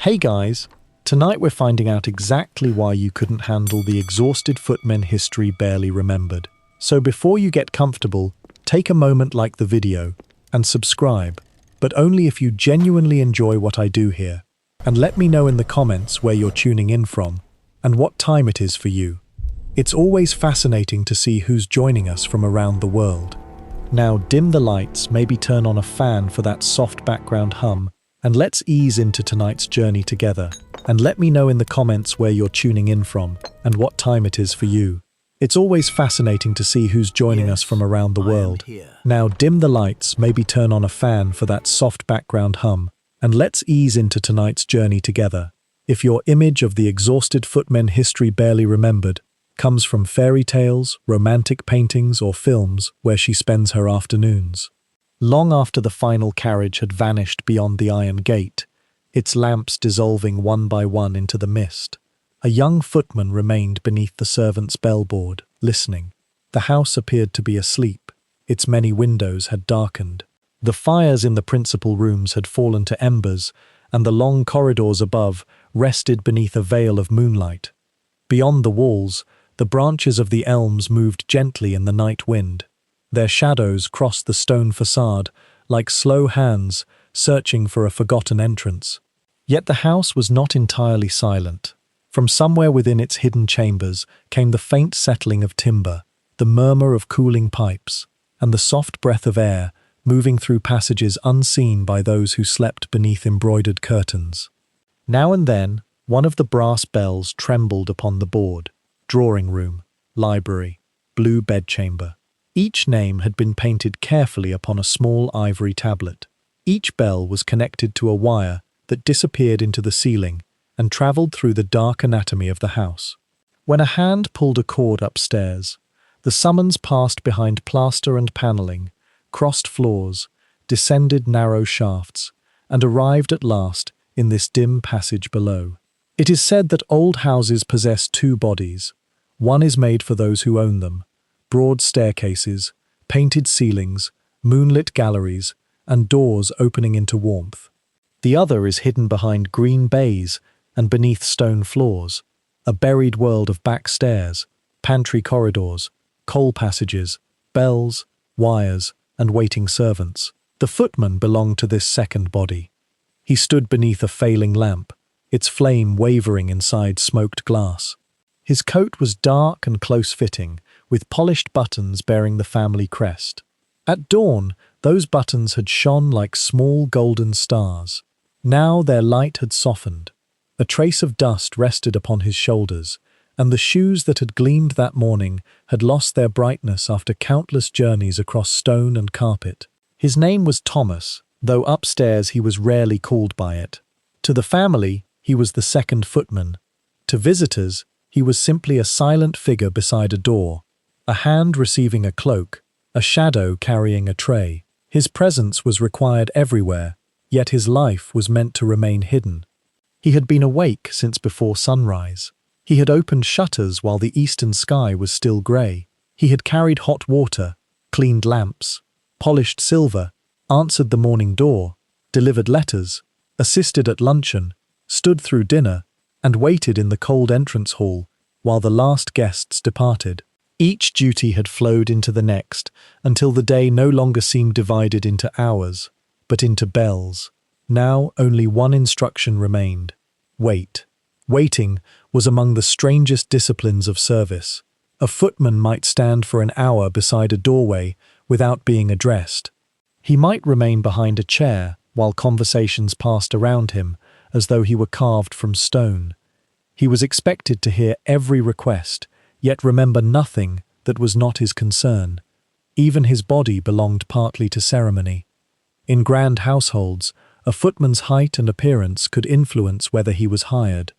Hey guys, tonight we're finding out exactly why you couldn't handle the exhausted footmen history barely remembered. So before you get comfortable, take a moment, like the video, and subscribe, but only if you genuinely enjoy what I do here. And let me know in the comments where you're tuning in from, and what time it is for you. It's always fascinating to see who's joining us from around the world. Now dim the lights, maybe turn on a fan for that soft background hum, and let's ease into tonight's journey together. And let me know in the comments where you're tuning in from, and what time it is for you. It's always fascinating to see who's joining us from around the world. Now dim the lights, maybe turn on a fan for that soft background hum, and let's ease into tonight's journey together. If your image of the exhausted footmen history barely remembered comes from fairy tales, romantic paintings, or films where she spends her afternoons. Long after the final carriage had vanished beyond the iron gate, its lamps dissolving one by one into the mist, a young footman remained beneath the servants' bellboard, listening. The house appeared to be asleep. Its many windows had darkened. The fires in the principal rooms had fallen to embers, and the long corridors above rested beneath a veil of moonlight. Beyond the walls, the branches of the elms moved gently in the night wind. Their shadows crossed the stone facade like slow hands searching for a forgotten entrance. Yet the house was not entirely silent. From somewhere within its hidden chambers came the faint settling of timber, the murmur of cooling pipes, and the soft breath of air moving through passages unseen by those who slept beneath embroidered curtains. Now and then, one of the brass bells trembled upon the board. Drawing room, library, blue bedchamber. Each name had been painted carefully upon a small ivory tablet. Each bell was connected to a wire that disappeared into the ceiling and travelled through the dark anatomy of the house. When a hand pulled a cord upstairs, the summons passed behind plaster and panelling, crossed floors, descended narrow shafts, and arrived at last in this dim passage below. It is said that old houses possess two bodies. One is made for those who own them: broad staircases, painted ceilings, moonlit galleries, and doors opening into warmth. The other is hidden behind green baize and beneath stone floors, a buried world of back stairs, pantry corridors, coal passages, bells, wires, and waiting servants. The footman belonged to this second body. He stood beneath a failing lamp, its flame wavering inside smoked glass. His coat was dark and close-fitting, with polished buttons bearing the family crest. At dawn, those buttons had shone like small golden stars. Now their light had softened. A trace of dust rested upon his shoulders, and the shoes that had gleamed that morning had lost their brightness after countless journeys across stone and carpet. His name was Thomas, though upstairs he was rarely called by it. To the family, he was the second footman. To visitors, he was simply a silent figure beside a door, a hand receiving a cloak, a shadow carrying a tray. His presence was required everywhere, yet his life was meant to remain hidden. He had been awake since before sunrise. He had opened shutters while the eastern sky was still grey. He had carried hot water, cleaned lamps, polished silver, answered the morning door, delivered letters, assisted at luncheon, stood through dinner, and waited in the cold entrance hall while the last guests departed. Each duty had flowed into the next until the day no longer seemed divided into hours, but into bells. Now only one instruction remained: wait. Waiting was among the strangest disciplines of service. A footman might stand for an hour beside a doorway without being addressed. He might remain behind a chair while conversations passed around him as though he were carved from stone. He was expected to hear every request, yet remember nothing that was not his concern. Even his body belonged partly to ceremony. In grand households, a footman's height and appearance could influence whether he was hired.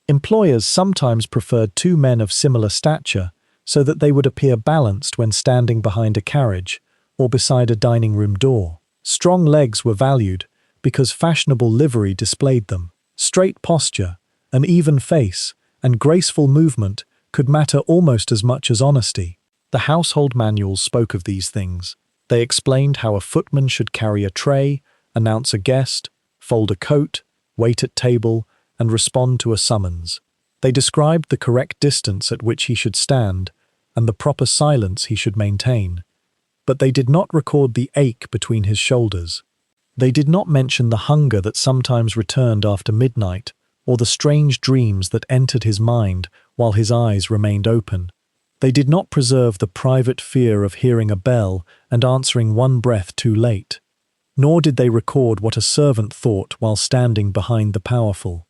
Employers sometimes preferred two men of similar stature so that they would appear balanced when standing behind a carriage or beside a dining room door. Strong legs were valued because fashionable livery displayed them. Straight posture, an even face, and graceful movement could matter almost as much as honesty. The household manuals spoke of these things. They explained how a footman should carry a tray, announce a guest, fold a coat, wait at table, and respond to a summons. They described the correct distance at which he should stand and the proper silence he should maintain, but they did not record the ache between his shoulders. They did not mention the hunger that sometimes returned after midnight, or the strange dreams that entered his mind while his eyes remained open. They did not preserve the private fear of hearing a bell and answering one breath too late, nor did they record what a servant thought while standing behind the powerful.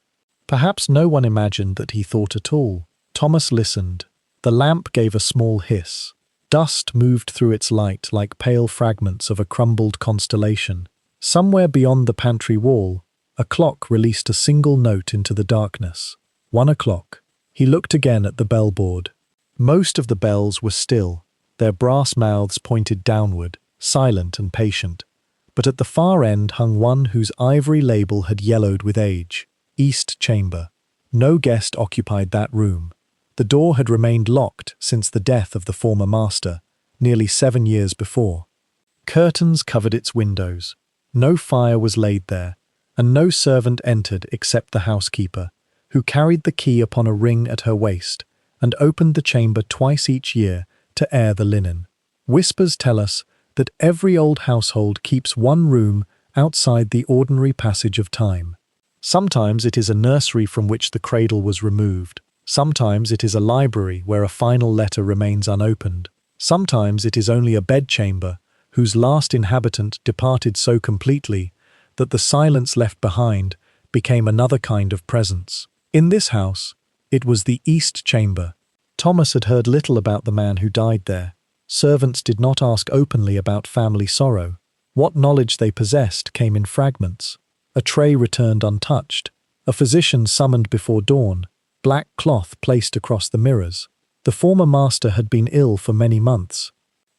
Perhaps no one imagined that he thought at all. Thomas listened. The lamp gave a small hiss. Dust moved through its light like pale fragments of a crumbled constellation. Somewhere beyond the pantry wall, a clock released a single note into the darkness. 1 o'clock. He looked again at the bellboard. Most of the bells were still, their brass mouths pointed downward, silent and patient. But at the far end hung one whose ivory label had yellowed with age. East Chamber. No guest occupied that room. The door had remained locked since the death of the former master, nearly 7 years before. Curtains covered its windows. No fire was laid there, and no servant entered except the housekeeper, who carried the key upon a ring at her waist and opened the chamber twice each year to air the linen. Whispers tell us that every old household keeps one room outside the ordinary passage of time. Sometimes it is a nursery from which the cradle was removed. Sometimes it is a library where a final letter remains unopened. Sometimes it is only a bedchamber whose last inhabitant departed so completely that the silence left behind became another kind of presence. In this house, it was the East Chamber. Thomas had heard little about the man who died there. Servants did not ask openly about family sorrow. What knowledge they possessed came in fragments. A tray returned untouched. A physician summoned before dawn. Black cloth placed across the mirrors. The former master had been ill for many months.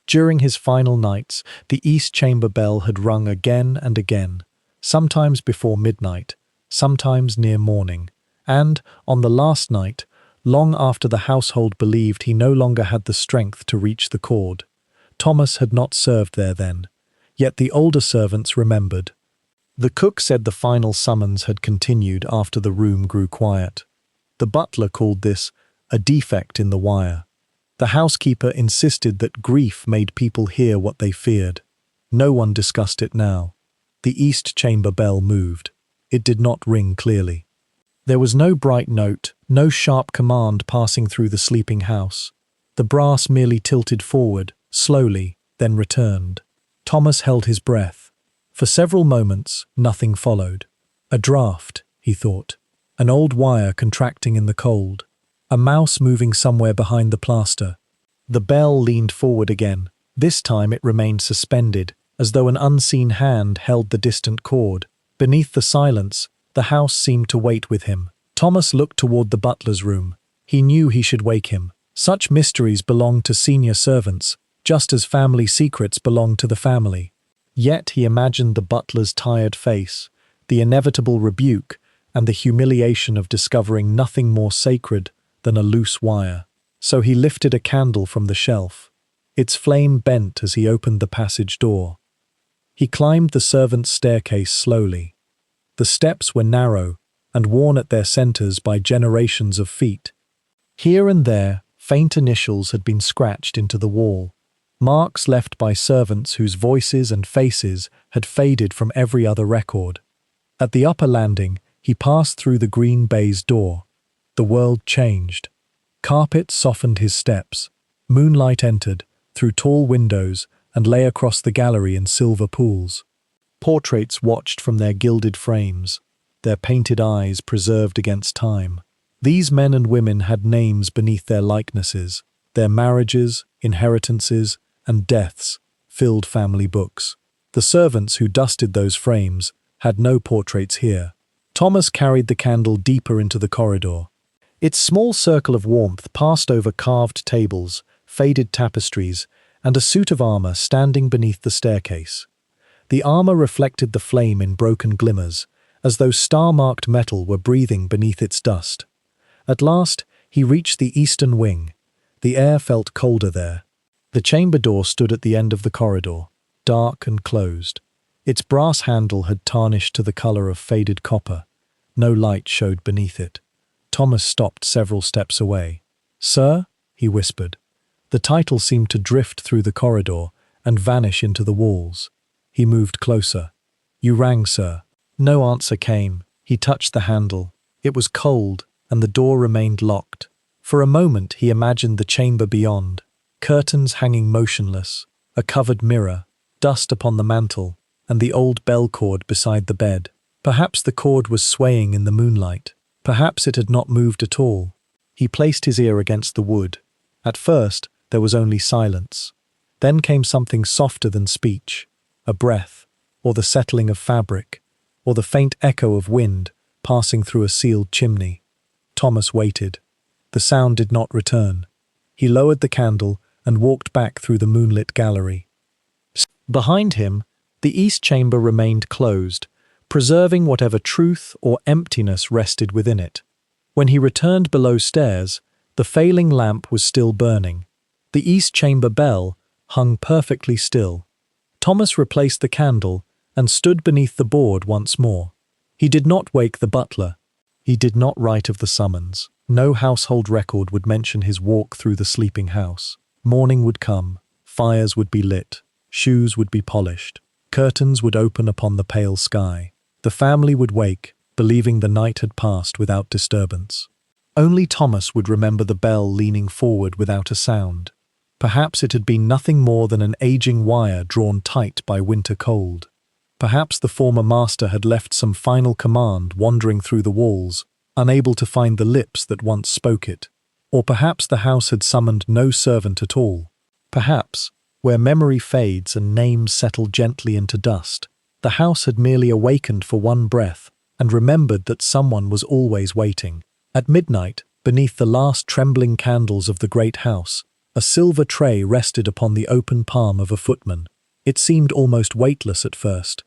During his final nights, the East Chamber bell had rung again and again, sometimes before midnight, sometimes near morning, and, on the last night, long after the household believed he no longer had the strength to reach the cord. Thomas had not served there then, yet the older servants remembered. The cook said the final summons had continued after the room grew quiet. The butler called this a defect in the wire. The housekeeper insisted that grief made people hear what they feared. No one discussed it now. The East Chamber bell moved. It did not ring clearly. There was no bright note, no sharp command passing through the sleeping house. The brass merely tilted forward, slowly, then returned. Thomas held his breath. For several moments, nothing followed. A draught, he thought. An old wire contracting in the cold. A mouse moving somewhere behind the plaster. The bell leaned forward again. This time it remained suspended, as though an unseen hand held the distant cord. Beneath the silence, the house seemed to wait with him. Thomas looked toward the butler's room. He knew he should wake him. Such mysteries belonged to senior servants, just as family secrets belonged to the family. Yet he imagined the butler's tired face, the inevitable rebuke, and the humiliation of discovering nothing more sacred than a loose wire. So he lifted a candle from the shelf. Its flame bent as he opened the passage door. He climbed the servants' staircase slowly. The steps were narrow and worn at their centers by generations of feet. Here and there, faint initials had been scratched into the wall, marks left by servants whose voices and faces had faded from every other record. At the upper landing, he passed through the green baize door. The world changed. Carpet softened his steps. Moonlight entered, through tall windows, and lay across the gallery in silver pools. Portraits watched from their gilded frames, their painted eyes preserved against time. These men and women had names beneath their likenesses. Their marriages, inheritances, and deaths filled family books. The servants who dusted those frames had no portraits here. Thomas carried the candle deeper into the corridor. Its small circle of warmth passed over carved tables, faded tapestries, and a suit of armor standing beneath the staircase. The armor reflected the flame in broken glimmers, as though star-marked metal were breathing beneath its dust. At last, he reached the eastern wing. The air felt colder there. The chamber door stood at the end of the corridor, dark and closed. Its brass handle had tarnished to the color of faded copper. No light showed beneath it. Thomas stopped several steps away. "Sir?" he whispered. The title seemed to drift through the corridor and vanish into the walls. He moved closer. "You rang, sir." No answer came. He touched the handle. It was cold, and the door remained locked. For a moment he imagined the chamber beyond. Curtains hanging motionless, a covered mirror, dust upon the mantel, and the old bell cord beside the bed. Perhaps the cord was swaying in the moonlight. Perhaps it had not moved at all. He placed his ear against the wood. At first, there was only silence. Then came something softer than speech, a breath, or the settling of fabric, or the faint echo of wind passing through a sealed chimney. Thomas waited. The sound did not return. He lowered the candle and walked back through the moonlit gallery. Behind him, the east chamber remained closed, preserving whatever truth or emptiness rested within it. When he returned below stairs, the failing lamp was still burning. The east chamber bell hung perfectly still. Thomas replaced the candle and stood beneath the board once more. He did not wake the butler. He did not write of the summons. No household record would mention his walk through the sleeping house. Morning would come, fires would be lit, shoes would be polished, curtains would open upon the pale sky. The family would wake, believing the night had passed without disturbance. Only Thomas would remember the bell leaning forward without a sound. Perhaps it had been nothing more than an aging wire drawn tight by winter cold. Perhaps the former master had left some final command wandering through the walls, unable to find the lips that once spoke it. Or perhaps the house had summoned no servant at all. Perhaps, where memory fades and names settle gently into dust, the house had merely awakened for one breath and remembered that someone was always waiting. At midnight, beneath the last trembling candles of the great house, a silver tray rested upon the open palm of a footman. It seemed almost weightless at first.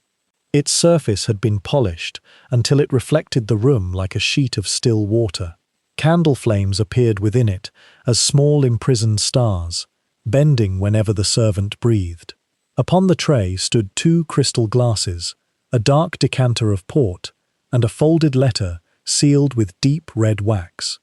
Its surface had been polished until it reflected the room like a sheet of still water. Candle flames appeared within it as small imprisoned stars, bending whenever the servant breathed. Upon the tray stood 2 crystal glasses, a dark decanter of port, and a folded letter sealed with deep red wax.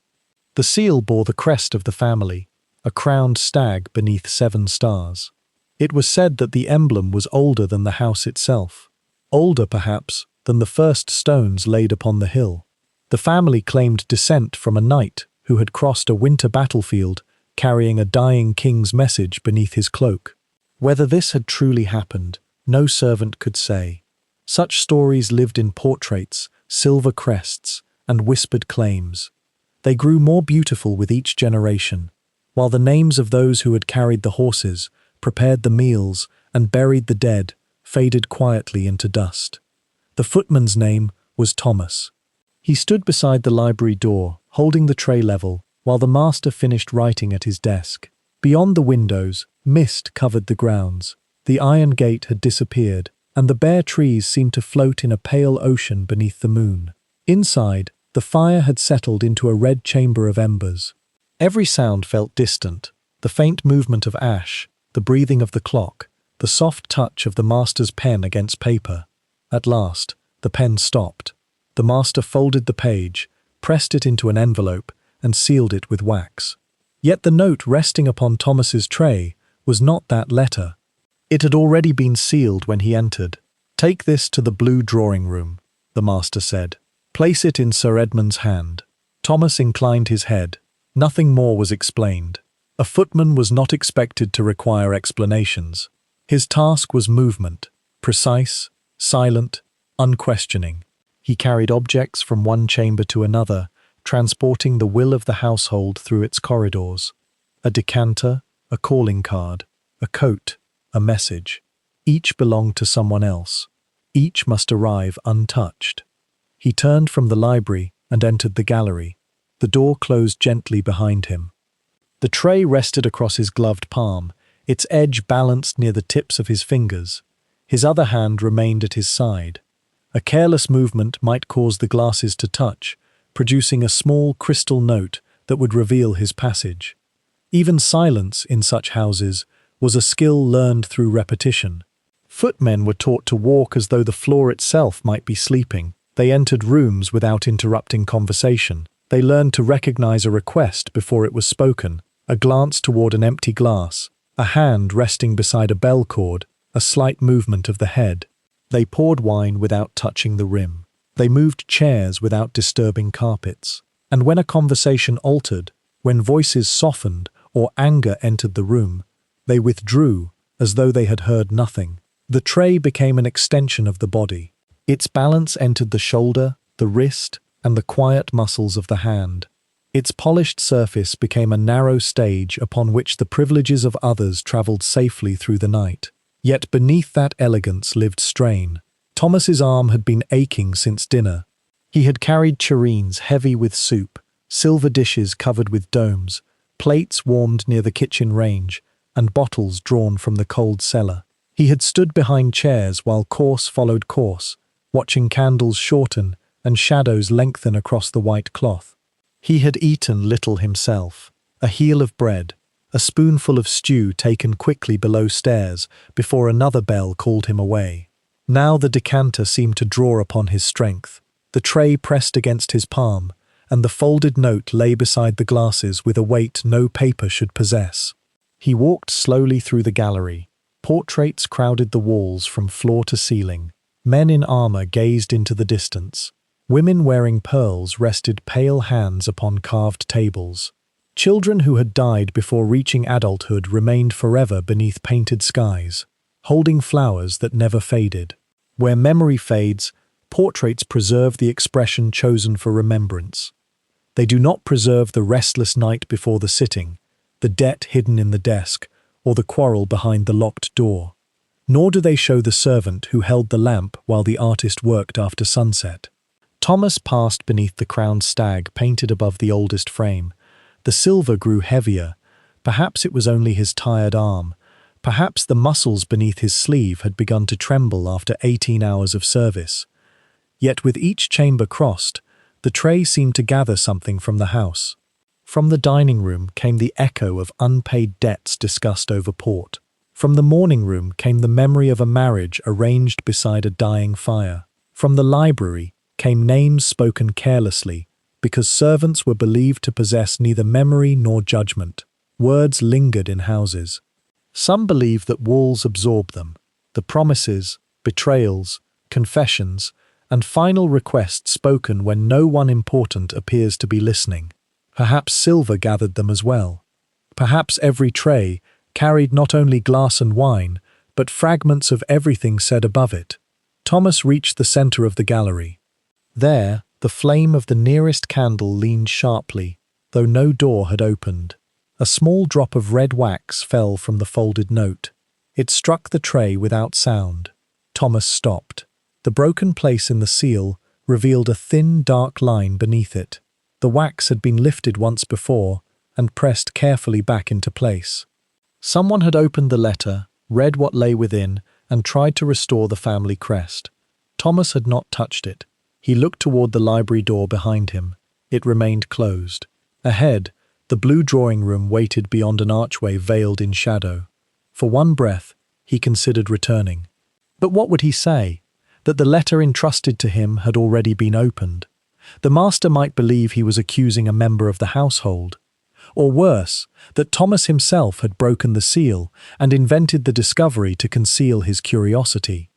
The seal bore the crest of the family, a crowned stag beneath 7 stars. It was said that the emblem was older than the house itself, older perhaps than the first stones laid upon the hill. The family claimed descent from a knight who had crossed a winter battlefield carrying a dying king's message beneath his cloak. Whether this had truly happened, no servant could say. Such stories lived in portraits, silver crests, and whispered claims. They grew more beautiful with each generation, while the names of those who had carried the horses, prepared the meals, and buried the dead faded quietly into dust. The footman's name was Thomas. He stood beside the library door, holding the tray level, while the master finished writing at his desk. Beyond the windows, mist covered the grounds. The iron gate had disappeared, and the bare trees seemed to float in a pale ocean beneath the moon. Inside, the fire had settled into a red chamber of embers. Every sound felt distant, the faint movement of ash, the breathing of the clock, the soft touch of the master's pen against paper. At last, the pen stopped. The master folded the page, pressed it into an envelope, and sealed it with wax. Yet the note resting upon Thomas's tray was not that letter. It had already been sealed when he entered. "Take this to the blue drawing-room," the master said. "Place it in Sir Edmund's hand." Thomas inclined his head. Nothing more was explained. A footman was not expected to require explanations. His task was movement, precise, silent, unquestioning. He carried objects from one chamber to another, transporting the will of the household through its corridors. A decanter, a calling card, a coat, a message. Each belonged to someone else. Each must arrive untouched. He turned from the library and entered the gallery. The door closed gently behind him. The tray rested across his gloved palm, its edge balanced near the tips of his fingers. His other hand remained at his side. A careless movement might cause the glasses to touch, producing a small crystal note that would reveal his passage. Even silence in such houses was a skill learned through repetition. Footmen were taught to walk as though the floor itself might be sleeping. They entered rooms without interrupting conversation. They learned to recognize a request before it was spoken, a glance toward an empty glass, a hand resting beside a bell cord, a slight movement of the head. They poured wine without touching the rim. They moved chairs without disturbing carpets. And when a conversation altered, when voices softened or anger entered the room, they withdrew as though they had heard nothing. The tray became an extension of the body. Its balance entered the shoulder, the wrist, and the quiet muscles of the hand. Its polished surface became a narrow stage upon which the privileges of others travelled safely through the night. Yet beneath that elegance lived strain. Thomas's arm had been aching since dinner. He had carried tureens heavy with soup, silver dishes covered with domes, plates warmed near the kitchen range, and bottles drawn from the cold cellar. He had stood behind chairs while course followed course, watching candles shorten and shadows lengthen across the white cloth. He had eaten little himself, a heel of bread, a spoonful of stew taken quickly below stairs before another bell called him away. Now the decanter seemed to draw upon his strength. The tray pressed against his palm, and the folded note lay beside the glasses with a weight no paper should possess. He walked slowly through the gallery. Portraits crowded the walls from floor to ceiling. Men in armor gazed into the distance. Women wearing pearls rested pale hands upon carved tables. Children who had died before reaching adulthood remained forever beneath painted skies, holding flowers that never faded. Where memory fades, portraits preserve the expression chosen for remembrance. They do not preserve the restless night before the sitting, the debt hidden in the desk, or the quarrel behind the locked door. Nor do they show the servant who held the lamp while the artist worked after sunset. Thomas passed beneath the crowned stag painted above the oldest frame. The silver grew heavier. Perhaps it was only his tired arm. Perhaps the muscles beneath his sleeve had begun to tremble after 18 hours of service. Yet with each chamber crossed, the tray seemed to gather something from the house. From the dining room came the echo of unpaid debts discussed over port. From the morning room came the memory of a marriage arranged beside a dying fire. From the library came names spoken carelessly, because servants were believed to possess neither memory nor judgment. Words lingered in houses. Some believe that walls absorb them. The promises, betrayals, confessions, and final requests spoken when no one important appears to be listening. Perhaps silver gathered them as well. Perhaps every tray carried not only glass and wine, but fragments of everything said above it. Thomas reached the center of the gallery. There, the flame of the nearest candle leaned sharply, though no door had opened. A small drop of red wax fell from the folded note. It struck the tray without sound. Thomas stopped. The broken place in the seal revealed a thin, dark line beneath it. The wax had been lifted once before and pressed carefully back into place. Someone had opened the letter, read what lay within, and tried to restore the family crest. Thomas had not touched it. He looked toward the library door behind him. It remained closed. Ahead, the blue drawing room waited beyond an archway veiled in shadow. For one breath, he considered returning. But what would he say? That the letter entrusted to him had already been opened. The master might believe he was accusing a member of the household. Or worse, that Thomas himself had broken the seal and invented the discovery to conceal his curiosity.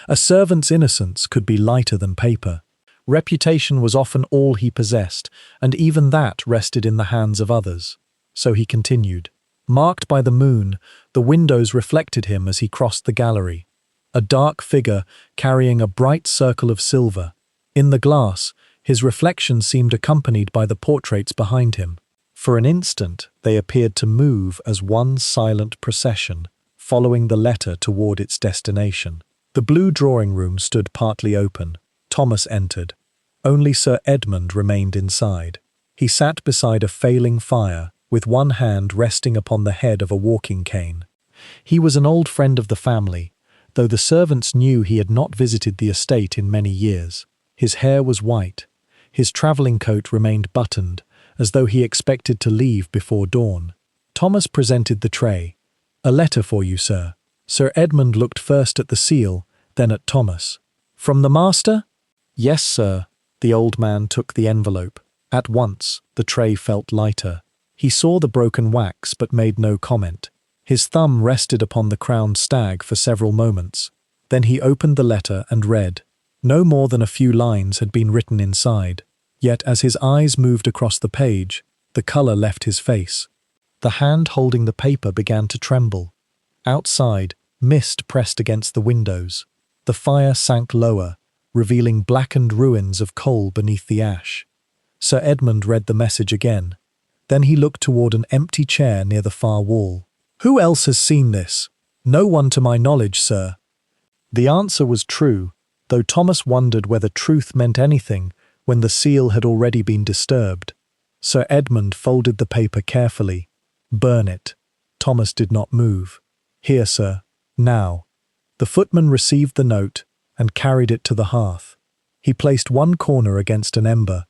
A servant's innocence could be lighter than paper. Reputation was often all he possessed, and even that rested in the hands of others. So he continued. Marked by the moon, the windows reflected him as he crossed the gallery. A dark figure carrying a bright circle of silver. In the glass, his reflection seemed accompanied by the portraits behind him. For an instant, they appeared to move as one silent procession, following the letter toward its destination. The blue drawing room stood partly open. Thomas entered. Only Sir Edmund remained inside. He sat beside a failing fire, with one hand resting upon the head of a walking cane. He was an old friend of the family, though the servants knew he had not visited the estate in many years. His hair was white. His travelling coat remained buttoned, as though he expected to leave before dawn. Thomas presented the tray. "A letter for you, sir." Sir Edmund looked first at the seal, then at Thomas. "From the master?" "Yes, sir." The old man took the envelope. At once, the tray felt lighter. He saw the broken wax but made no comment. His thumb rested upon the crowned stag for several moments. Then he opened the letter and read. No more than a few lines had been written inside. Yet as his eyes moved across the page, the colour left his face. The hand holding the paper began to tremble. Outside, mist pressed against the windows. The fire sank lower, revealing blackened ruins of coal beneath the ash. Sir Edmund read the message again. Then he looked toward an empty chair near the far wall. "Who else has seen this?" "No one to my knowledge, sir." The answer was true, though Thomas wondered whether truth meant anything when the seal had already been disturbed. Sir Edmund folded the paper carefully. "Burn it." Thomas did not move. "Here, sir. Now." The footman received the note and carried it to the hearth. He placed one corner against an ember.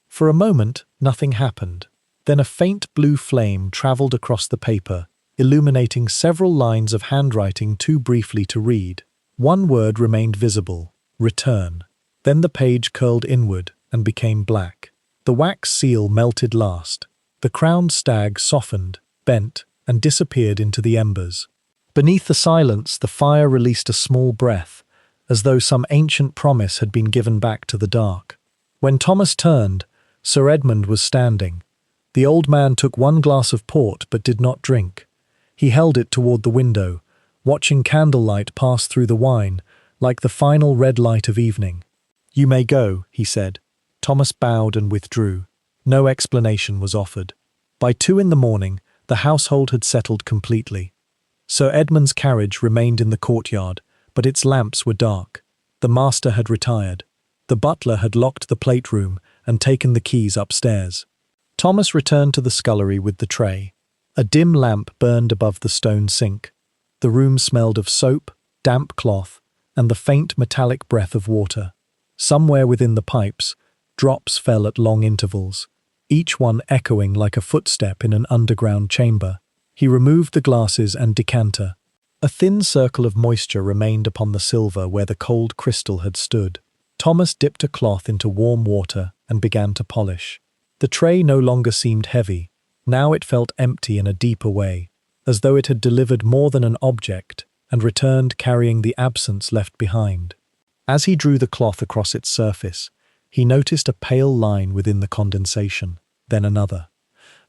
For a moment, nothing happened. Then a faint blue flame travelled across the paper, illuminating several lines of handwriting too briefly to read. One word remained visible: return. Then the page curled inward and became black. The wax seal melted last. The crowned stag softened, bent, and disappeared into the embers. Beneath the silence, the fire released a small breath, as though some ancient promise had been given back to the dark. When Thomas turned, Sir Edmund was standing. The old man took one glass of port but did not drink. He held it toward the window, watching candlelight pass through the wine, like the final red light of evening. "You may go," he said. Thomas bowed and withdrew. No explanation was offered. By 2 in the morning, the household had settled completely. Sir Edmund's carriage remained in the courtyard, but its lamps were dark. The master had retired. The butler had locked the plate room and taken the keys upstairs. Thomas returned to the scullery with the tray. A dim lamp burned above the stone sink. The room smelled of soap, damp cloth, and the faint metallic breath of water. Somewhere within the pipes, drops fell at long intervals, each one echoing like a footstep in an underground chamber. He removed the glasses and decanter. A thin circle of moisture remained upon the silver where the cold crystal had stood. Thomas dipped a cloth into warm water and began to polish. The tray no longer seemed heavy. Now it felt empty in a deeper way, as though it had delivered more than an object and returned carrying the absence left behind. As he drew the cloth across its surface, he noticed a pale line within the condensation, then another.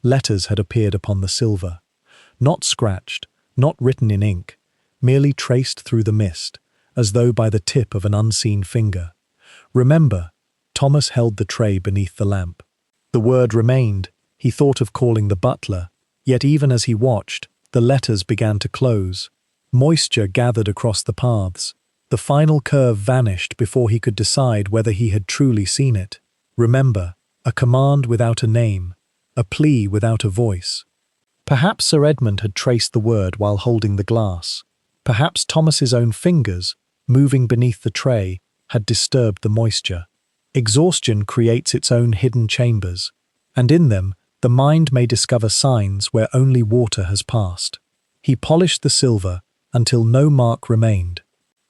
Letters had appeared upon the silver. Not scratched, not written in ink, merely traced through the mist, as though by the tip of an unseen finger. "Remember." Thomas held the tray beneath the lamp. The word remained. He thought of calling the butler, yet even as he watched, the letters began to close. Moisture gathered across the paths. The final curve vanished before he could decide whether he had truly seen it. Remember, a command without a name, a plea without a voice. Perhaps Sir Edmund had traced the word while holding the glass. Perhaps Thomas's own fingers, moving beneath the tray, had disturbed the moisture. Exhaustion creates its own hidden chambers, and in them, the mind may discover signs where only water has passed. He polished the silver until no mark remained.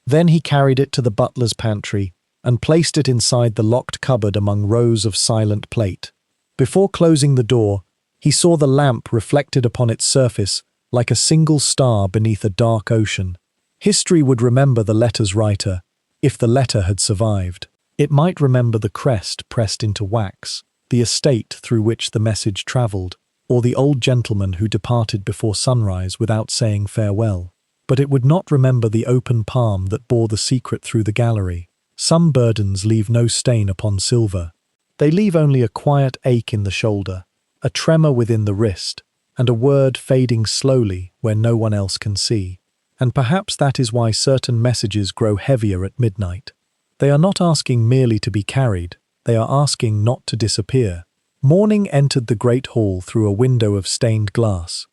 Then he carried it to the butler's pantry and placed it inside the locked cupboard among rows of silent plate. Before closing the door, he saw the lamp reflected upon its surface like a single star beneath a dark ocean. History would remember the letter's writer, if the letter had survived. It might remember the crest pressed into wax, the estate through which the message travelled, or the old gentleman who departed before sunrise without saying farewell. But it would not remember the open palm that bore the secret through the gallery. Some burdens leave no stain upon silver. They leave only a quiet ache in the shoulder, a tremor within the wrist, and a word fading slowly where no one else can see. And perhaps that is why certain messages grow heavier at midnight. They are not asking merely to be carried, they are asking not to disappear. Morning entered the great hall through a window of stained glass.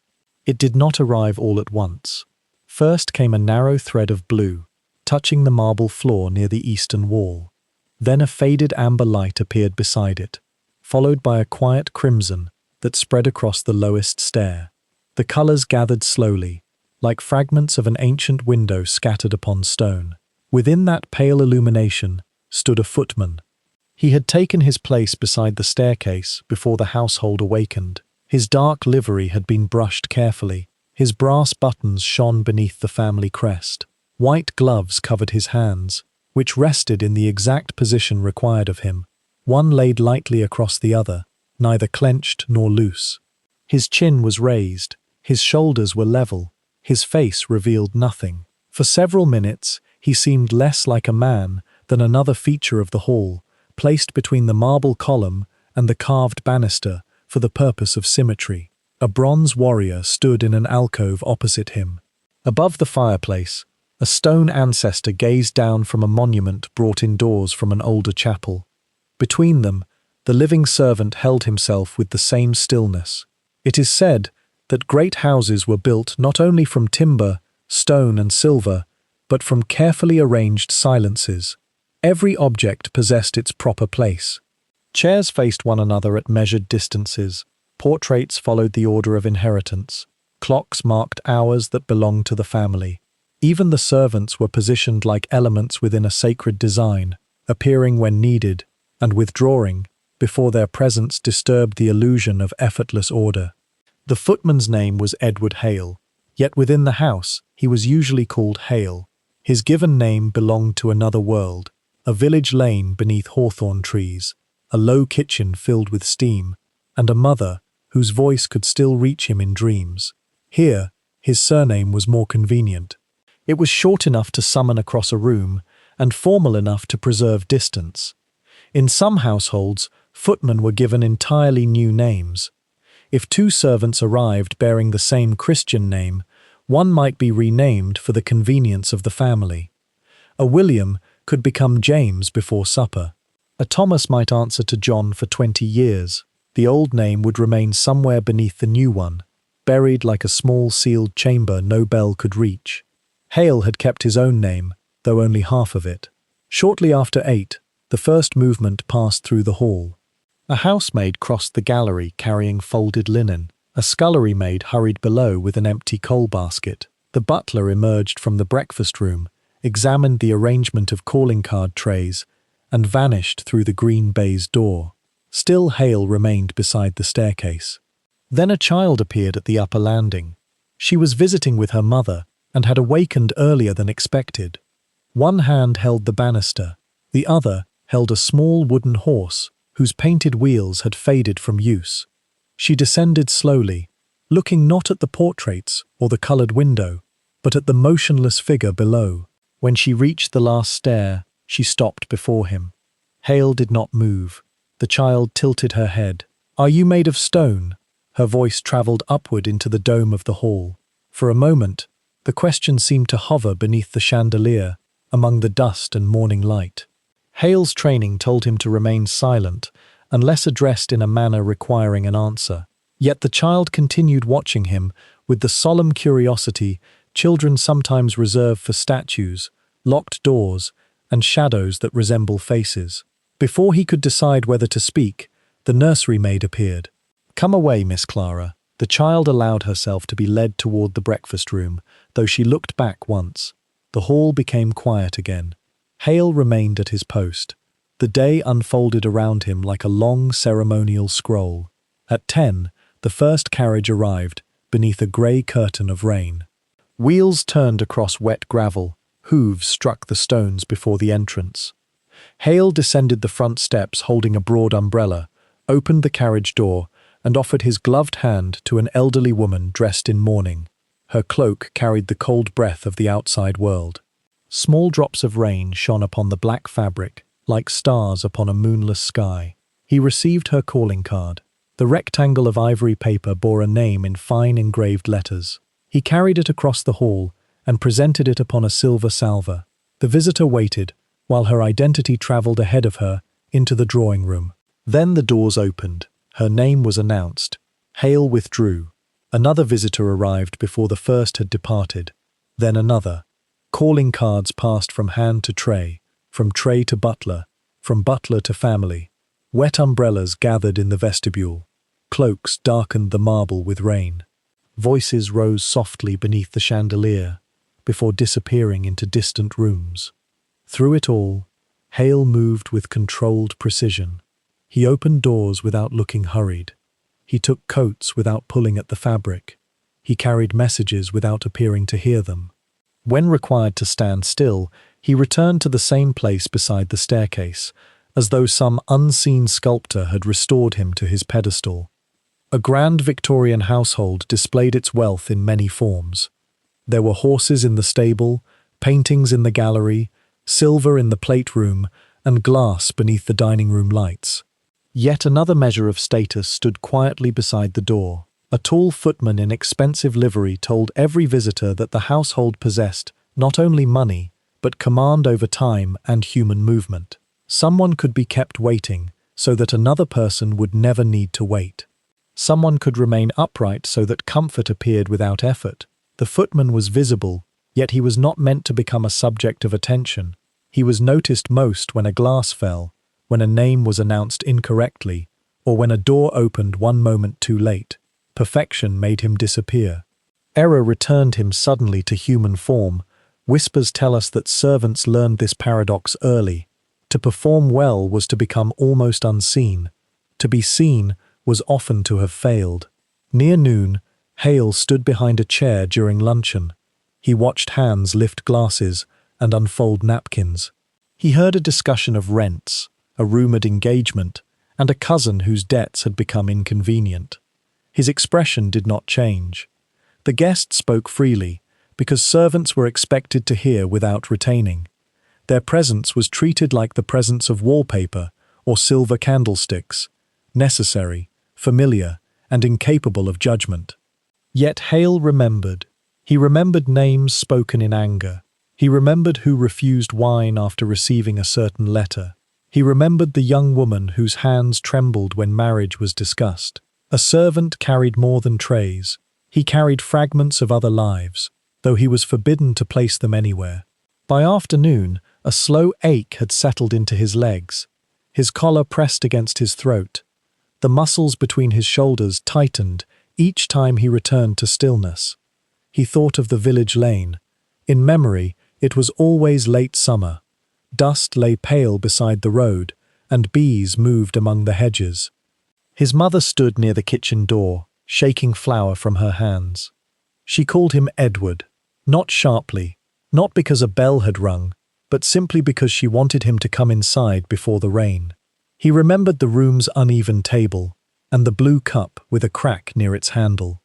It did not arrive all at once. First came a narrow thread of blue, touching the marble floor near the eastern wall. Then a faded amber light appeared beside it, followed by a quiet crimson that spread across the lowest stair. The colours gathered slowly, like fragments of an ancient window scattered upon stone. Within that pale illumination, stood a footman. He had taken his place beside the staircase before the household awakened. His dark livery had been brushed carefully. His brass buttons shone beneath the family crest. White gloves covered his hands, which rested in the exact position required of him, one laid lightly across the other, neither clenched nor loose. His chin was raised, his shoulders were level, his face revealed nothing. For several minutes, he seemed less like a man than another feature of the hall, placed between the marble column and the carved banister for the purpose of symmetry. A bronze warrior stood in an alcove opposite him. Above the fireplace, a stone ancestor gazed down from a monument brought indoors from an older chapel. Between them, the living servant held himself with the same stillness. It is said that great houses were built not only from timber, stone and silver, but from carefully arranged silences. Every object possessed its proper place. Chairs faced one another at measured distances. Portraits followed the order of inheritance. Clocks marked hours that belonged to the family. Even the servants were positioned like elements within a sacred design, appearing when needed and withdrawing before their presence disturbed the illusion of effortless order. The footman's name was Edward Hale, yet within the house he was usually called Hale. His given name belonged to another world, a village lane beneath hawthorn trees, a low kitchen filled with steam, and a mother whose voice could still reach him in dreams. Here, his surname was more convenient. It was short enough to summon across a room and formal enough to preserve distance. In some households, footmen were given entirely new names. If two servants arrived bearing the same Christian name, one might be renamed for the convenience of the family. A William could become James before supper. A Thomas might answer to John for 20 years. The old name would remain somewhere beneath the new one, buried like a small sealed chamber no bell could reach. Hale had kept his own name, though only half of it. Shortly after 8, the first movement passed through the hall. A housemaid crossed the gallery carrying folded linen. A scullery maid hurried below with an empty coal basket. The butler emerged from the breakfast room, examined the arrangement of calling card trays, and vanished through the green baize door. Still Hale remained beside the staircase. Then a child appeared at the upper landing. She was visiting with her mother and had awakened earlier than expected. One hand held the banister, the other held a small wooden horse whose painted wheels had faded from use. She descended slowly, looking not at the portraits or the coloured window, but at the motionless figure below. When she reached the last stair, she stopped before him. Hale did not move. The child tilted her head. "Are you made of stone?" Her voice travelled upward into the dome of the hall. For a moment, the question seemed to hover beneath the chandelier, among the dust and morning light. Hale's training told him to remain silent, unless addressed in a manner requiring an answer. Yet the child continued watching him with the solemn curiosity children sometimes reserve for statues, locked doors, and shadows that resemble faces. Before he could decide whether to speak, the nursery maid appeared. "Come away, Miss Clara." The child allowed herself to be led toward the breakfast room, though she looked back once. The hall became quiet again. Hale remained at his post. The day unfolded around him like a long ceremonial scroll. At 10, the first carriage arrived, beneath a grey curtain of rain. Wheels turned across wet gravel, hooves struck the stones before the entrance. Hale descended the front steps holding a broad umbrella, opened the carriage door, and offered his gloved hand to an elderly woman dressed in mourning. Her cloak carried the cold breath of the outside world. Small drops of rain shone upon the black fabric, like stars upon a moonless sky. He received her calling card. The rectangle of ivory paper bore a name in fine engraved letters. He carried it across the hall and presented it upon a silver salver. The visitor waited, while her identity travelled ahead of her into the drawing room. Then the doors opened. Her name was announced. Hale withdrew. Another visitor arrived before the first had departed. Then another. Calling cards passed from hand to tray, from tray to butler, from butler to family. Wet umbrellas gathered in the vestibule. Cloaks darkened the marble with rain. Voices rose softly beneath the chandelier, before disappearing into distant rooms. Through it all, Hale moved with controlled precision. He opened doors without looking hurried. He took coats without pulling at the fabric. He carried messages without appearing to hear them. When required to stand still, he returned to the same place beside the staircase, as though some unseen sculptor had restored him to his pedestal. A grand Victorian household displayed its wealth in many forms. There were horses in the stable, paintings in the gallery, silver in the plate room, and glass beneath the dining room lights. Yet another measure of status stood quietly beside the door. A tall footman in expensive livery told every visitor that the household possessed not only money, but command over time and human movement. Someone could be kept waiting so that another person would never need to wait. Someone could remain upright so that comfort appeared without effort. The footman was visible, yet he was not meant to become a subject of attention. He was noticed most when a glass fell, when a name was announced incorrectly, or when a door opened one moment too late. Perfection made him disappear. Error returned him suddenly to human form. Whispers tell us that servants learned this paradox early. To perform well was to become almost unseen. To be seen was often to have failed. Near noon, Hale stood behind a chair during luncheon. He watched hands lift glasses and unfold napkins. He heard a discussion of rents, a rumoured engagement, and a cousin whose debts had become inconvenient. His expression did not change. The guest spoke freely, because servants were expected to hear without retaining. Their presence was treated like the presence of wallpaper or silver candlesticks, necessary, familiar, and incapable of judgment. Yet Hale remembered. He remembered names spoken in anger. He remembered who refused wine after receiving a certain letter. He remembered the young woman whose hands trembled when marriage was discussed. A servant carried more than trays. He carried fragments of other lives, though he was forbidden to place them anywhere. By afternoon, a slow ache had settled into his legs. His collar pressed against his throat. The muscles between his shoulders tightened each time he returned to stillness. He thought of the village lane. In memory, it was always late summer. Dust lay pale beside the road, and bees moved among the hedges. His mother stood near the kitchen door, shaking flour from her hands. She called him Edward, not sharply, not because a bell had rung, but simply because she wanted him to come inside before the rain. He remembered the room's uneven table, and the blue cup with a crack near its handle.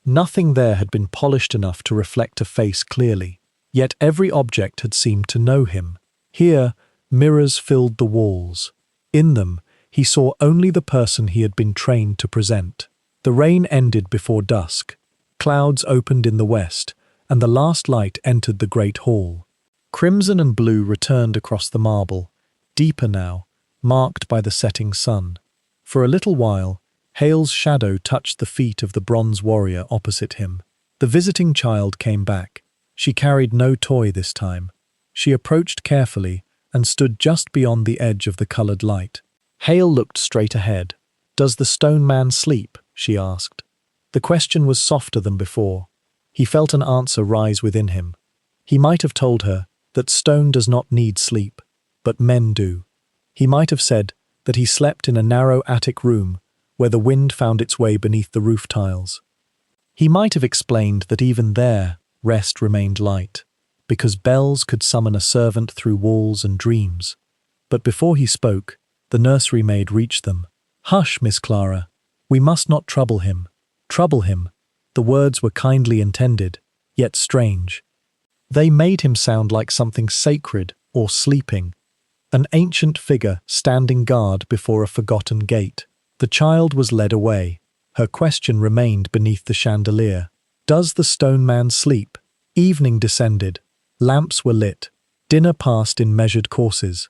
Nothing there had been polished enough to reflect a face clearly, yet every object had seemed to know him. Here, mirrors filled the walls. In them, he saw only the person he had been trained to present. The rain ended before dusk. Clouds opened in the west, and the last light entered the great hall. Crimson and blue returned across the marble, deeper now, marked by the setting sun. For a little while, Hale's shadow touched the feet of the bronze warrior opposite him. The visiting child came back. She carried no toy this time. She approached carefully and stood just beyond the edge of the coloured light. Hale looked straight ahead. "Does the stone man sleep?" she asked. The question was softer than before. He felt an answer rise within him. He might have told her that stone does not need sleep, but men do. He might have said that he slept in a narrow attic room where the wind found its way beneath the roof tiles. He might have explained that even there, rest remained light, because bells could summon a servant through walls and dreams. But before he spoke, the nursery maid reached them. "Hush, Miss Clara. We must not trouble him." Trouble him. The words were kindly intended, yet strange. They made him sound like something sacred or sleeping, an ancient figure standing guard before a forgotten gate. The child was led away. Her question remained beneath the chandelier. "Does the stone man sleep?" Evening descended. Lamps were lit. Dinner passed in measured courses.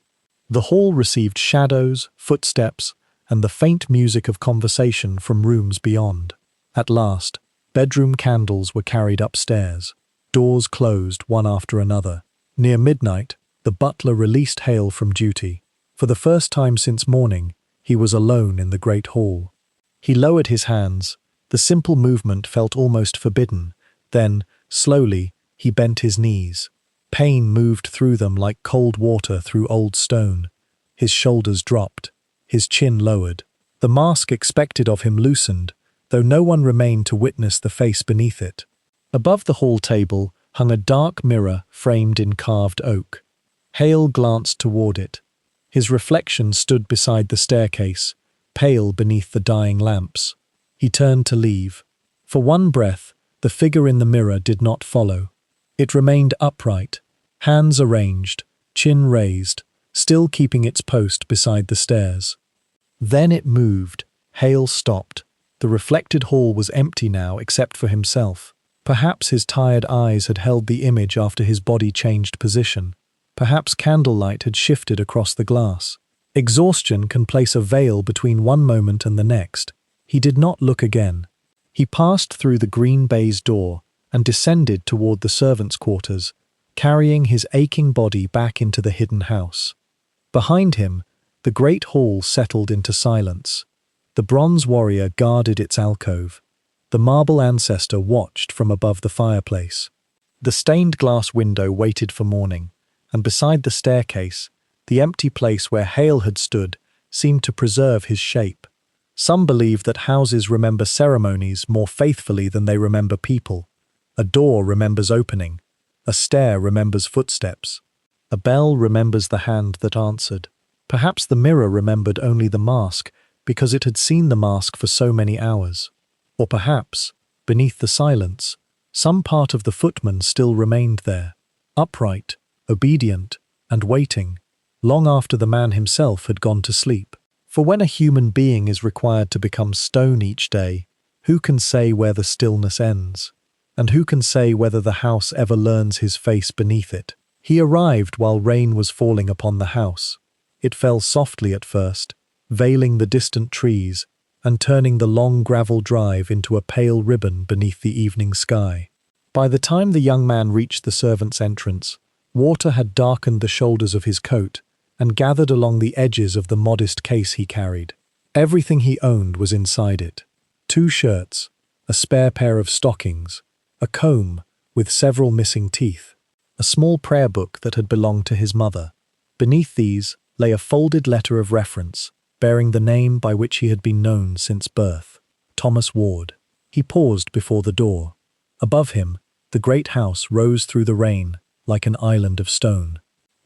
The hall received shadows, footsteps, and the faint music of conversation from rooms beyond. At last, bedroom candles were carried upstairs. Doors closed one after another. Near midnight, the butler released Hale from duty. For the first time since morning, he was alone in the great hall. He lowered his hands. The simple movement felt almost forbidden. Then, slowly, he bent his knees. Pain moved through them like cold water through old stone. His shoulders dropped, his chin lowered. The mask expected of him loosened, though no one remained to witness the face beneath it. Above the hall table hung a dark mirror framed in carved oak. Hale glanced toward it. His reflection stood beside the staircase, pale beneath the dying lamps. He turned to leave. For one breath, the figure in the mirror did not follow. It remained upright, hands arranged, chin raised, still keeping its post beside the stairs. Then it moved. Hale stopped. The reflected hall was empty now except for himself. Perhaps his tired eyes had held the image after his body changed position. Perhaps candlelight had shifted across the glass. Exhaustion can place a veil between one moment and the next. He did not look again. He passed through the green baize door and descended toward the servants' quarters, carrying his aching body back into the hidden house. Behind him, the great hall settled into silence. The bronze warrior guarded its alcove. The marble ancestor watched from above the fireplace. The stained glass window waited for morning, and beside the staircase, the empty place where Hale had stood seemed to preserve his shape. Some believe that houses remember ceremonies more faithfully than they remember people. A door remembers opening. A stair remembers footsteps. A bell remembers the hand that answered. Perhaps the mirror remembered only the mask because it had seen the mask for so many hours. Or perhaps, beneath the silence, some part of the footman still remained there, upright, obedient, and waiting, long after the man himself had gone to sleep. For when a human being is required to become stone each day, who can say where the stillness ends? And who can say whether the house ever learns his face beneath it? He arrived while rain was falling upon the house. It fell softly at first, veiling the distant trees and turning the long gravel drive into a pale ribbon beneath the evening sky. By the time the young man reached the servants' entrance, water had darkened the shoulders of his coat and gathered along the edges of the modest case he carried. Everything he owned was inside it. 2 shirts, a spare pair of stockings, a comb with several missing teeth, a small prayer book that had belonged to his mother. Beneath these lay a folded letter of reference, bearing the name by which he had been known since birth, Thomas Ward. He paused before the door. Above him, the great house rose through the rain like an island of stone.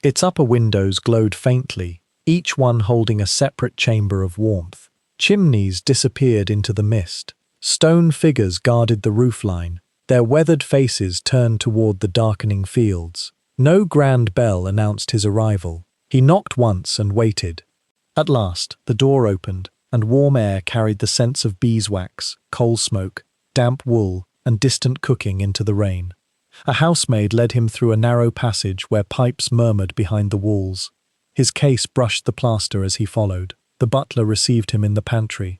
Its upper windows glowed faintly, each one holding a separate chamber of warmth. Chimneys disappeared into the mist. Stone figures guarded the roofline, their weathered faces turned toward the darkening fields. No grand bell announced his arrival. He knocked once and waited. At last, the door opened, and warm air carried the scents of beeswax, coal smoke, damp wool, and distant cooking into the rain. A housemaid led him through a narrow passage where pipes murmured behind the walls. His case brushed the plaster as he followed. The butler received him in the pantry.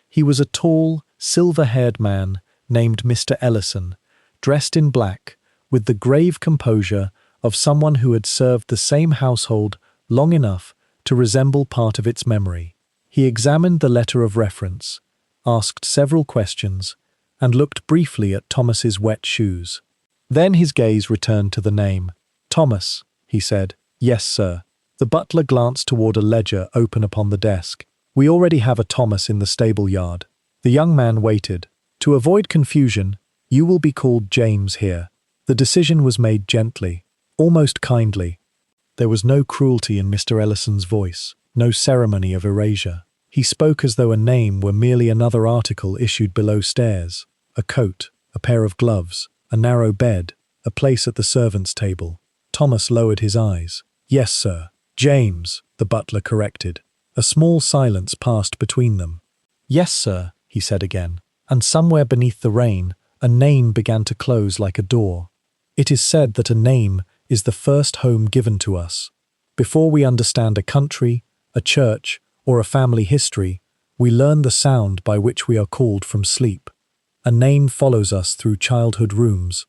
He was a tall, silver-haired man named Mr. Ellison, dressed in black, with the grave composure of someone who had served the same household long enough to resemble part of its memory. He examined the letter of reference, asked several questions, and looked briefly at Thomas's wet shoes. Then his gaze returned to the name. "Thomas," he said. "Yes, sir." The butler glanced toward a ledger open upon the desk. "We already have a Thomas in the stable yard." The young man waited. "To avoid confusion, you will be called James here." The decision was made gently, almost kindly. There was no cruelty in Mr. Ellison's voice, no ceremony of erasure. He spoke as though a name were merely another article issued below stairs. A coat, a pair of gloves, a narrow bed, a place at the servants' table. Thomas lowered his eyes. "Yes, sir. James," the butler corrected. A small silence passed between them. "Yes, sir," he said again, and somewhere beneath the rain, a name began to close like a door. It is said that a name is the first home given to us. Before we understand a country, a church, or a family history, we learn the sound by which we are called from sleep. A name follows us through childhood rooms.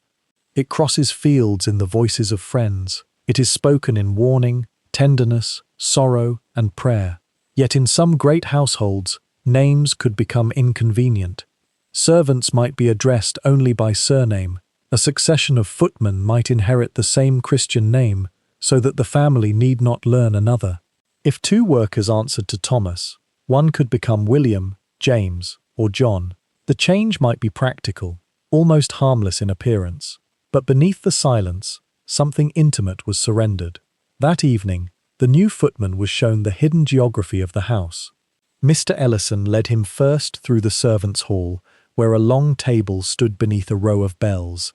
It crosses fields in the voices of friends. It is spoken in warning, tenderness, sorrow, and prayer. Yet in some great households, names could become inconvenient. Servants might be addressed only by surname, A succession of footmen might inherit the same Christian name so that the family need not learn another. If two workers answered to Thomas, one could become William, James, or John. The change might be practical, almost harmless in appearance, but beneath the silence, something intimate was surrendered. That evening, the new footman was shown the hidden geography of the house. Mr. Ellison led him first through the servants' hall, where a long table stood beneath a row of bells.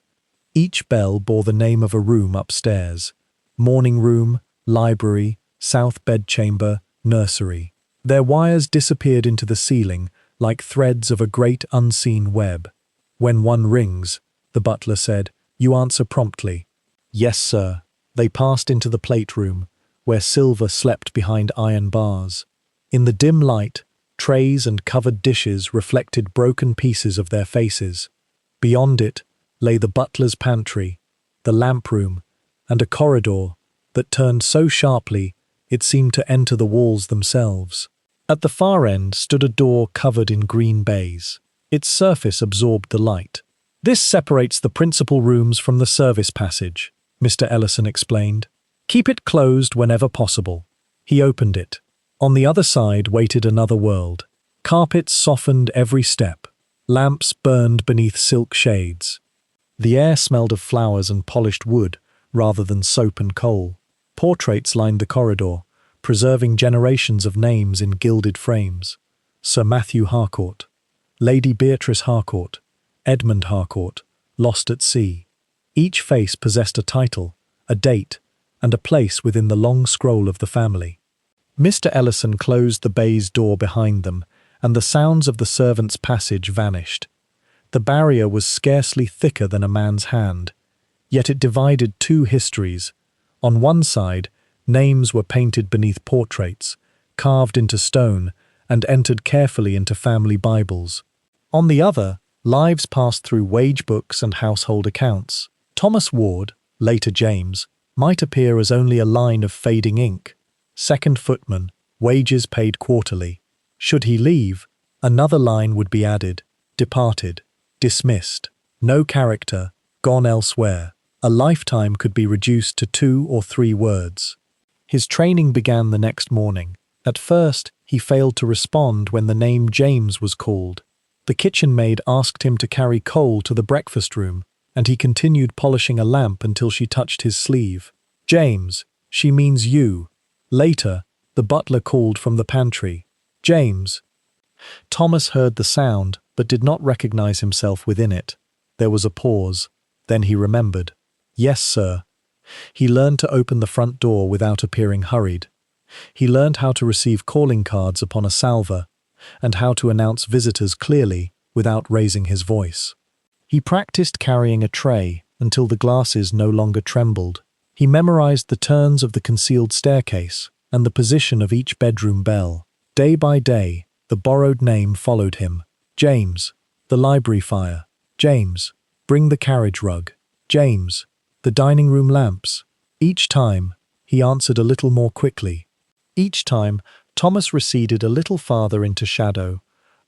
Each bell bore the name of a room upstairs: morning room, library, south bedchamber, nursery. Their wires disappeared into the ceiling like threads of a great unseen web. When one rings, the butler said, you answer promptly. Yes, sir. They passed into the plate room, where silver slept behind iron bars. In the dim light, trays and covered dishes reflected broken pieces of their faces. Beyond it lay the butler's pantry, the lamp room, and a corridor that turned so sharply it seemed to enter the walls themselves. At the far end stood a door covered in green baize. Its surface absorbed the light. This separates the principal rooms from the service passage, Mr. Ellison explained. Keep it closed whenever possible. He opened it. On the other side waited another world. Carpets softened every step. Lamps burned beneath silk shades. The air smelled of flowers and polished wood rather than soap and coal. Portraits lined the corridor, preserving generations of names in gilded frames. Sir Matthew Harcourt, Lady Beatrice Harcourt, Edmund Harcourt, lost at sea. Each face possessed a title, a date, and a place within the long scroll of the family. Mr. Ellison closed the baize door behind them, and the sounds of the servants' passage vanished. The barrier was scarcely thicker than a man's hand, yet it divided two histories. On one side, names were painted beneath portraits, carved into stone, and entered carefully into family Bibles. On the other, lives passed through wage books and household accounts. Thomas Ward, later James, might appear as only a line of fading ink. Second footman, wages paid quarterly. Should he leave, another line would be added: departed, dismissed, no character, gone elsewhere. A lifetime could be reduced to 2 or 3 words. His training began the next morning. At first, he failed to respond when the name James was called. The kitchen maid asked him to carry coal to the breakfast room, and he continued polishing a lamp until she touched his sleeve. James, she means you. Later, the butler called from the pantry. James. Thomas heard the sound, but did not recognize himself within it. There was a pause. Then he remembered. Yes, sir. He learned to open the front door without appearing hurried. He learned how to receive calling cards upon a salver, and how to announce visitors clearly without raising his voice. He practiced carrying a tray until the glasses no longer trembled. He memorized the turns of the concealed staircase and the position of each bedroom bell. Day by day, the borrowed name followed him. James, the library fire. James, bring the carriage rug. James, the dining room lamps. Each time, he answered a little more quickly. Each time, Thomas receded a little farther into shadow.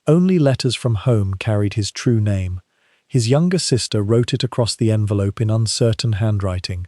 Only letters from home carried his true name. His younger sister wrote it across the envelope in uncertain handwriting.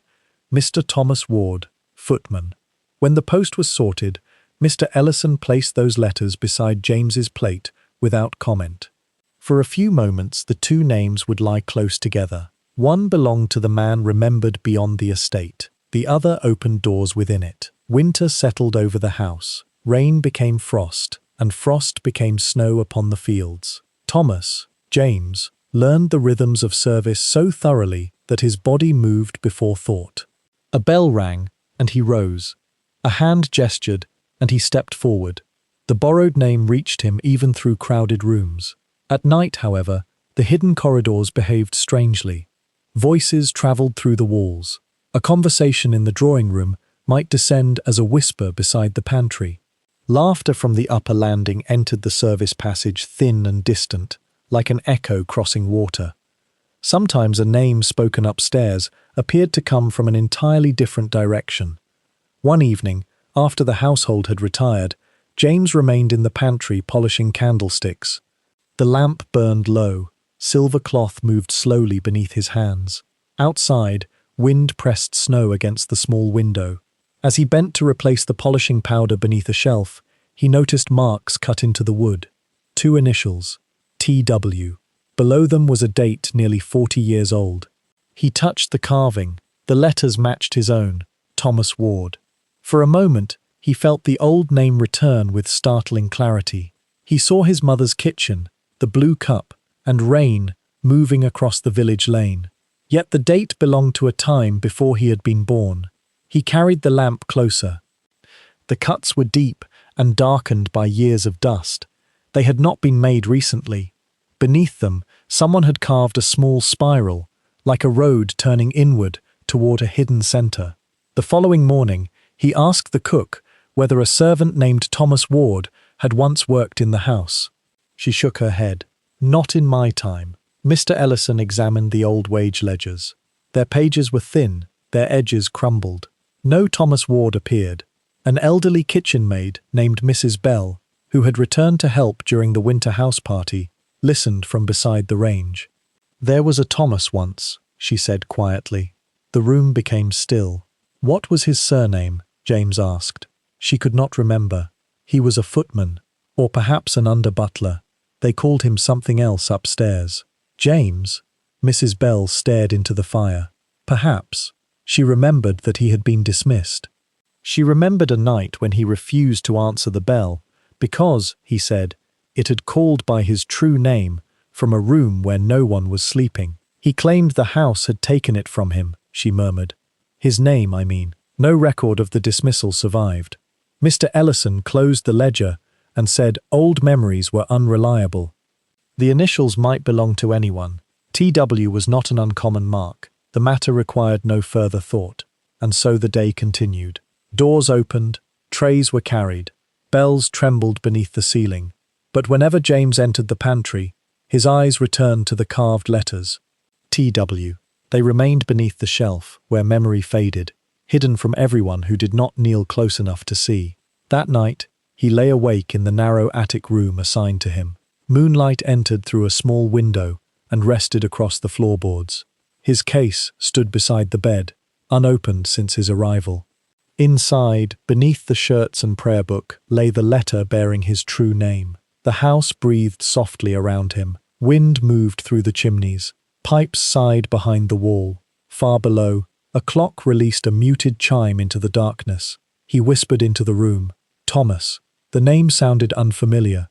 Mr. Thomas Ward, footman. When the post was sorted, Mr. Ellison placed those letters beside James's plate without comment. For a few moments, the two names would lie close together. One belonged to the man remembered beyond the estate. The other opened doors within it. Winter settled over the house. Rain became frost, and frost became snow upon the fields. Thomas, James, learned the rhythms of service so thoroughly that his body moved before thought. A bell rang, and he rose. A hand gestured, and he stepped forward. The borrowed name reached him even through crowded rooms. At night, however, the hidden corridors behaved strangely. Voices travelled through the walls. A conversation in the drawing room might descend as a whisper beside the pantry. Laughter from the upper landing entered the service passage thin and distant, like an echo crossing water. Sometimes a name spoken upstairs appeared to come from an entirely different direction. One evening, after the household had retired, James remained in the pantry polishing candlesticks. The lamp burned low. Silver cloth moved slowly beneath his hands. Outside, wind pressed snow against the small window. As he bent to replace the polishing powder beneath a shelf, he noticed marks cut into the wood. 2 initials, T.W. Below them was a date nearly 40 years old. He touched the carving. The letters matched his own, Thomas Ward. For a moment, he felt the old name return with startling clarity. He saw his mother's kitchen, the blue cup, and rain moving across the village lane. Yet the date belonged to a time before he had been born. He carried the lamp closer. The cuts were deep and darkened by years of dust. They had not been made recently. Beneath them, someone had carved a small spiral, like a road turning inward toward a hidden center. The following morning, he asked the cook whether a servant named Thomas Ward had once worked in the house. She shook her head. Not in my time. Mr. Ellison examined the old wage ledgers. Their pages were thin, their edges crumbled. No Thomas Ward appeared. An elderly kitchen maid named Mrs. Bell, who had returned to help during the winter house party, listened from beside the range. There was a Thomas once, she said quietly. The room became still. What was his surname? James asked. She could not remember. He was a footman, or perhaps an under-butler. They called him something else upstairs. James? Mrs. Bell stared into the fire. Perhaps. She remembered that he had been dismissed. She remembered a night when he refused to answer the bell because, he said, it had called by his true name from a room where no one was sleeping. He claimed the house had taken it from him, she murmured. His name, I mean. No record of the dismissal survived. Mr. Ellison closed the ledger and said old memories were unreliable. The initials might belong to anyone. T.W. was not an uncommon mark. The matter required no further thought. And so the day continued. Doors opened, trays were carried, bells trembled beneath the ceiling. But whenever James entered the pantry, his eyes returned to the carved letters. T.W. They remained beneath the shelf, where memory faded, hidden from everyone who did not kneel close enough to see. That night, he lay awake in the narrow attic room assigned to him. Moonlight entered through a small window and rested across the floorboards. His case stood beside the bed, unopened since his arrival. Inside, beneath the shirts and prayer book, lay the letter bearing his true name. The house breathed softly around him. Wind moved through the chimneys. Pipes sighed behind the wall. Far below, a clock released a muted chime into the darkness. He whispered into the room. Thomas. The name sounded unfamiliar.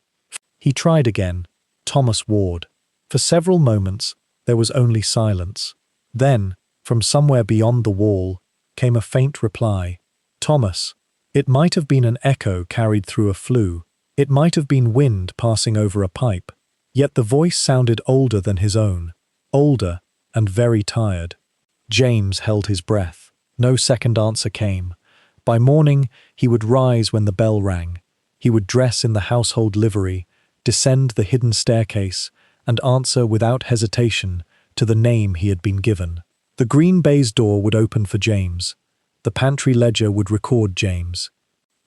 He tried again. Thomas Ward. For several moments, there was only silence. Then, from somewhere beyond the wall, came a faint reply. Thomas. It might have been an echo carried through a flue. It might have been wind passing over a pipe. Yet the voice sounded older than his own. Older and very tired. James held his breath. No second answer came. By morning, he would rise when the bell rang. He would dress in the household livery, descend the hidden staircase, and answer without hesitation to the name he had been given. The green baize door would open for James. The pantry ledger would record James.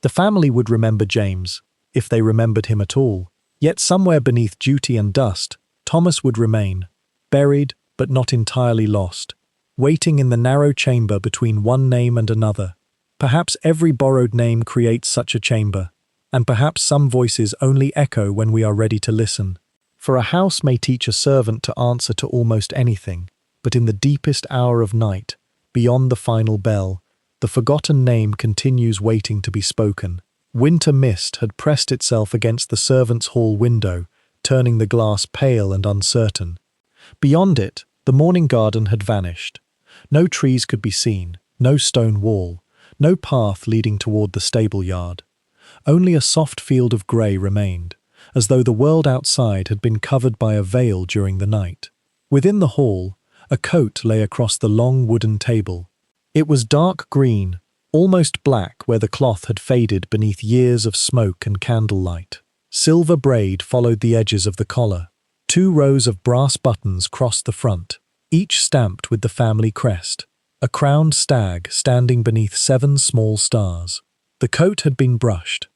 The family would remember James, if they remembered him at all. Yet somewhere beneath duty and dust, Thomas would remain, buried but not entirely lost, waiting in the narrow chamber between one name and another. Perhaps every borrowed name creates such a chamber, and perhaps some voices only echo when we are ready to listen. For a house may teach a servant to answer to almost anything, but in the deepest hour of night, beyond the final bell, the forgotten name continues waiting to be spoken. Winter mist had pressed itself against the servants' hall window, turning the glass pale and uncertain. Beyond it, the morning garden had vanished. No trees could be seen, no stone wall, no path leading toward the stable yard. Only a soft field of grey remained, as though the world outside had been covered by a veil during the night. Within the hall, a coat lay across the long wooden table. It was dark green, almost black where the cloth had faded beneath years of smoke and candlelight. Silver braid followed the edges of the collar. 2 rows of brass buttons crossed the front, each stamped with the family crest, a crowned stag standing beneath 7 small stars. The coat had been brushed.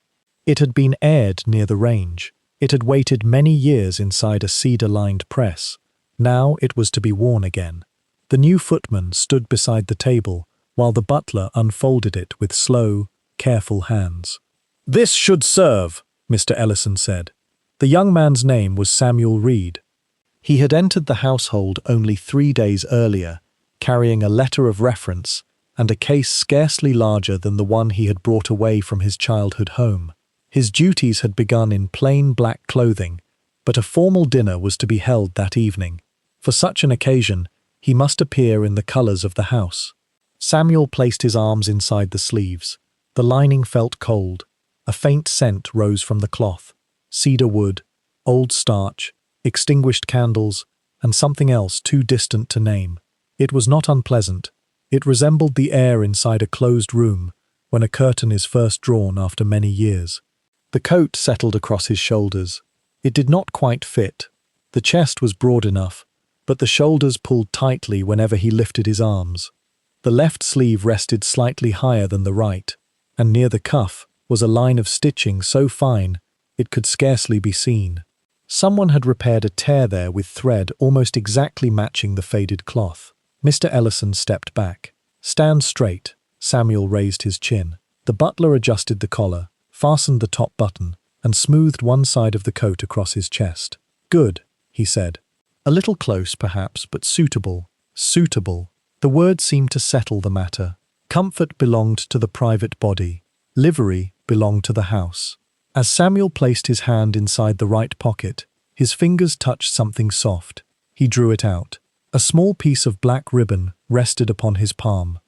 It had been aired near the range. It had waited many years inside a cedar-lined press. Now it was to be worn again. The new footman stood beside the table, while the butler unfolded it with slow, careful hands. "This should serve," Mr. Ellison said. The young man's name was Samuel Reed. He had entered the household only 3 days earlier, carrying a letter of reference and a case scarcely larger than the one he had brought away from his childhood home. His duties had begun in plain black clothing, but a formal dinner was to be held that evening. For such an occasion, he must appear in the colours of the house. Samuel placed his arms inside the sleeves. The lining felt cold. A faint scent rose from the cloth. Cedar wood, old starch, extinguished candles, and something else too distant to name. It was not unpleasant. It resembled the air inside a closed room when a curtain is first drawn after many years. The coat settled across his shoulders. It did not quite fit. The chest was broad enough, but the shoulders pulled tightly whenever he lifted his arms. The left sleeve rested slightly higher than the right, and near the cuff was a line of stitching so fine it could scarcely be seen. Someone had repaired a tear there with thread almost exactly matching the faded cloth. Mr. Ellison stepped back. "Stand straight." Samuel raised his chin. The butler adjusted the collar, fastened the top button, and smoothed one side of the coat across his chest. "Good," he said. "A little close, perhaps, but suitable." Suitable. The word seemed to settle the matter. Comfort belonged to the private body. Livery belonged to the house. As Samuel placed his hand inside the right pocket, his fingers touched something soft. He drew it out. A small piece of black ribbon rested upon his palm.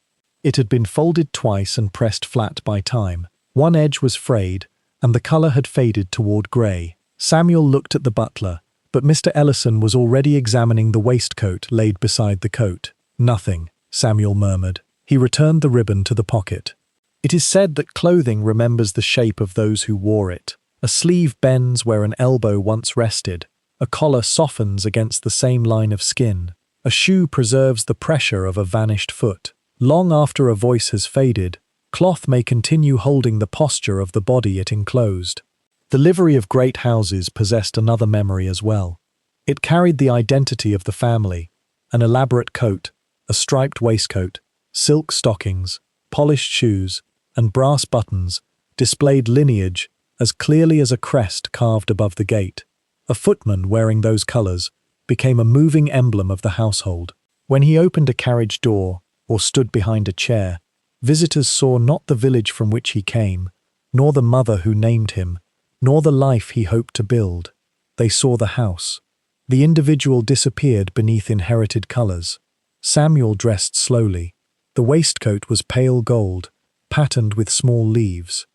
It had been folded twice and pressed flat by time. One edge was frayed, and the colour had faded toward grey. Samuel looked at the butler, but Mr. Ellison was already examining the waistcoat laid beside the coat. "Nothing," Samuel murmured. He returned the ribbon to the pocket. It is said that clothing remembers the shape of those who wore it. A sleeve bends where an elbow once rested. A collar softens against the same line of skin. A shoe preserves the pressure of a vanished foot. Long after a voice has faded, cloth may continue holding the posture of the body it enclosed. The livery of great houses possessed another memory as well. It carried the identity of the family: an elaborate coat, a striped waistcoat, silk stockings, polished shoes, and brass buttons displayed lineage as clearly as a crest carved above the gate. A footman wearing those colours became a moving emblem of the household. When he opened a carriage door or stood behind a chair, visitors saw not the village from which he came, nor the mother who named him, nor the life he hoped to build. They saw the house. The individual disappeared beneath inherited colours. Samuel dressed slowly. The waistcoat was pale gold, patterned with small leaves.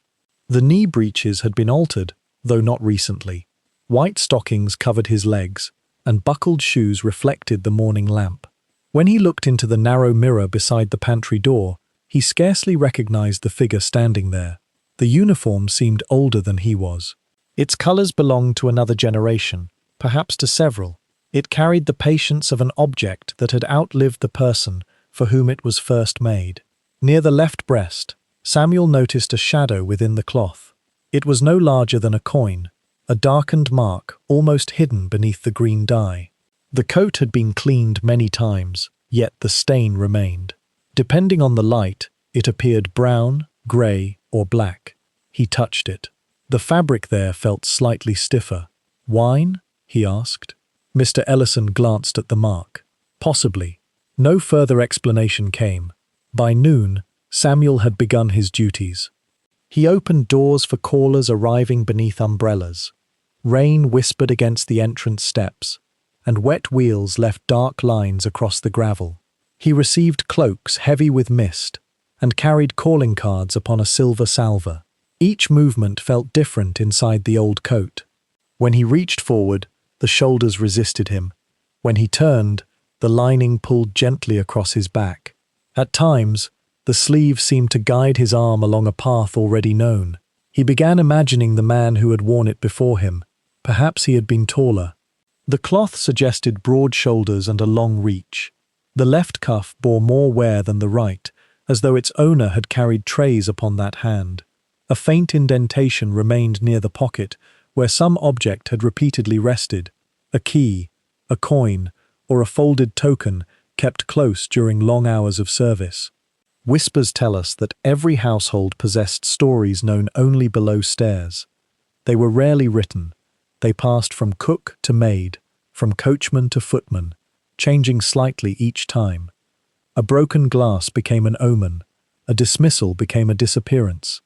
The knee breeches had been altered, though not recently. White stockings covered his legs, and buckled shoes reflected the morning lamp. When he looked into the narrow mirror beside the pantry door, he scarcely recognized the figure standing there. The uniform seemed older than he was. Its colours belonged to another generation, perhaps to several. It carried the patience of an object that had outlived the person for whom it was first made. Near the left breast, Samuel noticed a shadow within the cloth. It was no larger than a coin, a darkened mark almost hidden beneath the green dye. The coat had been cleaned many times, yet the stain remained. Depending on the light, it appeared brown, grey, or black. He touched it. The fabric there felt slightly stiffer. "Wine?" he asked. Mr. Ellison glanced at the mark. "Possibly." No further explanation came. By noon, Samuel had begun his duties. He opened doors for callers arriving beneath umbrellas. Rain whispered against the entrance steps, and wet wheels left dark lines across the gravel. He received cloaks heavy with mist, and carried calling cards upon a silver salver. Each movement felt different inside the old coat. When he reached forward, the shoulders resisted him. When he turned, the lining pulled gently across his back. At times, the sleeve seemed to guide his arm along a path already known. He began imagining the man who had worn it before him. Perhaps he had been taller. The cloth suggested broad shoulders and a long reach. The left cuff bore more wear than the right, as though its owner had carried trays upon that hand. A faint indentation remained near the pocket, where some object had repeatedly rested. A key, a coin, or a folded token kept close during long hours of service. Whispers tell us that every household possessed stories known only below stairs. They were rarely written. They passed from cook to maid, from coachman to footman, changing slightly each time. A broken glass became an omen, a dismissal became a disappearance,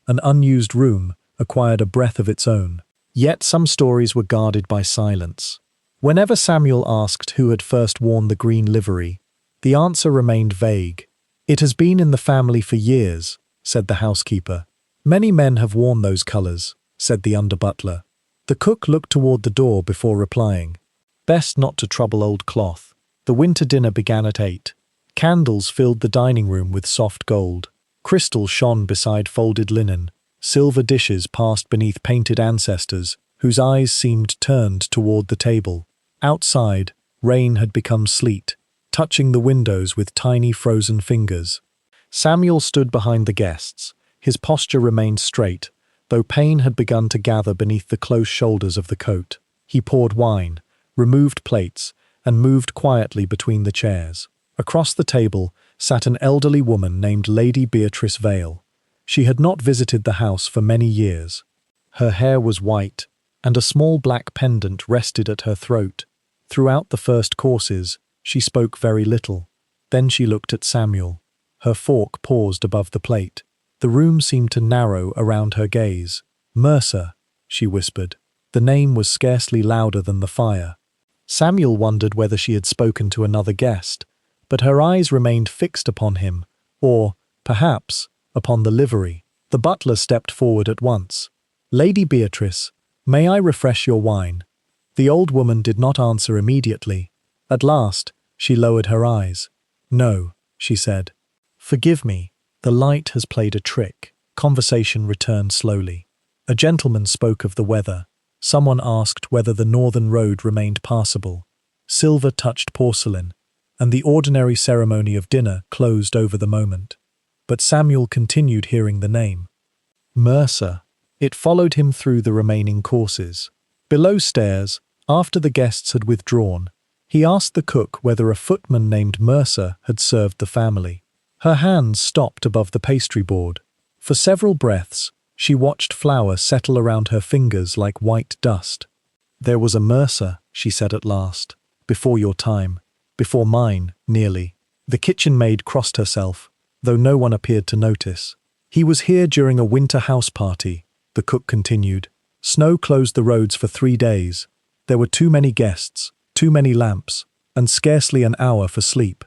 an unused room acquired a breath of its own. Yet some stories were guarded by silence. Whenever Samuel asked who had first worn the green livery, the answer remained vague. "It has been in the family for years," said the housekeeper. "Many men have worn those colours," said the under-butler. The cook looked toward the door before replying. Best not to trouble old cloth. The winter dinner began at 8. Candles filled the dining room with soft gold. Crystal shone beside folded linen. Silver dishes passed beneath painted ancestors, whose eyes seemed turned toward the table. Outside, rain had become sleet, touching the windows with tiny frozen fingers. Samuel stood behind the guests. His posture remained straight, though pain had begun to gather beneath the close shoulders of the coat. He poured wine, removed plates, and moved quietly between the chairs. Across the table sat an elderly woman named Lady Beatrice Vale. She had not visited the house for many years. Her hair was white, and a small black pendant rested at her throat. Throughout the first courses, she spoke very little. Then she looked at Samuel. Her fork paused above the plate. The room seemed to narrow around her gaze. "Mercer," she whispered. The name was scarcely louder than the fire. Samuel wondered whether she had spoken to another guest, but her eyes remained fixed upon him, or, perhaps, upon the livery. The butler stepped forward at once. "Lady Beatrice, may I refresh your wine?" The old woman did not answer immediately. At last, she lowered her eyes. "No," she said. "Forgive me, the light has played a trick." Conversation returned slowly. A gentleman spoke of the weather. Someone asked whether the northern road remained passable. Silver touched porcelain, and the ordinary ceremony of dinner closed over the moment. But Samuel continued hearing the name. Mercer. It followed him through the remaining courses. Below stairs, after the guests had withdrawn, he asked the cook whether a footman named Mercer had served the family. Her hands stopped above the pastry board. For several breaths, she watched flour settle around her fingers like white dust. "There was a Mercer," she said at last. "Before your time. Before mine, nearly." The kitchen maid crossed herself, though no one appeared to notice. "He was here during a winter house party," the cook continued. "Snow closed the roads for 3 days. There were too many guests, too many lamps, and scarcely an hour for sleep."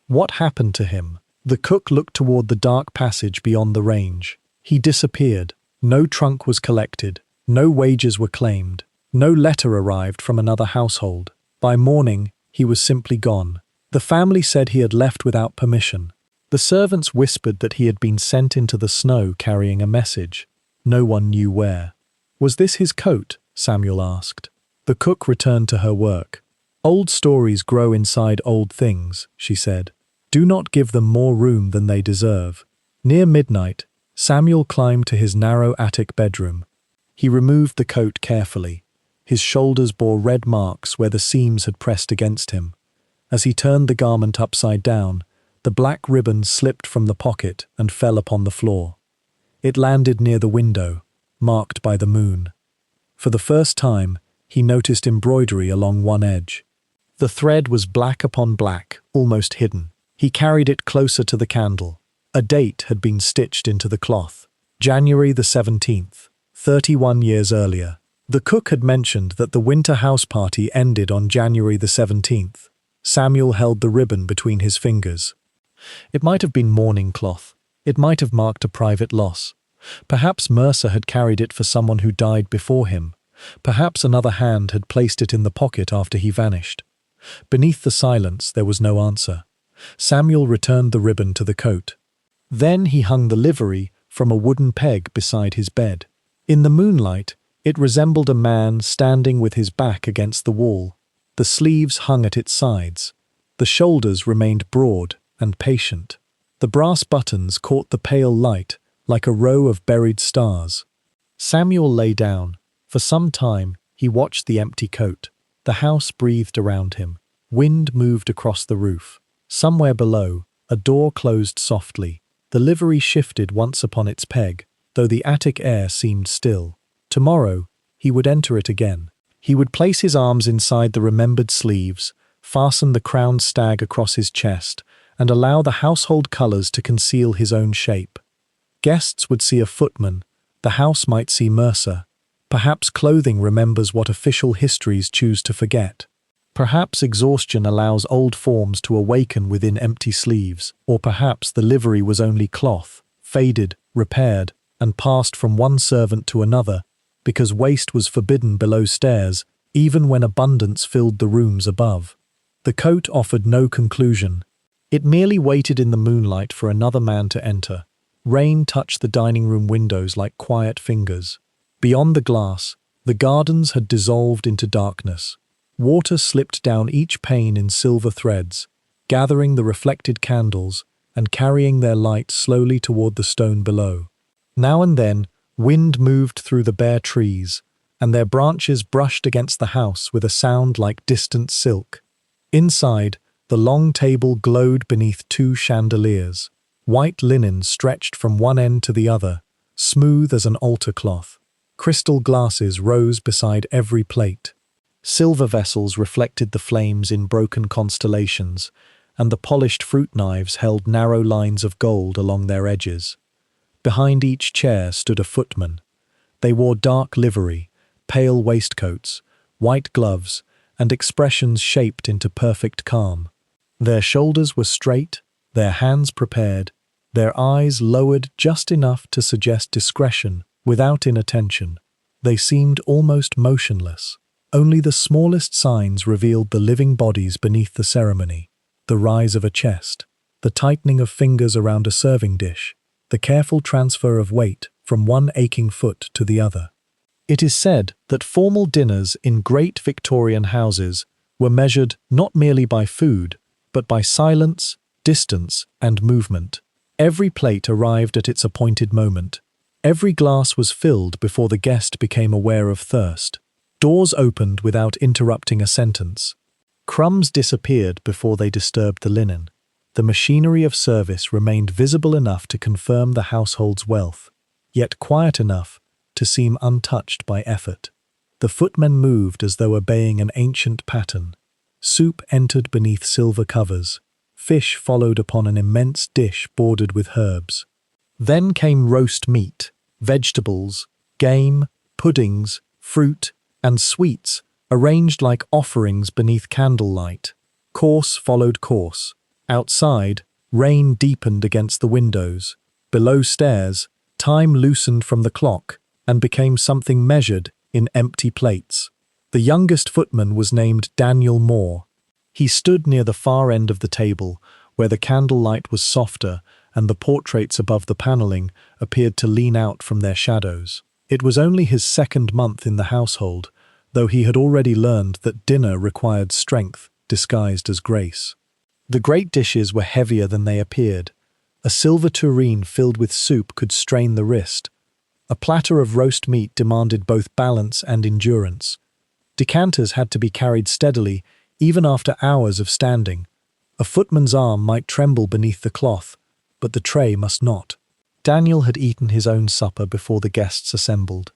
"What happened to him?" The cook looked toward the dark passage beyond the range. "He disappeared. No trunk was collected. No wages were claimed. No letter arrived from another household. By morning, he was simply gone. The family said he had left without permission. The servants whispered that he had been sent into the snow carrying a message. No one knew where." "Was this his coat?" Samuel asked. The cook returned to her work. "Old stories grow inside old things," she said. "Do not give them more room than they deserve." Near midnight, Samuel climbed to his narrow attic bedroom. He removed the coat carefully. His shoulders bore red marks where the seams had pressed against him. As he turned the garment upside down, the black ribbon slipped from the pocket and fell upon the floor. It landed near the window, marked by the moon. For the first time, he noticed embroidery along one edge. The thread was black upon black, almost hidden. He carried it closer to the candle. A date had been stitched into the cloth. January the 17th, 31 years earlier. The cook had mentioned that the winter house party ended on January the 17th. Samuel held the ribbon between his fingers. It might have been mourning cloth. It might have marked a private loss. Perhaps Mercer had carried it for someone who died before him. Perhaps another hand had placed it in the pocket after he vanished. Beneath the silence, there was no answer. Samuel returned the ribbon to the coat. Then he hung the livery from a wooden peg beside his bed. In the moonlight, it resembled a man standing with his back against the wall. The sleeves hung at its sides. The shoulders remained broad and patient. The brass buttons caught the pale light like a row of buried stars. Samuel lay down. For some time, he watched the empty coat. The house breathed around him. Wind moved across the roof. Somewhere below, a door closed softly. The livery shifted once upon its peg, though the attic air seemed still. Tomorrow, he would enter it again. He would place his arms inside the remembered sleeves, fasten the crowned stag across his chest, and allow the household colours to conceal his own shape. Guests would see a footman, the house might see Mercer. Perhaps clothing remembers what official histories choose to forget. Perhaps exhaustion allows old forms to awaken within empty sleeves, or perhaps the livery was only cloth, faded, repaired, and passed from one servant to another, because waste was forbidden below stairs, even when abundance filled the rooms above. The coat offered no conclusion. It merely waited in the moonlight for another man to enter. Rain touched the dining room windows like quiet fingers. Beyond the glass, the gardens had dissolved into darkness. Water slipped down each pane in silver threads, gathering the reflected candles and carrying their light slowly toward the stone below. Now and then, wind moved through the bare trees, and their branches brushed against the house with a sound like distant silk. Inside, the long table glowed beneath two chandeliers. White linen stretched from one end to the other, smooth as an altar cloth. Crystal glasses rose beside every plate. Silver vessels reflected the flames in broken constellations, and the polished fruit knives held narrow lines of gold along their edges. Behind each chair stood a footman. They wore dark livery, pale waistcoats, white gloves, and expressions shaped into perfect calm. Their shoulders were straight, their hands prepared, their eyes lowered just enough to suggest discretion without inattention. They seemed almost motionless. Only the smallest signs revealed the living bodies beneath the ceremony: the rise of a chest, the tightening of fingers around a serving dish, the careful transfer of weight from one aching foot to the other. It is said that formal dinners in great Victorian houses were measured not merely by food, but by silence, distance, and movement. Every plate arrived at its appointed moment. Every glass was filled before the guest became aware of thirst. Doors opened without interrupting a sentence. Crumbs disappeared before they disturbed the linen. The machinery of service remained visible enough to confirm the household's wealth, yet quiet enough to seem untouched by effort. The footmen moved as though obeying an ancient pattern. Soup entered beneath silver covers. Fish followed upon an immense dish bordered with herbs. Then came roast meat, vegetables, game, puddings, fruit, and sweets, arranged like offerings beneath candlelight. Course followed course. Outside, rain deepened against the windows. Below stairs, time loosened from the clock and became something measured in empty plates. The youngest footman was named Daniel Moore. He stood near the far end of the table, where the candlelight was softer and the portraits above the panelling appeared to lean out from their shadows. It was only his second month in the household, though he had already learned that dinner required strength disguised as grace. The great dishes were heavier than they appeared. A silver tureen filled with soup could strain the wrist. A platter of roast meat demanded both balance and endurance. Decanters had to be carried steadily, even after hours of standing. A footman's arm might tremble beneath the cloth, but the tray must not. Daniel had eaten his own supper before the guests assembled.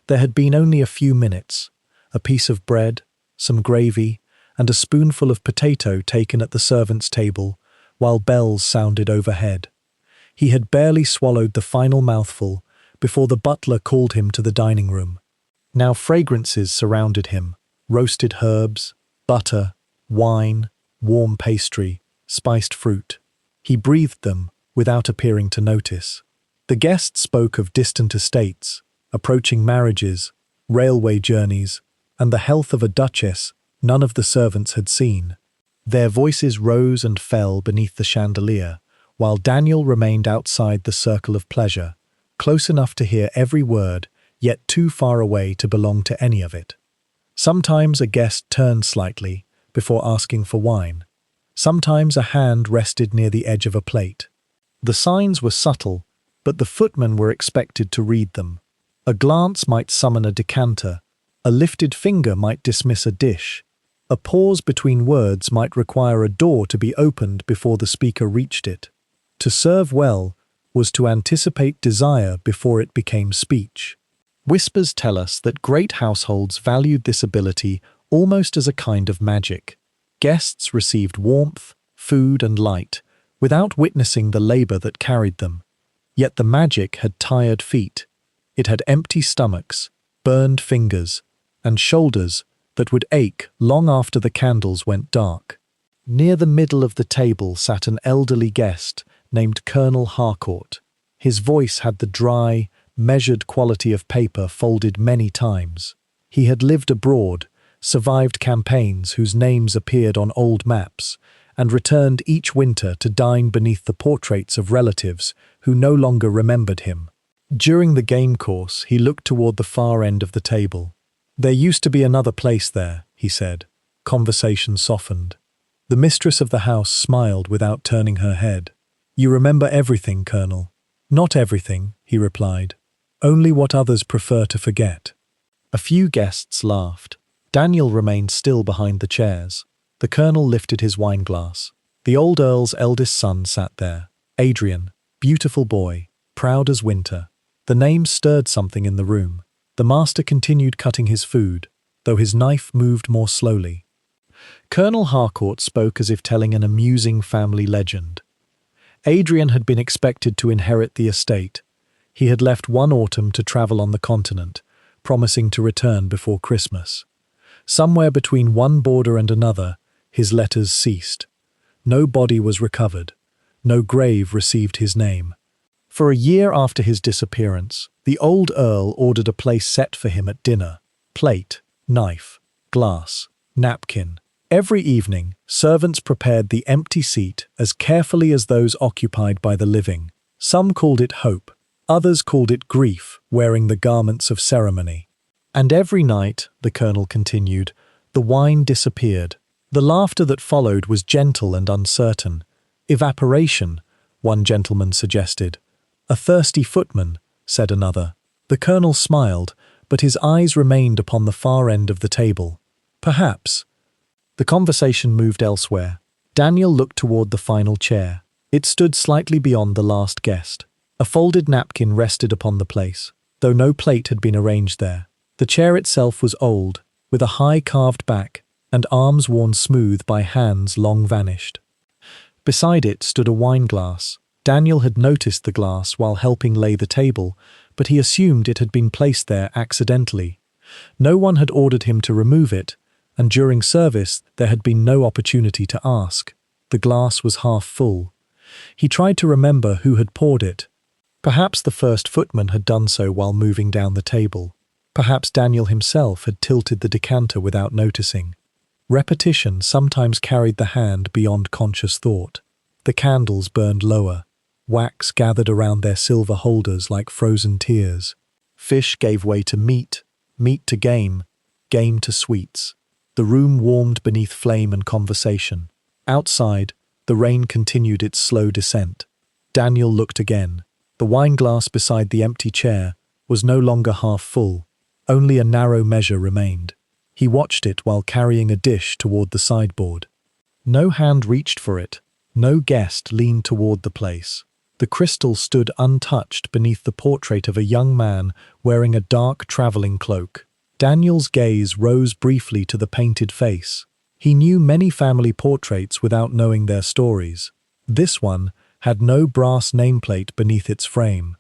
There had been only a few minutes. A piece of bread, some gravy, and a spoonful of potato taken at the servants' table, while bells sounded overhead. He had barely swallowed the final mouthful before the butler called him to the dining room. Now fragrances surrounded him: roasted herbs, butter, wine, warm pastry, spiced fruit. He breathed them without appearing to notice. The guests spoke of distant estates, approaching marriages, railway journeys, and the health of a duchess none of the servants had seen. Their voices rose and fell beneath the chandelier, while Daniel remained outside the circle of pleasure, close enough to hear every word, yet too far away to belong to any of it. Sometimes a guest turned slightly before asking for wine. Sometimes a hand rested near the edge of a plate. The signs were subtle, but the footmen were expected to read them. A glance might summon a decanter. A lifted finger might dismiss a dish. A pause between words might require a door to be opened before the speaker reached it. To serve well was to anticipate desire before it became speech. Whispers tell us that great households valued this ability almost as a kind of magic. Guests received warmth, food, and light, without witnessing the labor that carried them. Yet the magic had tired feet. It had empty stomachs, burned fingers, and shoulders that would ache long after the candles went dark. Near the middle of the table sat an elderly guest named Colonel Harcourt. His voice had the dry, measured quality of paper folded many times. He had lived abroad, survived campaigns whose names appeared on old maps, and returned each winter to dine beneath the portraits of relatives who no longer remembered him. During the game course, he looked toward the far end of the table. "There used to be another place there," he said. Conversation softened. The mistress of the house smiled without turning her head. "You remember everything, Colonel." "Not everything," he replied. "Only what others prefer to forget." A few guests laughed. Daniel remained still behind the chairs. The Colonel lifted his wineglass. The old Earl's eldest son sat there. Adrian, beautiful boy, proud as winter. The name stirred something in the room. The master continued cutting his food, though his knife moved more slowly. Colonel Harcourt spoke as if telling an amusing family legend. Adrian had been expected to inherit the estate. He had left one autumn to travel on the continent, promising to return before Christmas. Somewhere between one border and another, his letters ceased. No body was recovered. No grave received his name. For a year after his disappearance, the old Earl ordered a place set for him at dinner. Plate, knife, glass, napkin. Every evening, servants prepared the empty seat as carefully as those occupied by the living. Some called it hope, others called it grief, wearing the garments of ceremony. And every night, the Colonel continued, the wine disappeared. The laughter that followed was gentle and uncertain. Evaporation, one gentleman suggested. "A thirsty footman," said another. The Colonel smiled, but his eyes remained upon the far end of the table. "Perhaps." The conversation moved elsewhere. Daniel looked toward the final chair. It stood slightly beyond the last guest. A folded napkin rested upon the place, though no plate had been arranged there. The chair itself was old, with a high carved back, and arms worn smooth by hands long vanished. Beside it stood a wineglass. Daniel had noticed the glass while helping lay the table, but he assumed it had been placed there accidentally. No one had ordered him to remove it, and during service there had been no opportunity to ask. The glass was half full. He tried to remember who had poured it. Perhaps the first footman had done so while moving down the table. Perhaps Daniel himself had tilted the decanter without noticing. Repetition sometimes carried the hand beyond conscious thought. The candles burned lower. Wax gathered around their silver holders like frozen tears. Fish gave way to meat, meat to game, game to sweets. The room warmed beneath flame and conversation. Outside, the rain continued its slow descent. Daniel looked again. The wineglass beside the empty chair was no longer half full. Only a narrow measure remained. He watched it while carrying a dish toward the sideboard. No hand reached for it. No guest leaned toward the place. The crystal stood untouched beneath the portrait of a young man wearing a dark traveling cloak. Daniel's gaze rose briefly to the painted face. He knew many family portraits without knowing their stories. This one had no brass nameplate beneath its frame.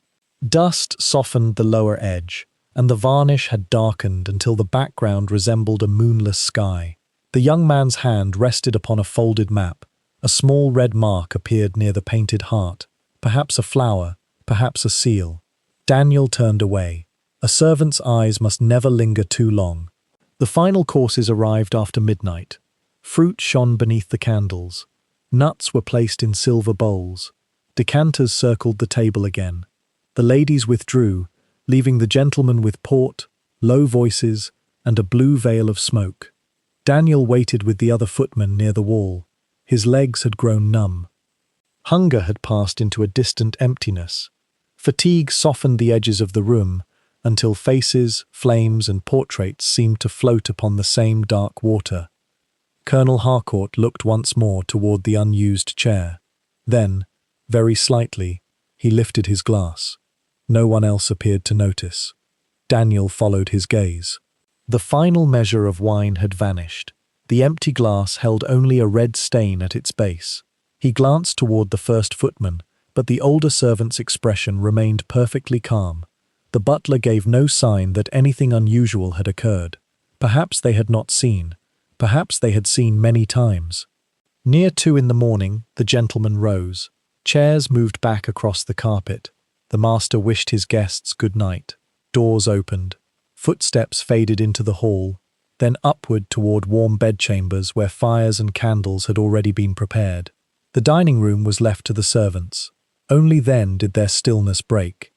Dust softened the lower edge, and the varnish had darkened until the background resembled a moonless sky. The young man's hand rested upon a folded map. A small red mark appeared near the painted heart. Perhaps a flower, perhaps a seal. Daniel turned away. A servant's eyes must never linger too long. The final courses arrived after midnight. Fruit shone beneath the candles. Nuts were placed in silver bowls. Decanters circled the table again. The ladies withdrew, leaving the gentlemen with port, low voices, and a blue veil of smoke. Daniel waited with the other footmen near the wall. His legs had grown numb. Hunger had passed into a distant emptiness. Fatigue softened the edges of the room until faces, flames, and portraits seemed to float upon the same dark water. Colonel Harcourt looked once more toward the unused chair. Then, very slightly, he lifted his glass. No one else appeared to notice. Daniel followed his gaze. The final measure of wine had vanished. The empty glass held only a red stain at its base. He glanced toward the first footman, but the older servant's expression remained perfectly calm. The butler gave no sign that anything unusual had occurred. Perhaps they had not seen. Perhaps they had seen many times. Near 2 in the morning, the gentleman rose. Chairs moved back across the carpet. The master wished his guests good night. Doors opened. Footsteps faded into the hall, then upward toward warm bedchambers where fires and candles had already been prepared. The dining room was left to the servants. Only then did their stillness break.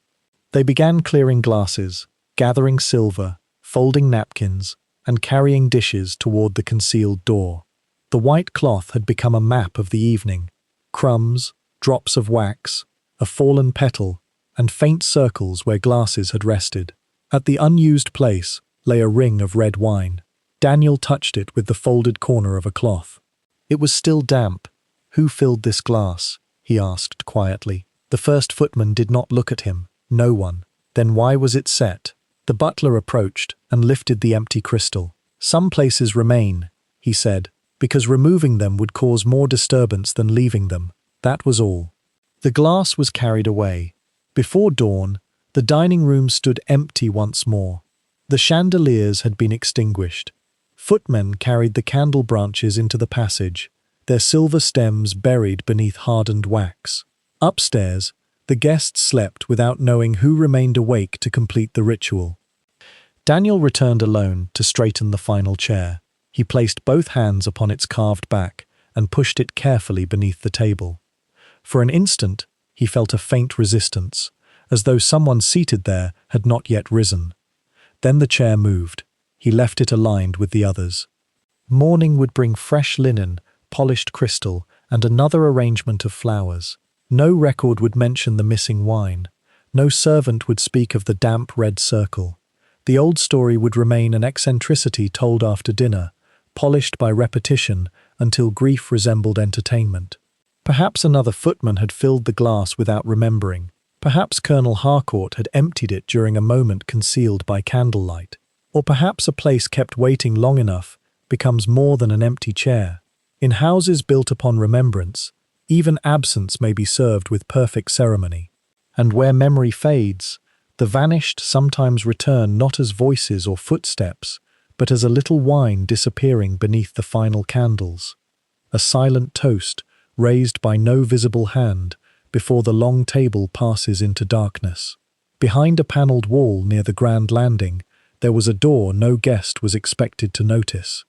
They began clearing glasses, gathering silver, folding napkins, and carrying dishes toward the concealed door. The white cloth had become a map of the evening. Crumbs, drops of wax, a fallen petal, and faint circles where glasses had rested. At the unused place lay a ring of red wine. Daniel touched it with the folded corner of a cloth. It was still damp. "Who filled this glass?" he asked quietly. The first footman did not look at him. No one. Then why was it set? The butler approached and lifted the empty crystal. "Some places remain," he said, "because removing them would cause more disturbance than leaving them. That was all." The glass was carried away. Before dawn, the dining room stood empty once more. The chandeliers had been extinguished. Footmen carried the candle branches into the passage, their silver stems buried beneath hardened wax. Upstairs, the guests slept without knowing who remained awake to complete the ritual. Daniel returned alone to straighten the final chair. He placed both hands upon its carved back and pushed it carefully beneath the table. For an instant, he felt a faint resistance, as though someone seated there had not yet risen. Then the chair moved. He left it aligned with the others. Morning would bring fresh linen, polished crystal, and another arrangement of flowers. No record would mention the missing wine. No servant would speak of the damp red circle. The old story would remain an eccentricity told after dinner, polished by repetition until grief resembled entertainment. Perhaps another footman had filled the glass without remembering. Perhaps Colonel Harcourt had emptied it during a moment concealed by candlelight. Or perhaps a place kept waiting long enough becomes more than an empty chair. In houses built upon remembrance, even absence may be served with perfect ceremony. And where memory fades, the vanished sometimes return not as voices or footsteps, but as a little wine disappearing beneath the final candles. A silent toast, raised by no visible hand, before the long table passes into darkness. Behind a panelled wall near the grand landing, there was a door no guest was expected to notice.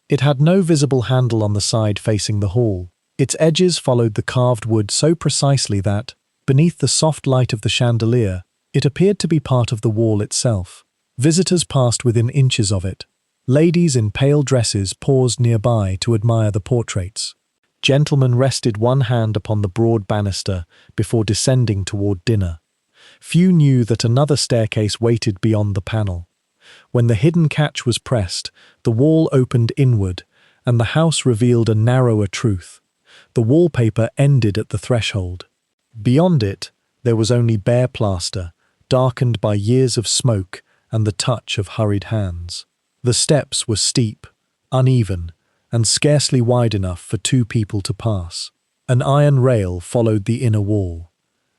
It had no visible handle on the side facing the hall. Its edges followed the carved wood so precisely that, beneath the soft light of the chandelier, it appeared to be part of the wall itself. Visitors passed within inches of it. Ladies in pale dresses paused nearby to admire the portraits. Gentlemen rested one hand upon the broad banister before descending toward dinner. Few knew that another staircase waited beyond the panel. When the hidden catch was pressed, the wall opened inward, and the house revealed a narrower truth. The wallpaper ended at the threshold. Beyond it, there was only bare plaster, darkened by years of smoke and the touch of hurried hands. The steps were steep, uneven, and scarcely wide enough for 2 people to pass. An iron rail followed the inner wall.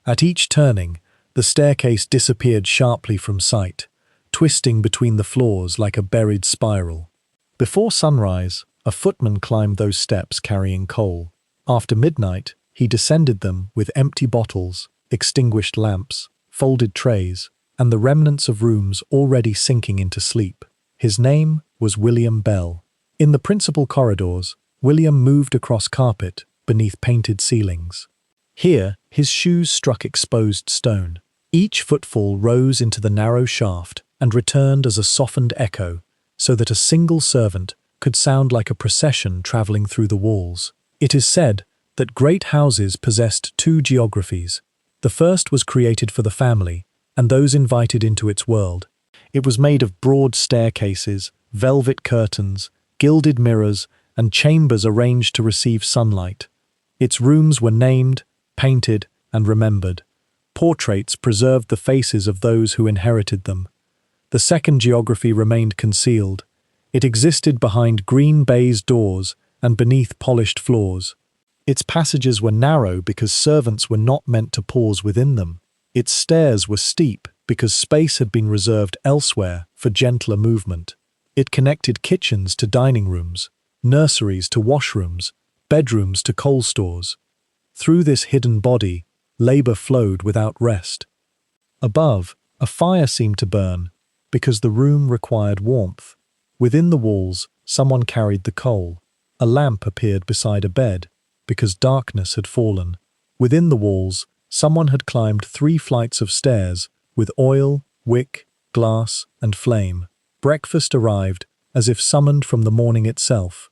At each turning, the staircase disappeared sharply from sight, twisting between the floors like a buried spiral. Before sunrise, a footman climbed those steps carrying coal. After midnight, he descended them with empty bottles, extinguished lamps, folded trays, and the remnants of rooms already sinking into sleep. His name was William Bell. In the principal corridors, William moved across carpet beneath painted ceilings. Here, his shoes struck exposed stone. Each footfall rose into the narrow shaft and returned as a softened echo, so that a single servant could sound like a procession traveling through the walls. It is said that great houses possessed 2 geographies. The first was created for the family and those invited into its world. It was made of broad staircases, velvet curtains, gilded mirrors, and chambers arranged to receive sunlight. Its rooms were named, painted, and remembered. Portraits preserved the faces of those who inherited them. The second geography remained concealed. It existed behind green baize doors and beneath polished floors. Its passages were narrow because servants were not meant to pause within them. Its stairs were steep because space had been reserved elsewhere for gentler movement. It connected kitchens to dining rooms, nurseries to washrooms, bedrooms to coal stores. Through this hidden body, labor flowed without rest. Above, a fire seemed to burn because the room required warmth. Within the walls, someone carried the coal. A lamp appeared beside a bed because darkness had fallen. Within the walls, someone had climbed 3 flights of stairs with oil, wick, glass, and flame. Breakfast arrived as if summoned from the morning itself.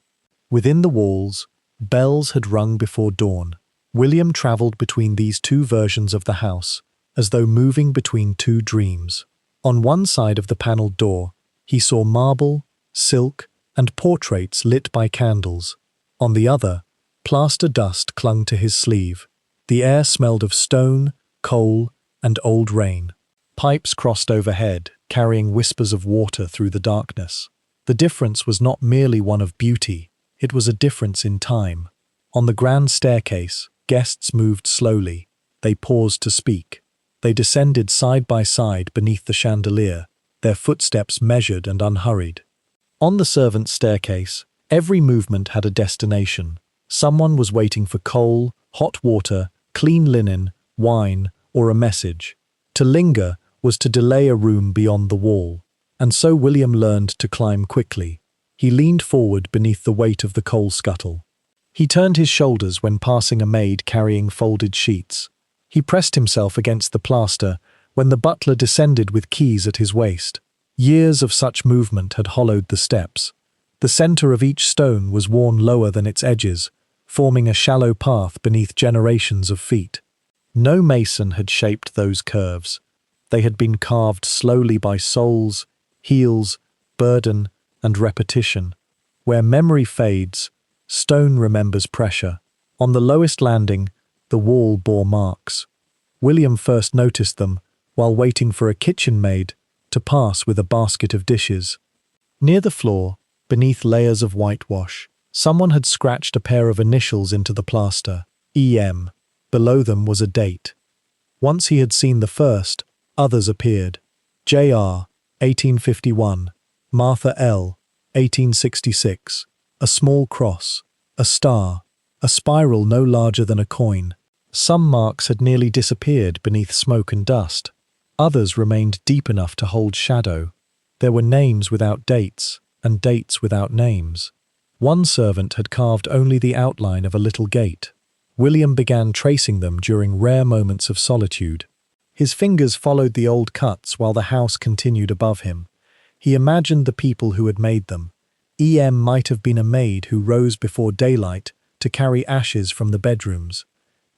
Within the walls, bells had rung before dawn. William travelled between these 2 versions of the house, as though moving between 2 dreams. On one side of the panelled door, he saw marble, silk, and portraits lit by candles. On the other, plaster dust clung to his sleeve. The air smelled of stone, coal, and old rain. Pipes crossed overhead, carrying whispers of water through the darkness. The difference was not merely one of beauty, it was a difference in time. On the grand staircase, guests moved slowly. They paused to speak. They descended side by side beneath the chandelier, their footsteps measured and unhurried. On the servants' staircase, every movement had a destination. Someone was waiting for coal, hot water, clean linen, wine, or a message. To linger was to delay a room beyond the wall, and so William learned to climb quickly. He leaned forward beneath the weight of the coal scuttle. He turned his shoulders when passing a maid carrying folded sheets. He pressed himself against the plaster when the butler descended with keys at his waist. Years of such movement had hollowed the steps. The centre of each stone was worn lower than its edges, forming a shallow path beneath generations of feet. No mason had shaped those curves. They had been carved slowly by soles, heels, burden, and repetition. Where memory fades, stone remembers pressure. On the lowest landing, the wall bore marks. William first noticed them while waiting for a kitchen maid to pass with a basket of dishes. Near the floor, beneath layers of whitewash, someone had scratched a pair of initials into the plaster, EM. Below them was a date. Once he had seen the first, others appeared. J.R., 1851. Martha L., 1866. A small cross, a star, a spiral no larger than a coin. Some marks had nearly disappeared beneath smoke and dust. Others remained deep enough to hold shadow. There were names without dates, and dates without names. One servant had carved only the outline of a little gate. William began tracing them during rare moments of solitude. His fingers followed the old cuts while the house continued above him. He imagined the people who had made them. E.M. might have been a maid who rose before daylight to carry ashes from the bedrooms.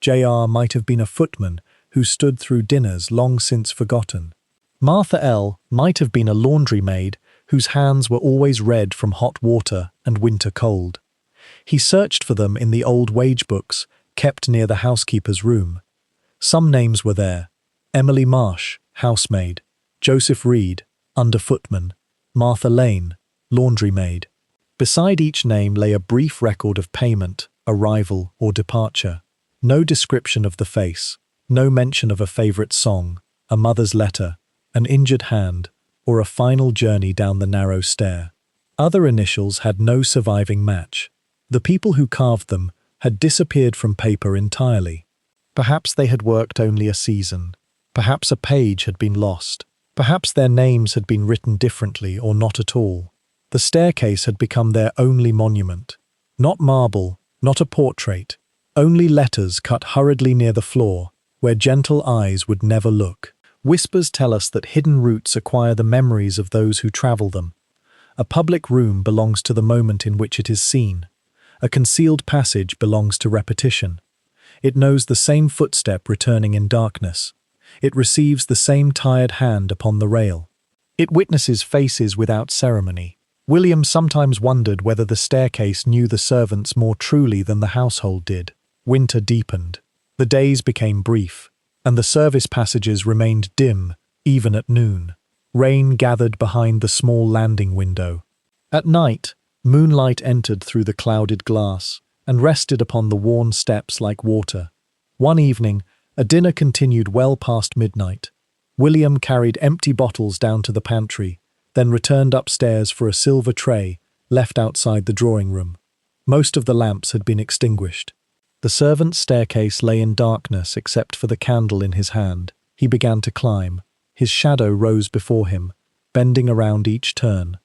J.R. might have been a footman who stood through dinners long since forgotten. Martha L. might have been a laundry maid whose hands were always red from hot water and winter cold. He searched for them in the old wage books kept near the housekeeper's room. Some names were there: Emily Marsh, housemaid; Joseph Reed, under footman; Martha Lane, laundry maid. Beside each name lay a brief record of payment, arrival, or departure. No description of the face, no mention of a favourite song, a mother's letter, an injured hand, or a final journey down the narrow stair. Other initials had no surviving match. The people who carved them had disappeared from paper entirely. Perhaps they had worked only a season. Perhaps a page had been lost. Perhaps their names had been written differently or not at all. The staircase had become their only monument. Not marble, not a portrait, only letters cut hurriedly near the floor, where gentle eyes would never look. Whispers tell us that hidden routes acquire the memories of those who travel them. A public room belongs to the moment in which it is seen. A concealed passage belongs to repetition. It knows the same footstep returning in darkness. It receives the same tired hand upon the rail. It witnesses faces without ceremony. William sometimes wondered whether the staircase knew the servants more truly than the household did. Winter deepened. The days became brief, and the service passages remained dim, even at noon. Rain gathered behind the small landing window. At night, moonlight entered through the clouded glass and rested upon the worn steps like water. One evening, a dinner continued well past midnight. William carried empty bottles down to the pantry, then returned upstairs for a silver tray left outside the drawing room. Most of the lamps had been extinguished. The servants' staircase lay in darkness except for the candle in his hand. He began to climb. His shadow rose before him, bending around each turn.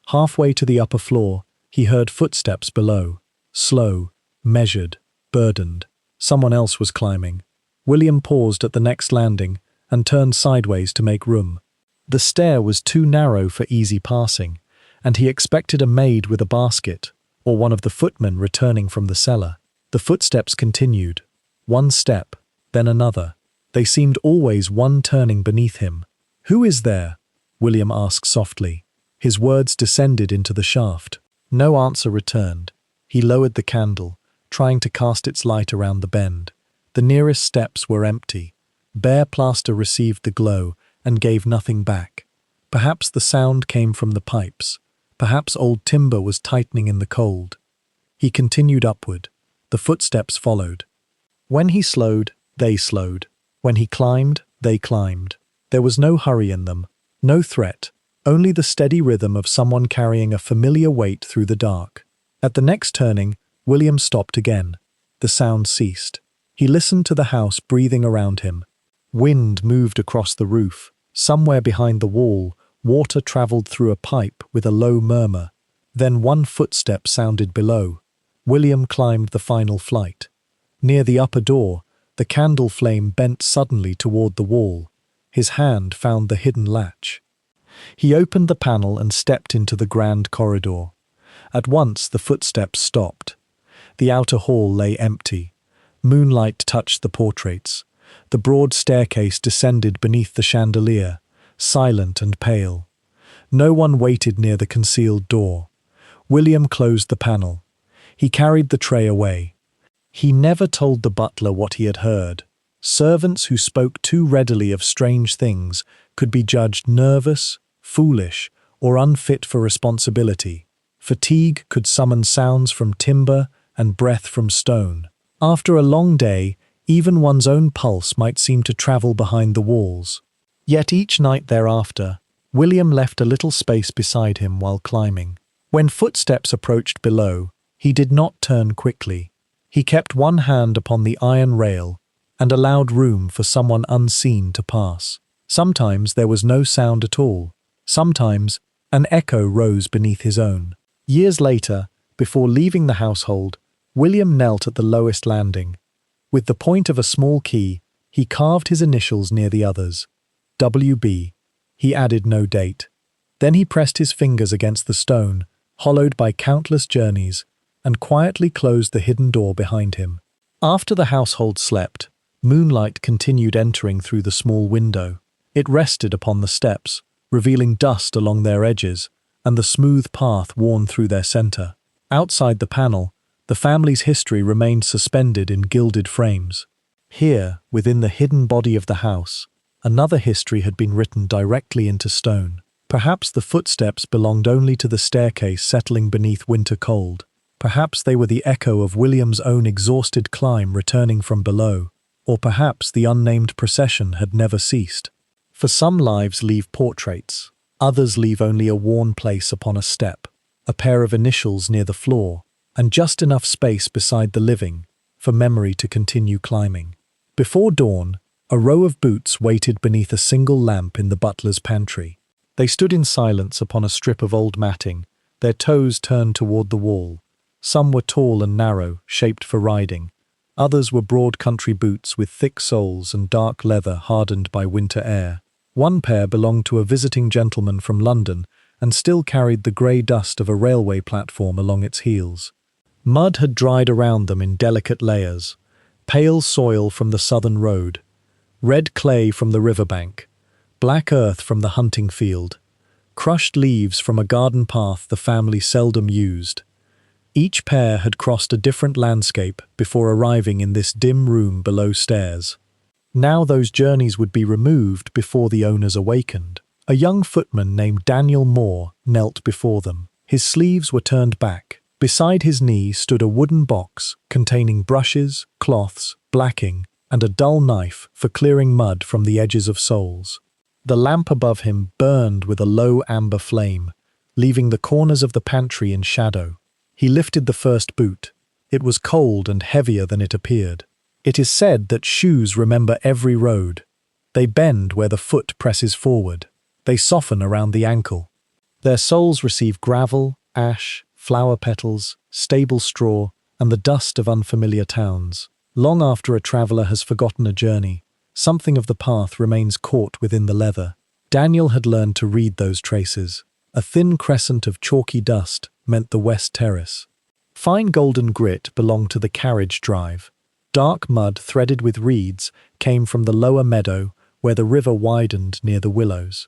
Halfway to the upper floor, he heard footsteps below. Slow, measured, burdened. Someone else was climbing. William paused at the next landing and turned sideways to make room. The stair was too narrow for easy passing, and he expected a maid with a basket, or one of the footmen returning from the cellar. The footsteps continued. One step, then another. They seemed always one turning beneath him. "Who is there?" William asked softly. His words descended into the shaft. No answer returned. He lowered the candle, trying to cast its light around the bend. The nearest steps were empty. Bare plaster received the glow and gave nothing back. Perhaps the sound came from the pipes. Perhaps old timber was tightening in the cold. He continued upward. The footsteps followed. When he slowed, they slowed. When he climbed, they climbed. There was no hurry in them, no threat, only the steady rhythm of someone carrying a familiar weight through the dark. At the next turning, William stopped again. The sound ceased. He listened to the house breathing around him. Wind moved across the roof. Somewhere behind the wall, water travelled through a pipe with a low murmur. Then one footstep sounded below. William climbed the final flight. Near the upper door, the candle flame bent suddenly toward the wall. His hand found the hidden latch. He opened the panel and stepped into the grand corridor. At once the footsteps stopped. The outer hall lay empty. Moonlight touched the portraits. The broad staircase descended beneath the chandelier, silent and pale. No one waited near the concealed door. William closed the panel. He carried the tray away. He never told the butler what he had heard. Servants who spoke too readily of strange things could be judged nervous, foolish, or unfit for responsibility. Fatigue could summon sounds from timber and breath from stone. After a long day, even one's own pulse might seem to travel behind the walls. Yet each night thereafter, William left a little space beside him while climbing. When footsteps approached below, he did not turn quickly. He kept one hand upon the iron rail and allowed room for someone unseen to pass. Sometimes there was no sound at all. Sometimes an echo rose beneath his own. Years later, before leaving the household, William knelt at the lowest landing. With the point of a small key, he carved his initials near the others. WB. He added no date. Then he pressed his fingers against the stone, hollowed by countless journeys, and quietly closed the hidden door behind him. After the household slept, moonlight continued entering through the small window. It rested upon the steps, revealing dust along their edges and the smooth path worn through their center. Outside the panel, the family's history remained suspended in gilded frames. Here, within the hidden body of the house, another history had been written directly into stone. Perhaps the footsteps belonged only to the staircase settling beneath winter cold. Perhaps they were the echo of William's own exhausted climb returning from below. Or perhaps the unnamed procession had never ceased. For some lives leave portraits, others leave only a worn place upon a step, a pair of initials near the floor, and just enough space beside the living for memory to continue climbing. Before dawn, a row of boots waited beneath a single lamp in the butler's pantry. They stood in silence upon a strip of old matting, their toes turned toward the wall. Some were tall and narrow, shaped for riding. Others were broad country boots with thick soles and dark leather hardened by winter air. One pair belonged to a visiting gentleman from London and still carried the grey dust of a railway platform along its heels. Mud had dried around them in delicate layers, pale soil from the southern road, red clay from the riverbank, black earth from the hunting field. crushed leaves from a garden path the family seldom used. Each pair had crossed a different landscape before arriving in this dim room below stairs. Now those journeys would be removed before the owners awakened. A young footman named Daniel Moore knelt before them. His sleeves were turned back. Beside his knee stood a wooden box containing brushes, cloths, blacking, and a dull knife for clearing mud from the edges of soles. The lamp above him burned with a low amber flame, leaving the corners of the pantry in shadow. He lifted the first boot. It was cold and heavier than it appeared. It is said that shoes remember every road. They bend where the foot presses forward. They soften around the ankle. Their soles receive gravel, ash, flower petals, stable straw, and the dust of unfamiliar towns. Long after a traveller has forgotten a journey, something of the path remains caught within the leather. Daniel had learned to read those traces. A thin crescent of chalky dust meant the West Terrace. Fine golden grit belonged to the carriage drive. Dark mud threaded with reeds came from the lower meadow where the river widened near the willows.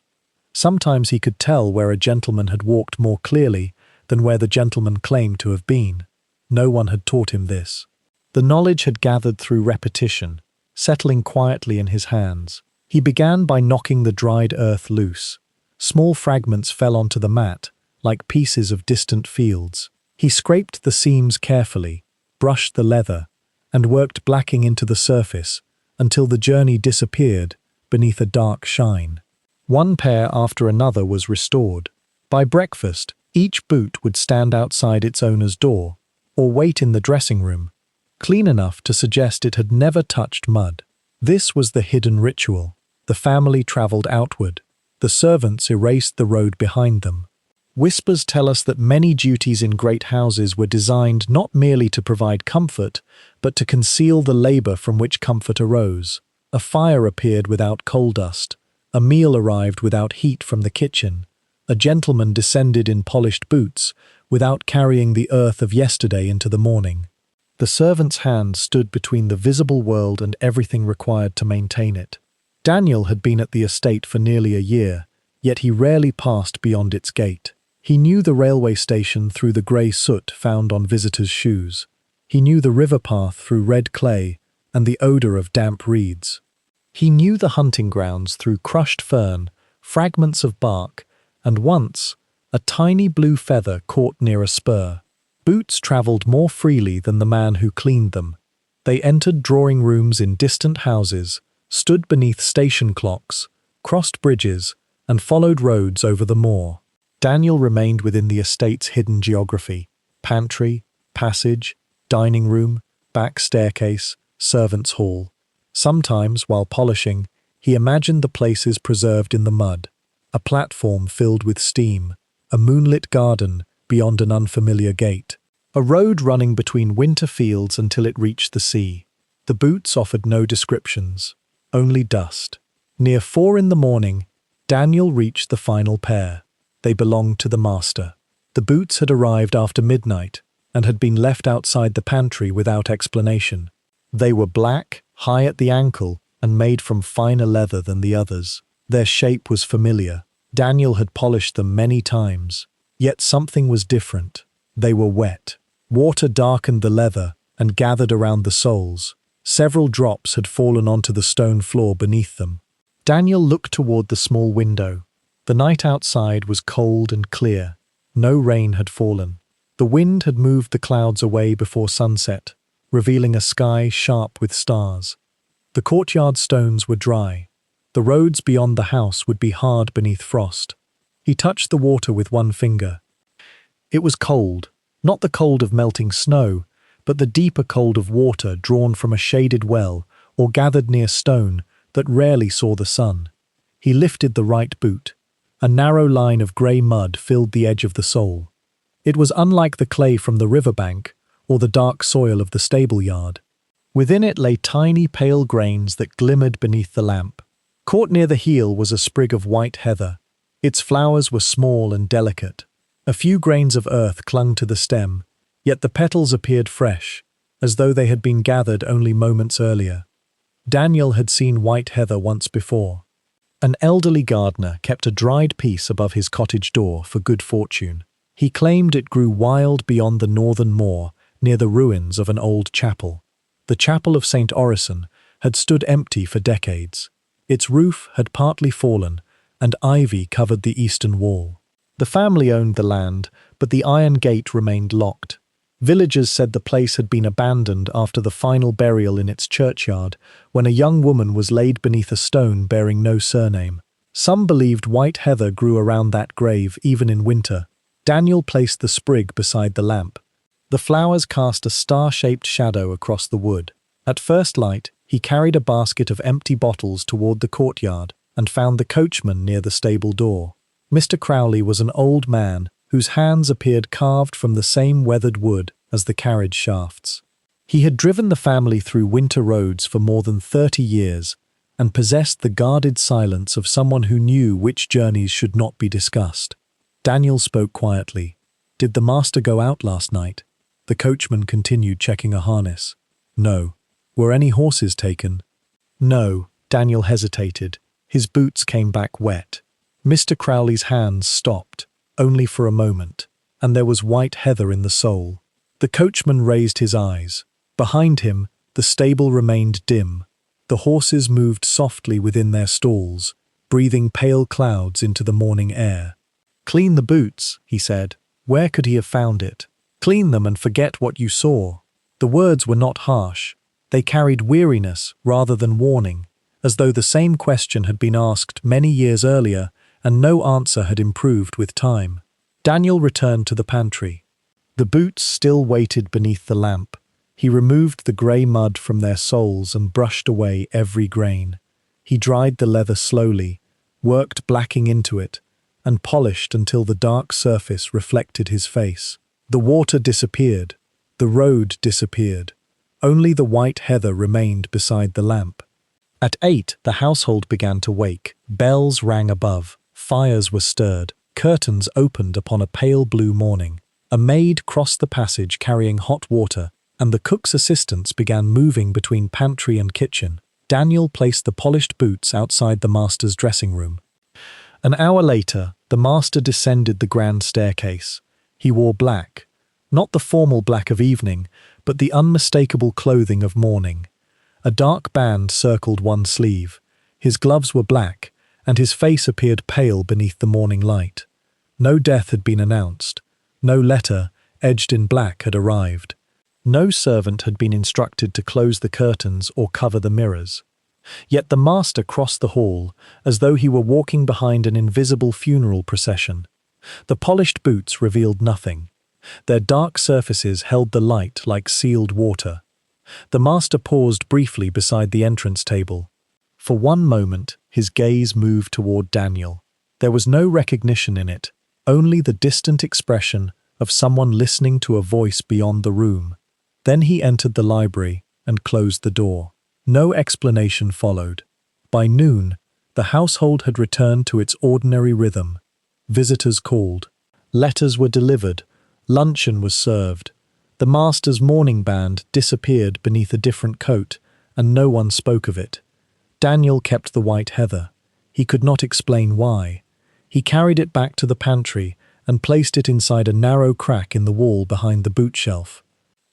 Sometimes he could tell where a gentleman had walked more clearly than where the gentleman claimed to have been. No one had taught him this. The knowledge had gathered through repetition, settling quietly in his hands. He began by knocking the dried earth loose. Small fragments fell onto the mat, like pieces of distant fields. He scraped the seams carefully, brushed the leather, and worked blacking into the surface until the journey disappeared beneath a dark shine. One pair after another was restored. By breakfast, each boot would stand outside its owner's door, or wait in the dressing room, clean enough to suggest it had never touched mud. This was the hidden ritual. The family travelled outward. The servants erased the road behind them. Whispers tell us that many duties in great houses were designed not merely to provide comfort, but to conceal the labour from which comfort arose. A fire appeared without coal dust. A meal arrived without heat from the kitchen. A gentleman descended in polished boots, without carrying the earth of yesterday into the morning. The servant's hand stood between the visible world and everything required to maintain it. Daniel had been at the estate for nearly a year, yet he rarely passed beyond its gate. He knew the railway station through the grey soot found on visitors' shoes. He knew the river path through red clay and the odour of damp reeds. He knew the hunting grounds through crushed fern, fragments of bark, and once, a tiny blue feather caught near a spur. Boots travelled more freely than the man who cleaned them. They entered drawing rooms in distant houses, stood beneath station clocks, crossed bridges, and followed roads over the moor. Daniel remained within the estate's hidden geography: pantry, passage, dining room, back staircase, servants' hall. Sometimes, while polishing, he imagined the places preserved in the mud: a platform filled with steam, a moonlit garden beyond an unfamiliar gate, a road running between winter fields until it reached the sea. The boots offered no descriptions, only dust. Near 4 in the morning, Daniel reached the final pair. They belonged to the master. The boots had arrived after midnight and had been left outside the pantry without explanation. They were black, high at the ankle, and made from finer leather than the others. Their shape was familiar. Daniel had polished them many times. Yet something was different. They were wet. Water darkened the leather and gathered around the soles. Several drops had fallen onto the stone floor beneath them. Daniel looked toward the small window. The night outside was cold and clear. No rain had fallen. The wind had moved the clouds away before sunset, revealing a sky sharp with stars. The courtyard stones were dry. The roads beyond the house would be hard beneath frost. He touched the water with one finger. It was cold, not the cold of melting snow, but the deeper cold of water drawn from a shaded well or gathered near stone that rarely saw the sun. He lifted the right boot. A narrow line of grey mud filled the edge of the sole. It was unlike the clay from the riverbank or the dark soil of the stable yard. Within it lay tiny pale grains that glimmered beneath the lamp. Caught near the heel was a sprig of white heather. Its flowers were small and delicate. A few grains of earth clung to the stem, yet the petals appeared fresh, as though they had been gathered only moments earlier. Daniel had seen white heather once before. An elderly gardener kept a dried piece above his cottage door for good fortune. He claimed it grew wild beyond the northern moor, near the ruins of an old chapel. The chapel of St. Orison had stood empty for decades. Its roof had partly fallen, and ivy covered the eastern wall. The family owned the land, but the iron gate remained locked. Villagers said the place had been abandoned after the final burial in its churchyard, when a young woman was laid beneath a stone bearing no surname. Some believed white heather grew around that grave even in winter. Daniel placed the sprig beside the lamp. The flowers cast a star-shaped shadow across the wood. At first light, he carried a basket of empty bottles toward the courtyard and found the coachman near the stable door. Mr. Crowley was an old man whose hands appeared carved from the same weathered wood as the carriage shafts. He had driven the family through winter roads for more than 30 years and possessed the guarded silence of someone who knew which journeys should not be discussed. Daniel spoke quietly. "Did the master go out last night?" The coachman continued checking a harness. "No." "Were any horses taken?" "No." Daniel hesitated. His boots came back wet. Mr. Crowley's hands stopped, only for a moment, and there was white heather in the sole. The coachman raised his eyes. Behind him, the stable remained dim. The horses moved softly within their stalls, breathing pale clouds into the morning air. "Clean the boots," he said. Where could he have found it? "Clean them and forget what you saw." The words were not harsh. They carried weariness rather than warning, as though the same question had been asked many years earlier and no answer had improved with time. Daniel returned to the pantry. The boots still waited beneath the lamp. He removed the grey mud from their soles and brushed away every grain. He dried the leather slowly, worked blacking into it, and polished until the dark surface reflected his face. The water disappeared. The road disappeared. Only the white heather remained beside the lamp. At 8, the household began to wake. Bells rang above. Fires were stirred. Curtains opened upon a pale blue morning. A maid crossed the passage carrying hot water, and the cook's assistants began moving between pantry and kitchen. Daniel placed the polished boots outside the master's dressing room. An hour later, the master descended the grand staircase. He wore black, not the formal black of evening, but the unmistakable clothing of morning. A dark band circled one sleeve. His gloves were black, and his face appeared pale beneath the morning light. No death had been announced. No letter, edged in black, had arrived. No servant had been instructed to close the curtains or cover the mirrors. Yet the master crossed the hall, as though he were walking behind an invisible funeral procession. The polished boots revealed nothing. Their dark surfaces held the light like sealed water. The master paused briefly beside the entrance table. For one moment, his gaze moved toward Daniel. There was no recognition in it, only the distant expression of someone listening to a voice beyond the room. Then he entered the library and closed the door. No explanation followed. By noon, the household had returned to its ordinary rhythm. Visitors called. Letters were delivered. Luncheon was served. The master's mourning band disappeared beneath a different coat, and no one spoke of it. Daniel kept the white heather. He could not explain why. He carried it back to the pantry and placed it inside a narrow crack in the wall behind the boot shelf.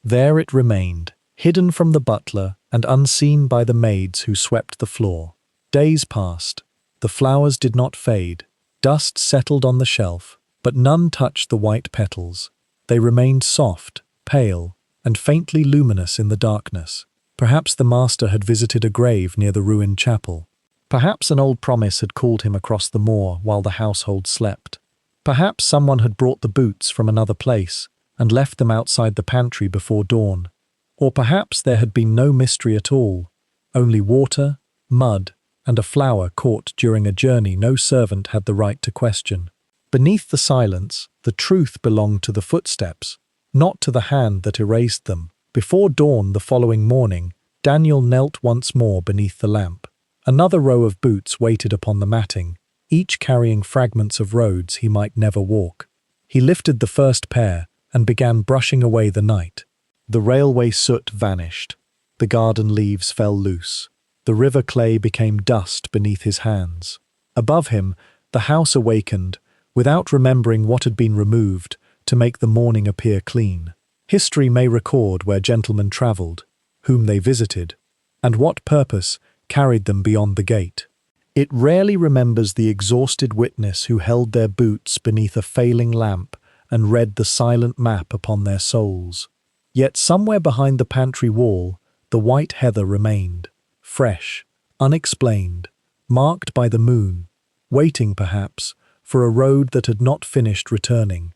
There it remained, hidden from the butler and unseen by the maids who swept the floor. Days passed. The flowers did not fade. Dust settled on the shelf, but none touched the white petals. They remained soft, pale, and faintly luminous in the darkness. Perhaps the master had visited a grave near the ruined chapel. Perhaps an old promise had called him across the moor while the household slept. Perhaps someone had brought the boots from another place and left them outside the pantry before dawn. Or perhaps there had been no mystery at all, only water, mud, and a flower caught during a journey no servant had the right to question. Beneath the silence, the truth belonged to the footsteps, not to the hand that erased them. Before dawn the following morning, Daniel knelt once more beneath the lamp. Another row of boots waited upon the matting, each carrying fragments of roads he might never walk. He lifted the first pair and began brushing away the night. The railway soot vanished. The garden leaves fell loose. The river clay became dust beneath his hands. Above him, the house awakened, without remembering what had been removed, to make the morning appear clean. History may record where gentlemen travelled, whom they visited, and what purpose carried them beyond the gate. It rarely remembers the exhausted witness who held their boots beneath a failing lamp and read the silent map upon their souls. Yet somewhere behind the pantry wall, the white heather remained, fresh, unexplained, marked by the moon, waiting, perhaps, for a road that had not finished returning.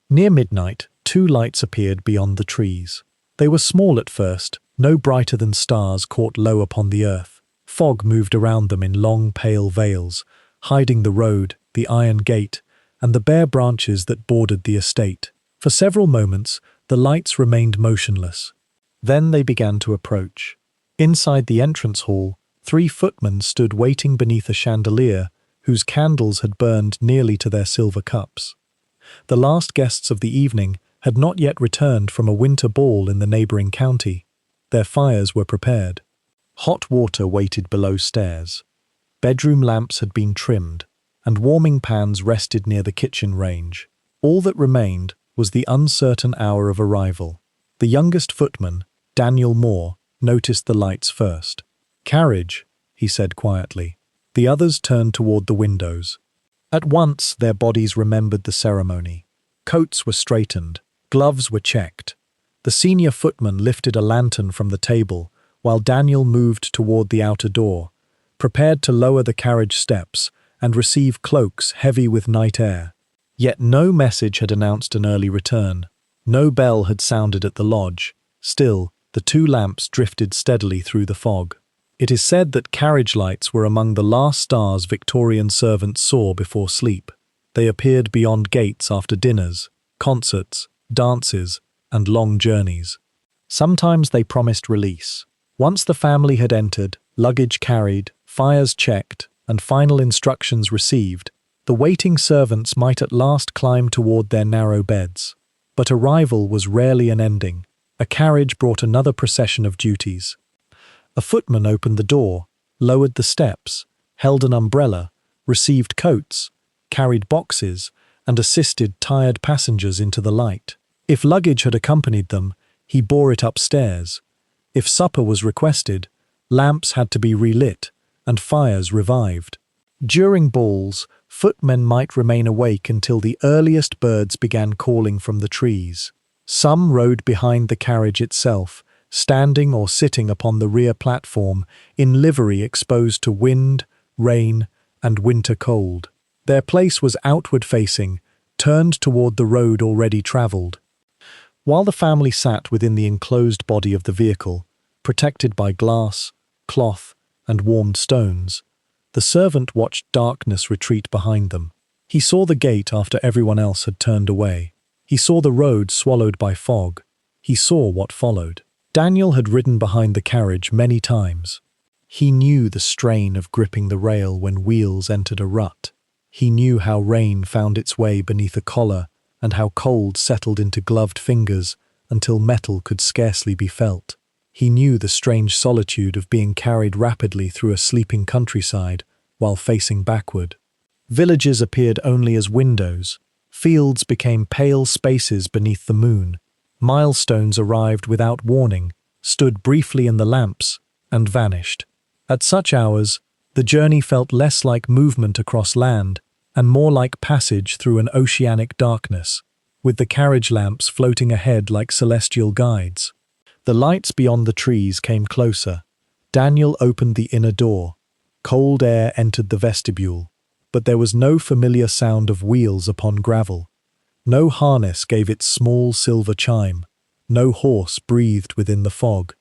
Near midnight, two lights appeared beyond the trees. They were small at first, no brighter than stars caught low upon the earth. Fog moved around them in long, pale veils, hiding the road, the iron gate, and the bare branches that bordered the estate. For several moments, the lights remained motionless. Then they began to approach. Inside the entrance hall, 3 footmen stood waiting beneath a chandelier whose candles had burned nearly to their silver cups. The last guests of the evening had not yet returned from a winter ball in the neighbouring county. Their fires were prepared. Hot water waited below stairs. Bedroom lamps had been trimmed, and warming pans rested near the kitchen range. All that remained was the uncertain hour of arrival. The youngest footman, Daniel Moore, noticed the lights first. "Carriage," he said quietly. The others turned toward the windows. At once their bodies remembered the ceremony. Coats were straightened, gloves were checked. The senior footman lifted a lantern from the table, while Daniel moved toward the outer door, prepared to lower the carriage steps and receive cloaks heavy with night air. Yet no message had announced an early return. No bell had sounded at the lodge. Still, the 2 lamps drifted steadily through the fog. It is said that carriage lights were among the last stars Victorian servants saw before sleep. They appeared beyond gates after dinners, concerts, dances, and long journeys. Sometimes they promised release. Once the family had entered, luggage carried, fires checked, and final instructions received, the waiting servants might at last climb toward their narrow beds. But arrival was rarely an ending. A carriage brought another procession of duties. A footman opened the door, lowered the steps, held an umbrella, received coats, carried boxes, and assisted tired passengers into the light. If luggage had accompanied them, he bore it upstairs. If supper was requested, lamps had to be relit and fires revived. During balls, footmen might remain awake until the earliest birds began calling from the trees. Some rode behind the carriage itself, standing or sitting upon the rear platform, in livery exposed to wind, rain, and winter cold. Their place was outward-facing, turned toward the road already travelled. While the family sat within the enclosed body of the vehicle, protected by glass, cloth, and warmed stones, the servant watched darkness retreat behind them. He saw the gate after everyone else had turned away. He saw the road swallowed by fog. He saw what followed. Daniel had ridden behind the carriage many times. He knew the strain of gripping the rail when wheels entered a rut. He knew how rain found its way beneath a collar and how cold settled into gloved fingers until metal could scarcely be felt. He knew the strange solitude of being carried rapidly through a sleeping countryside while facing backward. Villages appeared only as windows. Fields became pale spaces beneath the moon. Milestones arrived without warning, stood briefly in the lamps, and vanished. At such hours, the journey felt less like movement across land and more like passage through an oceanic darkness, with the carriage lamps floating ahead like celestial guides. The lights beyond the trees came closer. Daniel opened the inner door. Cold air entered the vestibule, but there was no familiar sound of wheels upon gravel. No harness gave its small silver chime. No horse breathed within the fog.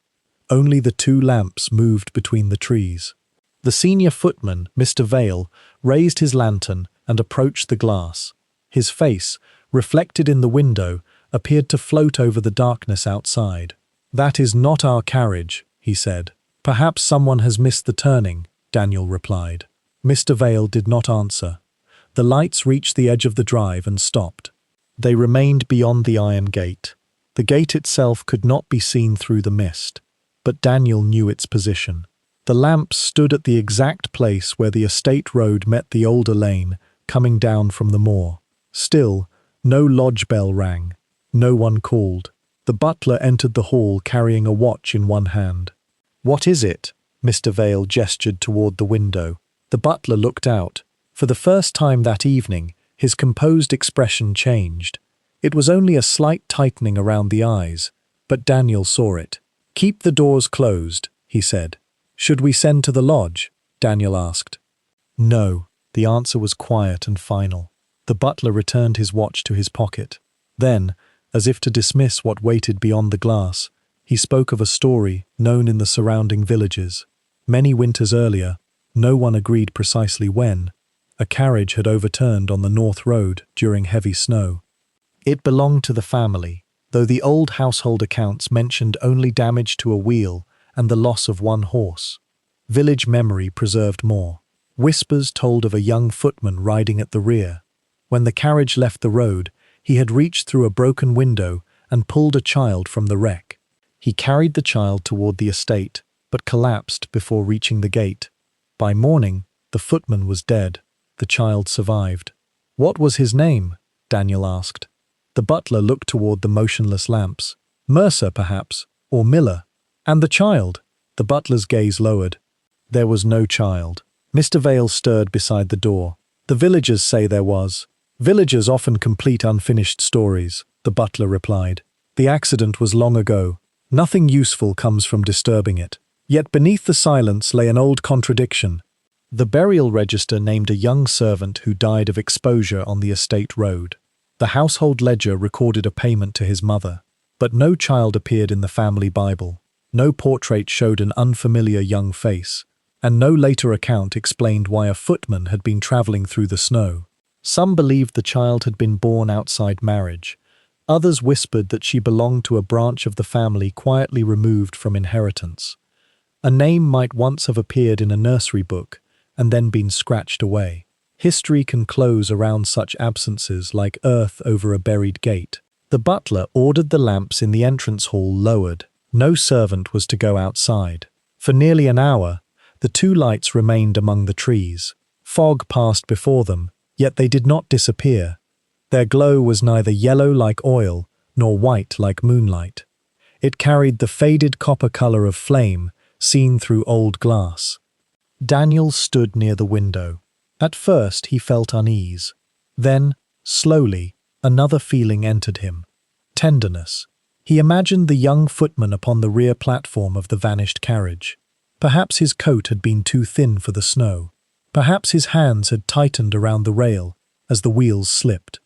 Only the 2 lamps moved between the trees. The senior footman, Mr. Vale, raised his lantern and approached the glass. His face, reflected in the window, appeared to float over the darkness outside. "That is not our carriage," he said. "Perhaps someone has missed the turning," Daniel replied. Mr. Vale did not answer. The lights reached the edge of the drive and stopped. They remained beyond the iron gate. The gate itself could not be seen through the mist, but Daniel knew its position. The lamps stood at the exact place where the estate road met the older lane, coming down from the moor. Still, no lodge bell rang. No one called. The butler entered the hall carrying a watch in one hand. "What is it?" Mr. Vale gestured toward the window. The butler looked out. For the first time that evening, his composed expression changed. It was only a slight tightening around the eyes, but Daniel saw it. "Keep the doors closed," he said. "Should we send to the lodge?" Daniel asked. No, the answer was quiet and final. The butler returned his watch to his pocket. Then, as if to dismiss what waited beyond the glass, he spoke of a story known in the surrounding villages. Many winters earlier, no one agreed precisely when, a carriage had overturned on the North Road during heavy snow. It belonged to the family, though the old household accounts mentioned only damage to a wheel and the loss of one horse. Village memory preserved more. Whispers told of a young footman riding at the rear. When the carriage left the road, he had reached through a broken window and pulled a child from the wreck. He carried the child toward the estate, but collapsed before reaching the gate. By morning, the footman was dead. The child survived. "What was his name?" Daniel asked. The butler looked toward the motionless lamps. "Mercer, perhaps, or Miller." "And the child?" The butler's gaze lowered. There was no child. Mr. Vale stirred beside the door. "The villagers say there was." "Villagers often complete unfinished stories," the butler replied. "The accident was long ago. Nothing useful comes from disturbing it." Yet beneath the silence lay an old contradiction. The burial register named a young servant who died of exposure on the estate road. The household ledger recorded a payment to his mother. But no child appeared in the family Bible. No portrait showed an unfamiliar young face, and no later account explained why a footman had been travelling through the snow. Some believed the child had been born outside marriage. Others whispered that she belonged to a branch of the family quietly removed from inheritance. A name might once have appeared in a nursery book and then been scratched away. History can close around such absences like earth over a buried gate. The butler ordered the lamps in the entrance hall lowered. No servant was to go outside. For nearly an hour, the two lights remained among the trees. Fog passed before them, yet they did not disappear. Their glow was neither yellow like oil nor white like moonlight. It carried the faded copper color of flame seen through old glass. Daniel stood near the window. At first he felt unease. Then, slowly, another feeling entered him. Tenderness. He imagined the young footman upon the rear platform of the vanished carriage. Perhaps his coat had been too thin for the snow. Perhaps his hands had tightened around the rail as the wheels slipped.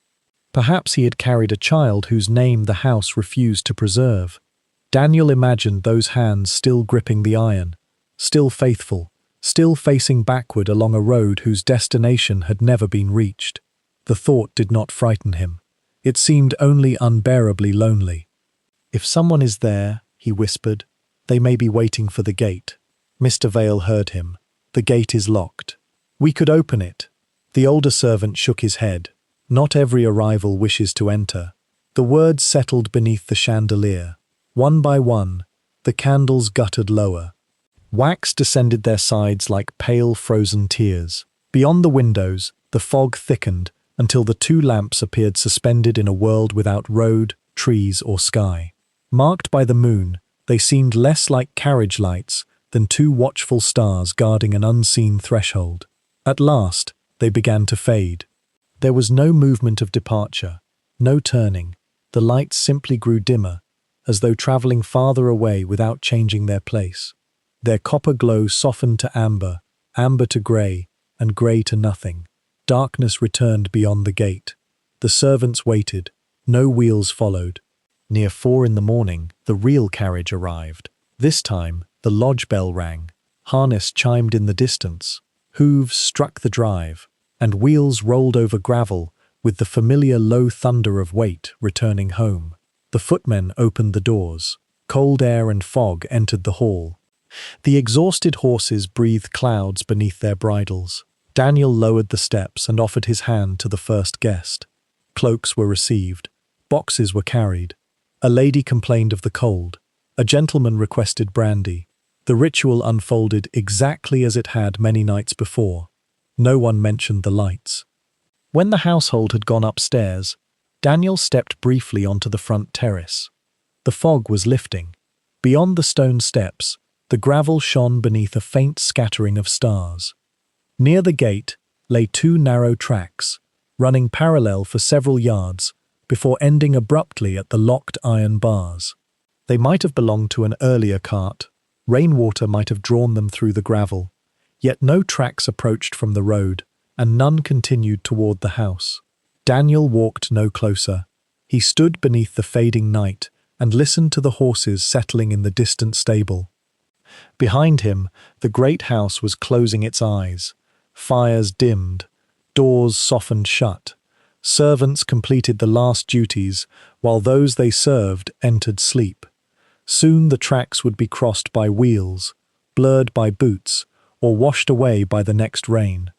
Perhaps he had carried a child whose name the house refused to preserve. Daniel imagined those hands still gripping the iron, still faithful, still facing backward along a road whose destination had never been reached. The thought did not frighten him. It seemed only unbearably lonely. "If someone is there," he whispered, "they may be waiting for the gate." Mr. Vale heard him. "The gate is locked." "We could open it." The older servant shook his head. "Not every arrival wishes to enter." The words settled beneath the chandelier. One by one, the candles guttered lower. Wax descended their sides like pale frozen tears. Beyond the windows, the fog thickened until the two lamps appeared suspended in a world without road, trees, or sky. Marked by the moon, they seemed less like carriage lights than two watchful stars guarding an unseen threshold. At last, they began to fade. There was no movement of departure, no turning. The lights simply grew dimmer, as though travelling farther away without changing their place. Their copper glow softened to amber, amber to grey, and grey to nothing. Darkness returned beyond the gate. The servants waited. No wheels followed. Near 4 in the morning, the real carriage arrived. This time, the lodge bell rang. Harness chimed in the distance. Hooves struck the drive, and wheels rolled over gravel with the familiar low thunder of weight returning home. The footmen opened the doors. Cold air and fog entered the hall. The exhausted horses breathed clouds beneath their bridles. Daniel lowered the steps and offered his hand to the first guest. Cloaks were received. Boxes were carried. A lady complained of the cold. A gentleman requested brandy. The ritual unfolded exactly as it had many nights before. No one mentioned the lights. When the household had gone upstairs, Daniel stepped briefly onto the front terrace. The fog was lifting. Beyond the stone steps, the gravel shone beneath a faint scattering of stars. Near the gate lay two narrow tracks, running parallel for several yards, before ending abruptly at the locked iron bars. They might have belonged to an earlier cart. Rainwater might have drawn them through the gravel. Yet no tracks approached from the road, and none continued toward the house. Daniel walked no closer. He stood beneath the fading night and listened to the horses settling in the distant stable. Behind him, the great house was closing its eyes. Fires dimmed, doors softened shut. Servants completed the last duties, while those they served entered sleep. Soon the tracks would be crossed by wheels, blurred by boots, or washed away by the next rain.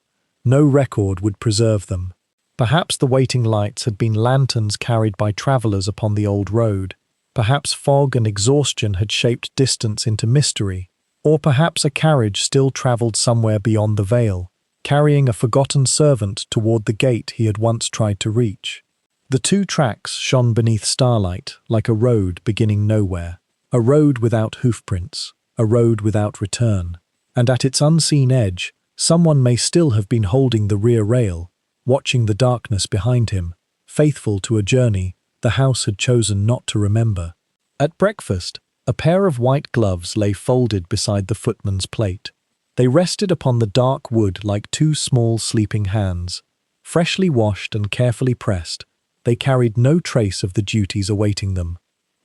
No record would preserve them. Perhaps the waiting lights had been lanterns carried by travellers upon the old road. Perhaps fog and exhaustion had shaped distance into mystery. Or perhaps a carriage still travelled somewhere beyond the veil, carrying a forgotten servant toward the gate he had once tried to reach. The two tracks shone beneath starlight like a road beginning nowhere. A road without hoofprints, a road without return. And at its unseen edge, someone may still have been holding the rear rail, watching the darkness behind him, faithful to a journey the house had chosen not to remember. At breakfast, a pair of white gloves lay folded beside the footman's plate. They rested upon the dark wood like two small sleeping hands. Freshly washed and carefully pressed, they carried no trace of the duties awaiting them.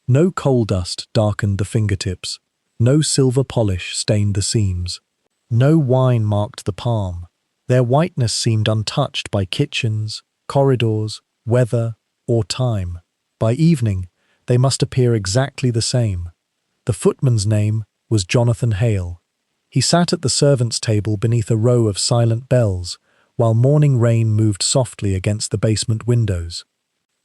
No coal dust darkened the fingertips. No silver polish stained the seams. No wine marked the palm. Their whiteness seemed untouched by kitchens, corridors, weather, or time. By evening, they must appear exactly the same. The footman's name was Jonathan Hale. He sat at the servants' table beneath a row of silent bells, while morning rain moved softly against the basement windows.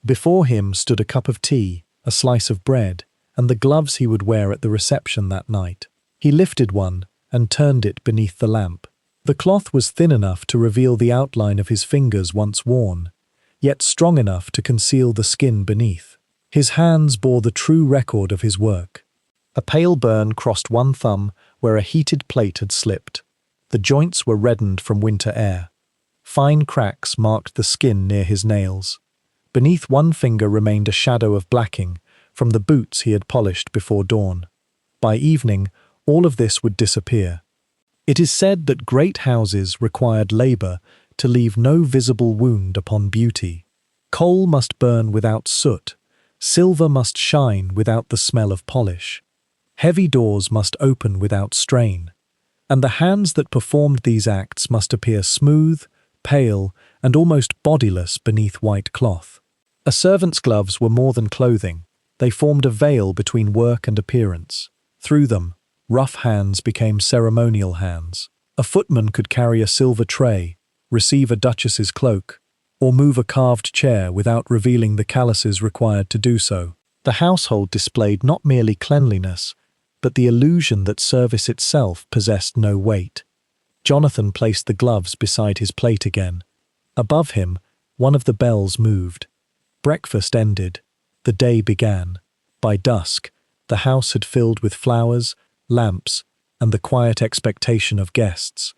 Before him stood a cup of tea, a slice of bread, and the gloves he would wear at the reception that night. He lifted one and turned it beneath the lamp. The cloth was thin enough to reveal the outline of his fingers once worn, yet strong enough to conceal the skin beneath. His hands bore the true record of his work. A pale burn crossed one thumb where a heated plate had slipped. The joints were reddened from winter air. Fine cracks marked the skin near his nails. Beneath one finger remained a shadow of blacking from the boots he had polished before dawn. By evening, all of this would disappear. It is said that great houses required labour to leave no visible wound upon beauty. Coal must burn without soot. Silver must shine without the smell of polish. Heavy doors must open without strain. And the hands that performed these acts must appear smooth, pale, and almost bodiless beneath white cloth. A servant's gloves were more than clothing. They formed a veil between work and appearance. Through them, rough hands became ceremonial hands. A footman could carry a silver tray, receive a duchess's cloak, or move a carved chair without revealing the calluses required to do so. The household displayed not merely cleanliness, but the illusion that service itself possessed no weight. Jonathan placed the gloves beside his plate again. Above him, one of the bells moved. Breakfast ended. The day began. By dusk, the house had filled with flowers, lamps, and the quiet expectation of guests.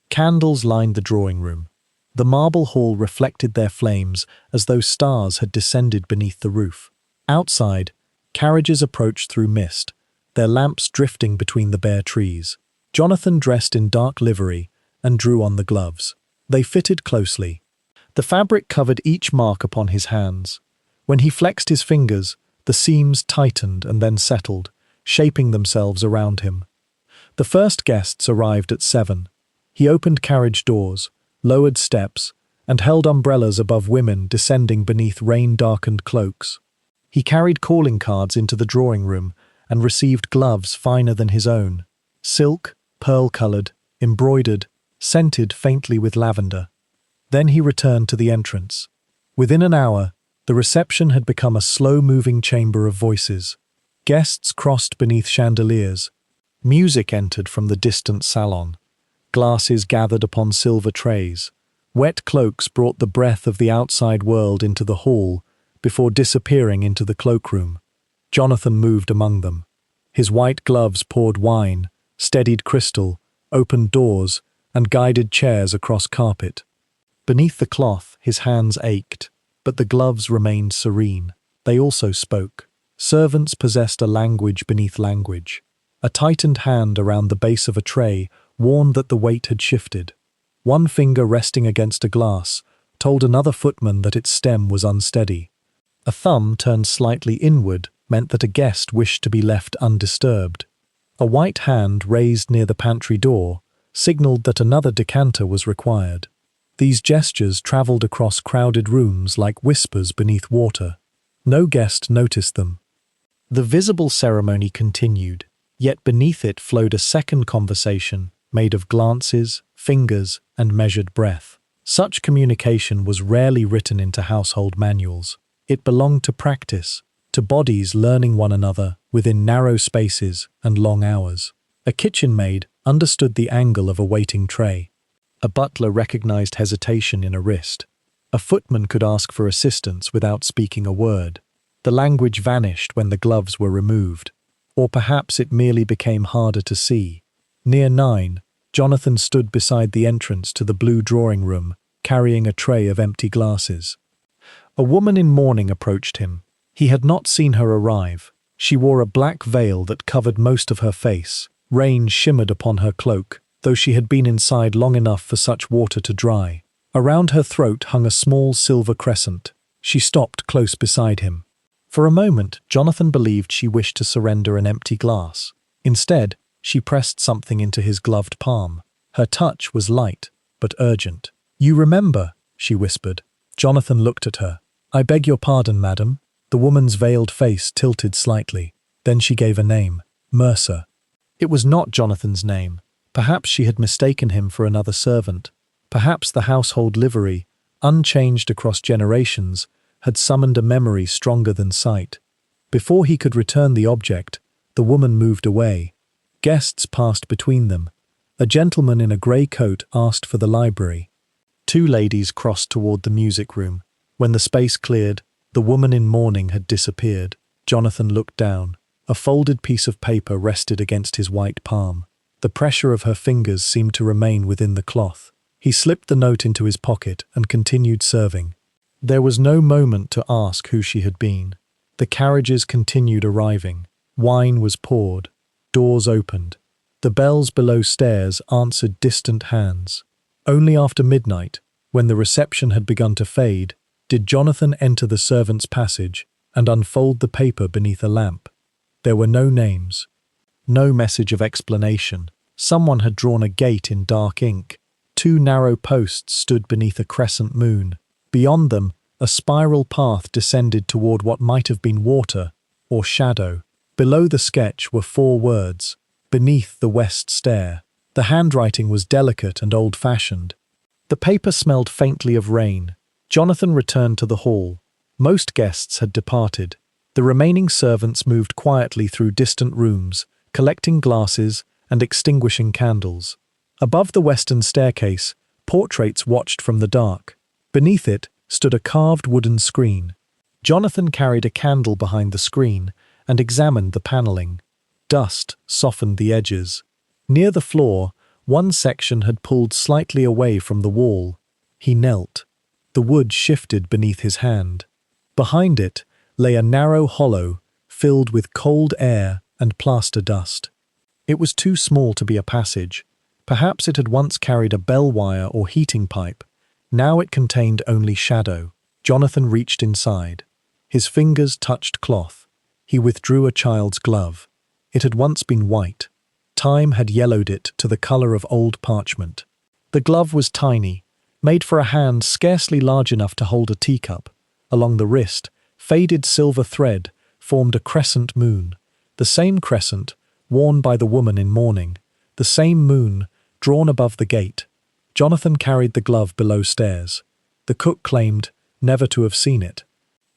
Candles lined the drawing room. The marble hall reflected their flames as though stars had descended beneath the roof. Outside, carriages approached through mist, their lamps drifting between the bare trees. Jonathan dressed in dark livery and drew on the gloves. They fitted closely. The fabric covered each mark upon his hands. When he flexed his fingers, the seams tightened and then settled, shaping themselves around him. The first guests arrived at 7. He opened carriage doors, lowered steps, and held umbrellas above women descending beneath rain-darkened cloaks. He carried calling cards into the drawing room and received gloves finer than his own, silk, pearl-coloured, embroidered, scented faintly with lavender. Then he returned to the entrance. Within an hour, the reception had become a slow-moving chamber of voices. Guests crossed beneath chandeliers. Music entered from the distant salon. Glasses gathered upon silver trays. Wet cloaks brought the breath of the outside world into the hall before disappearing into the cloakroom. Jonathan moved among them. His white gloves poured wine, steadied crystal, opened doors, and guided chairs across carpet. Beneath the cloth, his hands ached, but the gloves remained serene. They also spoke. Servants possessed a language beneath language. A tightened hand around the base of a tray warned that the weight had shifted. One finger resting against a glass told another footman that its stem was unsteady. A thumb turned slightly inward meant that a guest wished to be left undisturbed. A white hand raised near the pantry door signaled that another decanter was required. These gestures travelled across crowded rooms like whispers beneath water. No guest noticed them. The visible ceremony continued, yet beneath it flowed a second conversation made of glances, fingers, and measured breath. Such communication was rarely written into household manuals. It belonged to practice, to bodies learning one another within narrow spaces and long hours. A kitchen maid understood the angle of a waiting tray. A butler recognized hesitation in a wrist. A footman could ask for assistance without speaking a word. The language vanished when the gloves were removed. Or perhaps it merely became harder to see. Near 9, Jonathan stood beside the entrance to the blue drawing room, carrying a tray of empty glasses. A woman in mourning approached him. He had not seen her arrive. She wore a black veil that covered most of her face. Rain shimmered upon her cloak, though she had been inside long enough for such water to dry. Around her throat hung a small silver crescent. She stopped close beside him. For a moment, Jonathan believed she wished to surrender an empty glass. Instead, she pressed something into his gloved palm. Her touch was light, but urgent. "You remember," she whispered. Jonathan looked at her. "I beg your pardon, madam." The woman's veiled face tilted slightly. Then she gave a name, Mercer. It was not Jonathan's name. Perhaps she had mistaken him for another servant. Perhaps the household livery, unchanged across generations, had summoned a memory stronger than sight. Before he could return the object, the woman moved away. Guests passed between them. A gentleman in a grey coat asked for the library. Two ladies crossed toward the music room. When the space cleared, the woman in mourning had disappeared. Jonathan looked down. A folded piece of paper rested against his white palm. The pressure of her fingers seemed to remain within the cloth. He slipped the note into his pocket and continued serving. There was no moment to ask who she had been. The carriages continued arriving. Wine was poured. Doors opened. The bells below stairs answered distant hands. Only after midnight, when the reception had begun to fade, did Jonathan enter the servants' passage and unfold the paper beneath a lamp. There were no names. No message of explanation. Someone had drawn a gate in dark ink. Two narrow posts stood beneath a crescent moon. Beyond them, a spiral path descended toward what might have been water or shadow. Below the sketch were 4 words, "Beneath the west stair." The handwriting was delicate and old-fashioned. The paper smelled faintly of rain. Jonathan returned to the hall. Most guests had departed. The remaining servants moved quietly through distant rooms, collecting glasses and extinguishing candles. Above the western staircase, portraits watched from the dark. Beneath it stood a carved wooden screen. Jonathan carried a candle behind the screen and examined the paneling. Dust softened the edges. Near the floor, one section had pulled slightly away from the wall. He knelt. The wood shifted beneath his hand. Behind it lay a narrow hollow filled with cold air and plaster dust. It was too small to be a passage. Perhaps it had once carried a bell wire or heating pipe. Now it contained only shadow. Jonathan reached inside. His fingers touched cloth. He withdrew a child's glove. It had once been white. Time had yellowed it to the color of old parchment. The glove was tiny, made for a hand scarcely large enough to hold a teacup. Along the wrist, faded silver thread formed a crescent moon. The same crescent worn by the woman in mourning. The same moon drawn above the gate. Jonathan carried the glove below stairs. The cook claimed never to have seen it.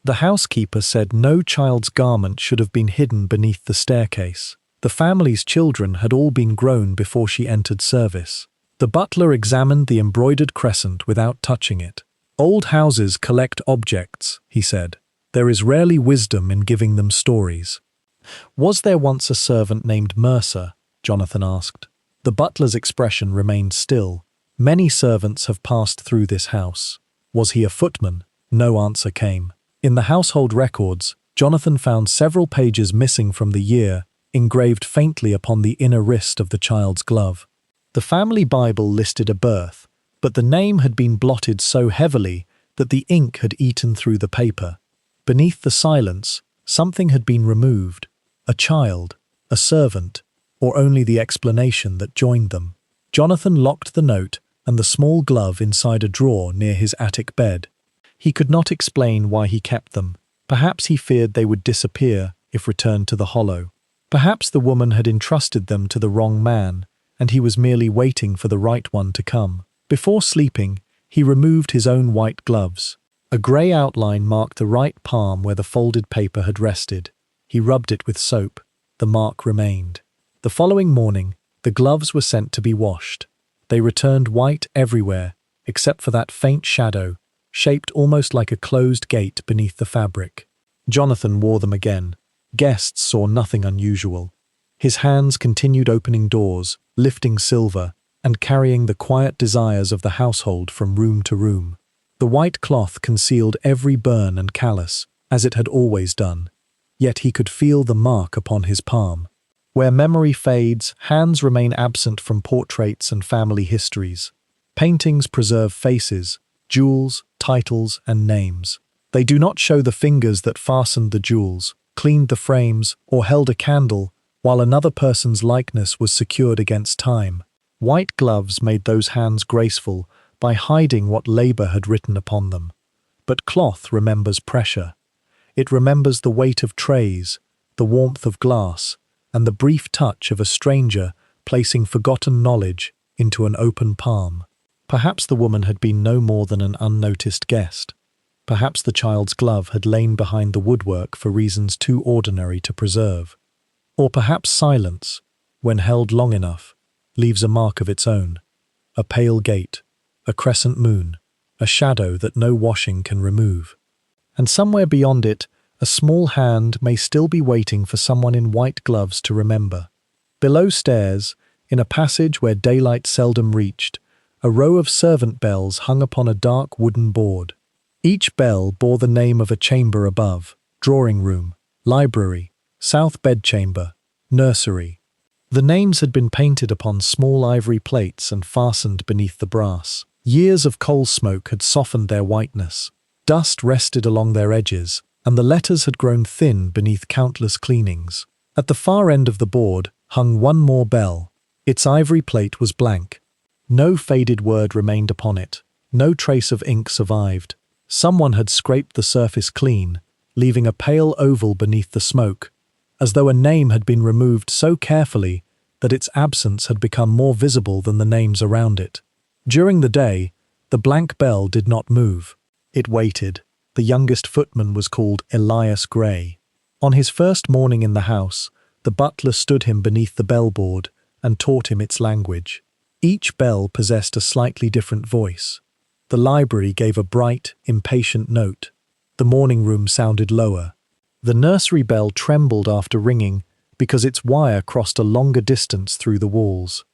The housekeeper said no child's garment should have been hidden beneath the staircase. The family's children had all been grown before she entered service. The butler examined the embroidered crescent without touching it. "Old houses collect objects," he said. "There is rarely wisdom in giving them stories." "Was there once a servant named Mercer?" Jonathan asked. The butler's expression remained still. "Many servants have passed through this house." "Was he a footman?" No answer came. In the household records, Jonathan found several pages missing from the year, engraved faintly upon the inner wrist of the child's glove. The family Bible listed a birth, but the name had been blotted so heavily that the ink had eaten through the paper. Beneath the silence, something had been removed. A child, a servant, or only the explanation that joined them. Jonathan locked the note and the small glove inside a drawer near his attic bed. He could not explain why he kept them. Perhaps he feared they would disappear if returned to the hollow. Perhaps the woman had entrusted them to the wrong man, and he was merely waiting for the right one to come. Before sleeping, he removed his own white gloves. A grey outline marked the right palm where the folded paper had rested. He rubbed it with soap. The mark remained. The following morning, the gloves were sent to be washed. They returned white everywhere, except for that faint shadow, shaped almost like a closed gate beneath the fabric. Jonathan wore them again. Guests saw nothing unusual. His hands continued opening doors, lifting silver, and carrying the quiet desires of the household from room to room. The white cloth concealed every burn and callus, as it had always done. Yet he could feel the mark upon his palm. Where memory fades, hands remain absent from portraits and family histories. Paintings preserve faces, jewels, titles, and names. They do not show the fingers that fastened the jewels, cleaned the frames, or held a candle, while another person's likeness was secured against time. White gloves made those hands graceful by hiding what labor had written upon them. But cloth remembers pressure. It remembers the weight of trays, the warmth of glass, and the brief touch of a stranger placing forgotten knowledge into an open palm. Perhaps the woman had been no more than an unnoticed guest. Perhaps the child's glove had lain behind the woodwork for reasons too ordinary to preserve. Or perhaps silence, when held long enough, leaves a mark of its own. A pale gate, a crescent moon, a shadow that no washing can remove. And somewhere beyond it, a small hand may still be waiting for someone in white gloves to remember. Below stairs, in a passage where daylight seldom reached, a row of servant bells hung upon a dark wooden board. Each bell bore the name of a chamber above: drawing room, library, south bedchamber, nursery. The names had been painted upon small ivory plates and fastened beneath the brass. Years of coal smoke had softened their whiteness. Dust rested along their edges, and the letters had grown thin beneath countless cleanings. At the far end of the board hung one more bell. Its ivory plate was blank. No faded word remained upon it. No trace of ink survived. Someone had scraped the surface clean, leaving a pale oval beneath the smoke, as though a name had been removed so carefully that its absence had become more visible than the names around it. During the day, the blank bell did not move. It waited. The youngest footman was called Elias Gray. On his first morning in the house, the butler stood him beneath the bellboard and taught him its language. Each bell possessed a slightly different voice. The library gave a bright, impatient note. The morning room sounded lower. The nursery bell trembled after ringing because its wire crossed a longer distance through the walls.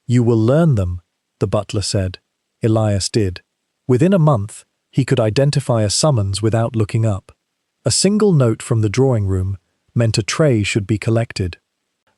"You will learn them," the butler said. Elias did. Within a month, he could identify a summons without looking up. A single note from the drawing room meant a tray should be collected.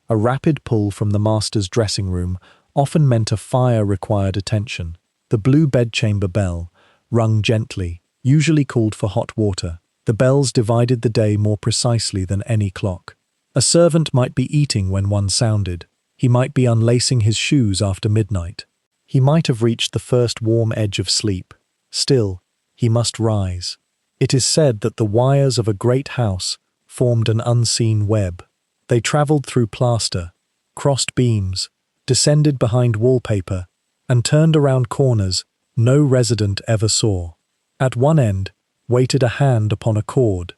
A rapid pull from the master's dressing room often meant a fire required attention. The blue bedchamber bell rung gently, usually called for hot water. The bells divided the day more precisely than any clock. A servant might be eating when one sounded. He might be unlacing his shoes after midnight. He might have reached the first warm edge of sleep. Still, he must rise. It is said that the wires of a great house formed an unseen web. They travelled through plaster, crossed beams, descended behind wallpaper, and turned around corners no resident ever saw. At one end waited a hand upon a cord.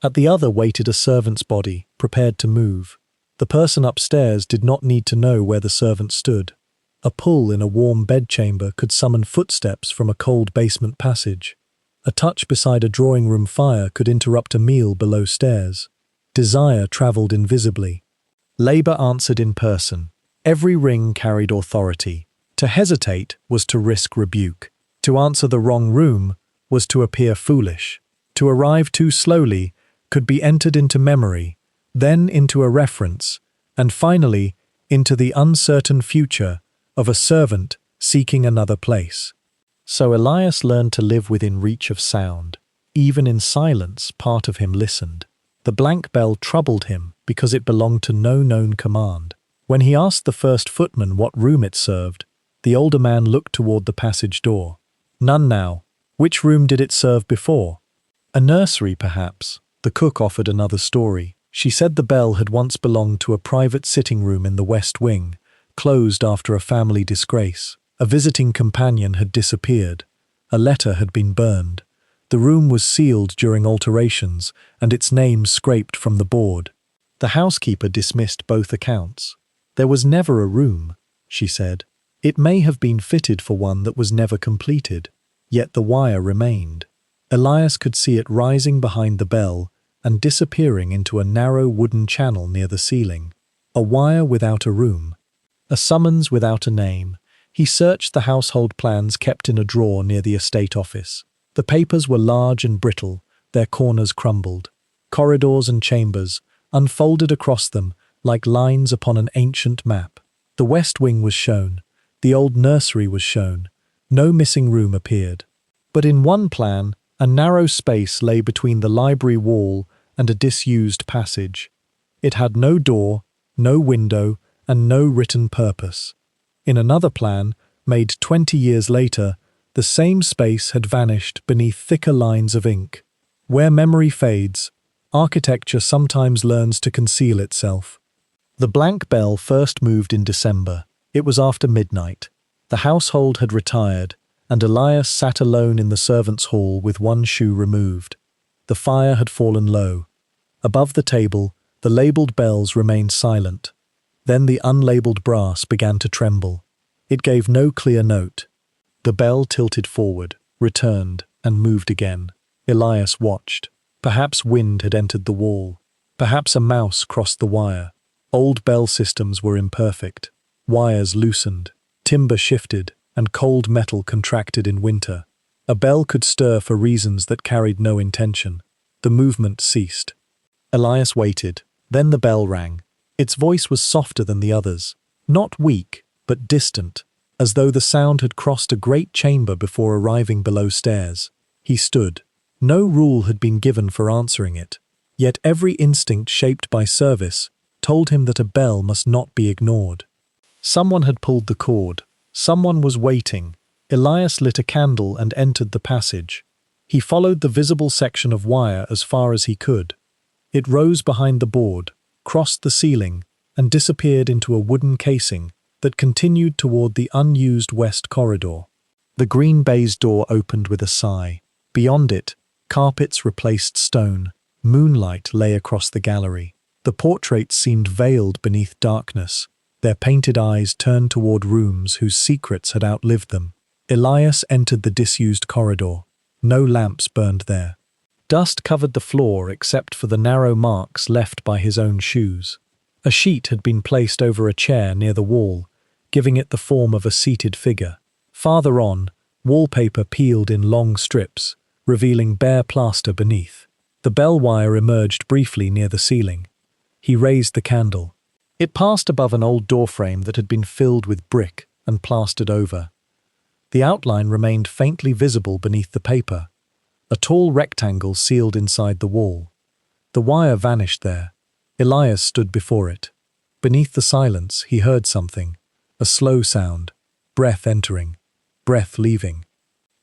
At the other waited a servant's body, prepared to move. The person upstairs did not need to know where the servant stood. A pull in a warm bedchamber could summon footsteps from a cold basement passage. A touch beside a drawing-room fire could interrupt a meal below stairs. Desire travelled invisibly. Labour answered in person. Every ring carried authority. To hesitate was to risk rebuke. To answer the wrong room was to appear foolish. To arrive too slowly could be entered into memory, then into a reference, and finally into the uncertain future of a servant seeking another place. So Elias learned to live within reach of sound. Even in silence, part of him listened. The blank bell troubled him because it belonged to no known command. When he asked the first footman what room it served, the older man looked toward the passage door. None now. Which room did it serve before? A nursery, perhaps. The cook offered another story. She said the bell had once belonged to a private sitting room in the west wing, closed after a family disgrace. A visiting companion had disappeared. A letter had been burned. The room was sealed during alterations, and its name scraped from the board. The housekeeper dismissed both accounts. There was never a room, she said. It may have been fitted for one that was never completed, yet the wire remained. Elias could see it rising behind the bell and disappearing into a narrow wooden channel near the ceiling. A wire without a room. A summons without a name. He searched the household plans kept in a drawer near the estate office. The papers were large and brittle, their corners crumbled. Corridors and chambers, unfolded across them like lines upon an ancient map. The west wing was shown. The old nursery was shown. No missing room appeared. But in one plan, a narrow space lay between the library wall and a disused passage. It had no door, no window, and no written purpose. In another plan, made 20 years later, the same space had vanished beneath thicker lines of ink. Where memory fades, architecture sometimes learns to conceal itself. The blank bell first moved in December. It was after midnight. The household had retired, and Elias sat alone in the servants' hall with one shoe removed. The fire had fallen low. Above the table, the labelled bells remained silent. Then the unlabelled brass began to tremble. It gave no clear note. The bell tilted forward, returned, and moved again. Elias watched. Perhaps wind had entered the wall. Perhaps a mouse crossed the wire. Old bell systems were imperfect. Wires loosened. Timber shifted, and cold metal contracted in winter. A bell could stir for reasons that carried no intention. The movement ceased. Elias waited. Then the bell rang. Its voice was softer than the others. Not weak, but distant, as though the sound had crossed a great chamber before arriving below stairs. He stood. No rule had been given for answering it, yet every instinct shaped by service told him that a bell must not be ignored. Someone had pulled the cord. Someone was waiting. Elias lit a candle and entered the passage. He followed the visible section of wire as far as he could. It rose behind the board, crossed the ceiling, and disappeared into a wooden casing that continued toward the unused west corridor. The green baize door opened with a sigh. Beyond it, carpets replaced stone. Moonlight lay across the gallery. The portraits seemed veiled beneath darkness, their painted eyes turned toward rooms whose secrets had outlived them. Elias entered the disused corridor. No lamps burned there. Dust covered the floor except for the narrow marks left by his own shoes. A sheet had been placed over a chair near the wall, giving it the form of a seated figure. Farther on, wallpaper peeled in long strips, revealing bare plaster beneath. The bell wire emerged briefly near the ceiling. He raised the candle. It passed above an old doorframe that had been filled with brick and plastered over. The outline remained faintly visible beneath the paper, a tall rectangle sealed inside the wall. The wire vanished there. Elias stood before it. Beneath the silence, he heard something, a slow sound, breath entering, breath leaving.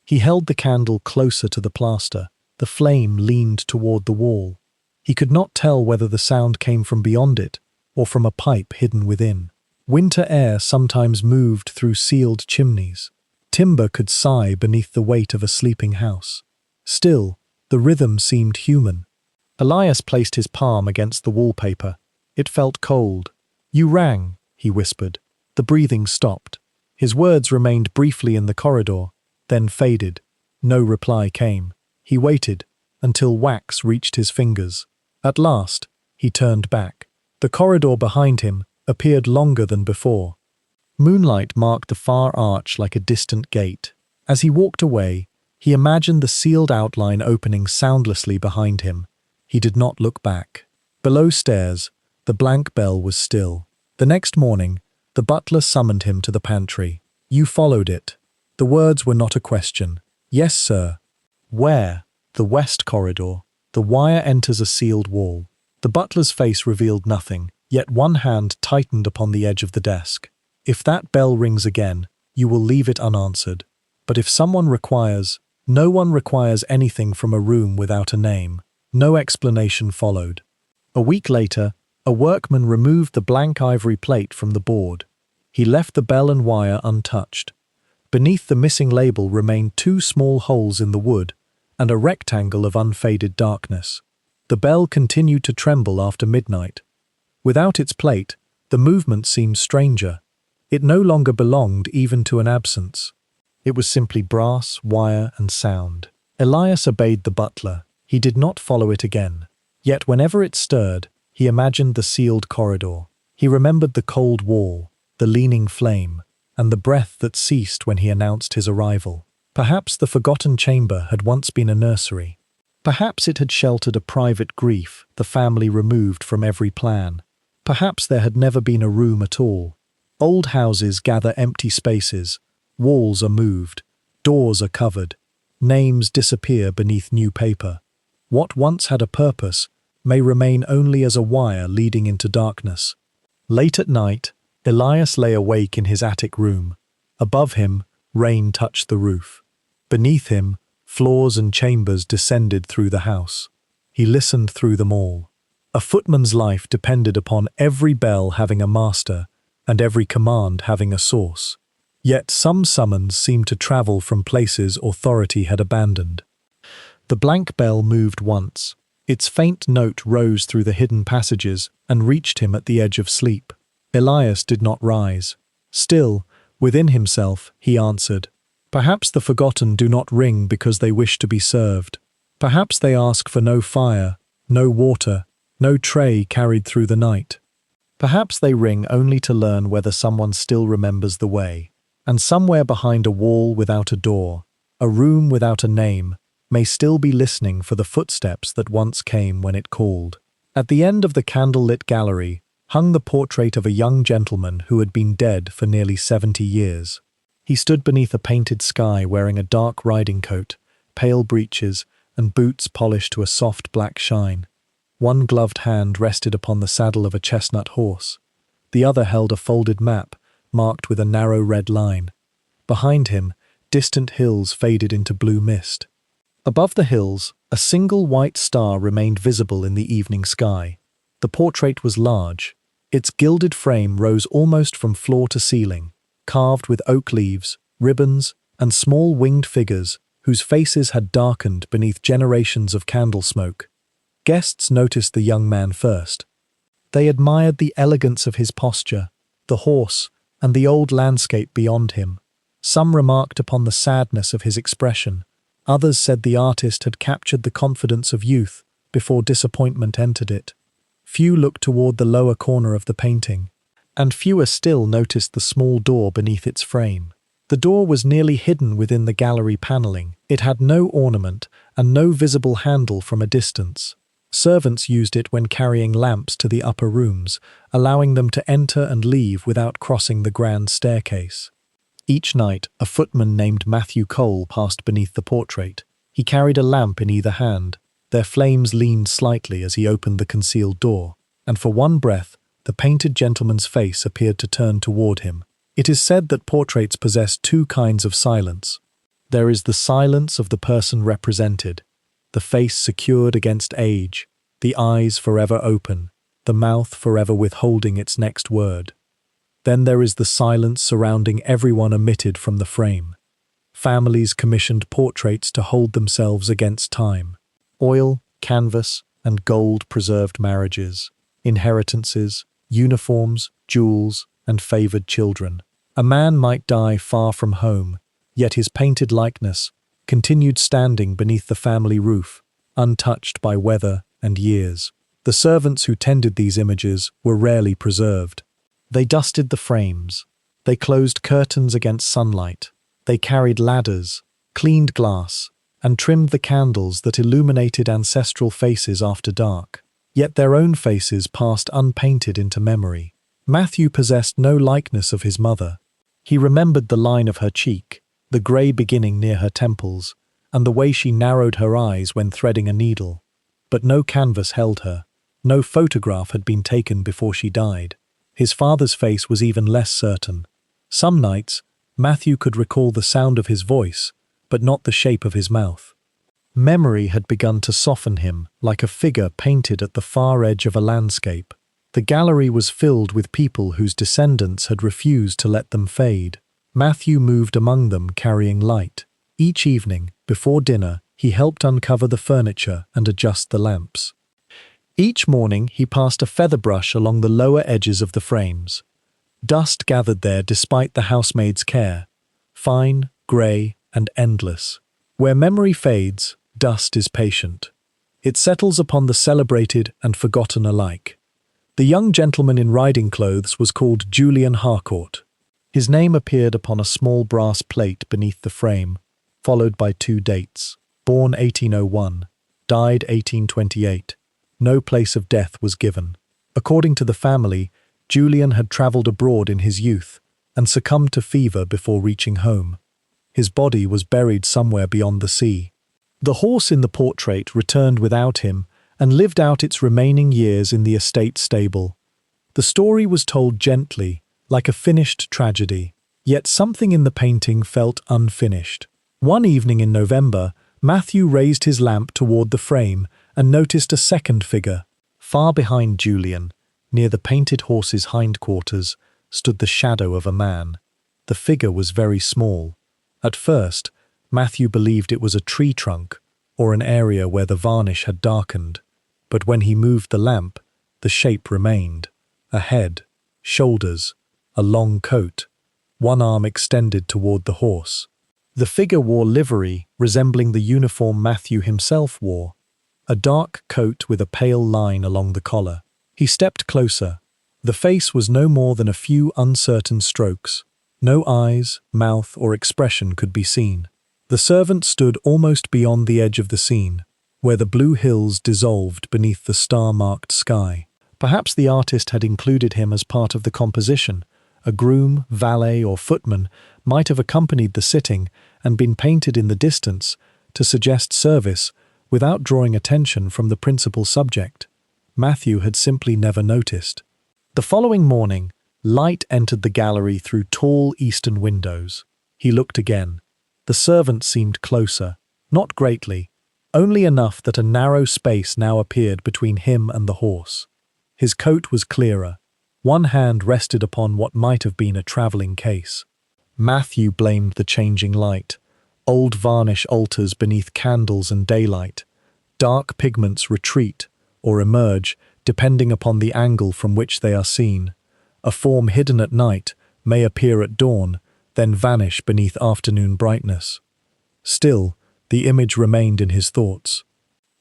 He held the candle closer to the plaster. The flame leaned toward the wall. He could not tell whether the sound came from beyond it or from a pipe hidden within. Winter air sometimes moved through sealed chimneys. Timber could sigh beneath the weight of a sleeping house. Still, the rhythm seemed human. Elias placed his palm against the wallpaper. It felt cold. "You rang," he whispered. The breathing stopped. His words remained briefly in the corridor, then faded. No reply came. He waited until wax reached his fingers. At last, he turned back. The corridor behind him appeared longer than before. Moonlight marked the far arch like a distant gate. As he walked away, he imagined the sealed outline opening soundlessly behind him. He did not look back. Below stairs, the blank bell was still. The next morning, the butler summoned him to the pantry. "You followed it." The words were not a question. "Yes, sir." "Where?" "The west corridor. The wire enters a sealed wall." The butler's face revealed nothing, yet one hand tightened upon the edge of the desk. "If that bell rings again, you will leave it unanswered. But if someone requires, no one requires anything from a room without a name." No explanation followed. A week later, a workman removed the blank ivory plate from the board. He left the bell and wire untouched. Beneath the missing label remained 2 small holes in the wood and a rectangle of unfaded darkness. The bell continued to tremble after midnight. Without its plate, the movement seemed stranger. It no longer belonged even to an absence. It was simply brass, wire, and sound. Elias obeyed the butler. He did not follow it again. Yet whenever it stirred, he imagined the sealed corridor. He remembered the cold wall, the leaning flame, and the breath that ceased when he announced his arrival. Perhaps the forgotten chamber had once been a nursery. Perhaps it had sheltered a private grief the family removed from every plan. Perhaps there had never been a room at all. Old houses gather empty spaces. Walls are moved. Doors are covered. Names disappear beneath new paper. What once had a purpose may remain only as a wire leading into darkness. Late at night, Elias lay awake in his attic room. Above him, rain touched the roof. Beneath him, floors and chambers descended through the house. He listened through them all. A footman's life depended upon every bell having a master and every command having a source. Yet some summons seemed to travel from places authority had abandoned. The blank bell moved once. Its faint note rose through the hidden passages and reached him at the edge of sleep. Elias did not rise. Still, within himself, he answered, "Perhaps the forgotten do not ring because they wish to be served. Perhaps they ask for no fire, no water, no tray carried through the night. Perhaps they ring only to learn whether someone still remembers the way. And somewhere behind a wall without a door, a room without a name, may still be listening for the footsteps that once came when it called." At the end of the candlelit gallery hung the portrait of a young gentleman who had been dead for nearly 70 years. He stood beneath a painted sky wearing a dark riding coat, pale breeches, and boots polished to a soft black shine. One gloved hand rested upon the saddle of a chestnut horse. The other held a folded map, marked with a narrow red line. Behind him, distant hills faded into blue mist. Above the hills, a single white star remained visible in the evening sky. The portrait was large. Its gilded frame rose almost from floor to ceiling, carved with oak leaves, ribbons, and small winged figures whose faces had darkened beneath generations of candle smoke. Guests noticed the young man first. They admired the elegance of his posture, the horse, and the old landscape beyond him. Some remarked upon the sadness of his expression. Others said the artist had captured the confidence of youth before disappointment entered it. Few looked toward the lower corner of the painting, and fewer still noticed the small door beneath its frame. The door was nearly hidden within the gallery paneling. It had no ornament and no visible handle from a distance. Servants used it when carrying lamps to the upper rooms, allowing them to enter and leave without crossing the grand staircase. Each night, a footman named Matthew Cole passed beneath the portrait. He carried a lamp in either hand. Their flames leaned slightly as he opened the concealed door, and for one breath, the painted gentleman's face appeared to turn toward him. It is said that portraits possess 2 kinds of silence. There is the silence of the person represented, the face secured against age, the eyes forever open, the mouth forever withholding its next word. Then there is the silence surrounding everyone omitted from the frame. Families commissioned portraits to hold themselves against time. Oil, canvas, and gold preserved marriages. inheritances, uniforms, jewels, and favored children. A man might die far from home, yet his painted likeness continued standing beneath the family roof, untouched by weather and years. The servants who tended these images were rarely preserved. They dusted the frames. They closed curtains against sunlight. They carried ladders, cleaned glass, and trimmed the candles that illuminated ancestral faces after dark. Yet their own faces passed unpainted into memory. Matthew possessed no likeness of his mother. He remembered the line of her cheek, the grey beginning near her temples, and the way she narrowed her eyes when threading a needle. But no canvas held her. No photograph had been taken before she died. His father's face was even less certain. Some nights, Matthew could recall the sound of his voice, but not the shape of his mouth. Memory had begun to soften him, like a figure painted at the far edge of a landscape. The gallery was filled with people whose descendants had refused to let them fade. Matthew moved among them carrying light. Each evening, before dinner, he helped uncover the furniture and adjust the lamps. Each morning he passed a feather brush along the lower edges of the frames. Dust gathered there despite the housemaid's care, fine, grey, and endless. Where memory fades, dust is patient. It settles upon the celebrated and forgotten alike. The young gentleman in riding clothes was called Julian Harcourt. His name appeared upon a small brass plate beneath the frame, followed by 2 dates. Born 1801, died 1828. No place of death was given. According to the family, Julian had travelled abroad in his youth and succumbed to fever before reaching home. His body was buried somewhere beyond the sea. The horse in the portrait returned without him and lived out its remaining years in the estate stable. The story was told gently, like a finished tragedy, yet something in the painting felt unfinished. One evening in November, Matthew raised his lamp toward the frame and noticed a second figure. Far behind Julian, near the painted horse's hindquarters, stood the shadow of a man. The figure was very small. At first, Matthew believed it was a tree trunk or an area where the varnish had darkened, but when he moved the lamp, the shape remained. A head, shoulders, a long coat, one arm extended toward the horse. The figure wore livery resembling the uniform Matthew himself wore, a dark coat with a pale line along the collar. He stepped closer. The face was no more than a few uncertain strokes. No eyes, mouth, or expression could be seen. The servant stood almost beyond the edge of the scene, where the blue hills dissolved beneath the star-marked sky. Perhaps the artist had included him as part of the composition. A groom, valet, or footman might have accompanied the sitting and been painted in the distance to suggest service without drawing attention from the principal subject. Matthew had simply never noticed. The following morning, light entered the gallery through tall eastern windows. He looked again. The servant seemed closer, not greatly, only enough that a narrow space now appeared between him and the horse. His coat was clearer. One hand rested upon what might have been a travelling case. Matthew blamed the changing light. Old varnish alters beneath candles and daylight. Dark pigments retreat or emerge depending upon the angle from which they are seen. A form hidden at night may appear at dawn, then vanish beneath afternoon brightness. Still, the image remained in his thoughts.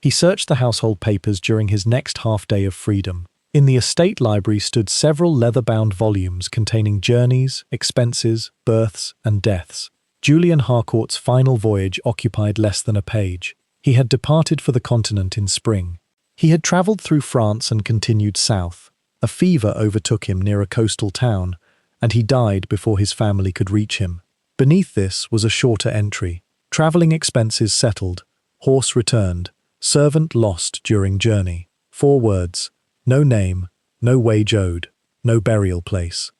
He searched the household papers during his next half-day of freedom. In the estate library stood several leather-bound volumes containing journeys, expenses, births, and deaths. Julian Harcourt's final voyage occupied less than a page. He had departed for the continent in spring. He had travelled through France and continued south. A fever overtook him near a coastal town, and he died before his family could reach him. Beneath this was a shorter entry. Travelling expenses settled, horse returned, servant lost during journey. 4 words. No name, no wage owed, no burial place.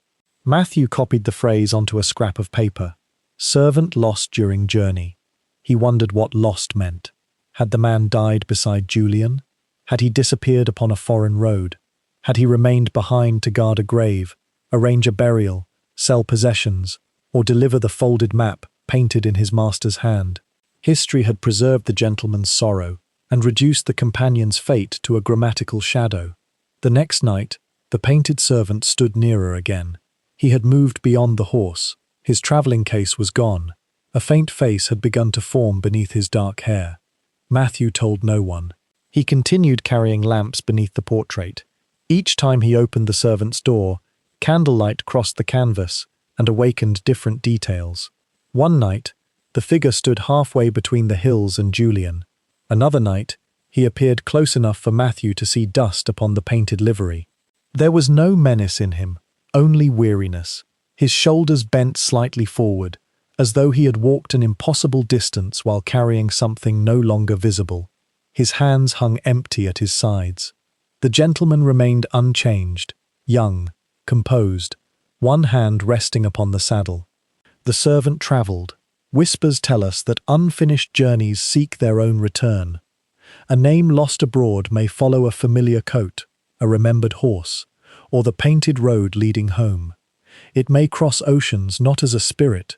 Matthew copied the phrase onto a scrap of paper. Servant lost during journey. He wondered what lost meant. Had the man died beside Julian? Had he disappeared upon a foreign road? Had he remained behind to guard a grave, arrange a burial, sell possessions, or deliver the folded map painted in his master's hand? History had preserved the gentleman's sorrow and reduced the companion's fate to a grammatical shadow. The next night, the painted servant stood nearer again. He had moved beyond the horse. His travelling case was gone. A faint face had begun to form beneath his dark hair. Matthew told no one. He continued carrying lamps beneath the portrait. Each time he opened the servant's door, candlelight crossed the canvas and awakened different details. One night, the figure stood halfway between the hills and Julian. Another night, he appeared close enough for Matthew to see dust upon the painted livery. There was no menace in him, only weariness. His shoulders bent slightly forward, as though he had walked an impossible distance while carrying something no longer visible. His hands hung empty at his sides. The gentleman remained unchanged, young, composed, one hand resting upon the saddle. The servant travelled. Whispers tell us that unfinished journeys seek their own return. A name lost abroad may follow a familiar coat, a remembered horse, or the painted road leading home. It may cross oceans not as a spirit,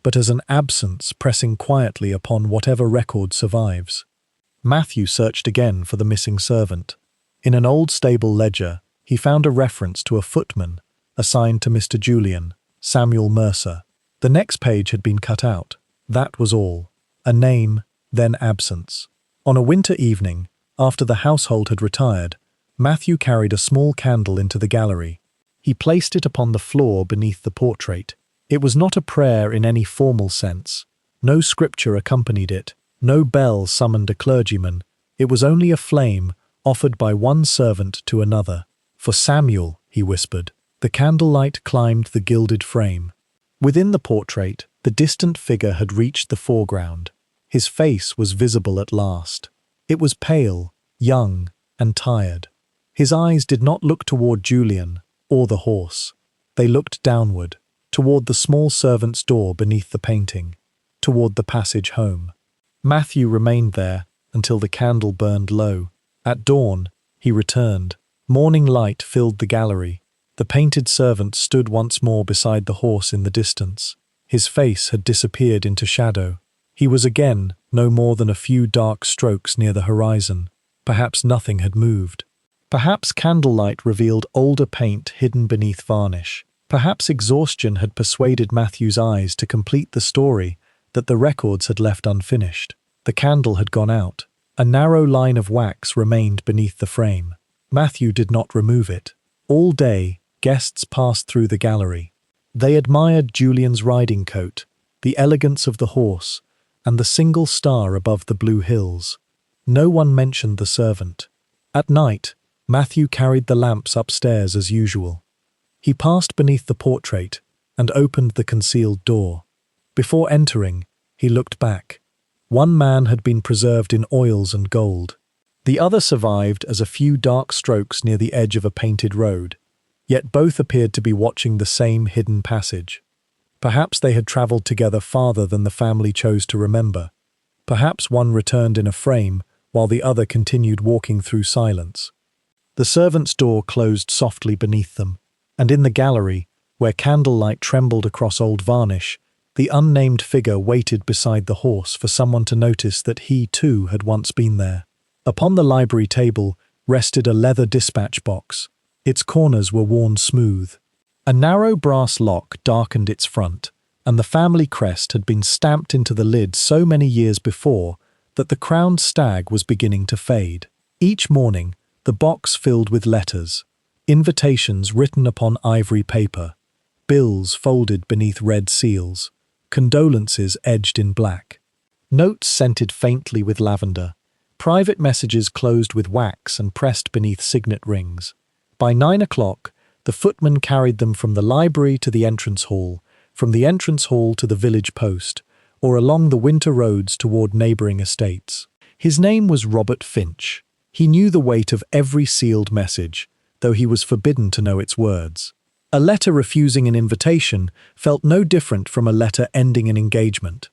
but as an absence pressing quietly upon whatever record survives. Matthew searched again for the missing servant. In an old stable ledger, he found a reference to a footman assigned to Mr. Julian, Samuel Mercer. The next page had been cut out. That was all. A name, then absence. On a winter evening, after the household had retired, Matthew carried a small candle into the gallery. He placed it upon the floor beneath the portrait. It was not a prayer in any formal sense. No scripture accompanied it. No bell summoned a clergyman. It was only a flame offered by one servant to another. "For Samuel," he whispered. The candlelight climbed the gilded frame. Within the portrait, the distant figure had reached the foreground. His face was visible at last. It was pale, young, and tired. His eyes did not look toward Julian or the horse. They looked downward, toward the small servant's door beneath the painting, toward the passage home. Matthew remained there until the candle burned low. At dawn, he returned. Morning light filled the gallery. The painted servant stood once more beside the horse in the distance. His face had disappeared into shadow. He was again no more than a few dark strokes near the horizon. Perhaps nothing had moved. Perhaps candlelight revealed older paint hidden beneath varnish. Perhaps exhaustion had persuaded Matthew's eyes to complete the story that the records had left unfinished. The candle had gone out. A narrow line of wax remained beneath the frame. Matthew did not remove it. All day, guests passed through the gallery. They admired Julian's riding coat, the elegance of the horse, and the single star above the blue hills. No one mentioned the servant. At night, Matthew carried the lamps upstairs as usual. He passed beneath the portrait and opened the concealed door. Before entering, he looked back. One man had been preserved in oils and gold. The other survived as a few dark strokes near the edge of a painted road, yet both appeared to be watching the same hidden passage. Perhaps they had travelled together farther than the family chose to remember. Perhaps one returned in a frame, while the other continued walking through silence. The servant's door closed softly beneath them, and in the gallery, where candlelight trembled across old varnish, the unnamed figure waited beside the horse for someone to notice that he too had once been there. Upon the library table rested a leather dispatch box. Its corners were worn smooth. A narrow brass lock darkened its front, and the family crest had been stamped into the lid so many years before that the crowned stag was beginning to fade. Each morning, the box filled with letters, invitations written upon ivory paper, bills folded beneath red seals, condolences edged in black, notes scented faintly with lavender, private messages closed with wax and pressed beneath signet rings. By 9 o'clock, the footman carried them from the library to the entrance hall, from the entrance hall to the village post, or along the winter roads toward neighbouring estates. His name was Robert Finch. He knew the weight of every sealed message, though he was forbidden to know its words. A letter refusing an invitation felt no different from a letter ending an engagement.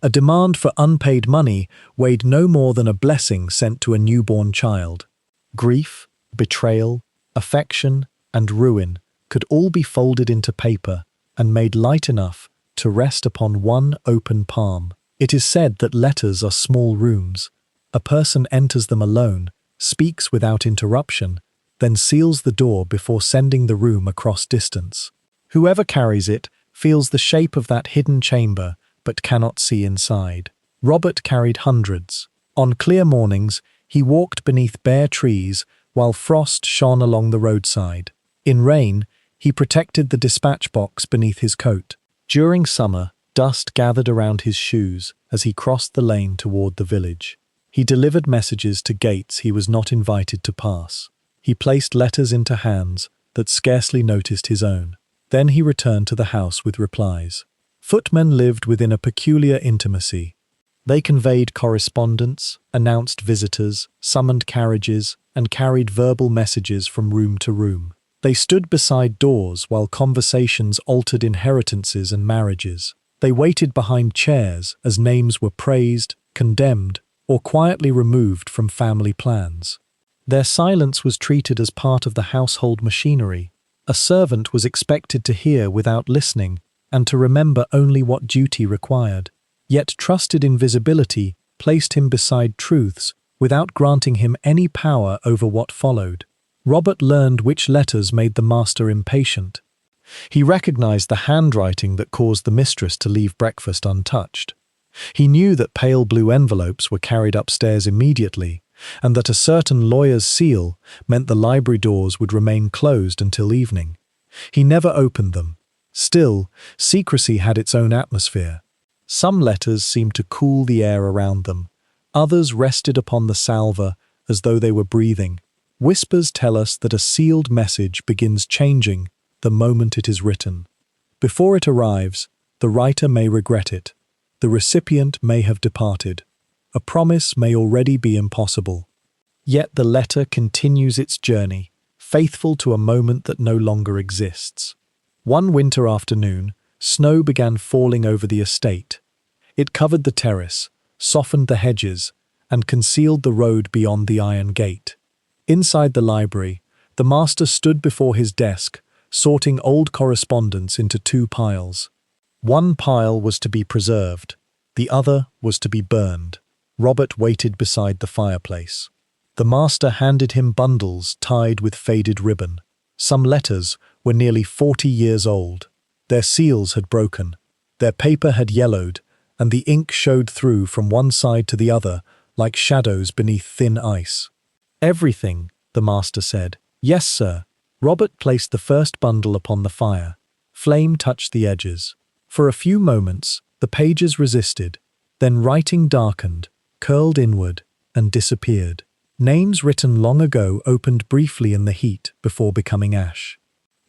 A demand for unpaid money weighed no more than a blessing sent to a newborn child. Grief, betrayal, affection, and ruin could all be folded into paper and made light enough to rest upon one open palm. It is said that letters are small rooms. A person enters them alone, speaks without interruption, then seals the door before sending the room across distance. Whoever carries it feels the shape of that hidden chamber but cannot see inside. Robert carried hundreds. On clear mornings, he walked beneath bare trees while frost shone along the roadside. In rain, he protected the dispatch box beneath his coat. During summer, dust gathered around his shoes as he crossed the lane toward the village. He delivered messages to gates he was not invited to pass. He placed letters into hands that scarcely noticed his own. Then he returned to the house with replies. Footmen lived within a peculiar intimacy. They conveyed correspondence, announced visitors, summoned carriages, and carried verbal messages from room to room. They stood beside doors while conversations altered inheritances and marriages. They waited behind chairs as names were praised, condemned, or quietly removed from family plans. Their silence was treated as part of the household machinery. A servant was expected to hear without listening and to remember only what duty required. Yet trusted invisibility placed him beside truths without granting him any power over what followed. Robert learned which letters made the master impatient. He recognized the handwriting that caused the mistress to leave breakfast untouched. He knew that pale blue envelopes were carried upstairs immediately, and that a certain lawyer's seal meant the library doors would remain closed until evening. He never opened them. Still, secrecy had its own atmosphere. Some letters seemed to cool the air around them. Others rested upon the salver as though they were breathing. Whispers tell us that a sealed message begins changing the moment it is written. Before it arrives, the writer may regret it. The recipient may have departed. A promise may already be impossible. Yet the letter continues its journey, faithful to a moment that no longer exists. One winter afternoon, snow began falling over the estate. It covered the terrace, softened the hedges, and concealed the road beyond the iron gate. Inside the library, the master stood before his desk, sorting old correspondence into two piles. One pile was to be preserved, the other was to be burned. Robert waited beside the fireplace. The master handed him bundles tied with faded ribbon. Some letters were nearly 40 years old. Their seals had broken. Their paper had yellowed, and the ink showed through from one side to the other like shadows beneath thin ice. "Everything," the master said. "Yes, sir." Robert placed the first bundle upon the fire. Flame touched the edges. For a few moments, the pages resisted. Then writing darkened, curled inward, and disappeared. Names written long ago opened briefly in the heat before becoming ash.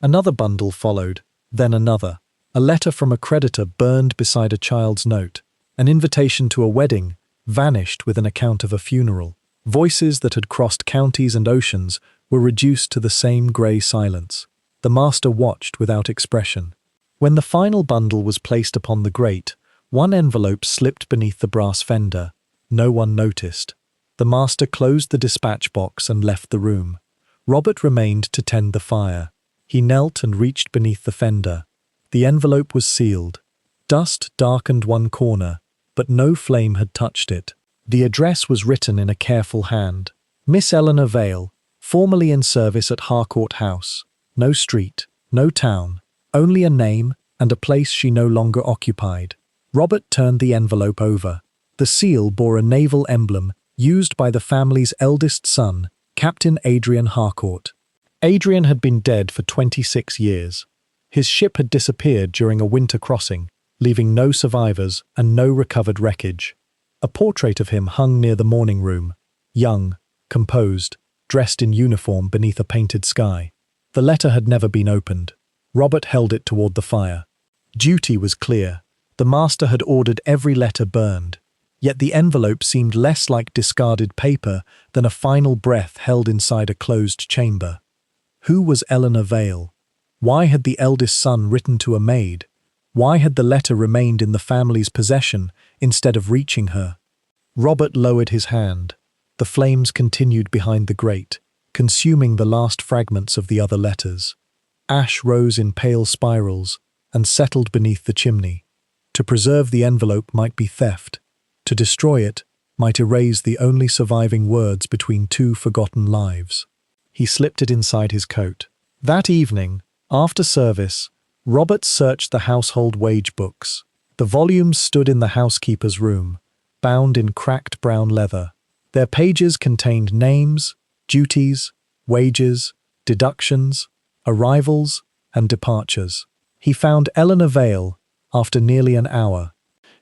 Another bundle followed, then another. A letter from a creditor burned beside a child's note. An invitation to a wedding vanished with an account of a funeral. Voices that had crossed counties and oceans were reduced to the same grey silence. The master watched without expression. When the final bundle was placed upon the grate, one envelope slipped beneath the brass fender. No one noticed. The master closed the dispatch box and left the room. Robert remained to tend the fire. He knelt and reached beneath the fender. The envelope was sealed. Dust darkened one corner, but no flame had touched it. The address was written in a careful hand. Miss Eleanor Vale, formerly in service at Harcourt House. No street, no town, only a name and a place she no longer occupied. Robert turned the envelope over. The seal bore a naval emblem used by the family's eldest son, Captain Adrian Harcourt. Adrian had been dead for 26 years. His ship had disappeared during a winter crossing, leaving no survivors and no recovered wreckage. A portrait of him hung near the morning room, young, composed, dressed in uniform beneath a painted sky. The letter had never been opened. Robert held it toward the fire. Duty was clear. The master had ordered every letter burned. Yet the envelope seemed less like discarded paper than a final breath held inside a closed chamber. Who was Eleanor Vale? Why had the eldest son written to a maid? Why had the letter remained in the family's possession instead of reaching her? Robert lowered his hand. The flames continued behind the grate, consuming the last fragments of the other letters. Ash rose in pale spirals and settled beneath the chimney. To preserve the envelope might be theft. To destroy it might erase the only surviving words between two forgotten lives. He slipped it inside his coat. That evening, after service, Robert searched the household wage books. The volumes stood in the housekeeper's room, bound in cracked brown leather. Their pages contained names, duties, wages, deductions, arrivals, and departures. He found Eleanor Vale after nearly an hour.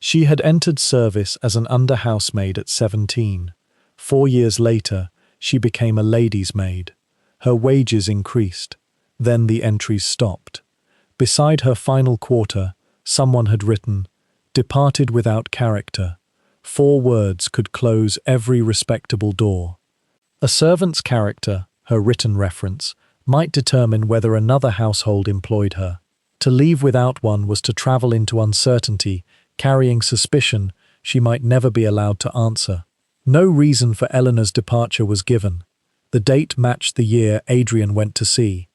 She had entered service as an under-housemaid at 17. 4 years later, she became a lady's maid. Her wages increased. Then the entries stopped. Beside her final quarter, someone had written, "Departed without character." 4 words could close every respectable door. A servant's character, her written reference, might determine whether another household employed her. To leave without one was to travel into uncertainty, carrying suspicion she might never be allowed to answer. No reason for Eleanor's departure was given. The date matched the year Adrian went to sea.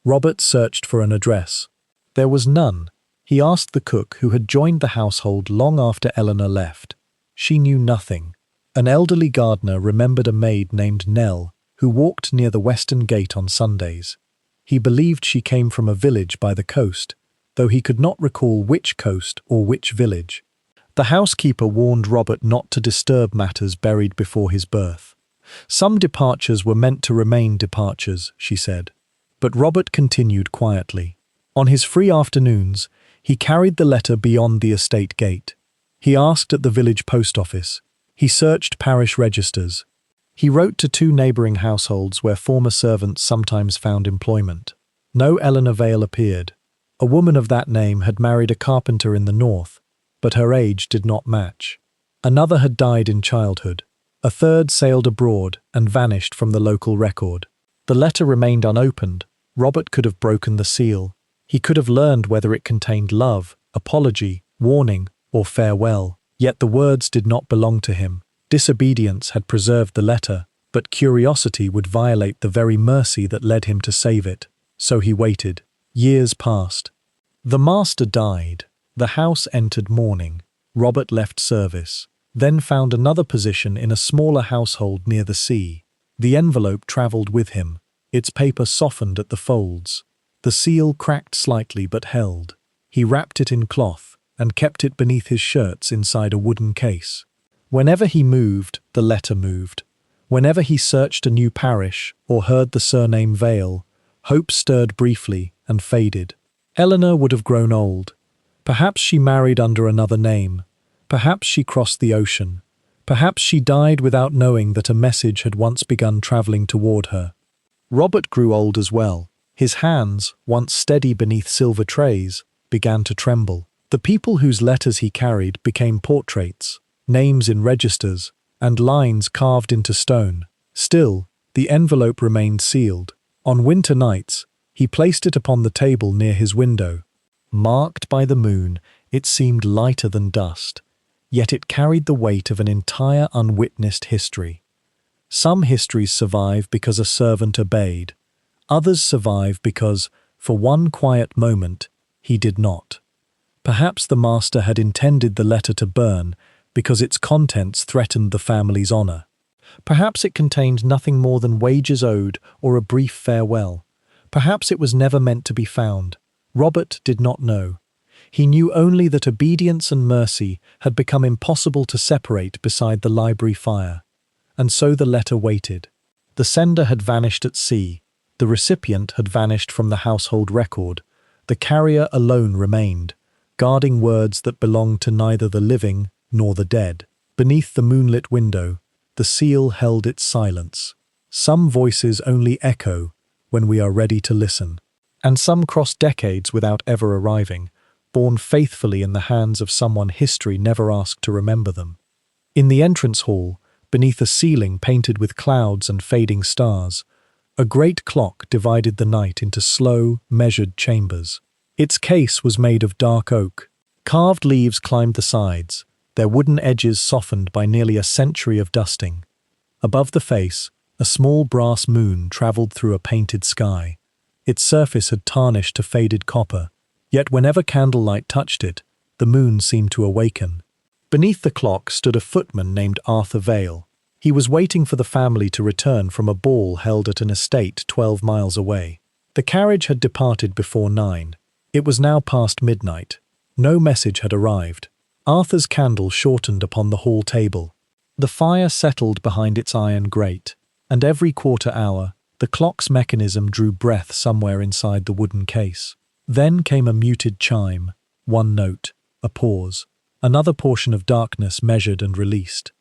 Robert searched for an address. There was none. He asked the cook who had joined the household long after Eleanor left. She knew nothing. An elderly gardener remembered a maid named Nell, who walked near the western gate on Sundays. He believed she came from a village by the coast, though he could not recall which coast or which village. The housekeeper warned Robert not to disturb matters buried before his birth. Some departures were meant to remain departures, she said. But Robert continued quietly. On his free afternoons, he carried the letter beyond the estate gate. He asked at the village post office. He searched parish registers. He wrote to 2 neighbouring households where former servants sometimes found employment. No Eleanor Vale appeared. A woman of that name had married a carpenter in the north, but her age did not match. Another had died in childhood. A third sailed abroad and vanished from the local record. The letter remained unopened. Robert could have broken the seal. He could have learned whether it contained love, apology, warning, or farewell. Yet the words did not belong to him. Disobedience had preserved the letter, but curiosity would violate the very mercy that led him to save it. So he waited. Years passed. The master died. The house entered mourning. Robert left service, then found another position in a smaller household near the sea. The envelope travelled with him. Its paper softened at the folds. The seal cracked slightly but held. He wrapped it in cloth and kept it beneath his shirts inside a wooden case. Whenever he moved, the letter moved. Whenever he searched a new parish or heard the surname Vale, hope stirred briefly and faded. Eleanor would have grown old. Perhaps she married under another name. Perhaps she crossed the ocean. Perhaps she died without knowing that a message had once begun travelling toward her. Robert grew old as well. His hands, once steady beneath silver trays, began to tremble. The people whose letters he carried became portraits, names in registers, and lines carved into stone. Still, the envelope remained sealed. On winter nights, he placed it upon the table near his window. Marked by the moon, it seemed lighter than dust, yet it carried the weight of an entire unwitnessed history. Some histories survive because a servant obeyed. Others survive because, for one quiet moment, he did not. Perhaps the master had intended the letter to burn because its contents threatened the family's honour. Perhaps it contained nothing more than wages owed or a brief farewell. Perhaps it was never meant to be found. Robert did not know. He knew only that obedience and mercy had become impossible to separate beside the library fire. And so the letter waited. The sender had vanished at sea. The recipient had vanished from the household record. The carrier alone remained, guarding words that belonged to neither the living nor the dead. Beneath the moonlit window, the seal held its silence. Some voices only echo when we are ready to listen, and some cross decades without ever arriving, born faithfully in the hands of someone history never asked to remember them. In the entrance hall, beneath a ceiling painted with clouds and fading stars, a great clock divided the night into slow, measured chambers. Its case was made of dark oak. Carved leaves climbed the sides, their wooden edges softened by nearly a century of dusting. Above the face, a small brass moon travelled through a painted sky. Its surface had tarnished to faded copper, yet whenever candlelight touched it, the moon seemed to awaken. Beneath the clock stood a footman named Arthur Vale. He was waiting for the family to return from a ball held at an estate 12 miles away. The carriage had departed before 9. It was now past midnight. No message had arrived. Arthur's candle shortened upon the hall table. The fire settled behind its iron grate, and every quarter hour, the clock's mechanism drew breath somewhere inside the wooden case. Then came a muted chime, one note, a pause, another portion of darkness measured and released.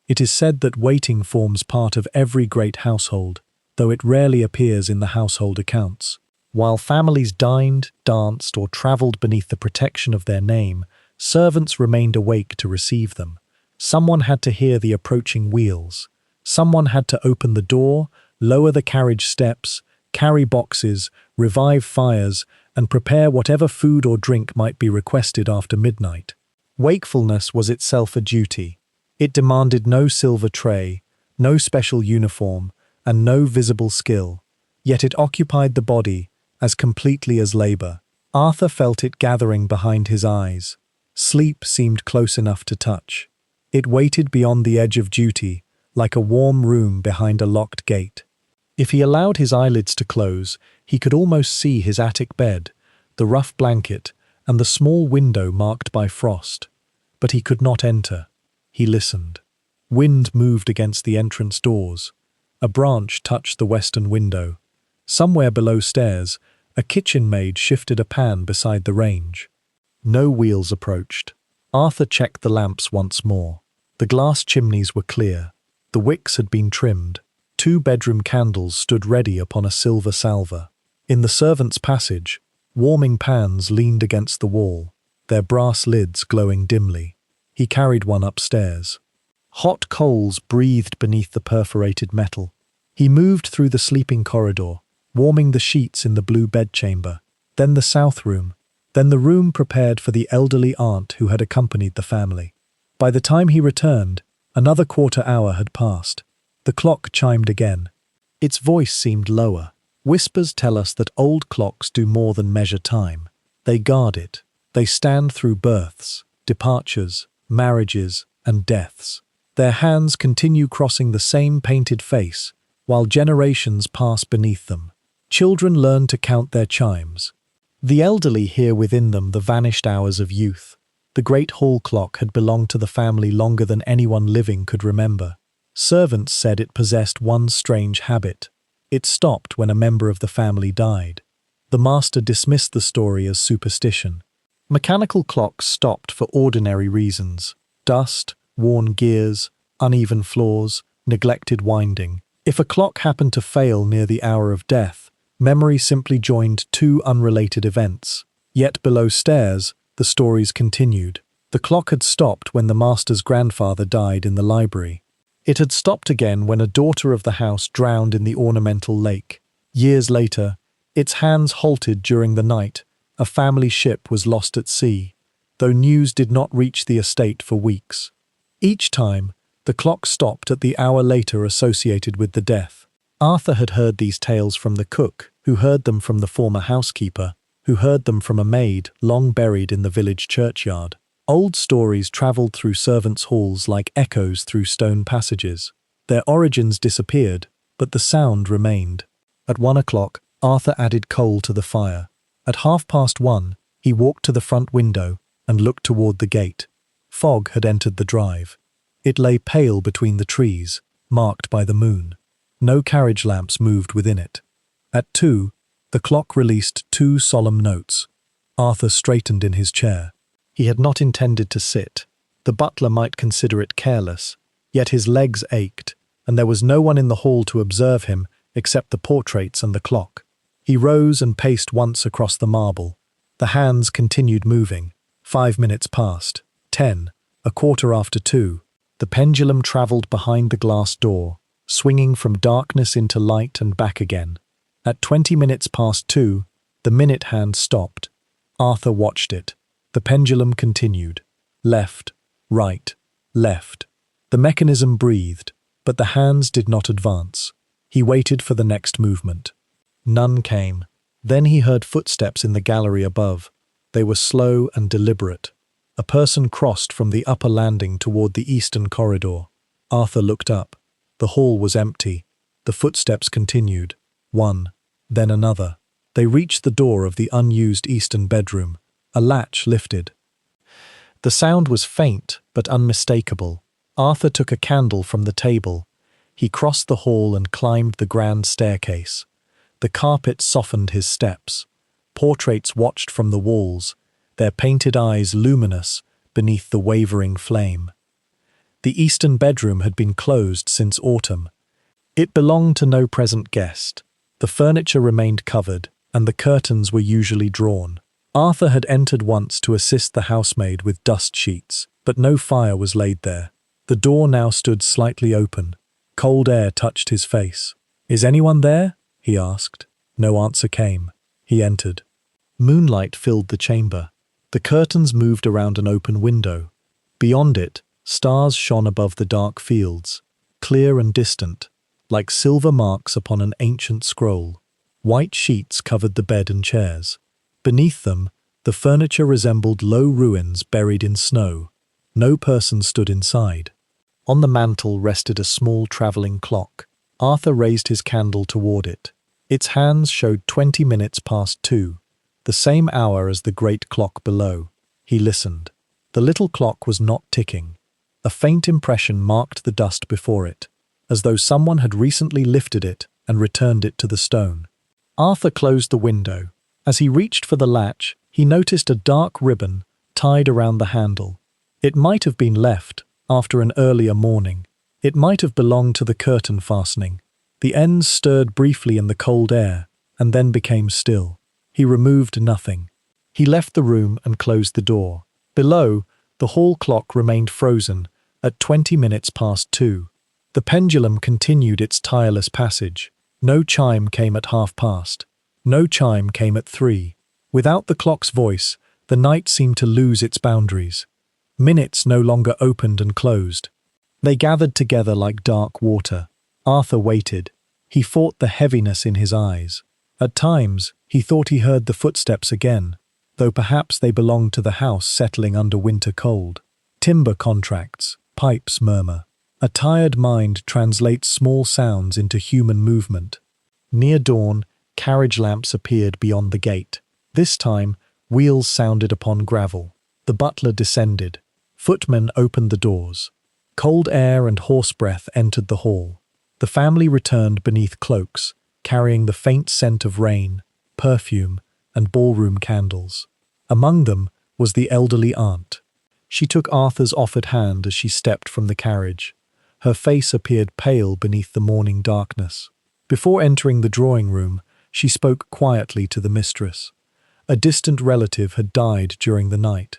It is said that waiting forms part of every great household, though it rarely appears in the household accounts. While families dined, danced, or travelled beneath the protection of their name, servants remained awake to receive them. Someone had to hear the approaching wheels. Someone had to open the door, lower the carriage steps, carry boxes, revive fires, and prepare whatever food or drink might be requested after midnight. Wakefulness was itself a duty. It demanded no silver tray, no special uniform, and no visible skill. Yet it occupied the body as completely as labor. Arthur felt it gathering behind his eyes. Sleep seemed close enough to touch. It waited beyond the edge of duty, like a warm room behind a locked gate. If he allowed his eyelids to close, he could almost see his attic bed, the rough blanket, and the small window marked by frost. But he could not enter. He listened. Wind moved against the entrance doors. A branch touched the western window. Somewhere below stairs, a kitchen maid shifted a pan beside the range. No wheels approached. Arthur checked the lamps once more. The glass chimneys were clear. The wicks had been trimmed. 2 bedroom candles stood ready upon a silver salver. In the servants' passage, warming pans leaned against the wall, their brass lids glowing dimly. He carried one upstairs. Hot coals breathed beneath the perforated metal. He moved through the sleeping corridor, warming the sheets in the blue bedchamber, then the south room, then the room prepared for the elderly aunt who had accompanied the family. By the time he returned, another quarter hour had passed. The clock chimed again. Its voice seemed lower. Whispers tell us that old clocks do more than measure time. They guard it. They stand through births, departures, marriages, and deaths. Their hands continue crossing the same painted face, while generations pass beneath them. Children learn to count their chimes. The elderly hear within them the vanished hours of youth. The great hall clock had belonged to the family longer than anyone living could remember. Servants said it possessed one strange habit. It stopped when a member of the family died. The master dismissed the story as superstition. Mechanical clocks stopped for ordinary reasons: dust, worn gears, uneven floors, neglected winding. If a clock happened to fail near the hour of death, memory simply joined 2 unrelated events. Yet below stairs, the stories continued. The clock had stopped when the master's grandfather died in the library. It had stopped again when a daughter of the house drowned in the ornamental lake. Years later, its hands halted during the night. A family ship was lost at sea, though news did not reach the estate for weeks. Each time, the clock stopped at the hour later associated with the death. Arthur had heard these tales from the cook, who heard them from the former housekeeper, who heard them from a maid long buried in the village churchyard. Old stories travelled through servants' halls like echoes through stone passages. Their origins disappeared, but the sound remained. At 1 o'clock, Arthur added coal to the fire. At 1:30, he walked to the front window and looked toward the gate. Fog had entered the drive. It lay pale between the trees, marked by the moon. No carriage lamps moved within it. At 2, the clock released 2 solemn notes. Arthur straightened in his chair. He had not intended to sit. The butler might consider it careless, yet his legs ached, and there was no one in the hall to observe him except the portraits and the clock. He rose and paced once across the marble. The hands continued moving. 5 minutes passed. 10, a quarter after 2. The pendulum travelled behind the glass door, swinging from darkness into light and back again. At 20 minutes past 2, the minute hand stopped. Arthur watched it. The pendulum continued. Left, right, left. The mechanism breathed, but the hands did not advance. He waited for the next movement. None came. Then he heard footsteps in the gallery above. They were slow and deliberate. A person crossed from the upper landing toward the eastern corridor. Arthur looked up. The hall was empty. The footsteps continued, one, then another. They reached the door of the unused eastern bedroom. A latch lifted. The sound was faint but unmistakable. Arthur took a candle from the table. He crossed the hall and climbed the grand staircase. The carpet softened his steps. Portraits watched from the walls, their painted eyes luminous beneath the wavering flame. The eastern bedroom had been closed since autumn. It belonged to no present guest. The furniture remained covered, and the curtains were usually drawn. Arthur had entered once to assist the housemaid with dust sheets, but no fire was laid there. The door now stood slightly open. Cold air touched his face. "Is anyone there?" he asked. No answer came. He entered. Moonlight filled the chamber. The curtains moved around an open window. Beyond it, stars shone above the dark fields, clear and distant, like silver marks upon an ancient scroll. White sheets covered the bed and chairs. Beneath them, the furniture resembled low ruins buried in snow. No person stood inside. On the mantel rested a small travelling clock. Arthur raised his candle toward it. Its hands showed 20 minutes past 2, the same hour as the great clock below. He listened. The little clock was not ticking. A faint impression marked the dust before it, as though someone had recently lifted it and returned it to the stone. Arthur closed the window. As he reached for the latch, he noticed a dark ribbon tied around the handle. It might have been left after an earlier morning. It might have belonged to the curtain fastening. The ends stirred briefly in the cold air and then became still. He removed nothing. He left the room and closed the door. Below, the hall clock remained frozen at 20 minutes past 2. The pendulum continued its tireless passage. No chime came at past. No chime came at 3. Without the clock's voice, the night seemed to lose its boundaries. Minutes no longer opened and closed. They gathered together like dark water. Arthur waited. He fought the heaviness in his eyes. At times, he thought he heard the footsteps again, though perhaps they belonged to the house settling under winter cold. Timber contracts, pipes murmur. A tired mind translates small sounds into human movement. Near dawn, carriage lamps appeared beyond the gate. This time, wheels sounded upon gravel. The butler descended. Footmen opened the doors. Cold air and horse breath entered the hall. The family returned beneath cloaks, carrying the faint scent of rain, perfume, and ballroom candles. Among them was the elderly aunt. She took Arthur's offered hand as she stepped from the carriage. Her face appeared pale beneath the morning darkness. Before entering the drawing room, she spoke quietly to the mistress. A distant relative had died during the night,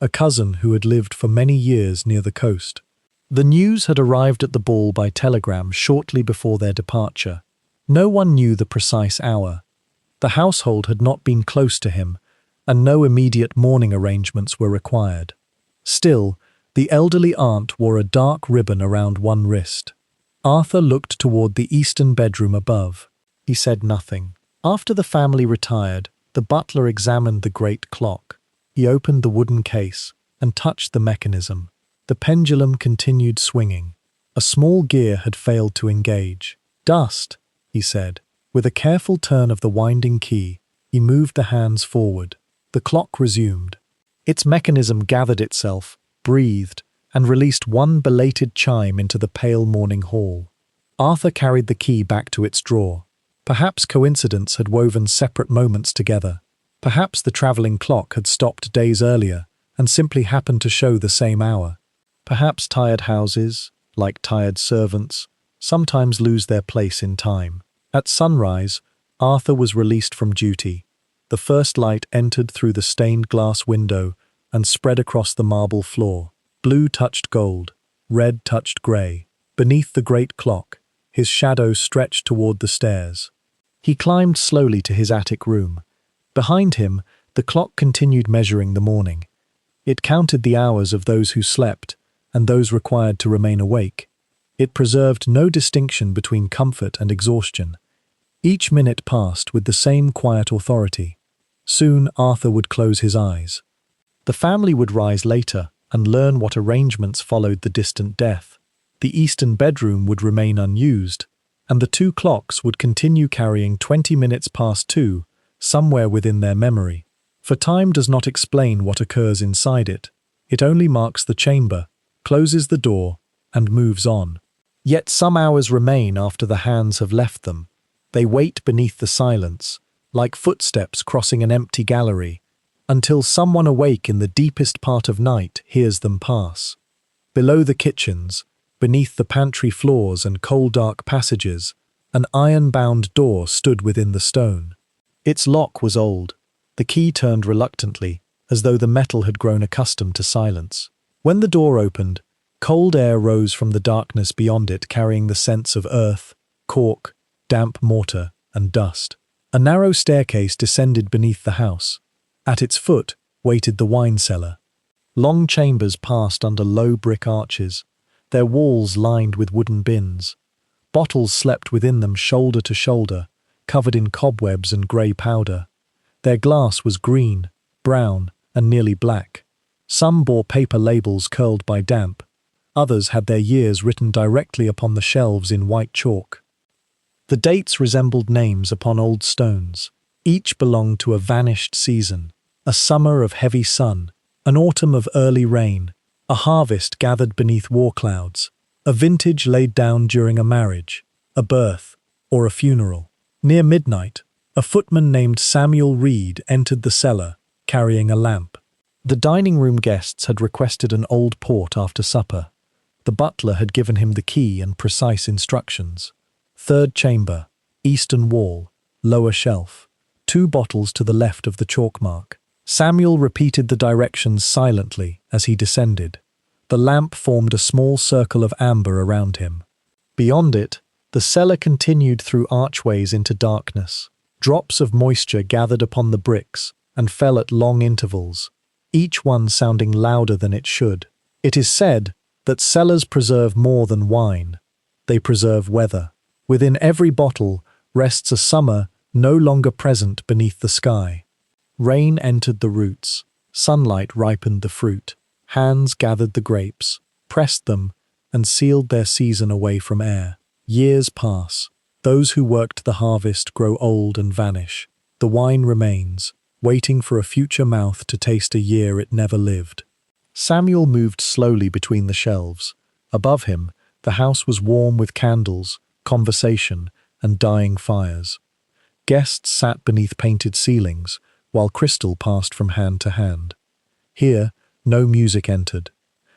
a cousin who had lived for many years near the coast. The news had arrived at the ball by telegram shortly before their departure. No one knew the precise hour. The household had not been close to him, and no immediate mourning arrangements were required. Still, the elderly aunt wore a dark ribbon around one wrist. Arthur looked toward the eastern bedroom above. He said nothing. After the family retired, the butler examined the great clock. He opened the wooden case and touched the mechanism. The pendulum continued swinging. A small gear had failed to engage. "Dust," he said. With a careful turn of the winding key, he moved the hands forward. The clock resumed. Its mechanism gathered itself, breathed, and released one belated chime into the pale morning hall. Arthur carried the key back to its drawer. Perhaps coincidence had woven separate moments together. Perhaps the travelling clock had stopped days earlier and simply happened to show the same hour. Perhaps tired houses, like tired servants, sometimes lose their place in time. At sunrise, Arthur was released from duty. The first light entered through the stained glass window and spread across the marble floor. Blue touched gold, red touched grey. Beneath the great clock, his shadow stretched toward the stairs. He climbed slowly to his attic room. Behind him, the clock continued measuring the morning. It counted the hours of those who slept and those required to remain awake. It preserved no distinction between comfort and exhaustion. Each minute passed with the same quiet authority. Soon Arthur would close his eyes. The family would rise later and learn what arrangements followed the distant death. The eastern bedroom would remain unused, and the two clocks would continue carrying 20 minutes past 2, somewhere within their memory. For time does not explain what occurs inside it. It only marks the chamber, closes the door, and moves on. Yet some hours remain after the hands have left them. They wait beneath the silence, like footsteps crossing an empty gallery, until someone awake in the deepest part of night hears them pass. Below the kitchens, beneath the pantry floors and coal-dark passages, an iron-bound door stood within the stone. Its lock was old. The key turned reluctantly, as though the metal had grown accustomed to silence. When the door opened, cold air rose from the darkness beyond it, carrying the scents of earth, cork, damp mortar, and dust. A narrow staircase descended beneath the house. At its foot waited the wine cellar. Long chambers passed under low brick arches, their walls lined with wooden bins. Bottles slept within them shoulder to shoulder, covered in cobwebs and grey powder. Their glass was green, brown, and nearly black. Some bore paper labels curled by damp. Others had their years written directly upon the shelves in white chalk. The dates resembled names upon old stones. Each belonged to a vanished season, a summer of heavy sun, an autumn of early rain, a harvest gathered beneath war clouds, a vintage laid down during a marriage, a birth, or a funeral. Near midnight, a footman named Samuel Reed entered the cellar, carrying a lamp. The dining room guests had requested an old port after supper. The butler had given him the key and precise instructions. Third chamber, eastern wall, lower shelf, 2 bottles to the left of the chalk mark. Samuel repeated the directions silently as he descended. The lamp formed a small circle of amber around him. Beyond it, the cellar continued through archways into darkness. Drops of moisture gathered upon the bricks and fell at long intervals, each one sounding louder than it should. It is said that cellars preserve more than wine. They preserve weather. Within every bottle rests a summer no longer present beneath the sky. Rain entered the roots. Sunlight ripened the fruit. Hands gathered the grapes, pressed them, and sealed their season away from air. Years pass. Those who worked the harvest grow old and vanish. The wine remains, waiting for a future mouth to taste a year it never lived. Samuel moved slowly between the shelves. Above him, the house was warm with candles, conversation, and dying fires. Guests sat beneath painted ceilings, while crystal passed from hand to hand. Here, no music entered.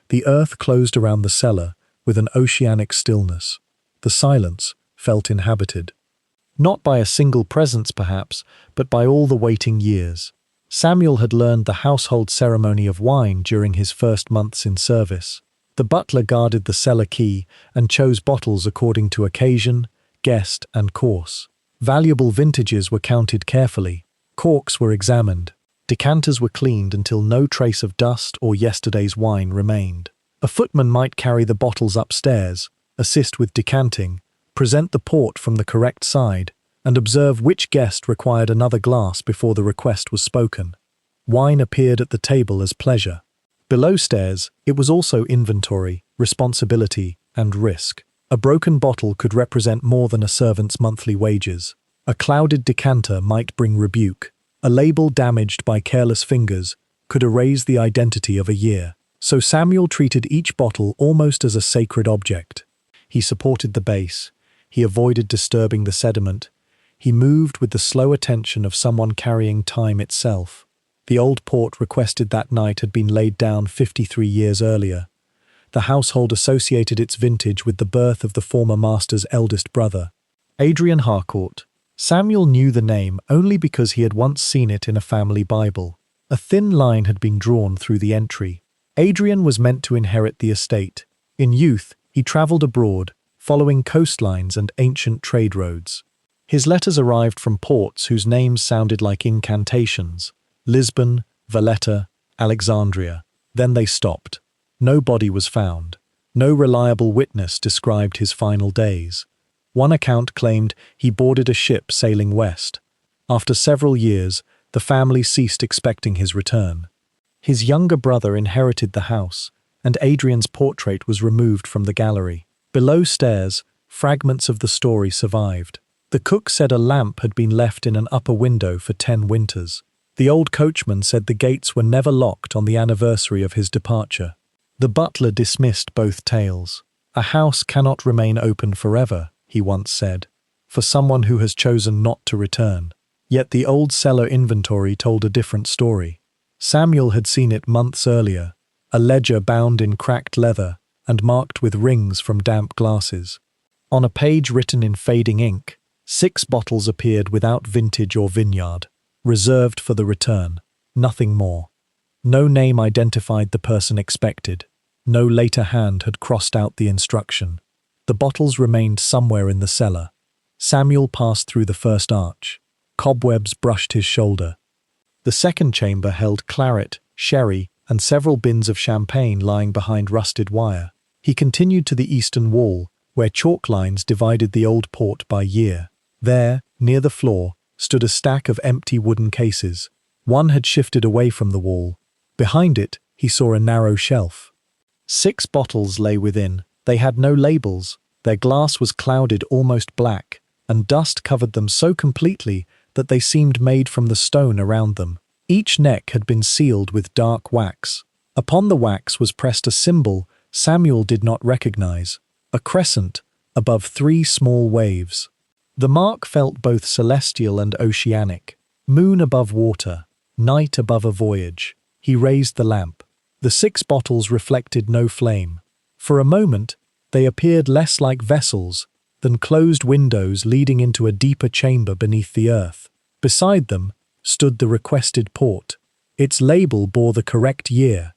The earth closed around the cellar with an oceanic stillness. The silence felt inhabited. Not by a single presence, perhaps, but by all the waiting years. Samuel had learned the household ceremony of wine during his first months in service. The butler guarded the cellar key and chose bottles according to occasion, guest, and course. Valuable vintages were counted carefully. Corks were examined. Decanters were cleaned until no trace of dust or yesterday's wine remained. A footman might carry the bottles upstairs, assist with decanting, present the port from the correct side, and observe which guest required another glass before the request was spoken. Wine appeared at the table as pleasure. Below stairs, it was also inventory, responsibility, and risk. A broken bottle could represent more than a servant's monthly wages. A clouded decanter might bring rebuke. A label damaged by careless fingers could erase the identity of a year. So Samuel treated each bottle almost as a sacred object. He supported the base. He avoided disturbing the sediment. He moved with the slow attention of someone carrying time itself. The old port requested that night had been laid down 53 years earlier. The household associated its vintage with the birth of the former master's eldest brother, Adrian Harcourt. Samuel knew the name only because he had once seen it in a family Bible. A thin line had been drawn through the entry. Adrian was meant to inherit the estate. In youth, he travelled abroad, following coastlines and ancient trade roads. His letters arrived from ports whose names sounded like incantations: Lisbon, Valletta, Alexandria. Then they stopped. No body was found. No reliable witness described his final days. One account claimed he boarded a ship sailing west. After several years, the family ceased expecting his return. His younger brother inherited the house, and Adrian's portrait was removed from the gallery. Below stairs, fragments of the story survived. The cook said a lamp had been left in an upper window for 10 winters. The old coachman said the gates were never locked on the anniversary of his departure. The butler dismissed both tales. A house cannot remain open forever, he once said, for someone who has chosen not to return. Yet the old cellar inventory told a different story. Samuel had seen it months earlier, a ledger bound in cracked leather and marked with rings from damp glasses. On a page written in fading ink, 6 bottles appeared without vintage or vineyard, reserved for the return, nothing more. No name identified the person expected. No later hand had crossed out the instruction. The bottles remained somewhere in the cellar. Samuel passed through the first arch. Cobwebs brushed his shoulder. The second chamber held claret, sherry, and several bins of champagne lying behind rusted wire. He continued to the eastern wall, where chalk lines divided the old port by year. There, near the floor, stood a stack of empty wooden cases. One had shifted away from the wall. Behind it, he saw a narrow shelf. 6 bottles lay within. They had no labels. Their glass was clouded almost black, and dust covered them so completely that they seemed made from the stone around them. Each neck had been sealed with dark wax. Upon the wax was pressed a symbol Samuel did not recognize, a crescent above 3 small waves. The mark felt both celestial and oceanic, moon above water, night above a voyage. He raised the lamp. The 6 bottles reflected no flame. For a moment, they appeared less like vessels than closed windows leading into a deeper chamber beneath the earth. Beside them stood the requested port. Its label bore the correct year.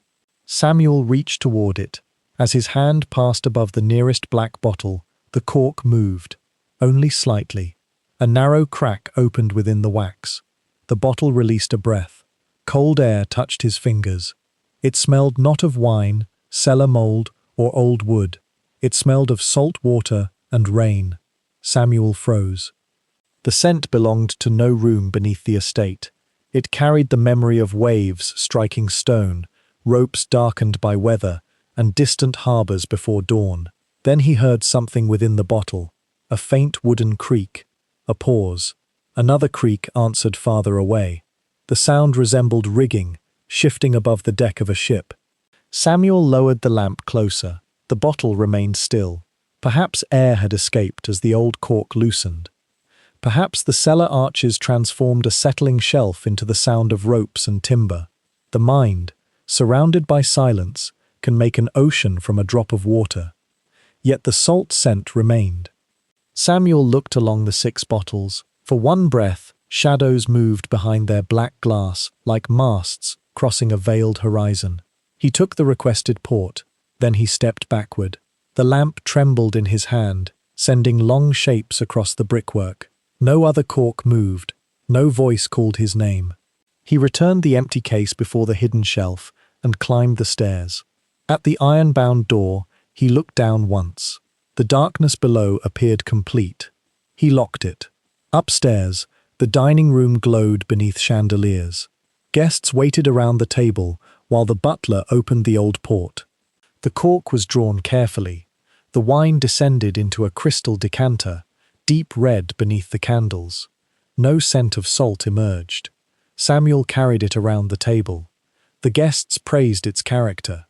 Samuel reached toward it. As his hand passed above the nearest black bottle, the cork moved, only slightly. A narrow crack opened within the wax. The bottle released a breath. Cold air touched his fingers. It smelled not of wine, cellar mold, or old wood. It smelled of salt water and rain. Samuel froze. The scent belonged to no room beneath the estate. It carried the memory of waves striking stone, ropes darkened by weather, and distant harbours before dawn. Then he heard something within the bottle, a faint wooden creak, a pause. Another creak answered farther away. The sound resembled rigging, shifting above the deck of a ship. Samuel lowered the lamp closer. The bottle remained still. Perhaps air had escaped as the old cork loosened. Perhaps the cellar arches transformed a settling shelf into the sound of ropes and timber. The mind, surrounded by silence, can make an ocean from a drop of water. Yet the salt scent remained. Samuel looked along the 6 bottles. For one breath, shadows moved behind their black glass, like masts crossing a veiled horizon. He took the requested port. Then he stepped backward. The lamp trembled in his hand, sending long shapes across the brickwork. No other cork moved. No voice called his name. He returned the empty case before the hidden shelf and climbed the stairs. At the iron-bound door, he looked down once. The darkness below appeared complete. He locked it. Upstairs, the dining room glowed beneath chandeliers. Guests waited around the table while the butler opened the old port. The cork was drawn carefully. The wine descended into a crystal decanter, deep red beneath the candles. No scent of salt emerged. Samuel carried it around the table. The guests praised its character.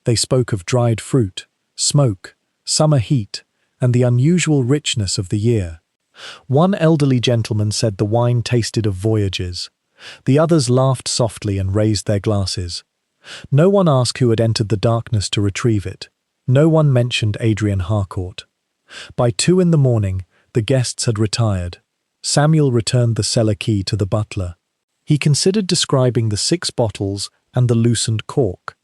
They spoke of dried fruit, smoke, summer heat, and the unusual richness of the year. One elderly gentleman said the wine tasted of voyages. The others laughed softly and raised their glasses. No one asked who had entered the darkness to retrieve it. No one mentioned Adrian Harcourt. By 2 in the morning, the guests had retired. Samuel returned the cellar key to the butler. He considered describing the 6 bottles and the loosened cork.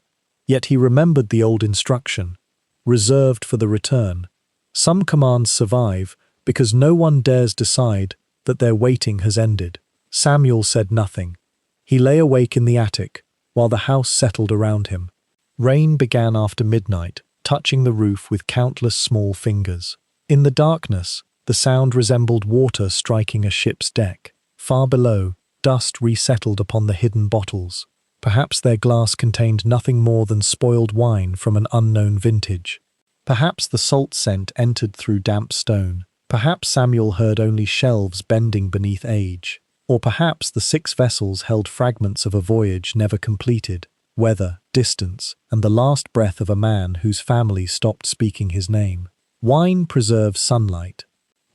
Yet he remembered the old instruction, reserved for the return. Some commands survive because no one dares decide that their waiting has ended. Samuel said nothing. He lay awake in the attic while the house settled around him. Rain began after midnight, touching the roof with countless small fingers. In the darkness, the sound resembled water striking a ship's deck. Far below, dust resettled upon the hidden bottles. Perhaps their glass contained nothing more than spoiled wine from an unknown vintage. Perhaps the salt scent entered through damp stone. Perhaps Samuel heard only shelves bending beneath age. Or perhaps the 6 vessels held fragments of a voyage never completed, weather, distance, and the last breath of a man whose family stopped speaking his name. Wine preserves sunlight.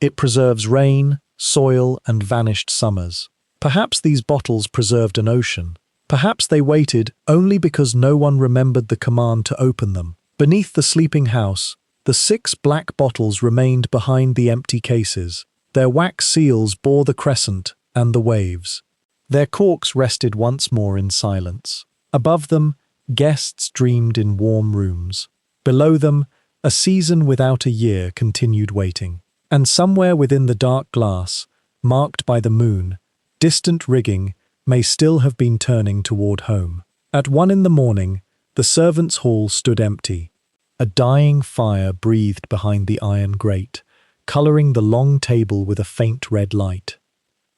It preserves rain, soil, and vanished summers. Perhaps these bottles preserved an ocean. Perhaps they waited only because no one remembered the command to open them. Beneath the sleeping house, the 6 black bottles remained behind the empty cases. Their wax seals bore the crescent and the waves. Their corks rested once more in silence. Above them, guests dreamed in warm rooms. Below them, a season without a year continued waiting. And somewhere within the dark glass, marked by the moon, distant rigging may still have been turning toward home. At 1 in the morning, the servants' hall stood empty. A dying fire breathed behind the iron grate, colouring the long table with a faint red light.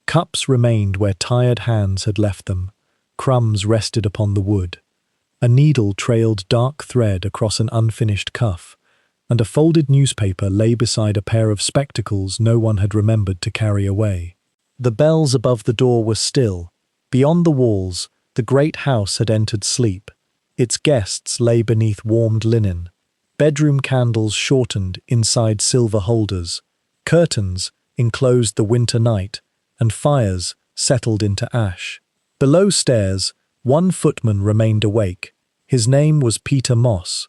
Cups remained where tired hands had left them. Crumbs rested upon the wood. A needle trailed dark thread across an unfinished cuff, and a folded newspaper lay beside a pair of spectacles no one had remembered to carry away. The bells above the door were still. Beyond the walls, the great house had entered sleep. Its guests lay beneath warmed linen. Bedroom candles shortened inside silver holders. Curtains enclosed the winter night, and fires settled into ash. Below stairs, 1 footman remained awake. His name was Peter Moss.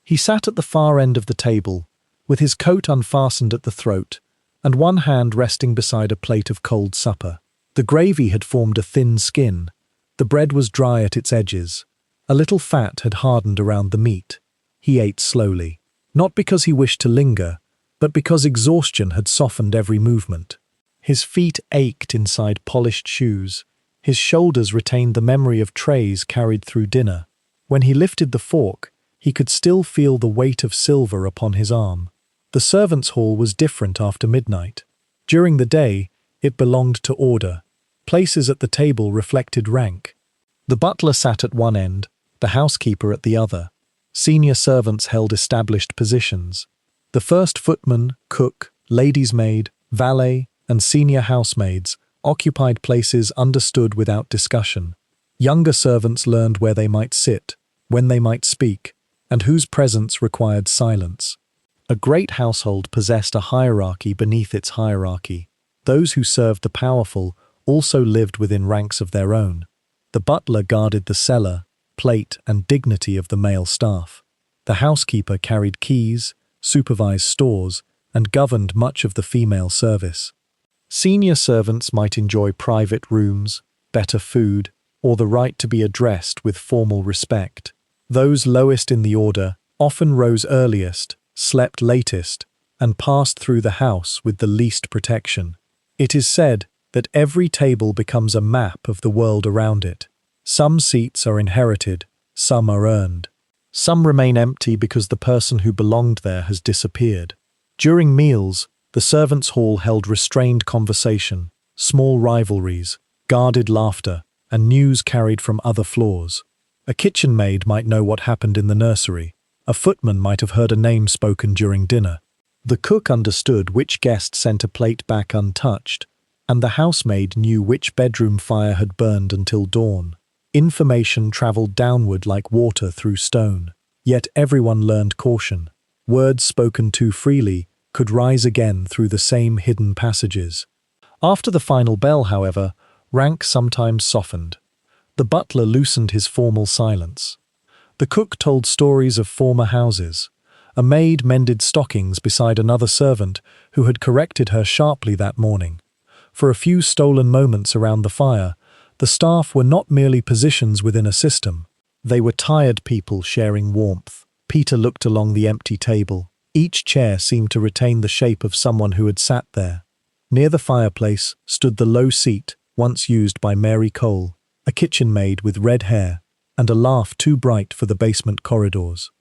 He sat at the far end of the table, with his coat unfastened at the throat, and one hand resting beside a plate of cold supper. The gravy had formed a thin skin. The bread was dry at its edges. A little fat had hardened around the meat. He ate slowly, not because he wished to linger, but because exhaustion had softened every movement. His feet ached inside polished shoes. His shoulders retained the memory of trays carried through dinner. When he lifted the fork, he could still feel the weight of silver upon his arm. The servants' hall was different after midnight. During the day, it belonged to order. Places at the table reflected rank. The butler sat at one end, the housekeeper at the other. Senior servants held established positions. The first footman, cook, lady's maid, valet, and senior housemaids occupied places understood without discussion. Younger servants learned where they might sit, when they might speak, and whose presence required silence. A great household possessed a hierarchy beneath its hierarchy. Those who served the powerful also lived within ranks of their own. The butler guarded the cellar, plate, and dignity of the male staff. The housekeeper carried keys, supervised stores, and governed much of the female service. Senior servants might enjoy private rooms, better food, or the right to be addressed with formal respect. Those lowest in the order often rose earliest, slept latest, and passed through the house with the least protection. It is said that every table becomes a map of the world around it. Some seats are inherited, some are earned. Some remain empty because the person who belonged there has disappeared. During meals, the servants' hall held restrained conversation, small rivalries, guarded laughter, and news carried from other floors. A kitchen maid might know what happened in the nursery. A footman might have heard a name spoken during dinner. The cook understood which guest sent a plate back untouched, and the housemaid knew which bedroom fire had burned until dawn. Information travelled downward like water through stone. Yet everyone learned caution. Words spoken too freely could rise again through the same hidden passages. After the final bell, however, rank sometimes softened. The butler loosened his formal silence. The cook told stories of former houses. A maid mended stockings beside another servant who had corrected her sharply that morning. For a few stolen moments around the fire, the staff were not merely positions within a system. They were tired people sharing warmth. Peter looked along the empty table. Each chair seemed to retain the shape of someone who had sat there. Near the fireplace stood the low seat once used by Mary Cole, a kitchen maid with red hair and a laugh too bright for the basement corridors.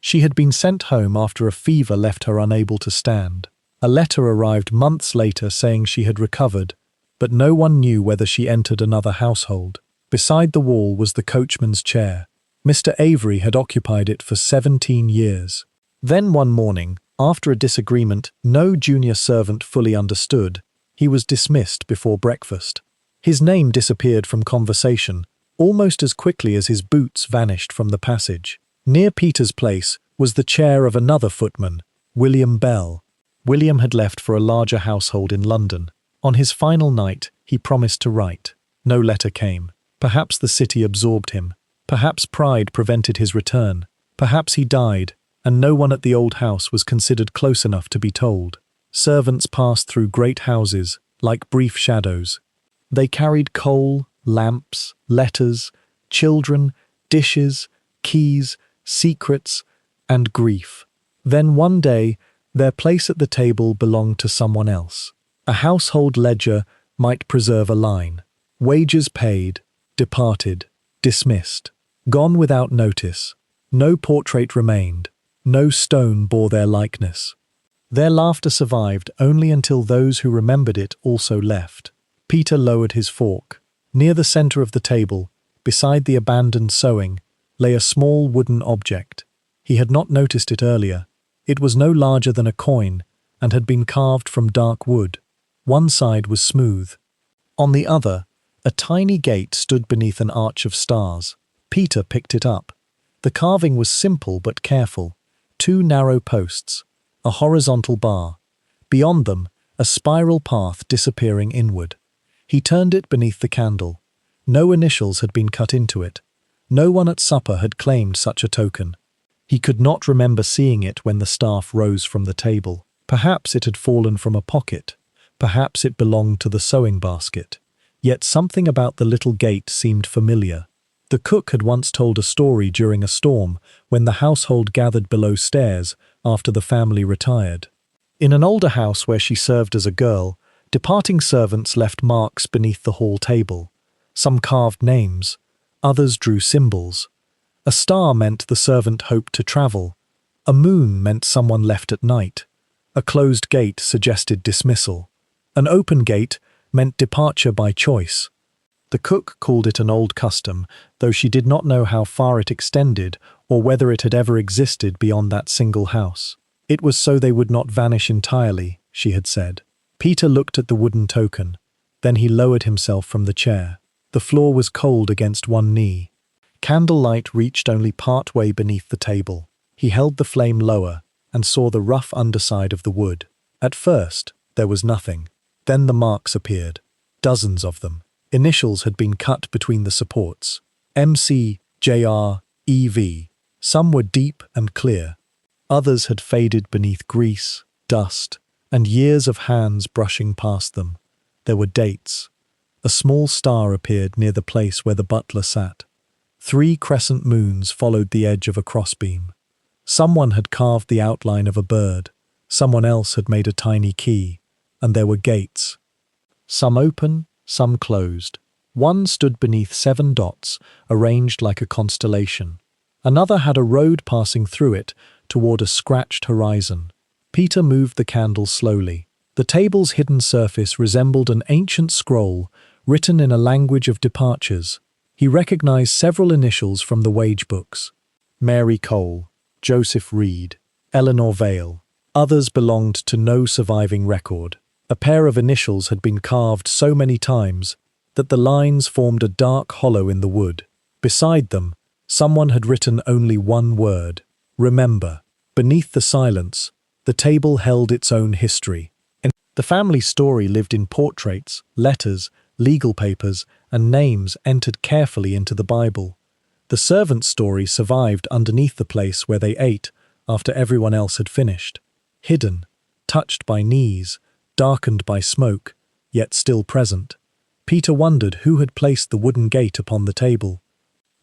She had been sent home after a fever left her unable to stand. A letter arrived months later saying she had recovered, but no one knew whether she entered another household. Beside the wall was the coachman's chair. Mr. Avery had occupied it for 17 years. Then one morning, after a disagreement no junior servant fully understood, he was dismissed before breakfast. His name disappeared from conversation almost as quickly as his boots vanished from the passage. Near Peter's place was the chair of another footman, William Bell. William had left for a larger household in London. On his final night, he promised to write. No letter came. Perhaps the city absorbed him. Perhaps pride prevented his return. Perhaps he died, and no one at the old house was considered close enough to be told. Servants passed through great houses, like brief shadows. They carried coal, lamps, letters, children, dishes, keys, secrets, and grief. Then one day, their place at the table belonged to someone else. A household ledger might preserve a line. Wages paid, departed, dismissed, gone without notice. No portrait remained, no stone bore their likeness. Their laughter survived only until those who remembered it also left. Peter lowered his fork. Near the center of the table, beside the abandoned sewing, lay a small wooden object. He had not noticed it earlier. It was no larger than a coin and had been carved from dark wood. One side was smooth. On the other, a tiny gate stood beneath an arch of stars. Peter picked it up. The carving was simple but careful. 2 narrow posts, a horizontal bar. Beyond them, a spiral path disappearing inward. He turned it beneath the candle. No initials had been cut into it. No one at supper had claimed such a token. He could not remember seeing it when the staff rose from the table. Perhaps it had fallen from a pocket. Perhaps it belonged to the sewing basket. Yet something about the little gate seemed familiar. The cook had once told a story during a storm when the household gathered below stairs after the family retired. In an older house where she served as a girl, departing servants left marks beneath the hall table. Some carved names, others drew symbols. A star meant the servant hoped to travel. A moon meant someone left at night. A closed gate suggested dismissal. An open gate meant departure by choice. The cook called it an old custom, though she did not know how far it extended or whether it had ever existed beyond that single house. It was so they would not vanish entirely, she had said. Peter looked at the wooden token. Then he lowered himself from the chair. The floor was cold against one knee. Candlelight reached only part way beneath the table. He held the flame lower and saw the rough underside of the wood. At first, there was nothing. Then the marks appeared. Dozens of them. Initials had been cut between the supports. MC, JR, EV. Some were deep and clear. Others had faded beneath grease, dust, and years of hands brushing past them. There were dates. A small star appeared near the place where the butler sat. 3 crescent moons followed the edge of a crossbeam. Someone had carved the outline of a bird. Someone else had made a tiny key. And there were gates. Some open, some closed. One stood beneath 7 dots, arranged like a constellation. Another had a road passing through it toward a scratched horizon. Peter moved the candle slowly. The table's hidden surface resembled an ancient scroll written in a language of departures. He recognized several initials from the wage books. Mary Cole, Joseph Reed, Eleanor Vale. Others belonged to no surviving record. A pair of initials had been carved so many times that the lines formed a dark hollow in the wood. Beside them, someone had written only one word, remember. Beneath the silence, the table held its own history. The family story lived in portraits, letters, legal papers, and names entered carefully into the Bible. The servant's story survived underneath the place where they ate after everyone else had finished. Hidden, touched by knees, darkened by smoke, yet still present. Peter wondered who had placed the wooden gate upon the table.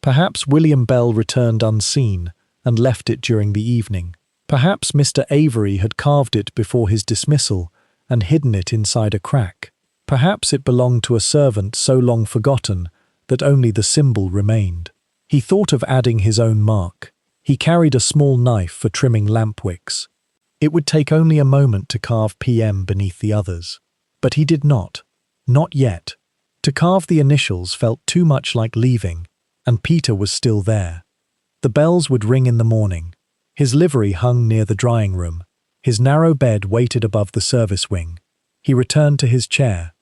Perhaps William Bell returned unseen and left it during the evening. Perhaps Mr. Avery had carved it before his dismissal and hidden it inside a crack. Perhaps it belonged to a servant so long forgotten that only the symbol remained. He thought of adding his own mark. He carried a small knife for trimming lamp wicks. It would take only a moment to carve PM beneath the others. But he did not. Not yet. To carve the initials felt too much like leaving, and Peter was still there. The bells would ring in the morning. His livery hung near the drying room. His narrow bed waited above the service wing. He returned to his chair.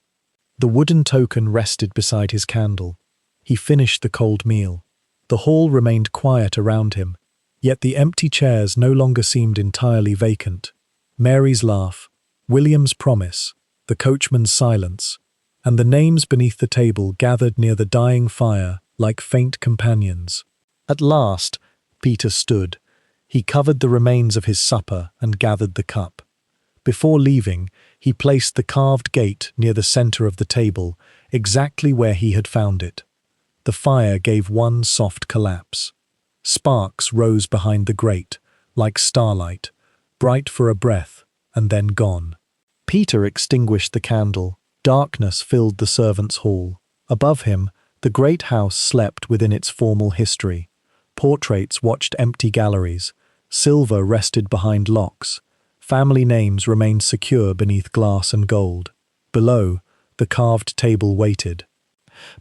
The wooden token rested beside his candle. He finished the cold meal. The hall remained quiet around him, yet the empty chairs no longer seemed entirely vacant. Mary's laugh, William's promise, the coachman's silence, and the names beneath the table gathered near the dying fire like faint companions. At last, Peter stood. He covered the remains of his supper and gathered the cup. Before leaving, he placed the carved gate near the center of the table, exactly where he had found it. The fire gave one soft collapse. Sparks rose behind the grate, like starlight, bright for a breath, and then gone. Peter extinguished the candle. Darkness filled the servants' hall. Above him, the great house slept within its formal history. Portraits watched empty galleries. Silver rested behind locks. Family names remained secure beneath glass and gold. Below, the carved table waited.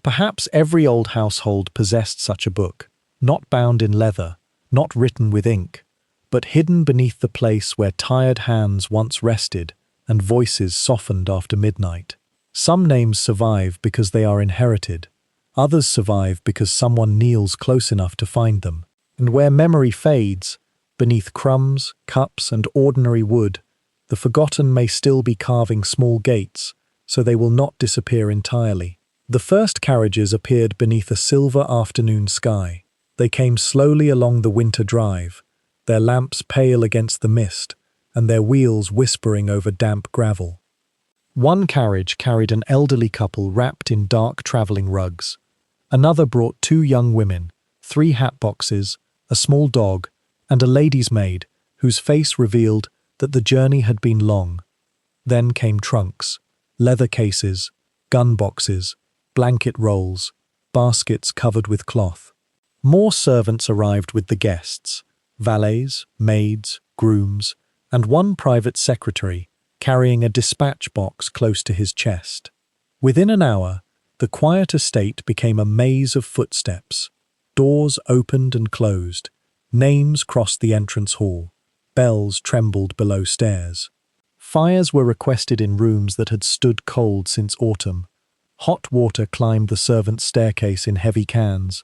Perhaps every old household possessed such a book, not bound in leather, not written with ink, but hidden beneath the place where tired hands once rested and voices softened after midnight. Some names survive because they are inherited. Others survive because someone kneels close enough to find them. And where memory fades, beneath crumbs, cups, and ordinary wood, the forgotten may still be carving small gates, so they will not disappear entirely. The first carriages appeared beneath a silver afternoon sky. They came slowly along the winter drive, their lamps pale against the mist, and their wheels whispering over damp gravel. One carriage carried an elderly couple wrapped in dark travelling rugs. Another brought two young women, 3 hat boxes, a small dog, and a lady's maid, whose face revealed that the journey had been long. Then came trunks, leather cases, gun boxes, blanket rolls, baskets covered with cloth. More servants arrived with the guests, valets, maids, grooms, and one private secretary carrying a dispatch box close to his chest. Within an hour, the quiet estate became a maze of footsteps. Doors opened and closed. Names crossed the entrance hall. Bells trembled below stairs. Fires were requested in rooms that had stood cold since autumn. Hot water climbed the servants' staircase in heavy cans.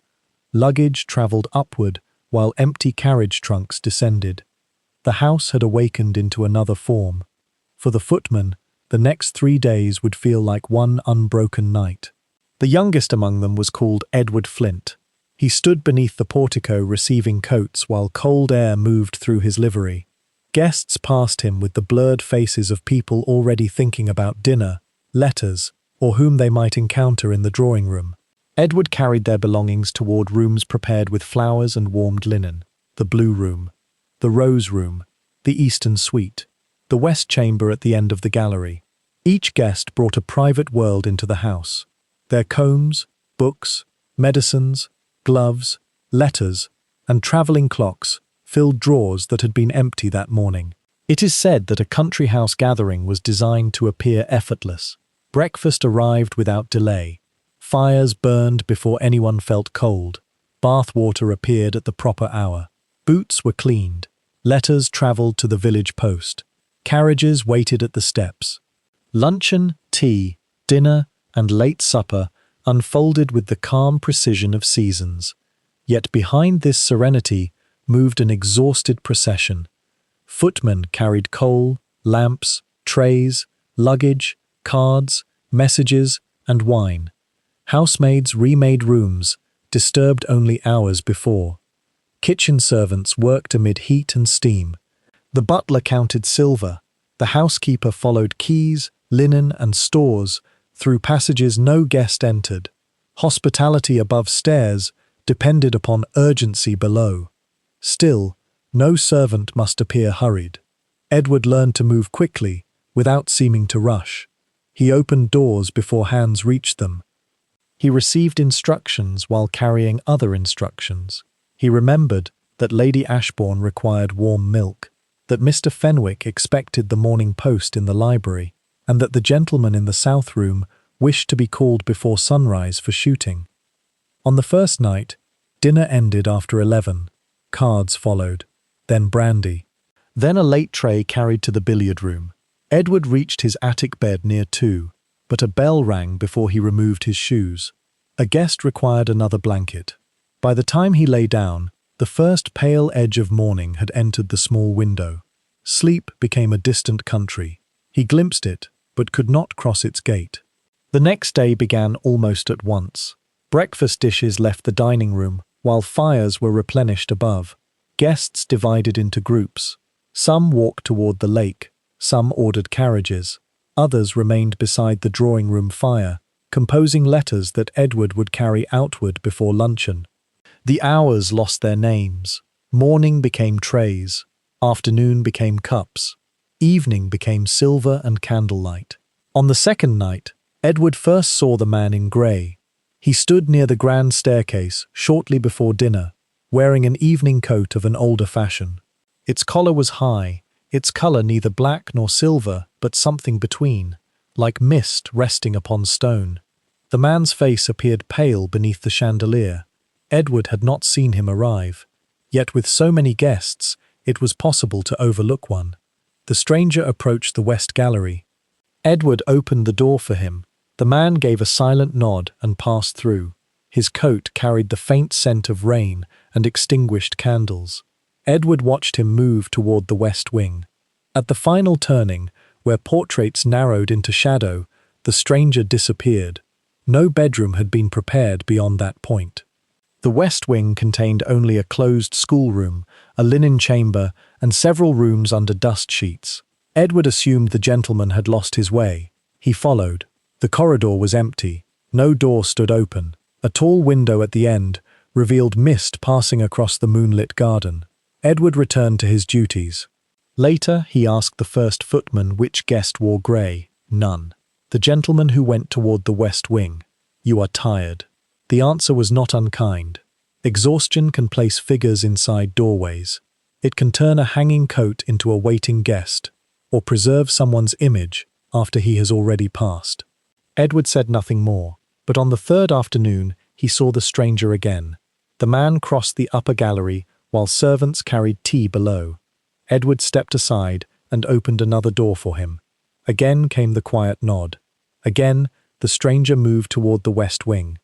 Luggage travelled upward while empty carriage trunks descended. The house had awakened into another form. For the footman, the next 3 days would feel like one unbroken night. The youngest among them was called Edward Flint. He stood beneath the portico receiving coats while cold air moved through his livery. Guests passed him with the blurred faces of people already thinking about dinner, letters, or whom they might encounter in the drawing room. Edward carried their belongings toward rooms prepared with flowers and warmed linen. The blue room, the rose room, the eastern suite, the west chamber at the end of the gallery. Each guest brought a private world into the house. Their combs, books, medicines, gloves, letters, and travelling clocks filled drawers that had been empty that morning. It is said that a country house gathering was designed to appear effortless. Breakfast arrived without delay. Fires burned before anyone felt cold. Bath water appeared at the proper hour. Boots were cleaned. Letters travelled to the village post. Carriages waited at the steps. Luncheon, tea, dinner, and late supper unfolded with the calm precision of seasons. Yet behind this serenity moved an exhausted procession. Footmen carried coal, lamps, trays, luggage, cards, messages, and wine. Housemaids remade rooms, disturbed only hours before. Kitchen servants worked amid heat and steam. The butler counted silver. The housekeeper followed keys, linen, and stores through passages no guest entered. Hospitality above stairs depended upon urgency below. Still, no servant must appear hurried. Edward learned to move quickly, without seeming to rush. He opened doors before hands reached them. He received instructions while carrying other instructions. He remembered that Lady Ashbourne required warm milk, that Mr. Fenwick expected the morning post in the library, and that the gentleman in the south room wished to be called before sunrise for shooting. On the first night, dinner ended after 11. Cards followed. then brandy. Then a late tray carried to the billiard room. Edward reached his attic bed near 2, but a bell rang before he removed his shoes. A guest required another blanket. By the time he lay down, the first pale edge of morning had entered the small window. Sleep became a distant country. He glimpsed it, but could not cross its gate. The next day began almost at once. Breakfast dishes left the dining room, while fires were replenished above. Guests divided into groups. Some walked toward the lake, some ordered carriages. Others remained beside the drawing-room fire, composing letters that Edward would carry outward before luncheon. The hours lost their names. Morning became trays. Afternoon became cups. Evening became silver and candlelight. On the second night, Edward first saw the man in grey. He stood near the grand staircase shortly before dinner, wearing an evening coat of an older fashion. Its collar was high, its colour neither black nor silver, but something between, like mist resting upon stone. The man's face appeared pale beneath the chandelier. Edward had not seen him arrive. Yet with so many guests, it was possible to overlook one. The stranger approached the west gallery. Edward opened the door for him. The man gave a silent nod and passed through. His coat carried the faint scent of rain and extinguished candles. Edward watched him move toward the west wing. At the final turning, where portraits narrowed into shadow, the stranger disappeared. No bedroom had been prepared beyond that point. The west wing contained only a closed schoolroom, a linen chamber, and several rooms under dust sheets. Edward assumed the gentleman had lost his way. He followed. The corridor was empty. No door stood open. A tall window at the end revealed mist passing across the moonlit garden. Edward returned to his duties. Later, he asked the first footman which guest wore grey. None. The gentleman who went toward the west wing. You are tired. The answer was not unkind. Exhaustion can place figures inside doorways. It can turn a hanging coat into a waiting guest, or preserve someone's image after he has already passed. Edward said nothing more, but on the third afternoon he saw the stranger again. The man crossed the upper gallery while servants carried tea below. Edward stepped aside and opened another door for him. Again came the quiet nod. Again, the stranger moved toward the west wing.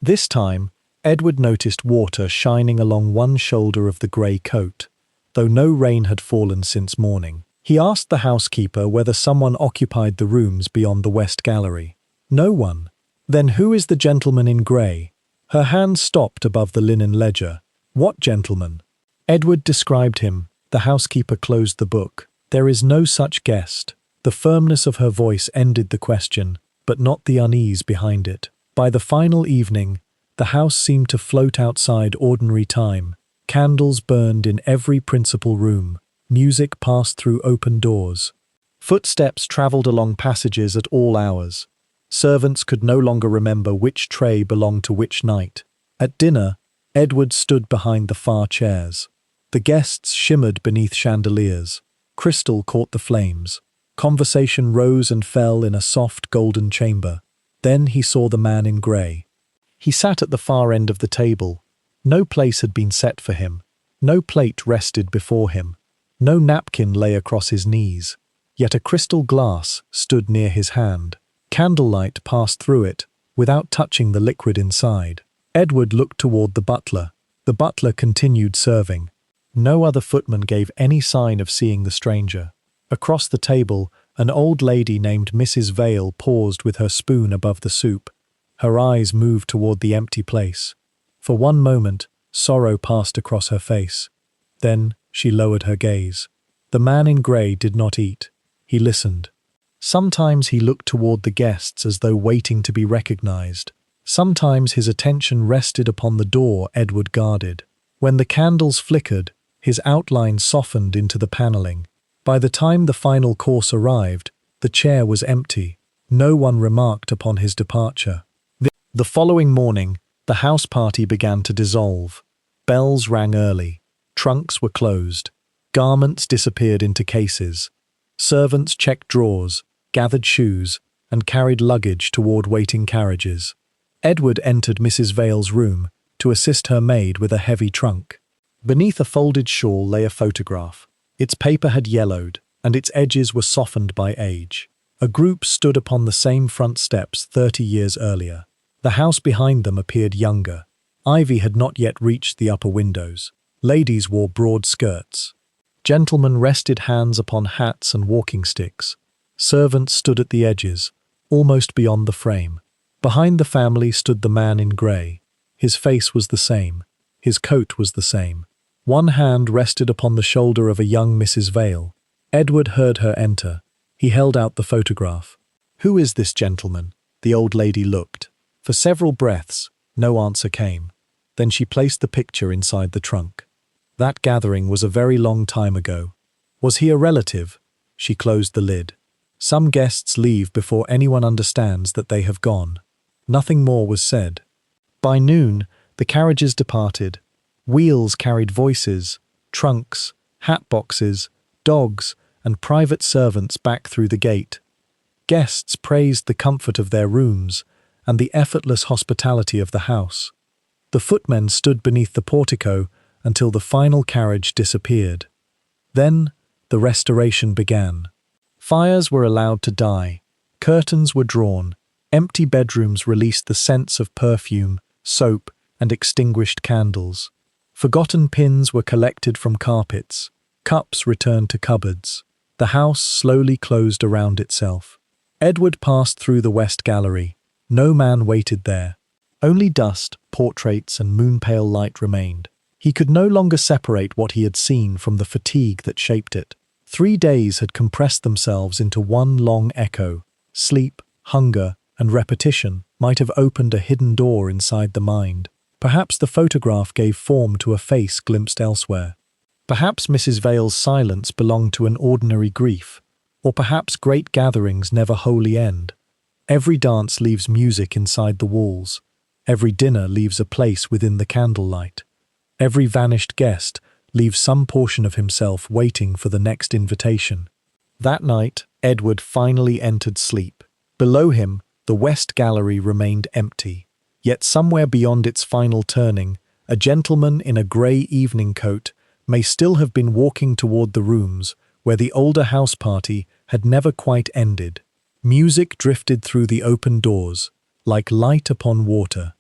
This time, Edward noticed water shining along one shoulder of the grey coat, though no rain had fallen since morning. He asked the housekeeper whether someone occupied the rooms beyond the west gallery. No one. Then who is the gentleman in grey? Her hand stopped above the linen ledger. What gentleman? Edward described him. The housekeeper closed the book. There is no such guest. The firmness of her voice ended the question, but not the unease behind it. By the final evening, the house seemed to float outside ordinary time. Candles burned in every principal room. Music passed through open doors. Footsteps travelled along passages at all hours. Servants could no longer remember which tray belonged to which night. At dinner, Edward stood behind the far chairs. The guests shimmered beneath chandeliers. Crystal caught the flames. Conversation rose and fell in a soft golden chamber. Then he saw the man in grey. He sat at the far end of the table. No place had been set for him. No plate rested before him. No napkin lay across his knees. Yet a crystal glass stood near his hand. Candlelight passed through it, without touching the liquid inside. Edward looked toward the butler. The butler continued serving. No other footman gave any sign of seeing the stranger. Across the table, an old lady named Mrs. Vale paused with her spoon above the soup. Her eyes moved toward the empty place. For one moment, sorrow passed across her face. Then she lowered her gaze. The man in grey did not eat. He listened. Sometimes he looked toward the guests as though waiting to be recognized. Sometimes his attention rested upon the door Edward guarded. When the candles flickered, his outline softened into the paneling. By the time the final course arrived, the chair was empty. No one remarked upon his departure. The following morning, the house party began to dissolve. Bells rang early. Trunks were closed. Garments disappeared into cases. Servants checked drawers, gathered shoes, and carried luggage toward waiting carriages. Edward entered Mrs. Vale's room to assist her maid with a heavy trunk. Beneath a folded shawl lay a photograph. Its paper had yellowed, and its edges were softened by age. A group stood upon the same front steps 30 years earlier. The house behind them appeared younger. Ivy had not yet reached the upper windows. Ladies wore broad skirts. Gentlemen rested hands upon hats and walking sticks. Servants stood at the edges, almost beyond the frame. Behind the family stood the man in grey. His face was the same. His coat was the same. One hand rested upon the shoulder of a young Mrs. Vale. Edward heard her enter. He held out the photograph. "Who is this gentleman?" The old lady looked. For several breaths, no answer came. Then she placed the picture inside the trunk. That gathering was a very long time ago. Was he a relative? She closed the lid. Some guests leave before anyone understands that they have gone. Nothing more was said. By noon, the carriages departed. Wheels carried voices, trunks, hat boxes, dogs, and private servants back through the gate. Guests praised the comfort of their rooms and the effortless hospitality of the house. The footmen stood beneath the portico until the final carriage disappeared. Then, the restoration began. Fires were allowed to die. Curtains were drawn. Empty bedrooms released the scents of perfume, soap, and extinguished candles. Forgotten pins were collected from carpets. Cups returned to cupboards. The house slowly closed around itself. Edward passed through the west gallery. No man waited there. Only dust, portraits, and moon-pale light remained. He could no longer separate what he had seen from the fatigue that shaped it. 3 days had compressed themselves into one long echo. Sleep, hunger, and repetition might have opened a hidden door inside the mind. Perhaps the photograph gave form to a face glimpsed elsewhere. Perhaps Mrs. Vale's silence belonged to an ordinary grief, or perhaps great gatherings never wholly end. Every dance leaves music inside the walls. Every dinner leaves a place within the candlelight. Every vanished guest leaves some portion of himself waiting for the next invitation. That night, Edward finally entered sleep. Below him, the west gallery remained empty. Yet somewhere beyond its final turning, a gentleman in a grey evening coat may still have been walking toward the rooms where the older house party had never quite ended. Music drifted through the open doors, like light upon water.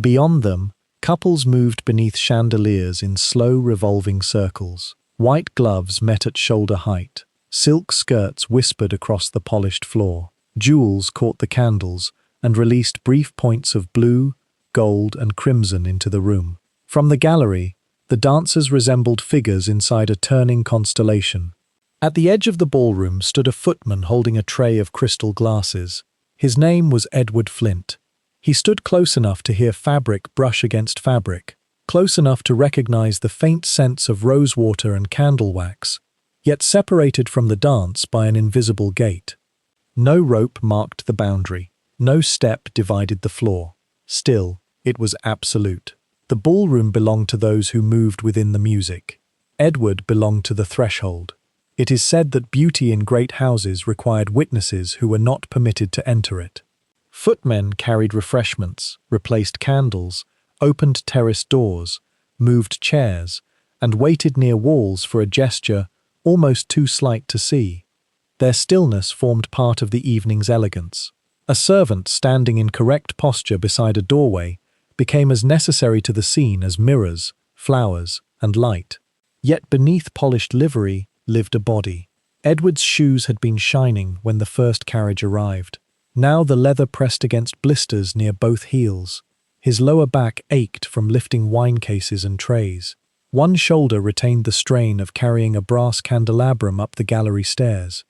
Beyond them, couples moved beneath chandeliers in slow revolving circles. White gloves met at shoulder height. Silk skirts whispered across the polished floor. Jewels caught the candles and released brief points of blue, gold, and crimson into the room. From the gallery, the dancers resembled figures inside a turning constellation. At the edge of the ballroom stood a footman holding a tray of crystal glasses. His name was Edward Flint. He stood close enough to hear fabric brush against fabric, close enough to recognize the faint scents of rosewater and candle wax, yet separated from the dance by an invisible gate. No rope marked the boundary. No step divided the floor. Still, it was absolute. The ballroom belonged to those who moved within the music. Edward belonged to the threshold. It is said that beauty in great houses required witnesses who were not permitted to enter it. Footmen carried refreshments, replaced candles, opened terrace doors, moved chairs, and waited near walls for a gesture almost too slight to see. Their stillness formed part of the evening's elegance. A servant standing in correct posture beside a doorway became as necessary to the scene as mirrors, flowers, and light. Yet beneath polished livery lived a body. Edward's shoes had been shining when the first carriage arrived. Now the leather pressed against blisters near both heels. His lower back ached from lifting wine cases and trays. One shoulder retained the strain of carrying a brass candelabrum up the gallery stairs.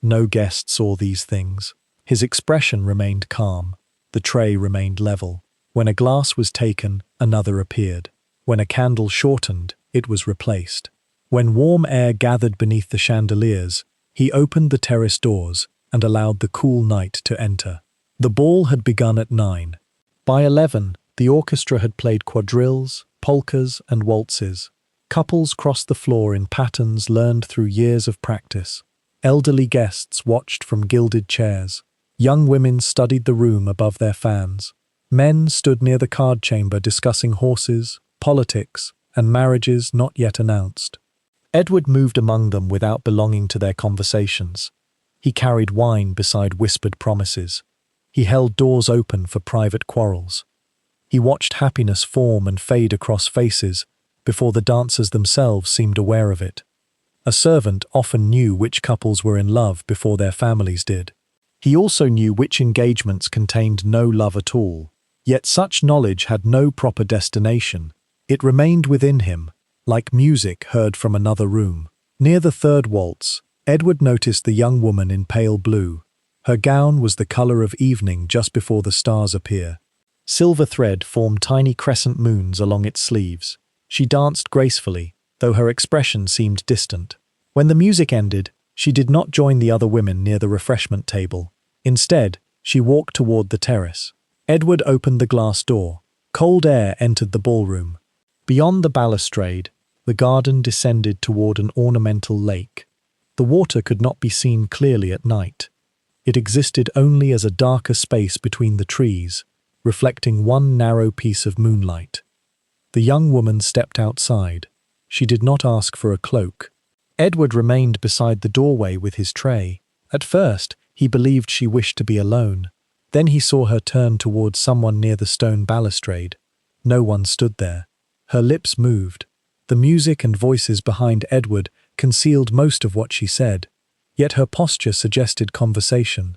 No guest saw these things. His expression remained calm. The tray remained level. When a glass was taken, another appeared. When a candle shortened, it was replaced. When warm air gathered beneath the chandeliers, he opened the terrace doors and allowed the cool night to enter. The ball had begun at 9. By 11, the orchestra had played quadrilles, polkas, and waltzes. Couples crossed the floor in patterns learned through years of practice. Elderly guests watched from gilded chairs. Young women studied the room above their fans. Men stood near the card chamber discussing horses, politics, and marriages not yet announced. Edward moved among them without belonging to their conversations. He carried wine beside whispered promises. He held doors open for private quarrels. He watched happiness form and fade across faces before the dancers themselves seemed aware of it. A servant often knew which couples were in love before their families did. He also knew which engagements contained no love at all. Yet such knowledge had no proper destination. It remained within him, like music heard from another room. Near the third waltz, Edward noticed the young woman in pale blue. Her gown was the color of evening just before the stars appear. Silver thread formed tiny crescent moons along its sleeves. She danced gracefully, though her expression seemed distant. When the music ended, she did not join the other women near the refreshment table. Instead, she walked toward the terrace. Edward opened the glass door. Cold air entered the ballroom. Beyond the balustrade, the garden descended toward an ornamental lake. The water could not be seen clearly at night. It existed only as a darker space between the trees, reflecting one narrow piece of moonlight. The young woman stepped outside. She did not ask for a cloak. Edward remained beside the doorway with his tray. At first, he believed she wished to be alone. Then he saw her turn towards someone near the stone balustrade. No one stood there. Her lips moved. The music and voices behind Edward concealed most of what she said, yet her posture suggested conversation.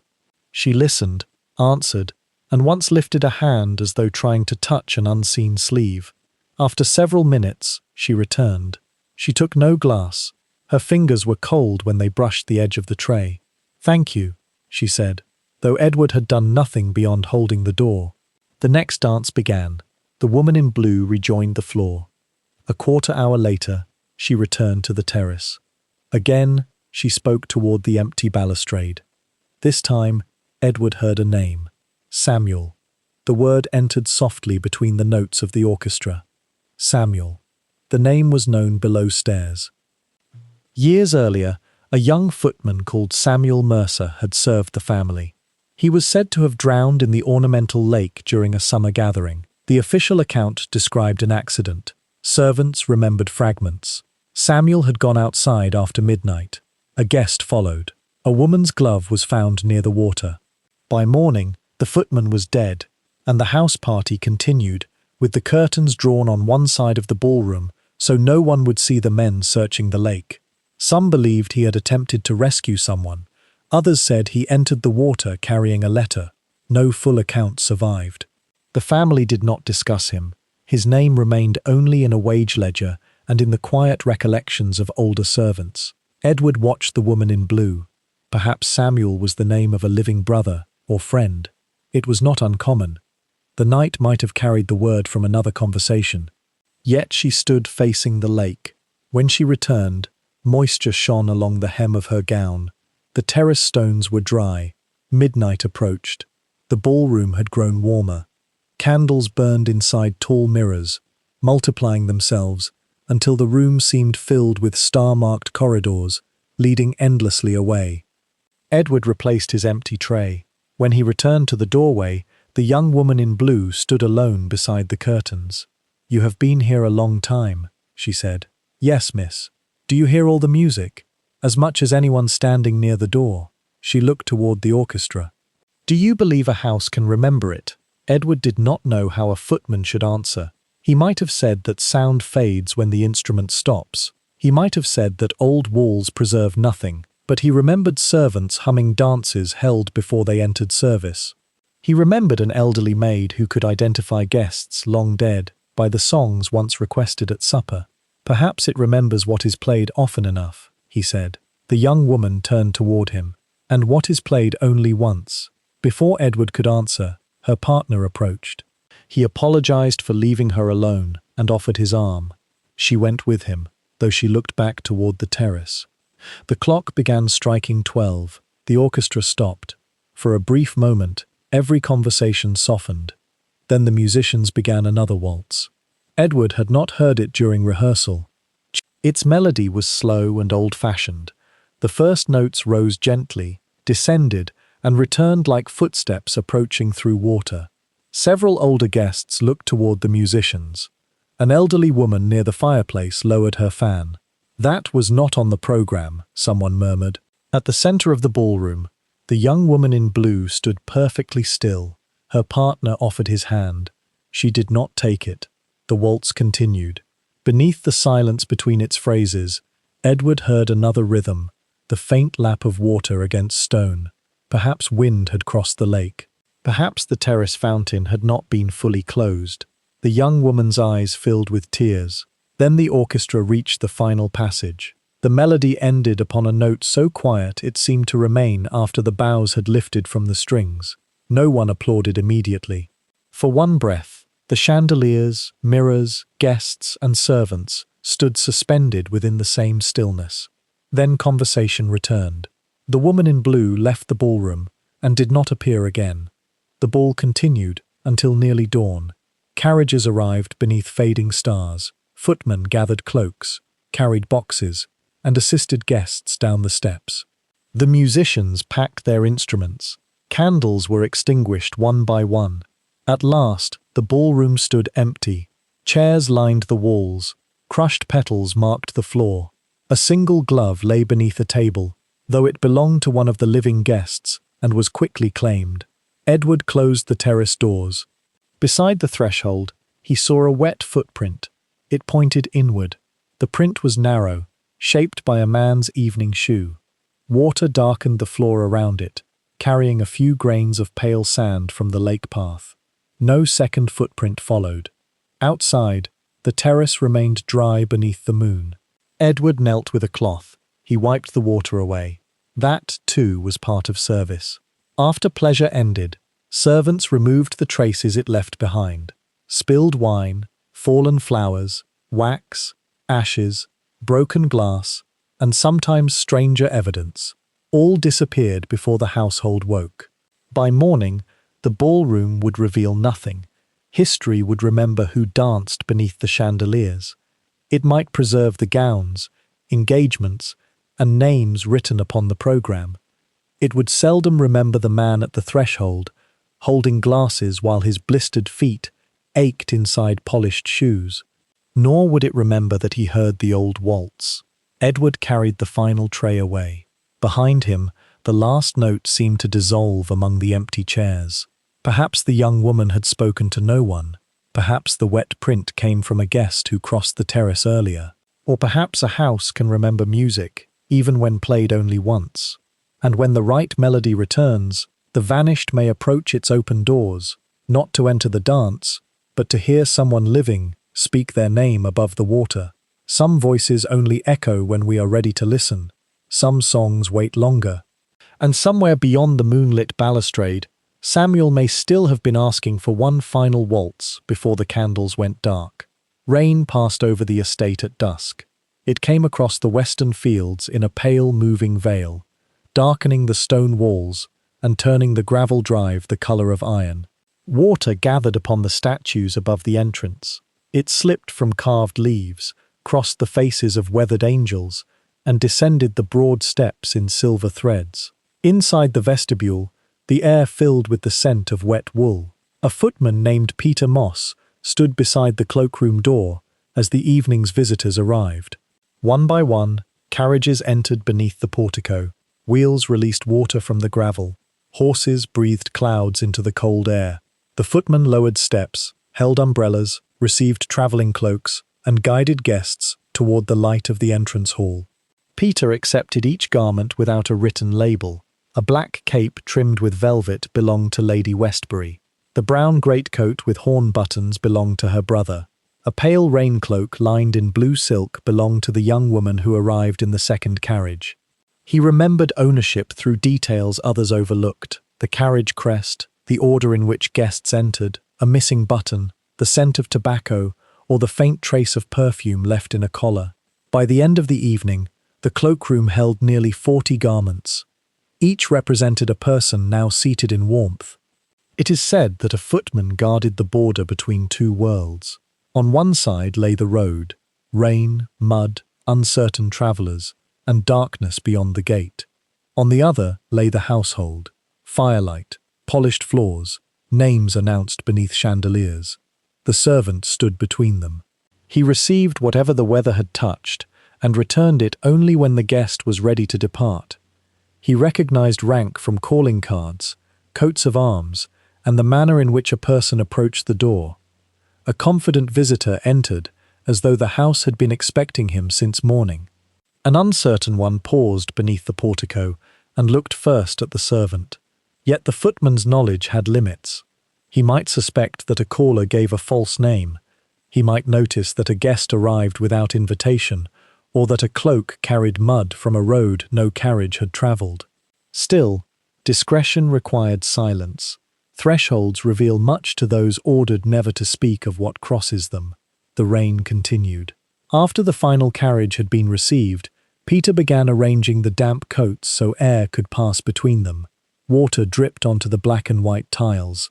She listened, answered, and once lifted a hand as though trying to touch an unseen sleeve. After several minutes, she returned. She took no glass. Her fingers were cold when they brushed the edge of the tray. "Thank you," she said, though Edward had done nothing beyond holding the door. The next dance began. The woman in blue rejoined the floor. A quarter-hour later, she returned to the terrace. Again, she spoke toward the empty balustrade. This time, Edward heard a name. Samuel. The word entered softly between the notes of the orchestra. Samuel. The name was known below stairs. Years earlier, a young footman called Samuel Mercer had served the family. He was said to have drowned in the ornamental lake during a summer gathering. The official account described an accident. Servants remembered fragments. Samuel had gone outside after midnight. A guest followed. A woman's glove was found near the water. By morning, the footman was dead, and the house party continued, with the curtains drawn on one side of the ballroom so no one would see the men searching the lake. Some believed he had attempted to rescue someone. Others said he entered the water carrying a letter. No full account survived. The family did not discuss him. His name remained only in a wage ledger and in the quiet recollections of older servants. Edward watched the woman in blue. Perhaps Samuel was the name of a living brother or friend. It was not uncommon. The night might have carried the word from another conversation. Yet she stood facing the lake. When she returned, moisture shone along the hem of her gown. The terrace stones were dry. Midnight approached. The ballroom had grown warmer. Candles burned inside tall mirrors, multiplying themselves until the room seemed filled with star-marked corridors, leading endlessly away. Edward replaced his empty tray. When he returned to the doorway, the young woman in blue stood alone beside the curtains. "You have been here a long time," she said. "Yes, miss. Do you hear all the music? As much as anyone standing near the door." She looked toward the orchestra. "Do you believe a house can remember it?" Edward did not know how a footman should answer. He might have said that sound fades when the instrument stops. He might have said that old walls preserve nothing, but he remembered servants humming dances held before they entered service. He remembered an elderly maid who could identify guests long dead by the songs once requested at supper. "Perhaps it remembers what is played often enough," he said. The young woman turned toward him. "And what is played only once?" Before Edward could answer, her partner approached. He apologized for leaving her alone and offered his arm. She went with him, though she looked back toward the terrace. The clock began striking 12. The orchestra stopped. For a brief moment, every conversation softened. Then the musicians began another waltz. Edward had not heard it during rehearsal. Its melody was slow and old-fashioned. The first notes rose gently, descended, and returned like footsteps approaching through water. Several older guests looked toward the musicians. An elderly woman near the fireplace lowered her fan. "That was not on the program," someone murmured. At the center of the ballroom, the young woman in blue stood perfectly still. Her partner offered his hand. She did not take it. The waltz continued. Beneath the silence between its phrases, Edward heard another rhythm, the faint lap of water against stone. Perhaps wind had crossed the lake. Perhaps the terrace fountain had not been fully closed. The young woman's eyes filled with tears. Then the orchestra reached the final passage. The melody ended upon a note so quiet it seemed to remain after the bows had lifted from the strings. No one applauded immediately. For one breath, the chandeliers, mirrors, guests, and servants stood suspended within the same stillness. Then conversation returned. The woman in blue left the ballroom and did not appear again. The ball continued until nearly dawn. Carriages arrived beneath fading stars. Footmen gathered cloaks, carried boxes, and assisted guests down the steps. The musicians packed their instruments. Candles were extinguished one by one. At last, the ballroom stood empty. Chairs lined the walls. Crushed petals marked the floor. A single glove lay beneath a table, though it belonged to one of the living guests and was quickly claimed. Edward closed the terrace doors. Beside the threshold, he saw a wet footprint. It pointed inward. The print was narrow, shaped by a man's evening shoe. Water darkened the floor around it, carrying a few grains of pale sand from the lake path. No second footprint followed. Outside, the terrace remained dry beneath the moon. Edward knelt with a cloth. He wiped the water away. That, too, was part of service. After pleasure ended, servants removed the traces it left behind. Spilled wine, fallen flowers, wax, ashes, broken glass, and sometimes stranger evidence, all disappeared before the household woke. By morning, the ballroom would reveal nothing. History would remember who danced beneath the chandeliers. It might preserve the gowns, engagements, and names written upon the program. It would seldom remember the man at the threshold, holding glasses while his blistered feet ached inside polished shoes. Nor would it remember that he heard the old waltz. Edward carried the final tray away. Behind him, the last note seemed to dissolve among the empty chairs. Perhaps the young woman had spoken to no one. Perhaps the wet print came from a guest who crossed the terrace earlier. Or perhaps a house can remember music, even when played only once. And when the right melody returns, the vanished may approach its open doors, not to enter the dance, but to hear someone living speak their name above the water. Some voices only echo when we are ready to listen. Some songs wait longer. And somewhere beyond the moonlit balustrade, Samuel may still have been asking for one final waltz before the candles went dark. Rain passed over the estate at dusk. It came across the western fields in a pale, moving veil, darkening the stone walls and turning the gravel drive the color of iron. Water gathered upon the statues above the entrance. It slipped from carved leaves, crossed the faces of weathered angels, and descended the broad steps in silver threads. Inside the vestibule, the air filled with the scent of wet wool. A footman named Peter Moss stood beside the cloakroom door as the evening's visitors arrived. One by one, carriages entered beneath the portico. Wheels released water from the gravel. Horses breathed clouds into the cold air. The footman lowered steps, held umbrellas, received travelling cloaks, and guided guests toward the light of the entrance hall. Peter accepted each garment without a written label. A black cape trimmed with velvet belonged to Lady Westbury. The brown greatcoat with horn buttons belonged to her brother. A pale rain-cloak lined in blue silk belonged to the young woman who arrived in the second carriage. He remembered ownership through details others overlooked: the carriage crest, the order in which guests entered, a missing button, the scent of tobacco, or the faint trace of perfume left in a collar. By the end of the evening, the cloakroom held nearly 40 garments. Each represented a person now seated in warmth. It is said that a footman guarded the border between two worlds. On one side lay the road, rain, mud, uncertain travellers, and darkness beyond the gate. On the other lay the household, firelight, polished floors, names announced beneath chandeliers. The servant stood between them. He received whatever the weather had touched and returned it only when the guest was ready to depart. He recognized rank from calling cards, coats of arms, and the manner in which a person approached the door. A confident visitor entered as though the house had been expecting him since morning. An uncertain one paused beneath the portico and looked first at the servant. Yet the footman's knowledge had limits. He might suspect that a caller gave a false name. He might notice that a guest arrived without invitation, or that a cloak carried mud from a road no carriage had travelled. Still, discretion required silence. Thresholds reveal much to those ordered never to speak of what crosses them. The rain continued. After the final carriage had been received, Peter began arranging the damp coats so air could pass between them. Water dripped onto the black and white tiles.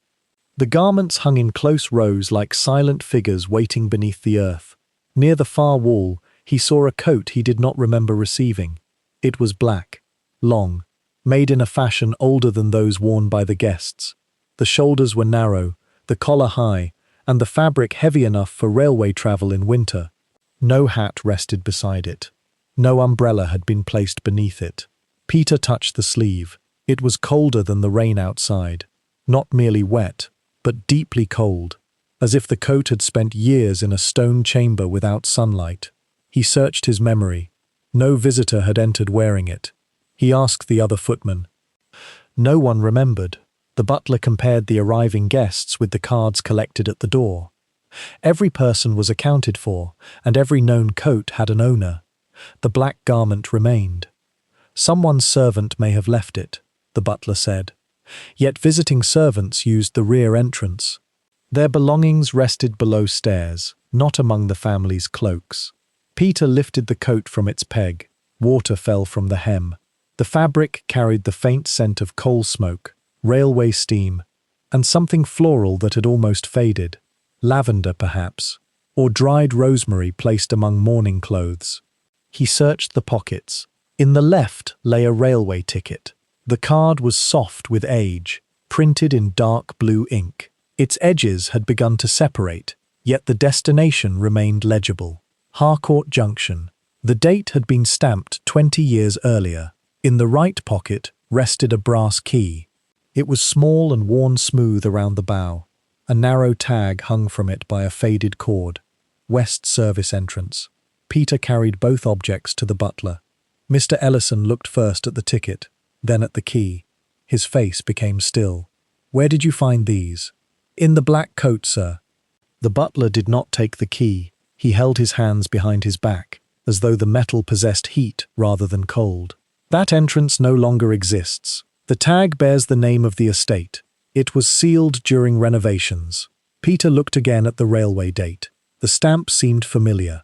The garments hung in close rows like silent figures waiting beneath the earth. Near the far wall, he saw a coat he did not remember receiving. It was black, long, made in a fashion older than those worn by the guests. The shoulders were narrow, the collar high, and the fabric heavy enough for railway travel in winter. No hat rested beside it. No umbrella had been placed beneath it. Peter touched the sleeve. It was colder than the rain outside. Not merely wet, but deeply cold, as if the coat had spent years in a stone chamber without sunlight. He searched his memory. No visitor had entered wearing it. He asked the other footman. No one remembered. The butler compared the arriving guests with the cards collected at the door. Every person was accounted for, and every known coat had an owner. The black garment remained. Someone's servant may have left it, the butler said. Yet visiting servants used the rear entrance. Their belongings rested below stairs, not among the family's cloaks. Peter lifted the coat from its peg. Water fell from the hem. The fabric carried the faint scent of coal smoke, railway steam, and something floral that had almost faded. Lavender, perhaps, or dried rosemary placed among mourning clothes. He searched the pockets. In the left lay a railway ticket. The card was soft with age, printed in dark blue ink. Its edges had begun to separate, yet the destination remained legible. Harcourt Junction. The date had been stamped 20 years earlier. In the right pocket rested a brass key. It was small and worn smooth around the bow. A narrow tag hung from it by a faded cord. West Service Entrance. Peter carried both objects to the butler. Mr. Ellison looked first at the ticket, then at the key. His face became still. "Where did you find these?" "In the black coat, sir." The butler did not take the key. He held his hands behind his back, as though the metal possessed heat rather than cold. "That entrance no longer exists. The tag bears the name of the estate. It was sealed during renovations." Peter looked again at the railway date. The stamp seemed familiar.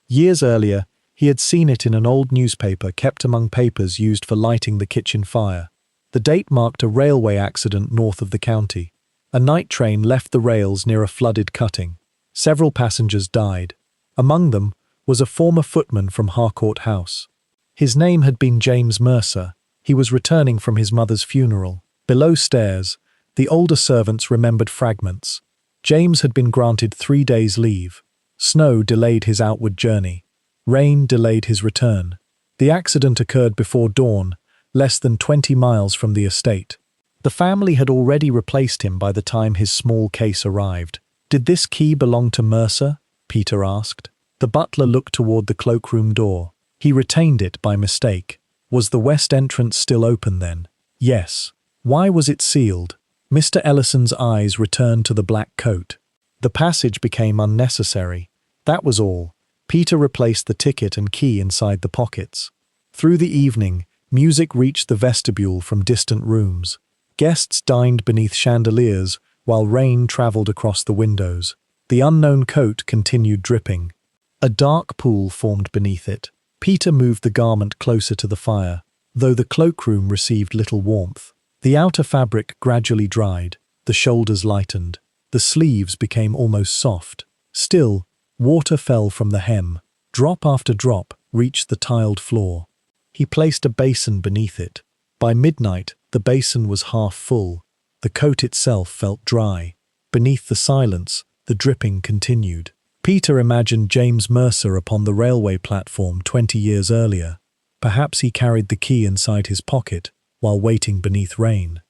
Years earlier, he had seen it in an old newspaper kept among papers used for lighting the kitchen fire. The date marked a railway accident north of the county. A night train left the rails near a flooded cutting. Several passengers died. Among them was a former footman from Harcourt House. His name had been James Mercer. He was returning from his mother's funeral. Below stairs, the older servants remembered fragments. James had been granted 3 days' leave. Snow delayed his outward journey. Rain delayed his return. The accident occurred before dawn, less than 20 miles from the estate. The family had already replaced him by the time his small case arrived. "Did this key belong to Mercer?" Peter asked. The butler looked toward the cloakroom door. He retained it by mistake. Was the west entrance still open then? Yes. Why was it sealed? Mr. Ellison's eyes returned to the black coat. The passage became unnecessary. That was all. Peter replaced the ticket and key inside the pockets. Through the evening, music reached the vestibule from distant rooms. Guests dined beneath chandeliers while rain travelled across the windows. The unknown coat continued dripping. A dark pool formed beneath it. Peter moved the garment closer to the fire, though the cloakroom received little warmth. The outer fabric gradually dried, the shoulders lightened, the sleeves became almost soft. Still, water fell from the hem. Drop after drop reached the tiled floor. He placed a basin beneath it. By midnight, the basin was half full. The coat itself felt dry. Beneath the silence, the dripping continued. Peter imagined James Mercer upon the railway platform 20 years earlier. Perhaps he carried the key inside his pocket while waiting beneath rain.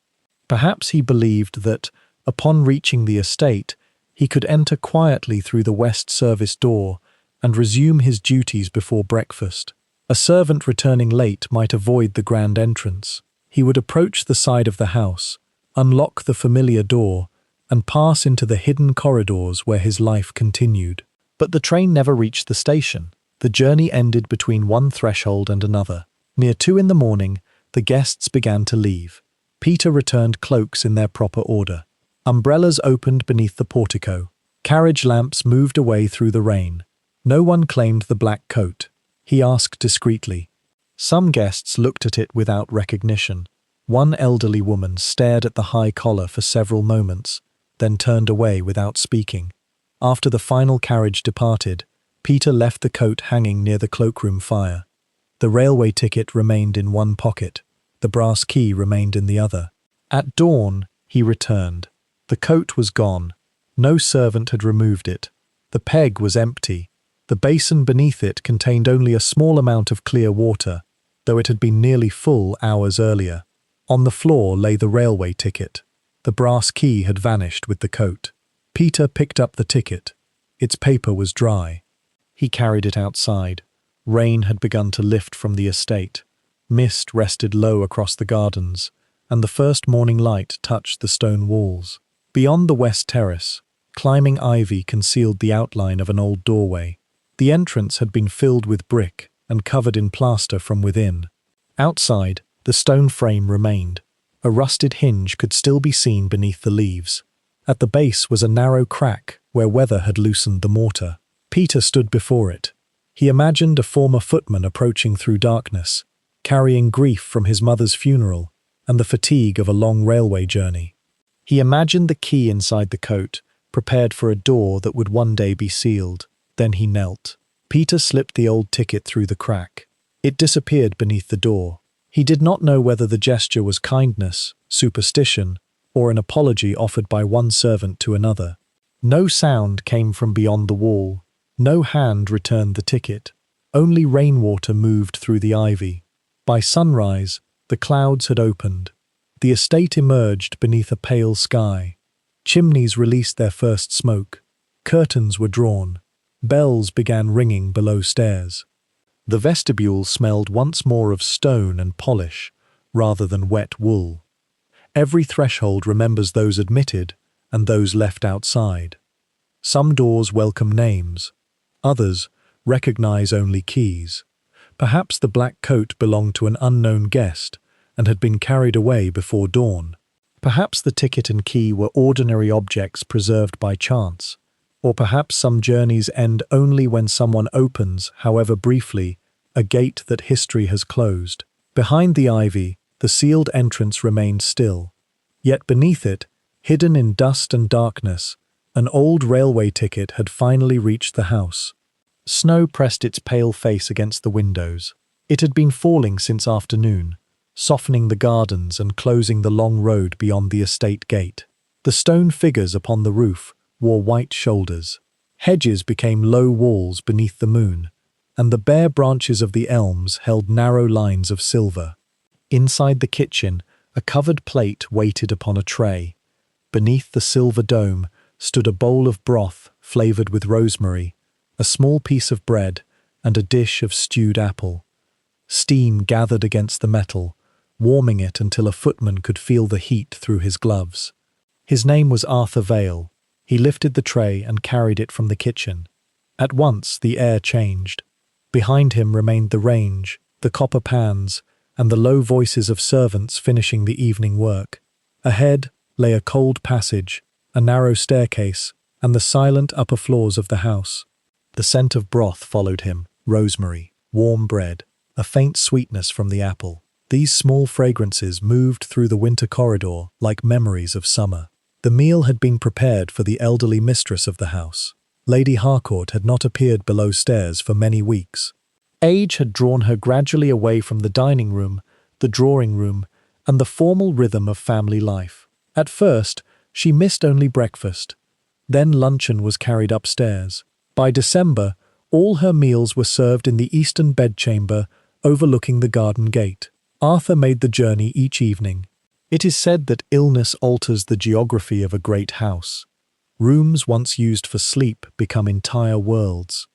Perhaps he believed that, upon reaching the estate, he could enter quietly through the west service door and resume his duties before breakfast. A servant returning late might avoid the grand entrance. He would approach the side of the house, unlock the familiar door, and pass into the hidden corridors where his life continued. But the train never reached the station. The journey ended between one threshold and another. Near 2 in the morning, the guests began to leave. Peter returned cloaks in their proper order. Umbrellas opened beneath the portico. Carriage lamps moved away through the rain. No one claimed the black coat. He asked discreetly. Some guests looked at it without recognition. One elderly woman stared at the high collar for several moments, then turned away without speaking. After the final carriage departed, Peter left the coat hanging near the cloakroom fire. The railway ticket remained in one pocket. The brass key remained in the other. At dawn, he returned. The coat was gone. No servant had removed it. The peg was empty. The basin beneath it contained only a small amount of clear water, though it had been nearly full hours earlier. On the floor lay the railway ticket. The brass key had vanished with the coat. Peter picked up the ticket. Its paper was dry. He carried it outside. Rain had begun to lift from the estate. Mist rested low across the gardens, and the first morning light touched the stone walls. Beyond the west terrace, climbing ivy concealed the outline of an old doorway. The entrance had been filled with brick and covered in plaster from within. Outside, the stone frame remained. A rusted hinge could still be seen beneath the leaves. At the base was a narrow crack where weather had loosened the mortar. Peter stood before it. He imagined a former footman approaching through darkness, carrying grief from his mother's funeral and the fatigue of a long railway journey. He imagined the key inside the coat, prepared for a door that would one day be sealed. Then he knelt. Peter slipped the old ticket through the crack. It disappeared beneath the door. He did not know whether the gesture was kindness, superstition, or an apology offered by one servant to another. No sound came from beyond the wall. No hand returned the ticket. Only rainwater moved through the ivy. By sunrise, the clouds had opened. The estate emerged beneath a pale sky. Chimneys released their first smoke. Curtains were drawn. Bells began ringing below stairs. The vestibule smelled once more of stone and polish, rather than wet wool. Every threshold remembers those admitted and those left outside. Some doors welcome names. Others recognize only keys. Perhaps the black coat belonged to an unknown guest and had been carried away before dawn. Perhaps the ticket and key were ordinary objects preserved by chance. Or perhaps some journeys end only when someone opens, however briefly, a gate that history has closed. Behind the ivy, the sealed entrance remained still. Yet beneath it, hidden in dust and darkness, an old railway ticket had finally reached the house. Snow pressed its pale face against the windows. It had been falling since afternoon, softening the gardens and closing the long road beyond the estate gate. The stone figures upon the roof wore white shoulders. Hedges became low walls beneath the moon, and the bare branches of the elms held narrow lines of silver. Inside the kitchen, a covered plate waited upon a tray. Beneath the silver dome stood a bowl of broth flavored with rosemary, a small piece of bread, and a dish of stewed apple. Steam gathered against the metal, warming it until a footman could feel the heat through his gloves. His name was Arthur Vale. He lifted the tray and carried it from the kitchen. At once the air changed. Behind him remained the range, the copper pans, and the low voices of servants finishing the evening work. Ahead lay a cold passage, a narrow staircase, and the silent upper floors of the house. The scent of broth followed him, rosemary, warm bread, a faint sweetness from the apple. These small fragrances moved through the winter corridor like memories of summer. The meal had been prepared for the elderly mistress of the house. Lady Harcourt had not appeared below stairs for many weeks. Age had drawn her gradually away from the dining room, the drawing room, and the formal rhythm of family life. At first, she missed only breakfast. Then luncheon was carried upstairs. By December, all her meals were served in the eastern bedchamber overlooking the garden gate. Arthur made the journey each evening. It is said that illness alters the geography of a great house. Rooms once used for sleep become entire worlds.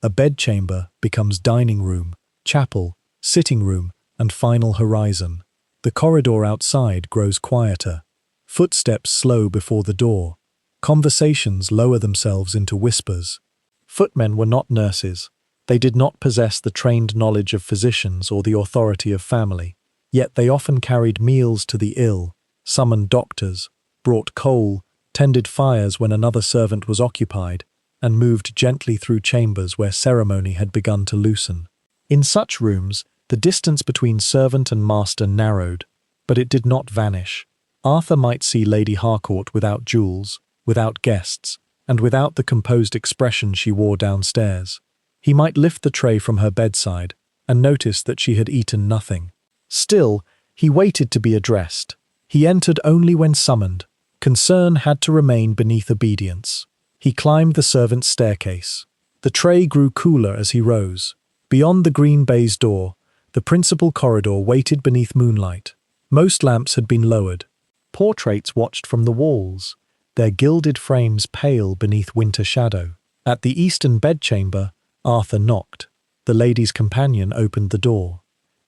A bedchamber becomes dining room, chapel, sitting room, and final horizon. The corridor outside grows quieter. Footsteps slow before the door. Conversations lower themselves into whispers. Footmen were not nurses. They did not possess the trained knowledge of physicians or the authority of family. Yet they often carried meals to the ill, summoned doctors, brought coal, tended fires when another servant was occupied, and moved gently through chambers where ceremony had begun to loosen. In such rooms, the distance between servant and master narrowed, but it did not vanish. Arthur might see Lady Harcourt without jewels, without guests, and without the composed expression she wore downstairs. He might lift the tray from her bedside and notice that she had eaten nothing. Still, he waited to be addressed. He entered only when summoned. Concern had to remain beneath obedience. He climbed the servant's staircase. The tray grew cooler as he rose. Beyond the green baize door, the principal corridor waited beneath moonlight. Most lamps had been lowered. Portraits watched from the walls, their gilded frames pale beneath winter shadow. At the eastern bedchamber, Arthur knocked. The lady's companion opened the door.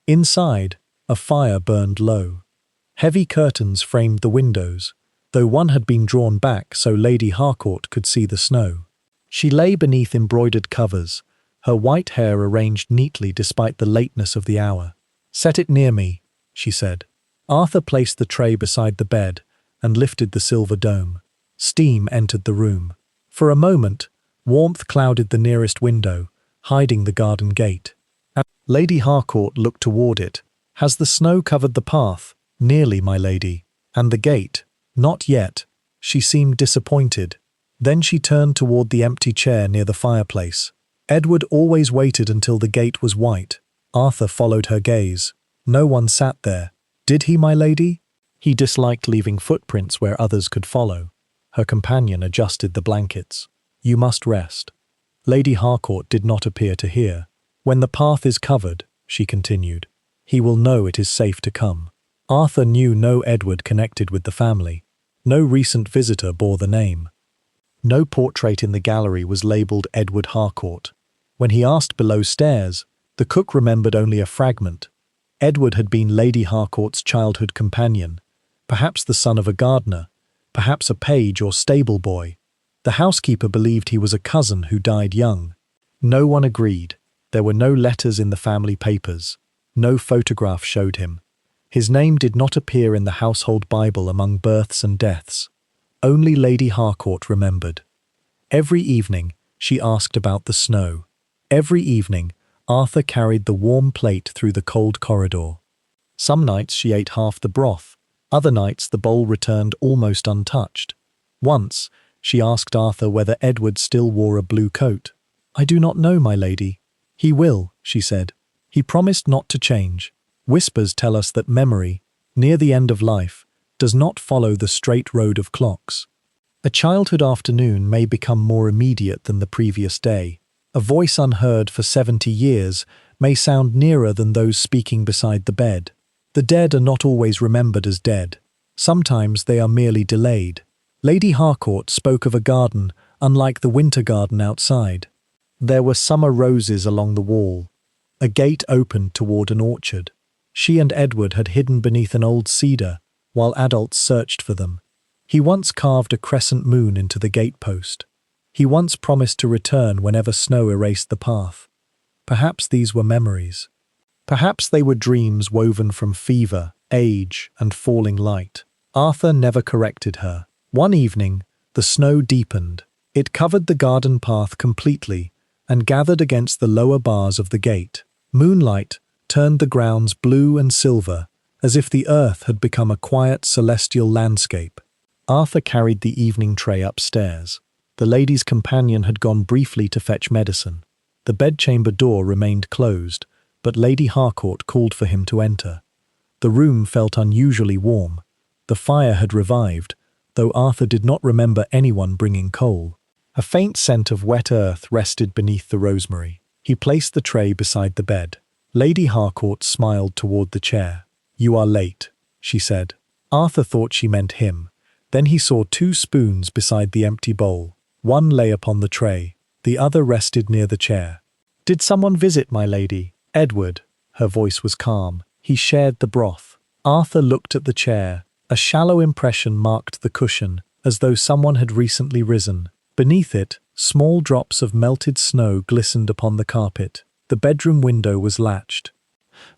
Inside, a fire burned low. Heavy curtains framed the windows, though one had been drawn back so Lady Harcourt could see the snow. She lay beneath embroidered covers, her white hair arranged neatly despite the lateness of the hour. "Set it near me," she said. Arthur placed the tray beside the bed and lifted the silver dome. Steam entered the room. For a moment, warmth clouded the nearest window, hiding the garden gate. Lady Harcourt looked toward it. "Has the snow covered the path?" "Nearly, my lady." "And the gate?" "Not yet." She seemed disappointed. Then she turned toward the empty chair near the fireplace. Edward always waited until the gate was white. Arthur followed her gaze. No one sat there. "Did he, my lady?" He disliked leaving footprints where others could follow. Her companion adjusted the blankets. "You must rest." Lady Harcourt did not appear to hear. "When the path is covered," she continued, "he will know it is safe to come." Arthur knew no Edward connected with the family. No recent visitor bore the name. No portrait in the gallery was labelled Edward Harcourt. When he asked below stairs, the cook remembered only a fragment. Edward had been Lady Harcourt's childhood companion, perhaps the son of a gardener, perhaps a page or stable boy. The housekeeper believed he was a cousin who died young. No one agreed. There were no letters in the family papers. No photograph showed him. His name did not appear in the household Bible among births and deaths. Only Lady Harcourt remembered. Every evening, she asked about the snow. Every evening, Arthur carried the warm plate through the cold corridor. Some nights she ate half the broth. Other nights the bowl returned almost untouched. Once, she asked Arthur whether Edward still wore a blue coat. "I do not know, my lady." "He will," she said. "He promised not to change. Whispers tell us that memory, near the end of life, does not follow the straight road of clocks. A childhood afternoon may become more immediate than the previous day. A voice unheard for 70 years may sound nearer than those speaking beside the bed. The dead are not always remembered as dead. Sometimes they are merely delayed. Lady Harcourt spoke of a garden unlike the winter garden outside. There were summer roses along the wall. A gate opened toward an orchard. She and Edward had hidden beneath an old cedar while adults searched for them. He once carved a crescent moon into the gatepost. He once promised to return whenever snow erased the path. Perhaps these were memories. Perhaps they were dreams woven from fever, age, and falling light. Arthur never corrected her. One evening, the snow deepened. It covered the garden path completely and gathered against the lower bars of the gate. Moonlight turned the grounds blue and silver, as if the earth had become a quiet celestial landscape. Arthur carried the evening tray upstairs. The lady's companion had gone briefly to fetch medicine. The bedchamber door remained closed, but Lady Harcourt called for him to enter. The room felt unusually warm. The fire had revived, though Arthur did not remember anyone bringing coal. A faint scent of wet earth rested beneath the rosemary. He placed the tray beside the bed. Lady Harcourt smiled toward the chair. "You are late," she said. Arthur thought she meant him. Then he saw 2 spoons beside the empty bowl. One lay upon the tray, the other rested near the chair. "Did someone visit, my lady?" "Edward." Her voice was calm. "He shared the broth." Arthur looked at the chair. A shallow impression marked the cushion, as though someone had recently risen. Beneath it, small drops of melted snow glistened upon the carpet. The bedroom window was latched.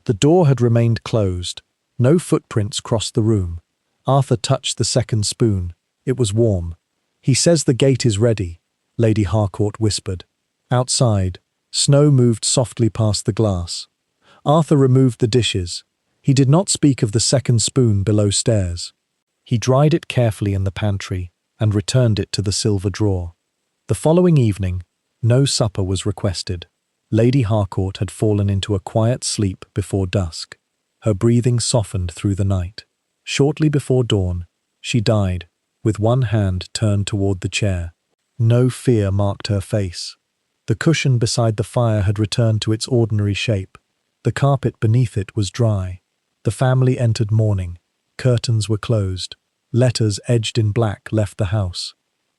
The door had remained closed. No footprints crossed the room. Arthur touched the second spoon. It was warm. "He says the gate is ready," Lady Harcourt whispered. Outside, snow moved softly past the glass. Arthur removed the dishes. He did not speak of the second spoon below stairs. He dried it carefully in the pantry and returned it to the silver drawer. The following evening, no supper was requested. Lady Harcourt had fallen into a quiet sleep before dusk. Her breathing softened through the night. Shortly before dawn, she died, with one hand turned toward the chair. No fear marked her face. The cushion beside the fire had returned to its ordinary shape. The carpet beneath it was dry. The family entered mourning. Curtains were closed. Letters edged in black left the house.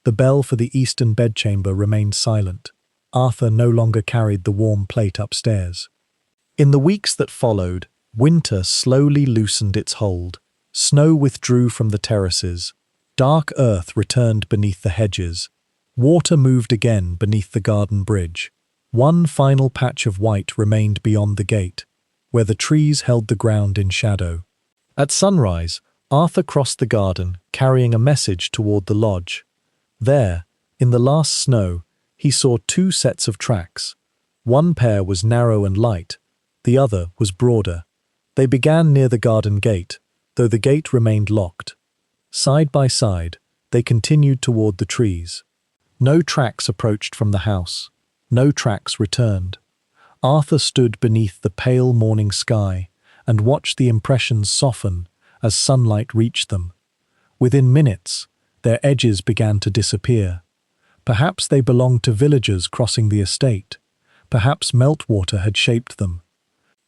The bell for the eastern bedchamber remained silent. Arthur no longer carried the warm plate upstairs. In the weeks that followed, winter slowly loosened its hold. Snow withdrew from the terraces. Dark earth returned beneath the hedges. Water moved again beneath the garden bridge. One final patch of white remained beyond the gate, where the trees held the ground in shadow. At sunrise, Arthur crossed the garden, carrying a message toward the lodge. There, in the last snow, he saw 2 sets of tracks. One pair was narrow and light, the other was broader. They began near the garden gate, though the gate remained locked. Side by side, they continued toward the trees. No tracks approached from the house. No tracks returned. Arthur stood beneath the pale morning sky and watched the impressions soften as sunlight reached them. Within minutes, their edges began to disappear. Perhaps they belonged to villagers crossing the estate. Perhaps meltwater had shaped them.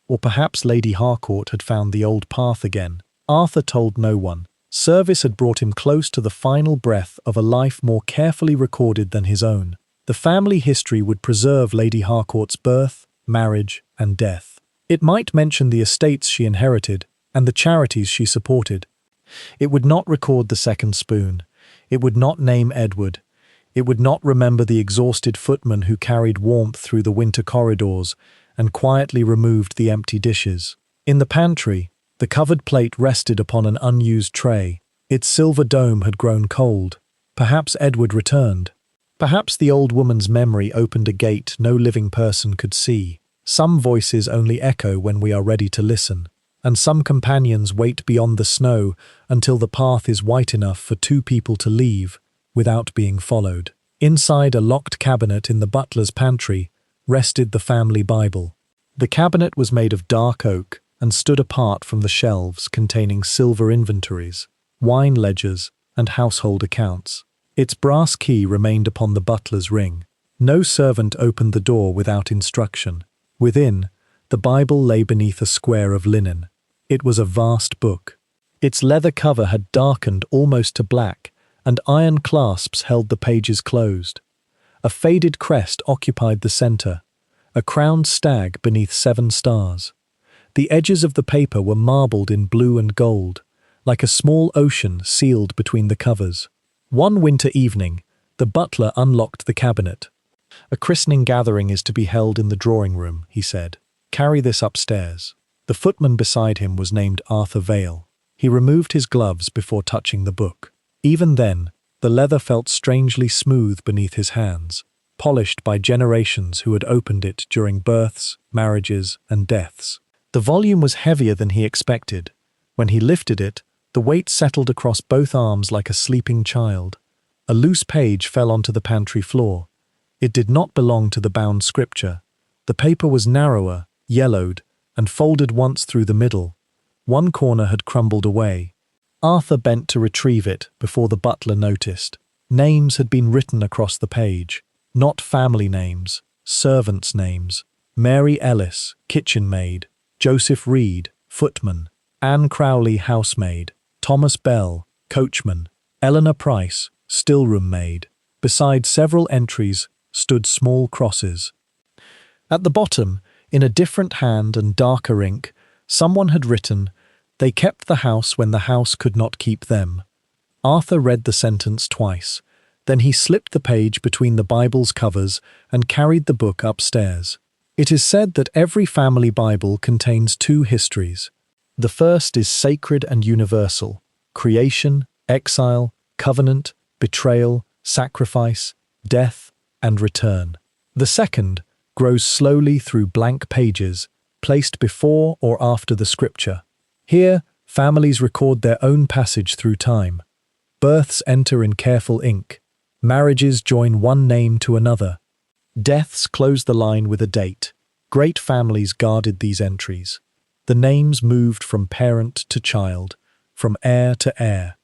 Or perhaps Lady Harcourt had found the old path again. Arthur told no one. Service had brought him close to the final breath of a life more carefully recorded than his own. The family history would preserve Lady Harcourt's birth, marriage, and death. It might mention the estates she inherited and the charities she supported. It would not record the second spoon. It would not name Edward. It would not remember the exhausted footman who carried warmth through the winter corridors and quietly removed the empty dishes. In the pantry, the covered plate rested upon an unused tray. Its silver dome had grown cold. Perhaps Edward returned. Perhaps the old woman's memory opened a gate no living person could see. Some voices only echo when we are ready to listen, and some companions wait beyond the snow until the path is white enough for 2 people to leave without being followed. Inside a locked cabinet in the butler's pantry rested the family Bible. The cabinet was made of dark oak and stood apart from the shelves containing silver inventories, wine ledgers, and household accounts. Its brass key remained upon the butler's ring. No servant opened the door without instruction. Within, the Bible lay beneath a square of linen. It was a vast book. Its leather cover had darkened almost to black, and iron clasps held the pages closed. A faded crest occupied the center, a crowned stag beneath 7 stars. The edges of the paper were marbled in blue and gold, like a small ocean sealed between the covers. One winter evening, the butler unlocked the cabinet. "A christening gathering is to be held in the drawing room," he said. "Carry this upstairs." The footman beside him was named Arthur Vale. He removed his gloves before touching the book. Even then, the leather felt strangely smooth beneath his hands, polished by generations who had opened it during births, marriages, and deaths. The volume was heavier than he expected. When he lifted it, the weight settled across both arms like a sleeping child. A loose page fell onto the pantry floor. It did not belong to the bound scripture. The paper was narrower, yellowed, and folded once through the middle. One corner had crumbled away. Arthur bent to retrieve it before the butler noticed. Names had been written across the page, not family names, servants' names. Mary Ellis, kitchen maid; Joseph Reed, footman; Anne Crowley, housemaid; Thomas Bell, coachman; Eleanor Price, stillroom maid. Beside several entries stood small crosses. At the bottom, in a different hand and darker ink, someone had written, "They kept the house when the house could not keep them." Arthur read the sentence twice. Then he slipped the page between the Bible's covers and carried the book upstairs. It is said that every family Bible contains two histories. The first is sacred and universal: creation, exile, covenant, betrayal, sacrifice, death, and return. The second grows slowly through blank pages, placed before or after the scripture. Here, families record their own passage through time. Births enter in careful ink. Marriages join one name to another. Deaths close the line with a date. Great families guarded these entries. The names moved from parent to child, from heir to heir,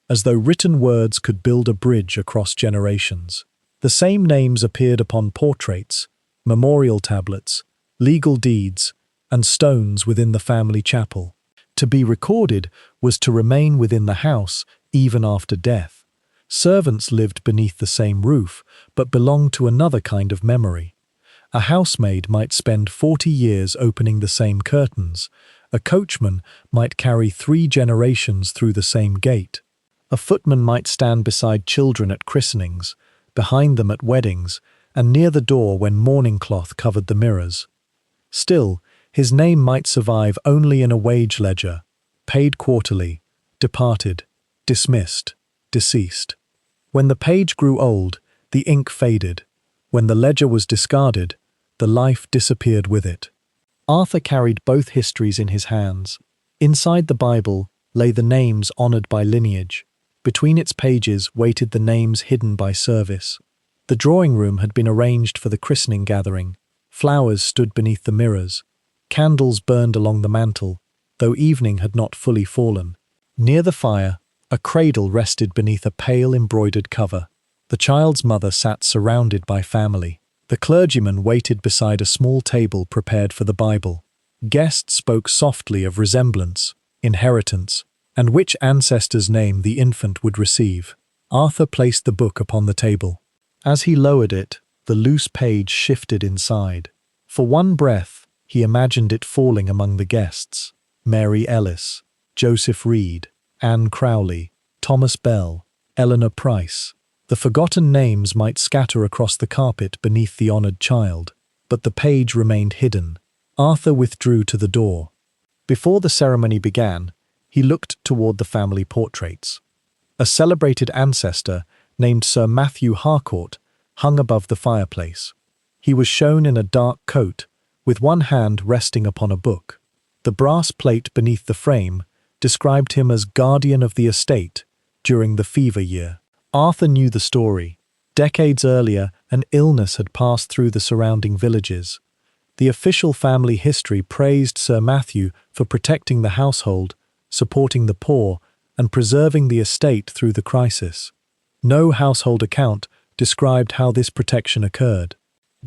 as though written words could build a bridge across generations. The same names appeared upon portraits, memorial tablets, legal deeds, and stones within the family chapel. To be recorded was to remain within the house even after death. Servants lived beneath the same roof, but belonged to another kind of memory. A housemaid might spend 40 years opening the same curtains. A coachman might carry 3 generations through the same gate. A footman might stand beside children at christenings, behind them at weddings, and near the door when mourning cloth covered the mirrors. Still, his name might survive only in a wage ledger, paid quarterly, departed, dismissed, deceased. When the page grew old, the ink faded. When the ledger was discarded, the life disappeared with it. Arthur carried both histories in his hands. Inside the Bible lay the names honoured by lineage. Between its pages waited the names hidden by service. The drawing room had been arranged for the christening gathering. Flowers stood beneath the mirrors. Candles burned along the mantel, though evening had not fully fallen. Near the fire, a cradle rested beneath a pale embroidered cover. The child's mother sat surrounded by family. The clergyman waited beside a small table prepared for the Bible. Guests spoke softly of resemblance, inheritance, and which ancestor's name the infant would receive. Arthur placed the book upon the table. As he lowered it, the loose page shifted inside. For one breath, he imagined it falling among the guests. Mary Ellis, Joseph Reed, Anne Crowley, Thomas Bell, Eleanor Price. The forgotten names might scatter across the carpet beneath the honoured child, but the page remained hidden. Arthur withdrew to the door. Before the ceremony began, he looked toward the family portraits. A celebrated ancestor named Sir Matthew Harcourt hung above the fireplace. He was shown in a dark coat, with one hand resting upon a book. The brass plate beneath the frame described him as guardian of the estate during the fever year. Arthur knew the story. Decades earlier, an illness had passed through the surrounding villages. The official family history praised Sir Matthew for protecting the household, supporting the poor, and preserving the estate through the crisis. No household account described how this protection occurred.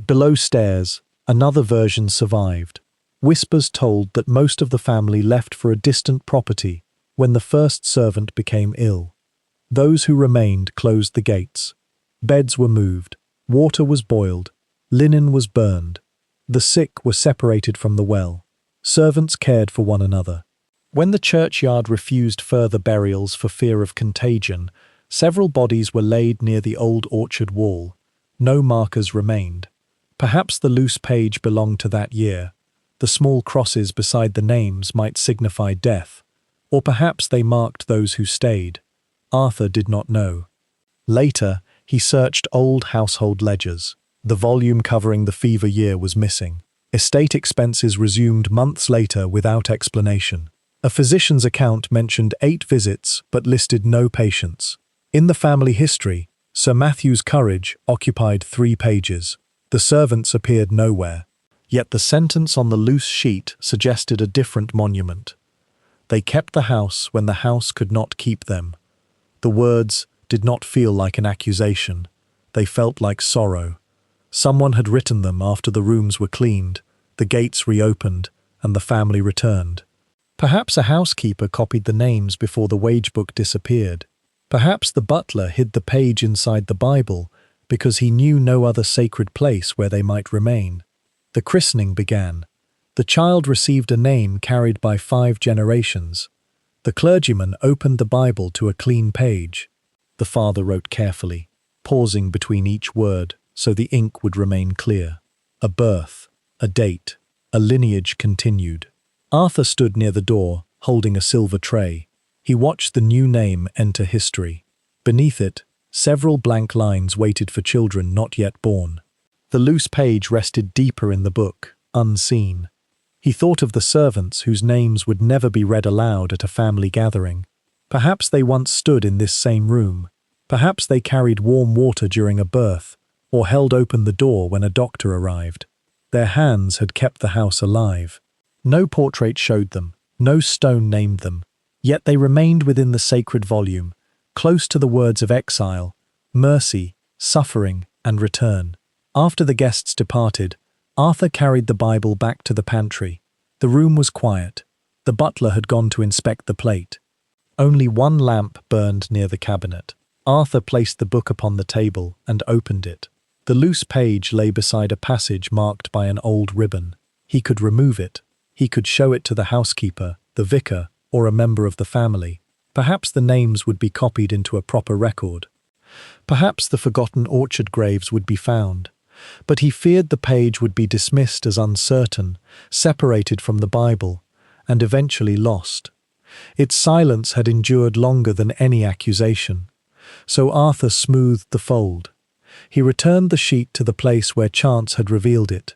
Below stairs, another version survived. Whispers told that most of the family left for a distant property when the first servant became ill. Those who remained closed the gates. Beds were moved, water was boiled, linen was burned. The sick were separated from the well. Servants cared for one another. When the churchyard refused further burials for fear of contagion, several bodies were laid near the old orchard wall. No markers remained. Perhaps the loose page belonged to that year. The small crosses beside the names might signify death, or perhaps they marked those who stayed. Arthur did not know. Later, he searched old household ledgers. The volume covering the fever year was missing. Estate expenses resumed months later without explanation. A physician's account mentioned 8 visits but listed no patients. In the family history, Sir Matthew's Carriage occupied 3 pages. The servants appeared nowhere. Yet the sentence on the loose sheet suggested a different monument. They kept the house when the house could not keep them. The words, did not feel like an accusation. They felt like sorrow. Someone had written them after the rooms were cleaned, the gates reopened, and the family returned. Perhaps a housekeeper copied the names before the wage book disappeared. Perhaps the butler hid the page inside the Bible because he knew no other sacred place where they might remain. The christening began. The child received a name carried by 5 generations. The clergyman opened the Bible to a clean page. The father wrote carefully, pausing between each word so the ink would remain clear. A birth, a date, a lineage continued. Arthur stood near the door, holding a silver tray. He watched the new name enter history. Beneath it, several blank lines waited for children not yet born. The loose page rested deeper in the book, unseen. He thought of the servants whose names would never be read aloud at a family gathering. Perhaps they once stood in this same room. Perhaps they carried warm water during a birth, or held open the door when a doctor arrived. Their hands had kept the house alive. No portrait showed them, no stone named them, yet they remained within the sacred volume, close to the words of exile, mercy, suffering, and return. After the guests departed, Arthur carried the Bible back to the pantry. The room was quiet. The butler had gone to inspect the plate. Only one lamp burned near the cabinet. Arthur placed the book upon the table and opened it. The loose page lay beside a passage marked by an old ribbon. He could remove it. He could show it to the housekeeper, the vicar, or a member of the family. Perhaps the names would be copied into a proper record. Perhaps the forgotten orchard graves would be found. But he feared the page would be dismissed as uncertain, separated from the Bible, and eventually lost. Its silence had endured longer than any accusation. So Arthur smoothed the fold. He returned the sheet to the place where chance had revealed it.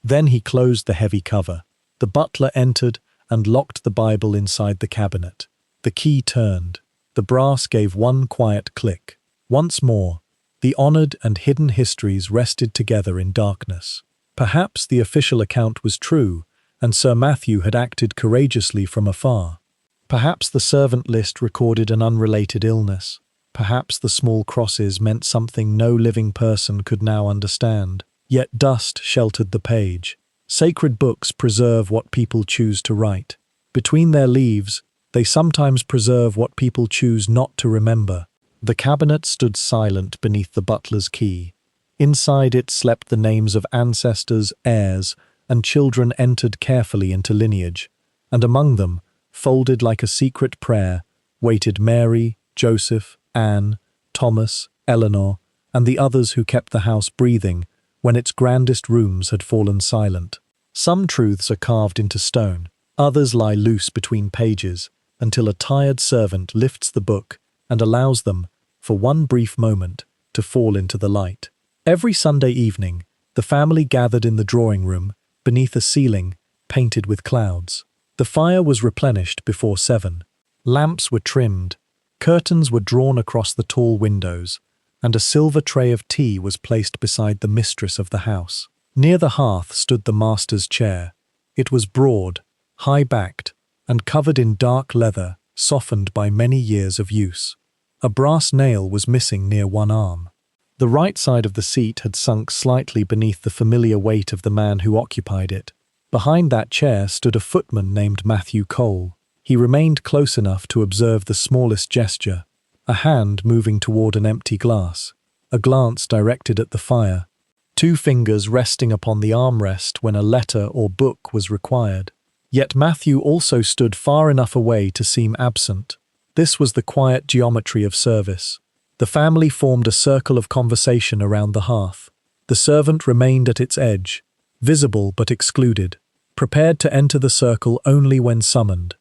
Then he closed the heavy cover. The butler entered and locked the Bible inside the cabinet. The key turned. The brass gave one quiet click. Once more, the honoured and hidden histories rested together in darkness. Perhaps the official account was true, and Sir Matthew had acted courageously from afar. Perhaps the servant list recorded an unrelated illness. Perhaps the small crosses meant something no living person could now understand. Yet dust sheltered the page. Sacred books preserve what people choose to write. Between their leaves, they sometimes preserve what people choose not to remember. The cabinet stood silent beneath the butler's key. Inside it slept the names of ancestors, heirs, and children entered carefully into lineage, and among them, folded like a secret prayer, waited Mary, Joseph, Anne, Thomas, Eleanor, and the others who kept the house breathing when its grandest rooms had fallen silent. Some truths are carved into stone, others lie loose between pages, until a tired servant lifts the book and allows them, for one brief moment, to fall into the light. Every Sunday evening, the family gathered in the drawing room, beneath a ceiling painted with clouds. The fire was replenished before 7. Lamps were trimmed, curtains were drawn across the tall windows, and a silver tray of tea was placed beside the mistress of the house. Near the hearth stood the master's chair. It was broad, high-backed, and covered in dark leather, softened by many years of use. A brass nail was missing near one arm. The right side of the seat had sunk slightly beneath the familiar weight of the man who occupied it. Behind that chair stood a footman named Matthew Cole. He remained close enough to observe the smallest gesture, a hand moving toward an empty glass, a glance directed at the fire, 2 fingers resting upon the armrest when a letter or book was required. Yet Matthew also stood far enough away to seem absent. This was the quiet geometry of service. The family formed a circle of conversation around the hearth. The servant remained at its edge, visible but excluded, prepared to enter the circle only when summoned.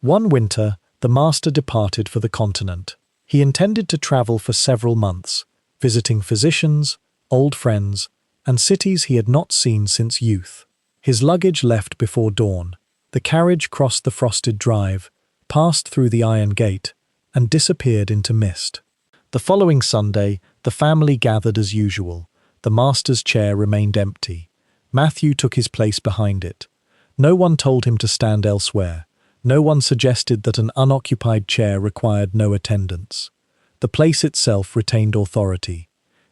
One winter, the master departed for the continent. He intended to travel for several months, visiting physicians, old friends, and cities he had not seen since youth. His luggage left before dawn. The carriage crossed the frosted drive, passed through the iron gate, and disappeared into mist. The following Sunday, the family gathered as usual. The master's chair remained empty. Matthew took his place behind it. No one told him to stand elsewhere. No one suggested that an unoccupied chair required no attendance. The place itself retained authority.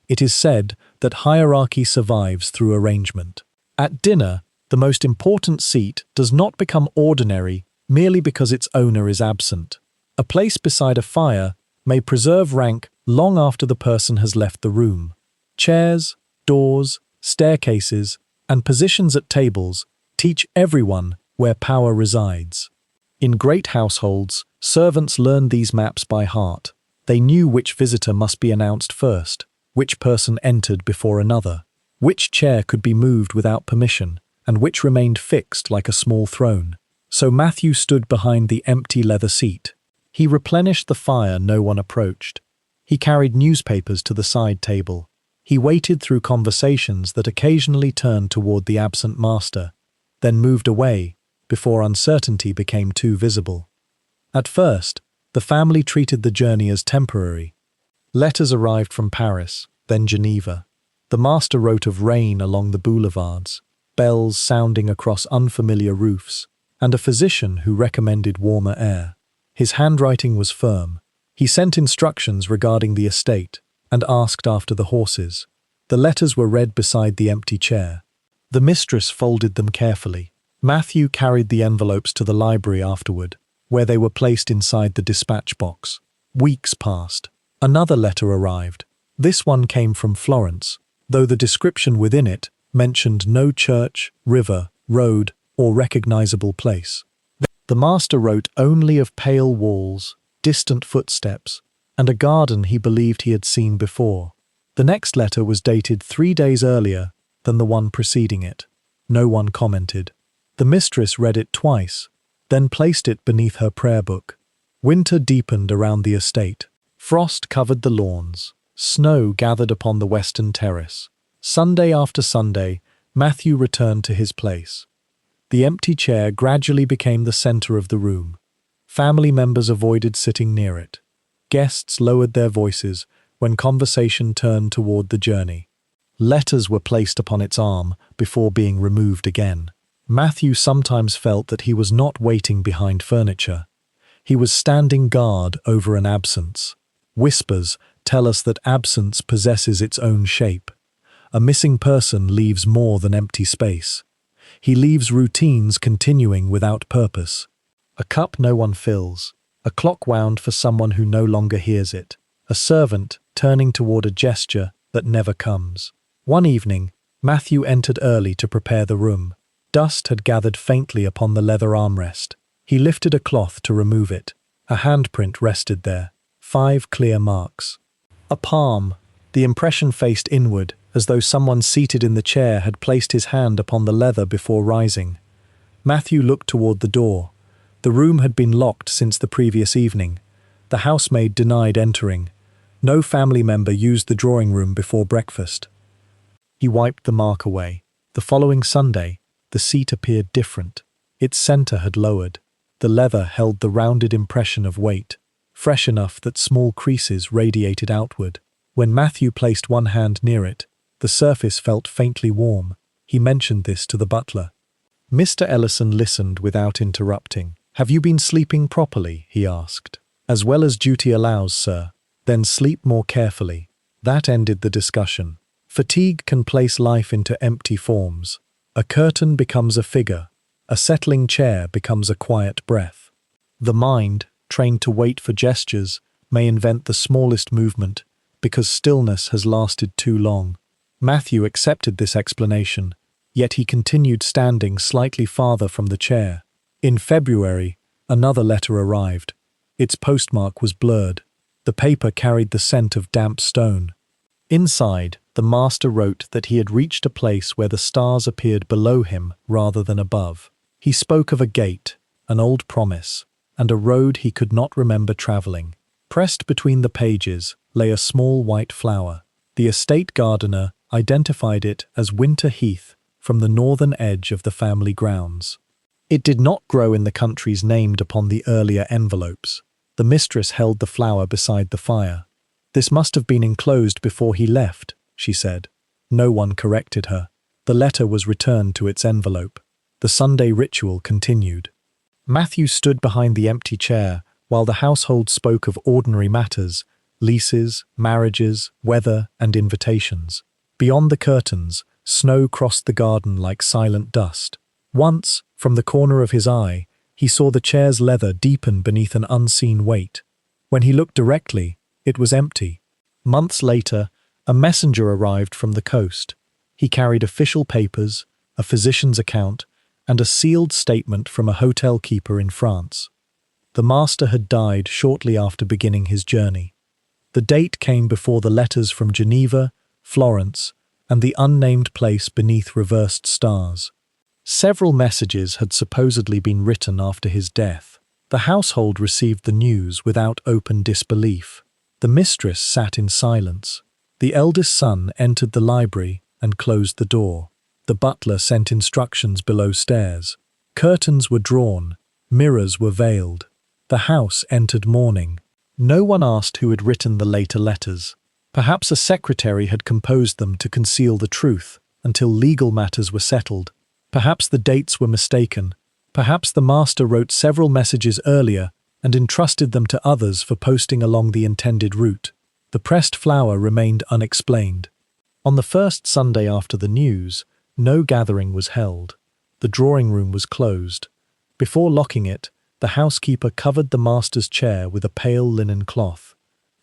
It is said that hierarchy survives through arrangement. At dinner, the most important seat does not become ordinary merely because its owner is absent. A place beside a fire may preserve rank long after the person has left the room. Chairs, doors, staircases, and positions at tables teach everyone where power resides. In great households, servants learned these maps by heart. They knew which visitor must be announced first, which person entered before another, which chair could be moved without permission, and which remained fixed like a small throne. So Matthew stood behind the empty leather seat. He replenished the fire no one approached. He carried newspapers to the side table. He waited through conversations that occasionally turned toward the absent master, then moved away before uncertainty became too visible. At first, the family treated the journey as temporary. Letters arrived from Paris, then Geneva. The master wrote of rain along the boulevards, bells sounding across unfamiliar roofs, and a physician who recommended warmer air. His handwriting was firm. He sent instructions regarding the estate and asked after the horses. The letters were read beside the empty chair. The mistress folded them carefully. Matthew carried the envelopes to the library afterward, where they were placed inside the dispatch box. Weeks passed. Another letter arrived. This one came from Florence, though the description within it mentioned no church, river, road, or recognizable place. The master wrote only of pale walls, distant footsteps, and a garden he believed he had seen before. The next letter was dated 3 days earlier than the one preceding it. No one commented. The mistress read it twice, then placed it beneath her prayer book. Winter deepened around the estate. Frost covered the lawns. Snow gathered upon the western terrace. Sunday after Sunday, Matthew returned to his place. The empty chair gradually became the center of the room. Family members avoided sitting near it. Guests lowered their voices when conversation turned toward the journey. Letters were placed upon its arm before being removed again. Matthew sometimes felt that he was not waiting behind furniture. He was standing guard over an absence. Whispers tell us that absence possesses its own shape. A missing person leaves more than empty space. He leaves routines continuing without purpose. A cup no one fills, a clock wound for someone who no longer hears it, a servant turning toward a gesture that never comes. One evening, Matthew entered early to prepare the room. Dust had gathered faintly upon the leather armrest. He lifted a cloth to remove it. A handprint rested there, 5 clear marks. A palm. The impression faced inward, as though someone seated in the chair had placed his hand upon the leather before rising. Matthew looked toward the door. The room had been locked since the previous evening. The housemaid denied entering. No family member used the drawing room before breakfast. He wiped the mark away. The following Sunday, the seat appeared different. Its center had lowered. The leather held the rounded impression of weight, fresh enough that small creases radiated outward. When Matthew placed one hand near it, the surface felt faintly warm. He mentioned this to the butler. Mr. Ellison listened without interrupting. "Have you been sleeping properly?" he asked. "As well as duty allows, sir." "Then sleep more carefully." That ended the discussion. Fatigue can place life into empty forms. A curtain becomes a figure. A settling chair becomes a quiet breath. The mind, trained to wait for gestures, may invent the smallest movement because stillness has lasted too long. Matthew accepted this explanation, yet he continued standing slightly farther from the chair. In February, another letter arrived. Its postmark was blurred. The paper carried the scent of damp stone. Inside, the master wrote that he had reached a place where the stars appeared below him rather than above. He spoke of a gate, an old promise, and a road he could not remember traveling. Pressed between the pages lay a small white flower. The estate gardener identified it as winter heath from the northern edge of the family grounds. It did not grow in the countries named upon the earlier envelopes. The mistress held the flower beside the fire. "This must have been enclosed before he left," she said. No one corrected her. The letter was returned to its envelope. The Sunday ritual continued. Matthew stood behind the empty chair while the household spoke of ordinary matters, leases, marriages, weather, and invitations. Beyond the curtains, snow crossed the garden like silent dust. Once, from the corner of his eye, he saw the chair's leather deepen beneath an unseen weight. When he looked directly, it was empty. Months later, a messenger arrived from the coast. He carried official papers, a physician's account, and a sealed statement from a hotel keeper in France. The master had died shortly after beginning his journey. The date came before the letters from Geneva, Florence, and the unnamed place beneath reversed stars. Several messages had supposedly been written after his death. The household received the news without open disbelief. The mistress sat in silence. The eldest son entered the library and closed the door. The butler sent instructions below stairs. Curtains were drawn, mirrors were veiled. The house entered mourning. No one asked who had written the later letters. Perhaps a secretary had composed them to conceal the truth until legal matters were settled. Perhaps the dates were mistaken. Perhaps the master wrote several messages earlier and entrusted them to others for posting along the intended route. The pressed flower remained unexplained. On the first Sunday after the news, no gathering was held. The drawing room was closed. Before locking it, the housekeeper covered the master's chair with a pale linen cloth.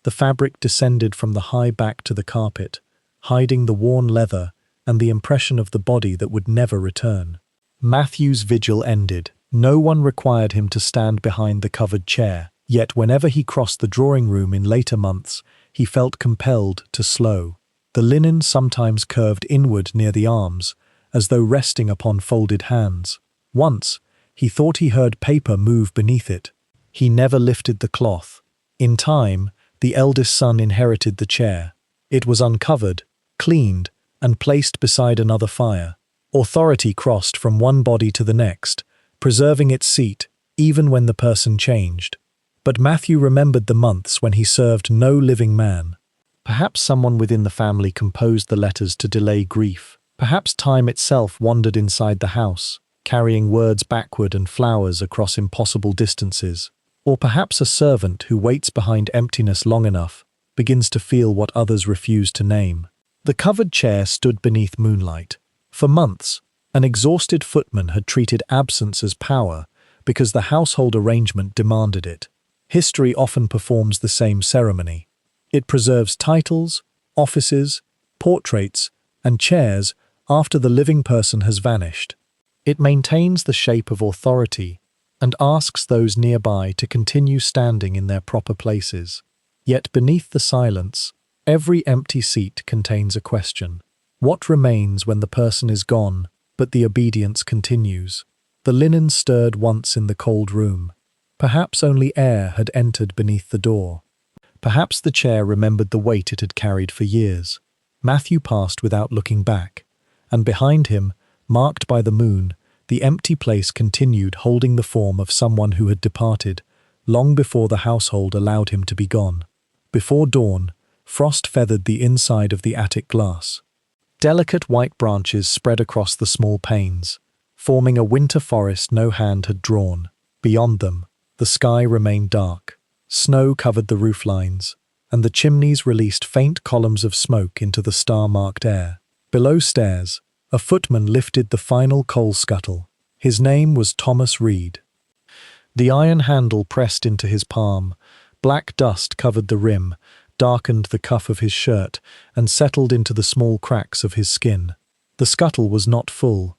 The fabric descended from the high back to the carpet, hiding the worn leather and the impression of the body that would never return. Matthew's vigil ended. No one required him to stand behind the covered chair, yet whenever he crossed the drawing room in later months, he felt compelled to slow. The linen sometimes curved inward near the arms, as though resting upon folded hands. Once, he thought he heard paper move beneath it. He never lifted the cloth. In time, the eldest son inherited the chair. It was uncovered, cleaned, and placed beside another fire. Authority crossed from one body to the next, preserving its seat even when the person changed. But Matthew remembered the months when he served no living man. Perhaps someone within the family composed the letters to delay grief. Perhaps time itself wandered inside the house, carrying words backward and flowers across impossible distances. Or perhaps a servant who waits behind emptiness long enough begins to feel what others refuse to name. The covered chair stood beneath moonlight. For months, an exhausted footman had treated absence as power because the household arrangement demanded it. History often performs the same ceremony. It preserves titles, offices, portraits, and chairs after the living person has vanished. It maintains the shape of authority and asks those nearby to continue standing in their proper places. Yet beneath the silence, every empty seat contains a question. What remains when the person is gone, but the obedience continues? The linen stirred once in the cold room. Perhaps only air had entered beneath the door. Perhaps the chair remembered the weight it had carried for years. Matthew passed without looking back, and behind him, marked by the moon, the empty place continued holding the form of someone who had departed, long before the household allowed him to be gone. Before dawn, frost feathered the inside of the attic glass. Delicate white branches spread across the small panes, forming a winter forest no hand had drawn. Beyond them, the sky remained dark. Snow covered the roof lines, and the chimneys released faint columns of smoke into the star-marked air. Below stairs, a footman lifted the final coal scuttle. His name was Thomas Reed. The iron handle pressed into his palm. Black dust covered the rim, darkened the cuff of his shirt, and settled into the small cracks of his skin. The scuttle was not full.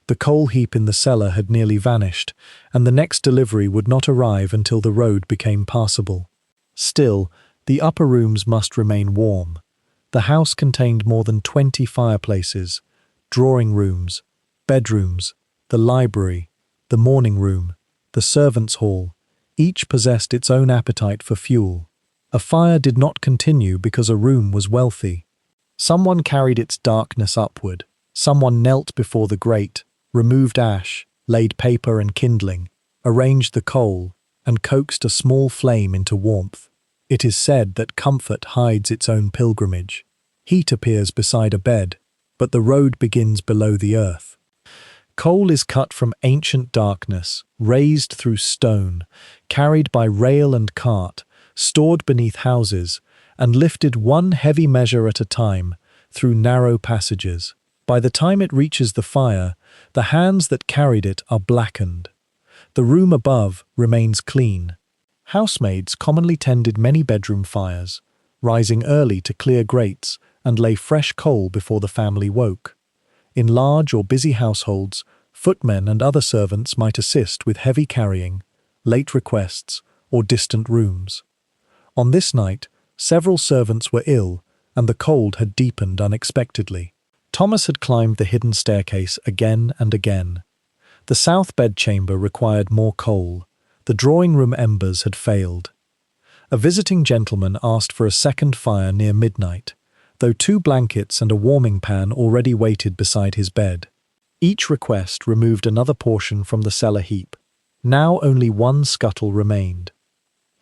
The coal heap in the cellar had nearly vanished, and the next delivery would not arrive until the road became passable. Still, the upper rooms must remain warm. The house contained more than 20 fireplaces, drawing rooms, bedrooms, the library, the morning room, the servants' hall. Each possessed its own appetite for fuel. A fire did not continue because a room was wealthy. Someone carried its darkness upward. Someone knelt before the grate, removed ash, laid paper and kindling, arranged the coal, and coaxed a small flame into warmth. It is said that comfort hides its own pilgrimage. Heat appears beside a bed, but the road begins below the earth. Coal is cut from ancient darkness, raised through stone, carried by rail and cart, stored beneath houses, and lifted one heavy measure at a time through narrow passages. By the time it reaches the fire, the hands that carried it are blackened. The room above remains clean. Housemaids commonly tended many bedroom fires, rising early to clear grates and lay fresh coal before the family woke. In large or busy households, footmen and other servants might assist with heavy carrying, late requests, or distant rooms. On this night, several servants were ill, and the cold had deepened unexpectedly. Thomas had climbed the hidden staircase again and again. The south bedchamber required more coal. The drawing-room embers had failed. A visiting gentleman asked for a second fire near midnight, though 2 blankets and a warming pan already waited beside his bed. Each request removed another portion from the cellar heap. Now only 1 scuttle remained.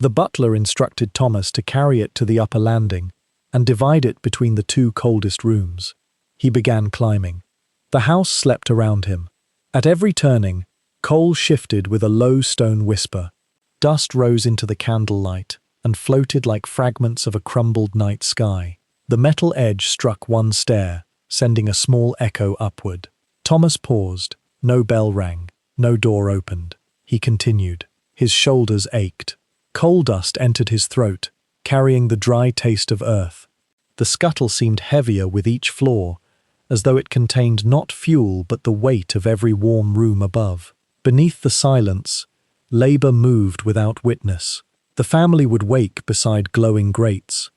The butler instructed Thomas to carry it to the upper landing and divide it between the 2 coldest rooms. He began climbing. The house slept around him. At every turning, coal shifted with a low stone whisper. Dust rose into the candlelight and floated like fragments of a crumbled night sky. The metal edge struck one stair, sending a small echo upward. Thomas paused. No bell rang. No door opened. He continued. His shoulders ached. Coal dust entered his throat, carrying the dry taste of earth. The scuttle seemed heavier with each floor, as though it contained not fuel but the weight of every warm room above. Beneath the silence, labor moved without witness. The family would wake beside glowing grates.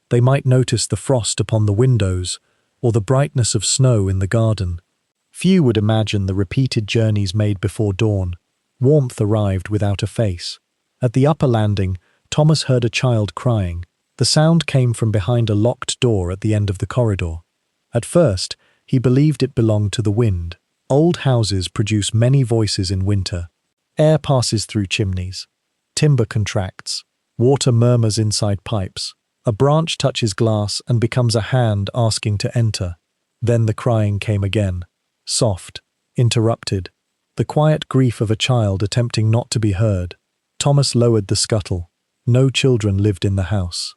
They might notice the frost upon the windows or the brightness of snow in the garden. Few would imagine the repeated journeys made before dawn. Warmth arrived without a face. At the upper landing, Thomas heard a child crying. The sound came from behind a locked door at the end of the corridor. At first, he believed it belonged to the wind. Old houses produce many voices in winter. Air passes through chimneys. Timber contracts. Water murmurs inside pipes. A branch touches glass and becomes a hand asking to enter. Then the crying came again. Soft, interrupted. The quiet grief of a child attempting not to be heard. Thomas lowered the scuttle. No children lived in the house.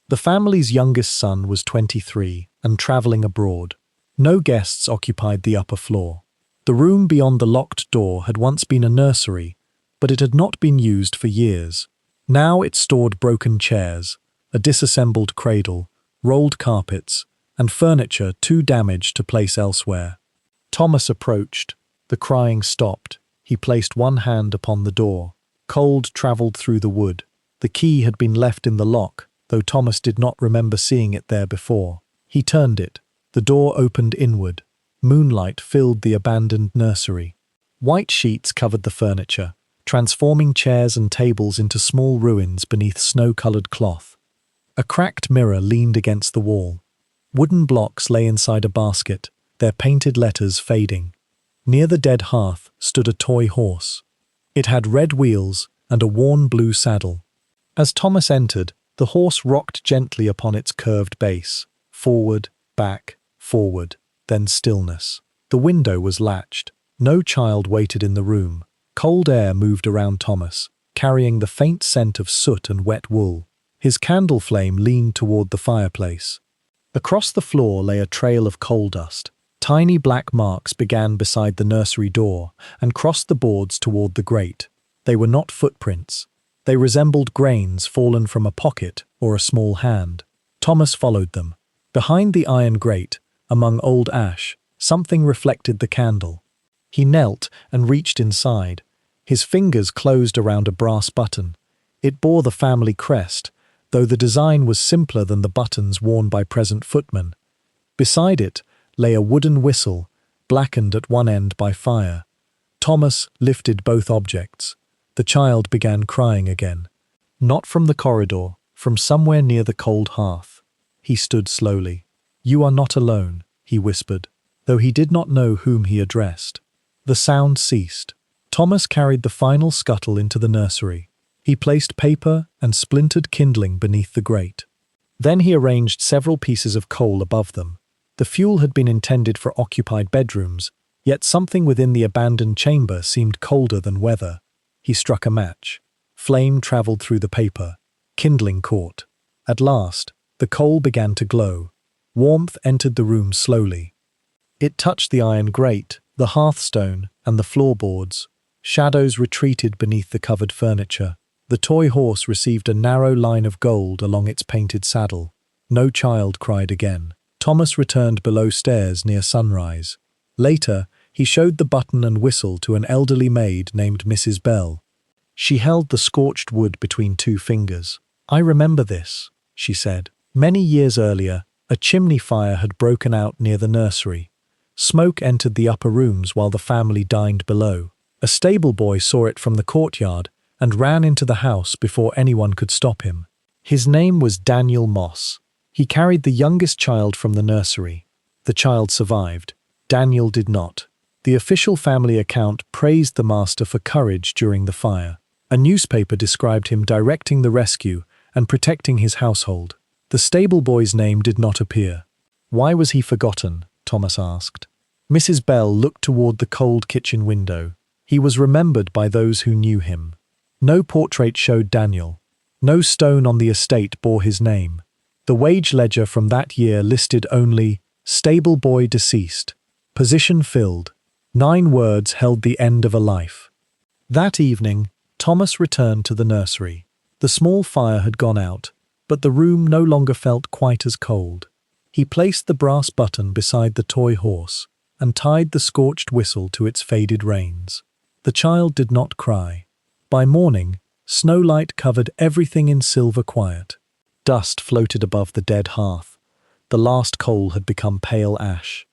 The family's youngest son was 23 and travelling abroad. No guests occupied the upper floor. The room beyond the locked door had once been a nursery, but it had not been used for years. Now it stored broken chairs, a disassembled cradle, rolled carpets, and furniture too damaged to place elsewhere. Thomas approached. The crying stopped. He placed one hand upon the door. Cold travelled through the wood. The key had been left in the lock, though Thomas did not remember seeing it there before. He turned it. The door opened inward. Moonlight filled the abandoned nursery. White sheets covered the furniture, transforming chairs and tables into small ruins beneath snow-coloured cloth. A cracked mirror leaned against the wall. Wooden blocks lay inside a basket, their painted letters fading. Near the dead hearth stood a toy horse. It had red wheels and a worn blue saddle. As Thomas entered, the horse rocked gently upon its curved base. Forward, back, forward, then stillness. The window was latched. No child waited in the room. Cold air moved around Thomas, carrying the faint scent of soot and wet wool. His candle flame leaned toward the fireplace. Across the floor lay a trail of coal dust. Tiny black marks began beside the nursery door and crossed the boards toward the grate. They were not footprints. They resembled grains fallen from a pocket or a small hand. Thomas followed them. Behind the iron grate, among old ash, something reflected the candle. He knelt and reached inside. His fingers closed around a brass button. It bore the family crest, though the design was simpler than the buttons worn by present footmen. Beside it lay a wooden whistle, blackened at one end by fire. Thomas lifted both objects. The child began crying again. Not from the corridor, from somewhere near the cold hearth. He stood slowly. "You are not alone," he whispered, though he did not know whom he addressed. The sound ceased. Thomas carried the final scuttle into the nursery. He placed paper and splintered kindling beneath the grate. Then he arranged several pieces of coal above them. The fuel had been intended for occupied bedrooms, yet something within the abandoned chamber seemed colder than weather. He struck a match. Flame travelled through the paper. Kindling caught. At last, The coal began to glow. Warmth entered the room slowly. It touched the iron grate, the hearthstone, and the floorboards. Shadows retreated beneath the covered furniture. The toy horse received a narrow line of gold along its painted saddle. No child cried again. Thomas returned below stairs near sunrise. Later, he showed the button and whistle to an elderly maid named Mrs. Bell. She held the scorched wood between two fingers. "I remember this," she said. Many years earlier, a chimney fire had broken out near the nursery. Smoke entered the upper rooms while the family dined below. A stable boy saw it from the courtyard and ran into the house before anyone could stop him. His name was Daniel Moss. He carried the youngest child from the nursery. The child survived. Daniel did not. The official family account praised the master for courage during the fire. A newspaper described him directing the rescue and protecting his household. The stable boy's name did not appear. "Why was he forgotten?" Thomas asked. Mrs. Bell looked toward the cold kitchen window. He was remembered by those who knew him. No portrait showed Daniel. No stone on the estate bore his name. The wage ledger from that year listed only "Stable boy deceased. Position filled." 9 words held the end of a life. That evening, Thomas returned to the nursery. The small fire had gone out, but the room no longer felt quite as cold. He placed the brass button beside the toy horse and tied the scorched whistle to its faded reins. The child did not cry. By morning, snowlight covered everything in silver quiet. Dust floated above the dead hearth. The last coal had become pale ash.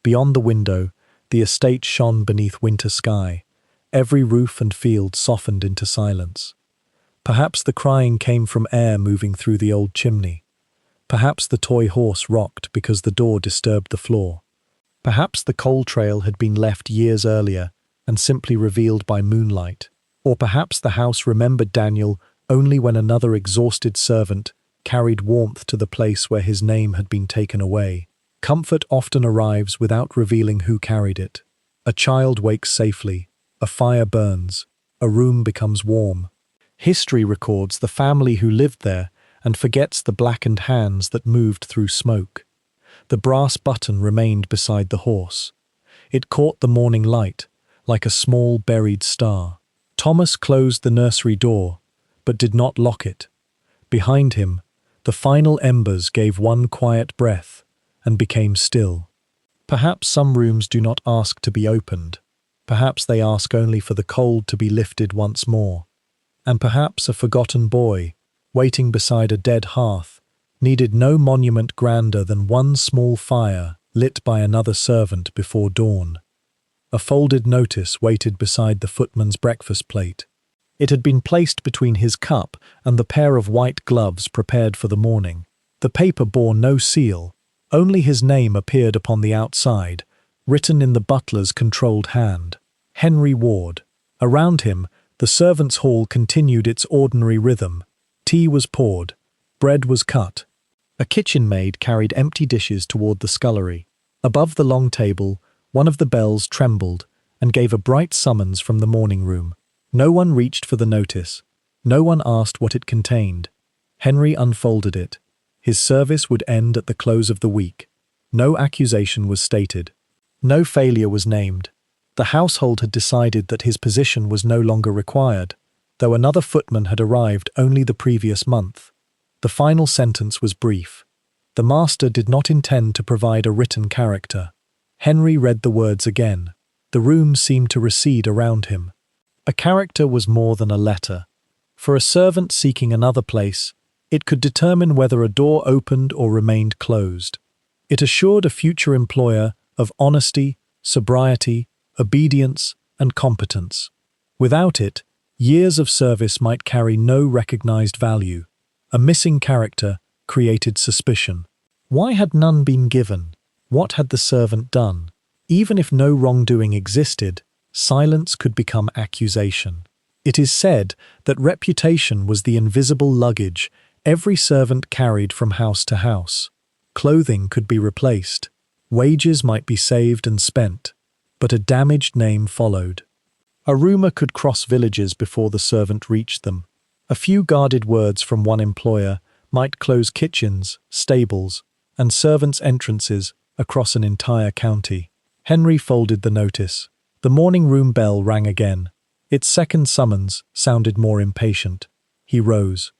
Beyond the window, the estate shone beneath winter sky. Every roof and field softened into silence. Perhaps the crying came from air moving through the old chimney. Perhaps the toy horse rocked because the door disturbed the floor. Perhaps the coal trail had been left years earlier and simply revealed by moonlight. Or perhaps the house remembered Daniel only when another exhausted servant carried warmth to the place where his name had been taken away. Comfort often arrives without revealing who carried it. A child wakes safely, a fire burns, a room becomes warm. History records the family who lived there and forgets the blackened hands that moved through smoke. The brass button remained beside the horse. It caught the morning light, like a small buried star. Thomas closed the nursery door, but did not lock it. Behind him, the final embers gave one quiet breath and became still. Perhaps some rooms do not ask to be opened. Perhaps they ask only for the cold to be lifted once more. And perhaps a forgotten boy, waiting beside a dead hearth, needed no monument grander than one small fire lit by another servant before dawn. A folded notice waited beside the footman's breakfast plate. It had been placed between his cup and the pair of white gloves prepared for the morning. The paper bore no seal. Only his name appeared upon the outside, written in the butler's controlled hand. Henry Ward. Around him, the servants' hall continued its ordinary rhythm. Tea was poured. Bread was cut. A kitchen maid carried empty dishes toward the scullery. Above the long table, one of the bells trembled and gave a bright summons from the morning room. No one reached for the notice. No one asked what it contained. Henry unfolded it. His service would end at the close of the week. No accusation was stated. No failure was named. The household had decided that his position was no longer required, though another footman had arrived only the previous month. The final sentence was brief. The master did not intend to provide a written character. Henry read the words again. The room seemed to recede around him. A character was more than a letter. For a servant seeking another place, it could determine whether a door opened or remained closed. It assured a future employer of honesty, sobriety, obedience, and competence. Without it, years of service might carry no recognized value. A missing character created suspicion. Why had none been given? What had the servant done? Even if no wrongdoing existed, silence could become accusation. It is said that reputation was the invisible luggage every servant carried from house to house. Clothing could be replaced. Wages might be saved and spent. But a damaged name followed. A rumor could cross villages before the servant reached them. A few guarded words from one employer might close kitchens, stables, and servants' entrances across an entire county. Henry folded the notice. The morning room bell rang again. Its second summons sounded more impatient. He rose.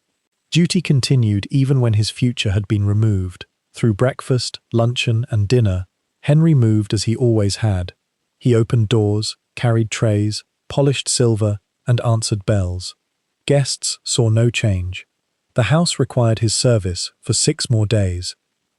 Duty continued even when his future had been removed. Through breakfast, luncheon, and dinner, Henry moved as he always had. He opened doors, carried trays, polished silver, and answered bells. Guests saw no change. The house required his service for 6 more days.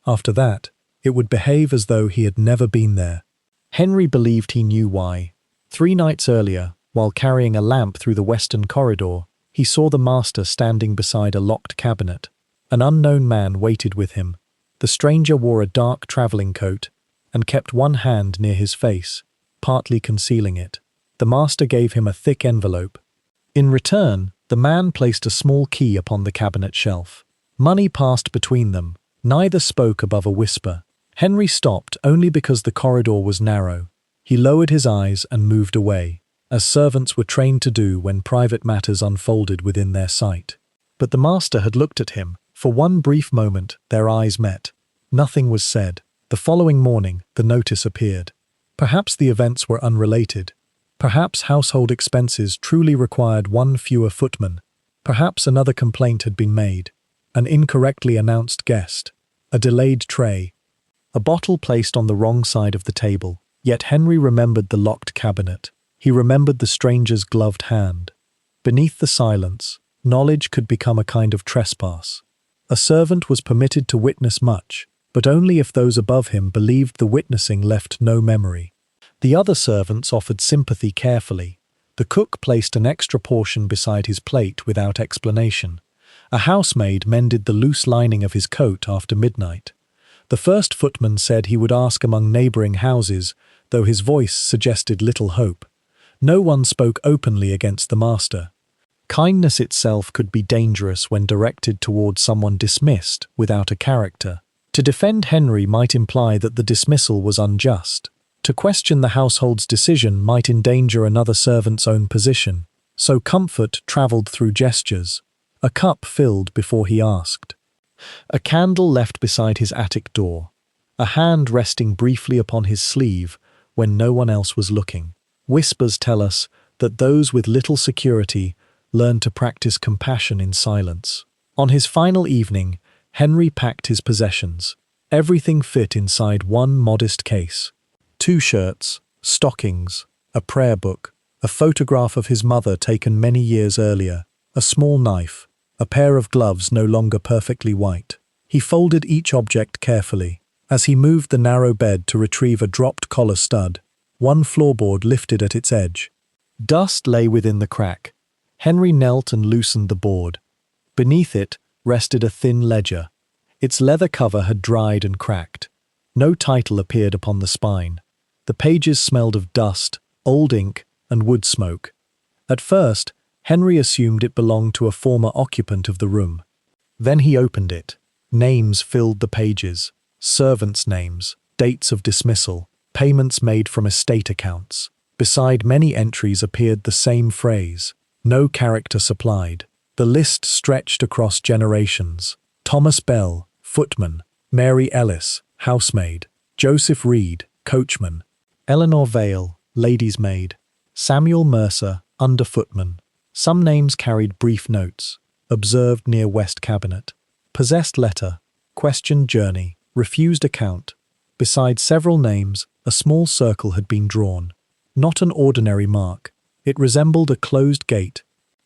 After that, it would behave as though he had never been there. Henry believed he knew why. 3 nights earlier, while carrying a lamp through the western corridor, he saw the master standing beside a locked cabinet. An unknown man waited with him. The stranger wore a dark travelling coat and kept one hand near his face, partly concealing it. The master gave him a thick envelope. In return, the man placed a small key upon the cabinet shelf. Money passed between them. Neither spoke above a whisper. Henry stopped only because the corridor was narrow. He lowered his eyes and moved away, as servants were trained to do when private matters unfolded within their sight. But the master had looked at him. For one brief moment, their eyes met. Nothing was said. The following morning, the notice appeared. Perhaps the events were unrelated. Perhaps household expenses truly required 1 fewer footman. Perhaps another complaint had been made. An incorrectly announced guest. A delayed tray. A bottle placed on the wrong side of the table. Yet Henry remembered the locked cabinet. He remembered the stranger's gloved hand. Beneath the silence, knowledge could become a kind of trespass. A servant was permitted to witness much, but only if those above him believed the witnessing left no memory. The other servants offered sympathy carefully. The cook placed an extra portion beside his plate without explanation. A housemaid mended the loose lining of his coat after midnight. The first footman said he would ask among neighbouring houses, though his voice suggested little hope. No one spoke openly against the master. Kindness itself could be dangerous when directed towards someone dismissed without a character. To defend Henry might imply that the dismissal was unjust. To question the household's decision might endanger another servant's own position. So comfort travelled through gestures. A cup filled before he asked. A candle left beside his attic door. A hand resting briefly upon his sleeve when no one else was looking. Whispers tell us that those with little security learn to practice compassion in silence. On his final evening, Henry packed his possessions. Everything fit inside one modest case. 2 shirts, stockings, a prayer book, a photograph of his mother taken many years earlier, a small knife, a pair of gloves no longer perfectly white. He folded each object carefully. As he moved the narrow bed to retrieve a dropped collar stud, one floorboard lifted at its edge. Dust lay within the crack. Henry knelt and loosened the board. Beneath it rested a thin ledger. Its leather cover had dried and cracked. No title appeared upon the spine. The pages smelled of dust, old ink, and wood smoke. At first, Henry assumed it belonged to a former occupant of the room. Then he opened it. Names filled the pages. Servants' names, dates of dismissal, payments made from estate accounts. Beside many entries appeared the same phrase, no character supplied. The list stretched across generations. Thomas Bell, footman. Mary Ellis, housemaid. Joseph Reed, coachman. Eleanor Vale, lady's maid. Samuel Mercer, under footman. Some names carried brief notes. Observed near west cabinet. Possessed letter. Questioned journey. Refused account. Beside several names, a small circle had been drawn. Not an ordinary mark. It resembled a closed gate.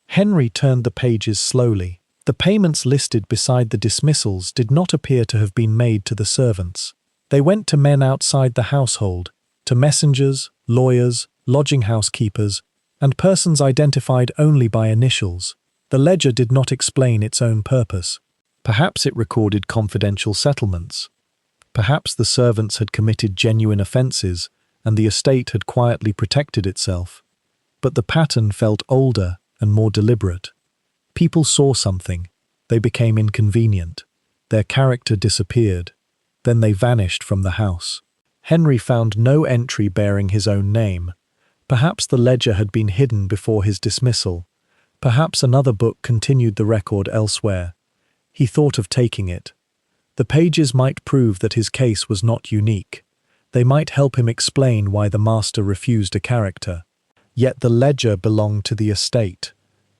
Henry turned the pages slowly. The payments listed beside the dismissals did not appear to have been made to the servants. They went to men outside the household, to messengers, lawyers, lodging-house keepers, and persons identified only by initials. The ledger did not explain its own purpose. Perhaps it recorded confidential settlements. Perhaps the servants had committed genuine offences and the estate had quietly protected itself. But the pattern felt older and more deliberate. People saw something. They became inconvenient. Their character disappeared. Then they vanished from the house. Henry found no entry bearing his own name. Perhaps the ledger had been hidden before his dismissal. Perhaps another book continued the record elsewhere. He thought of taking it. The pages might prove that his case was not unique. They might help him explain why the master refused a character. Yet the ledger belonged to the estate.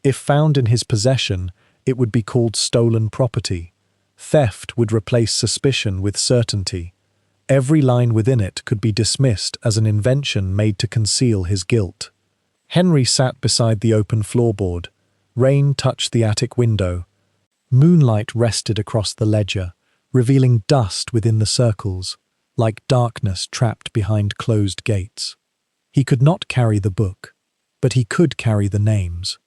If found in his possession, it would be called stolen property. Theft would replace suspicion with certainty. Every line within it could be dismissed as an invention made to conceal his guilt. Henry sat beside the open floorboard. Rain touched the attic window. Moonlight rested across the ledger, revealing dust within the circles, like darkness trapped behind closed gates. He could not carry the book, but he could carry the names.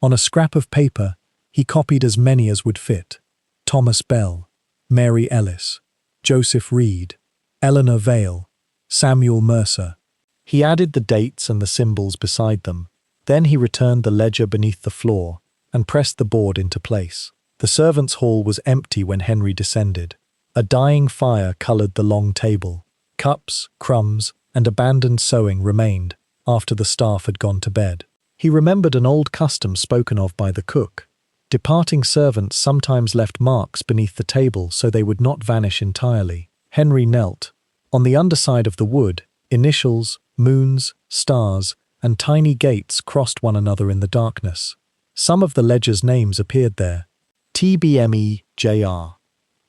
On a scrap of paper, he copied as many as would fit: Thomas Bell, Mary Ellis, Joseph Reed, Eleanor Vale, Samuel Mercer. He added the dates and the symbols beside them. Then he returned the ledger beneath the floor and pressed the board into place. The servants' hall was empty when Henry descended. A dying fire coloured the long table. Cups, crumbs, and abandoned sewing remained after the staff had gone to bed. He remembered an old custom spoken of by the cook. Departing servants sometimes left marks beneath the table so they would not vanish entirely. Henry knelt. On the underside of the wood, initials, moons, stars, and tiny gates crossed one another in the darkness. Some of the ledger's names appeared there. TBME Jr.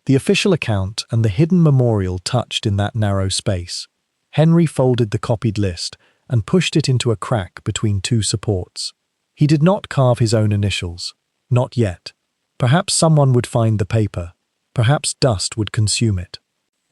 The official account and the hidden memorial touched in that narrow space. Henry folded the copied list and pushed it into a crack between two supports. He did not carve his own initials. Not yet. Perhaps someone would find the paper. Perhaps dust would consume it.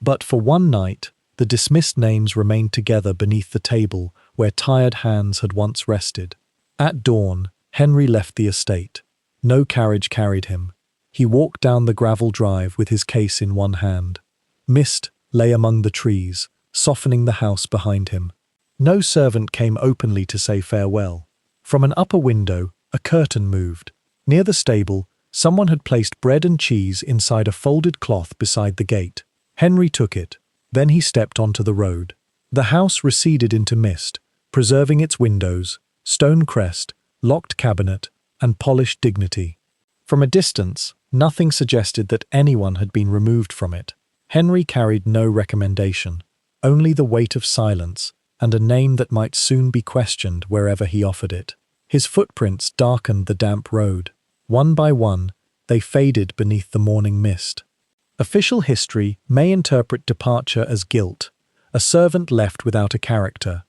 But for one night, the dismissed names remained together beneath the table where tired hands had once rested. At dawn, Henry left the estate. No carriage carried him. He walked down the gravel drive with his case in one hand. Mist lay among the trees, softening the house behind him. No servant came openly to say farewell. From an upper window, a curtain moved. Near the stable, someone had placed bread and cheese inside a folded cloth beside the gate. Henry took it. Then he stepped onto the road. The house receded into mist, preserving its windows, stone crest, locked cabinet, and polished dignity. From a distance, nothing suggested that anyone had been removed from it. Henry carried no recommendation, only the weight of silence and a name that might soon be questioned wherever he offered it. His footprints darkened the damp road. One by one, they faded beneath the morning mist. Official history may interpret departure as guilt, a servant left without a character.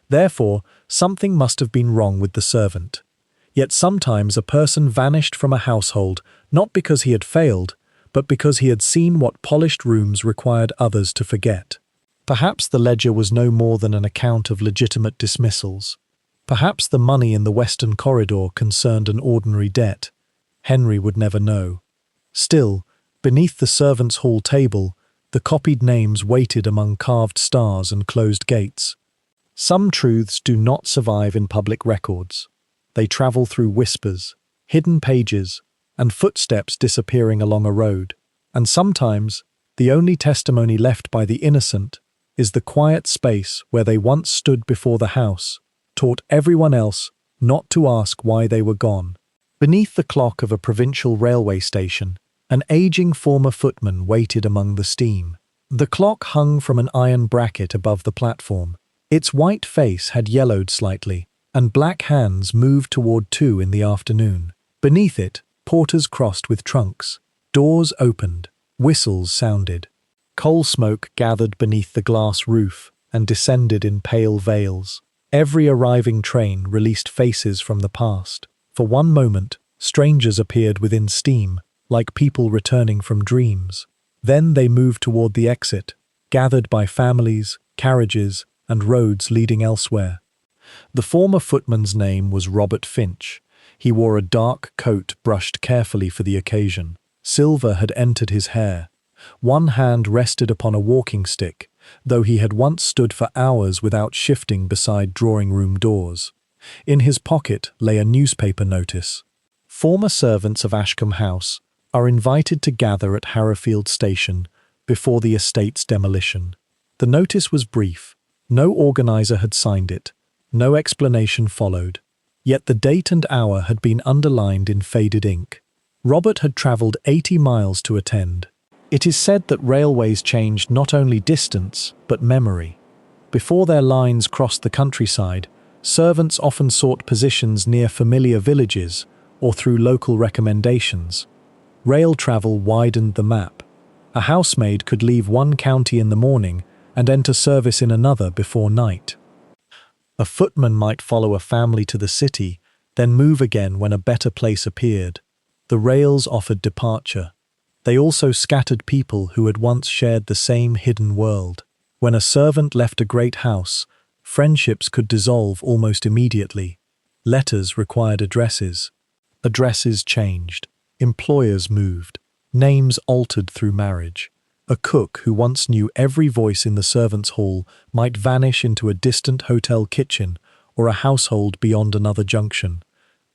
Therefore, something must have been wrong with the servant. Yet sometimes a person vanished from a household not because he had failed, but because he had seen what polished rooms required others to forget. Perhaps the ledger was no more than an account of legitimate dismissals. Perhaps the money in the western corridor concerned an ordinary debt. Henry would never know. Still, beneath the servants' hall table, the copied names waited among carved stars and closed gates. Some truths do not survive in public records. They travel through whispers, hidden pages, and footsteps disappearing along a road. And sometimes, the only testimony left by the innocent is the quiet space where they once stood before the house, taught everyone else not to ask why they were gone. Beneath the clock of a provincial railway station, an aging former footman waited among the steam. The clock hung from an iron bracket above the platform. Its white face had yellowed slightly, and black hands moved toward 2 in the afternoon. Beneath it, porters crossed with trunks. Doors opened. Whistles sounded. Coal smoke gathered beneath the glass roof and descended in pale veils. Every arriving train released faces from the past. For one moment, strangers appeared within steam, like people returning from dreams. Then they moved toward the exit, gathered by families, carriages, and roads leading elsewhere. The former footman's name was Robert Finch. He wore a dark coat brushed carefully for the occasion. Silver had entered his hair. One hand rested upon a walking stick, though he had once stood for hours without shifting beside drawing-room doors. In his pocket lay a newspaper notice. Former servants of Ashcombe House are invited to gather at Harrowfield Station before the estate's demolition. The notice was brief. No organizer had signed it. No explanation followed. Yet the date and hour had been underlined in faded ink. Robert had travelled 80 miles to attend. It is said that railways changed not only distance, but memory. Before their lines crossed the countryside, servants often sought positions near familiar villages or through local recommendations. Rail travel widened the map. A housemaid could leave one county in the morning and enter service in another before night. A footman might follow a family to the city, then move again when a better place appeared. The rails offered departure. They also scattered people who had once shared the same hidden world. When a servant left a great house, friendships could dissolve almost immediately. Letters required addresses. Addresses changed. Employers moved. Names altered through marriage. A cook who once knew every voice in the servants' hall might vanish into a distant hotel kitchen or a household beyond another junction.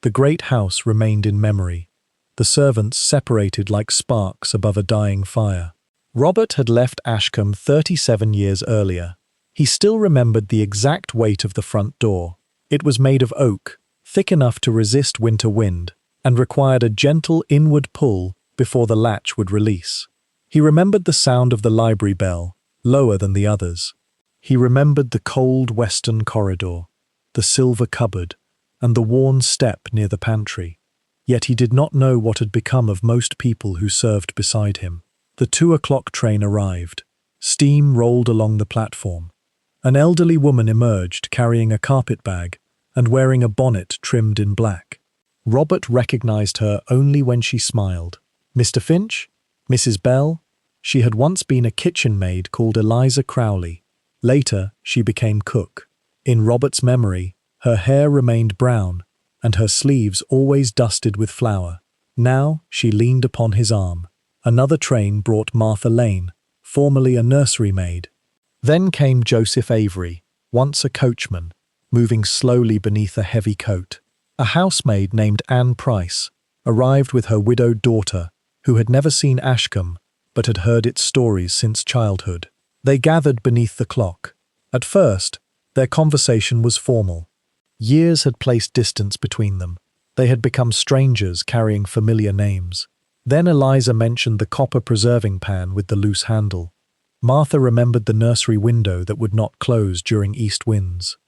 The great house remained in memory. The servants separated like sparks above a dying fire. Robert had left Ashcombe 37 years earlier. He still remembered the exact weight of the front door. It was made of oak, thick enough to resist winter wind, and required a gentle inward pull before the latch would release. He remembered the sound of the library bell, lower than the others. He remembered the cold western corridor, the silver cupboard, and the worn step near the pantry. Yet he did not know what had become of most people who served beside him. The 2 o'clock train arrived. Steam rolled along the platform. An elderly woman emerged carrying a carpet bag and wearing a bonnet trimmed in black. Robert recognized her only when she smiled. Mr. Finch? Mrs. Bell? She had once been a kitchen maid called Eliza Crowley. Later, she became cook. In Robert's memory, her hair remained brown, and her sleeves always dusted with flour. Now she leaned upon his arm. Another train brought Martha Lane, formerly a nursery maid. Then came Joseph Avery, once a coachman, moving slowly beneath a heavy coat. A housemaid named Anne Price arrived with her widowed daughter, who had never seen Ashcombe, but had heard its stories since childhood. They gathered beneath the clock. At first, their conversation was formal. Years had placed distance between them. They had become strangers carrying familiar names. Then Eliza mentioned the copper preserving pan with the loose handle. Martha remembered the nursery window that would not close during east winds.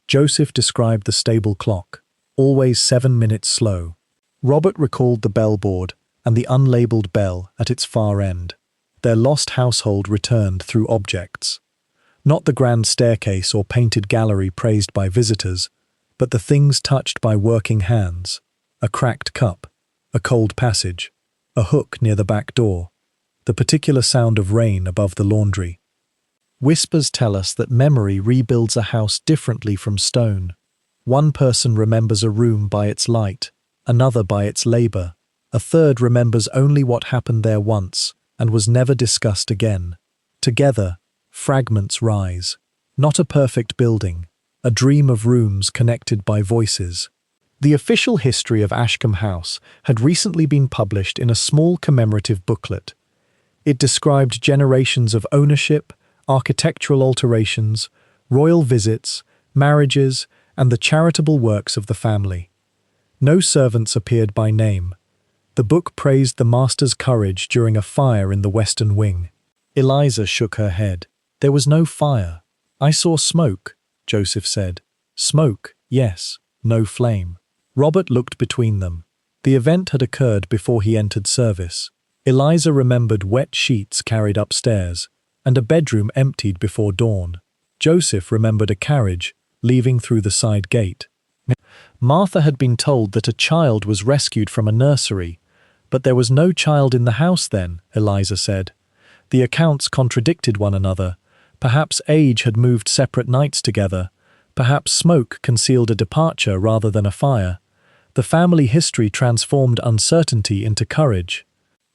Joseph described the stable clock, always 7 minutes slow. Robert recalled the bellboard and the unlabeled bell at its far end. Their lost household returned through objects. Not the grand staircase or painted gallery praised by visitors, but the things touched by working hands. A cracked cup, a cold passage, a hook near the back door, the particular sound of rain above the laundry. Whispers tell us that memory rebuilds a house differently from stone. One person remembers a room by its light, another by its labour. A third remembers only what happened there once and was never discussed again. Together, fragments rise. Not a perfect building, a dream of rooms connected by voices. The official history of Ashcombe House had recently been published in a small commemorative booklet. It described generations of ownership, architectural alterations, royal visits, marriages, and the charitable works of the family. No servants appeared by name. The book praised the master's courage during a fire in the western wing. Eliza shook her head. There was no fire. I saw smoke, Joseph said. Smoke, yes, no flame. Robert looked between them. The event had occurred before he entered service. Eliza remembered wet sheets carried upstairs, and a bedroom emptied before dawn. Joseph remembered a carriage leaving through the side gate. Martha had been told that a child was rescued from a nursery, but there was no child in the house then, Eliza said. The accounts contradicted one another. Perhaps age had moved separate nights together. Perhaps smoke concealed a departure rather than a fire. The family history transformed uncertainty into courage.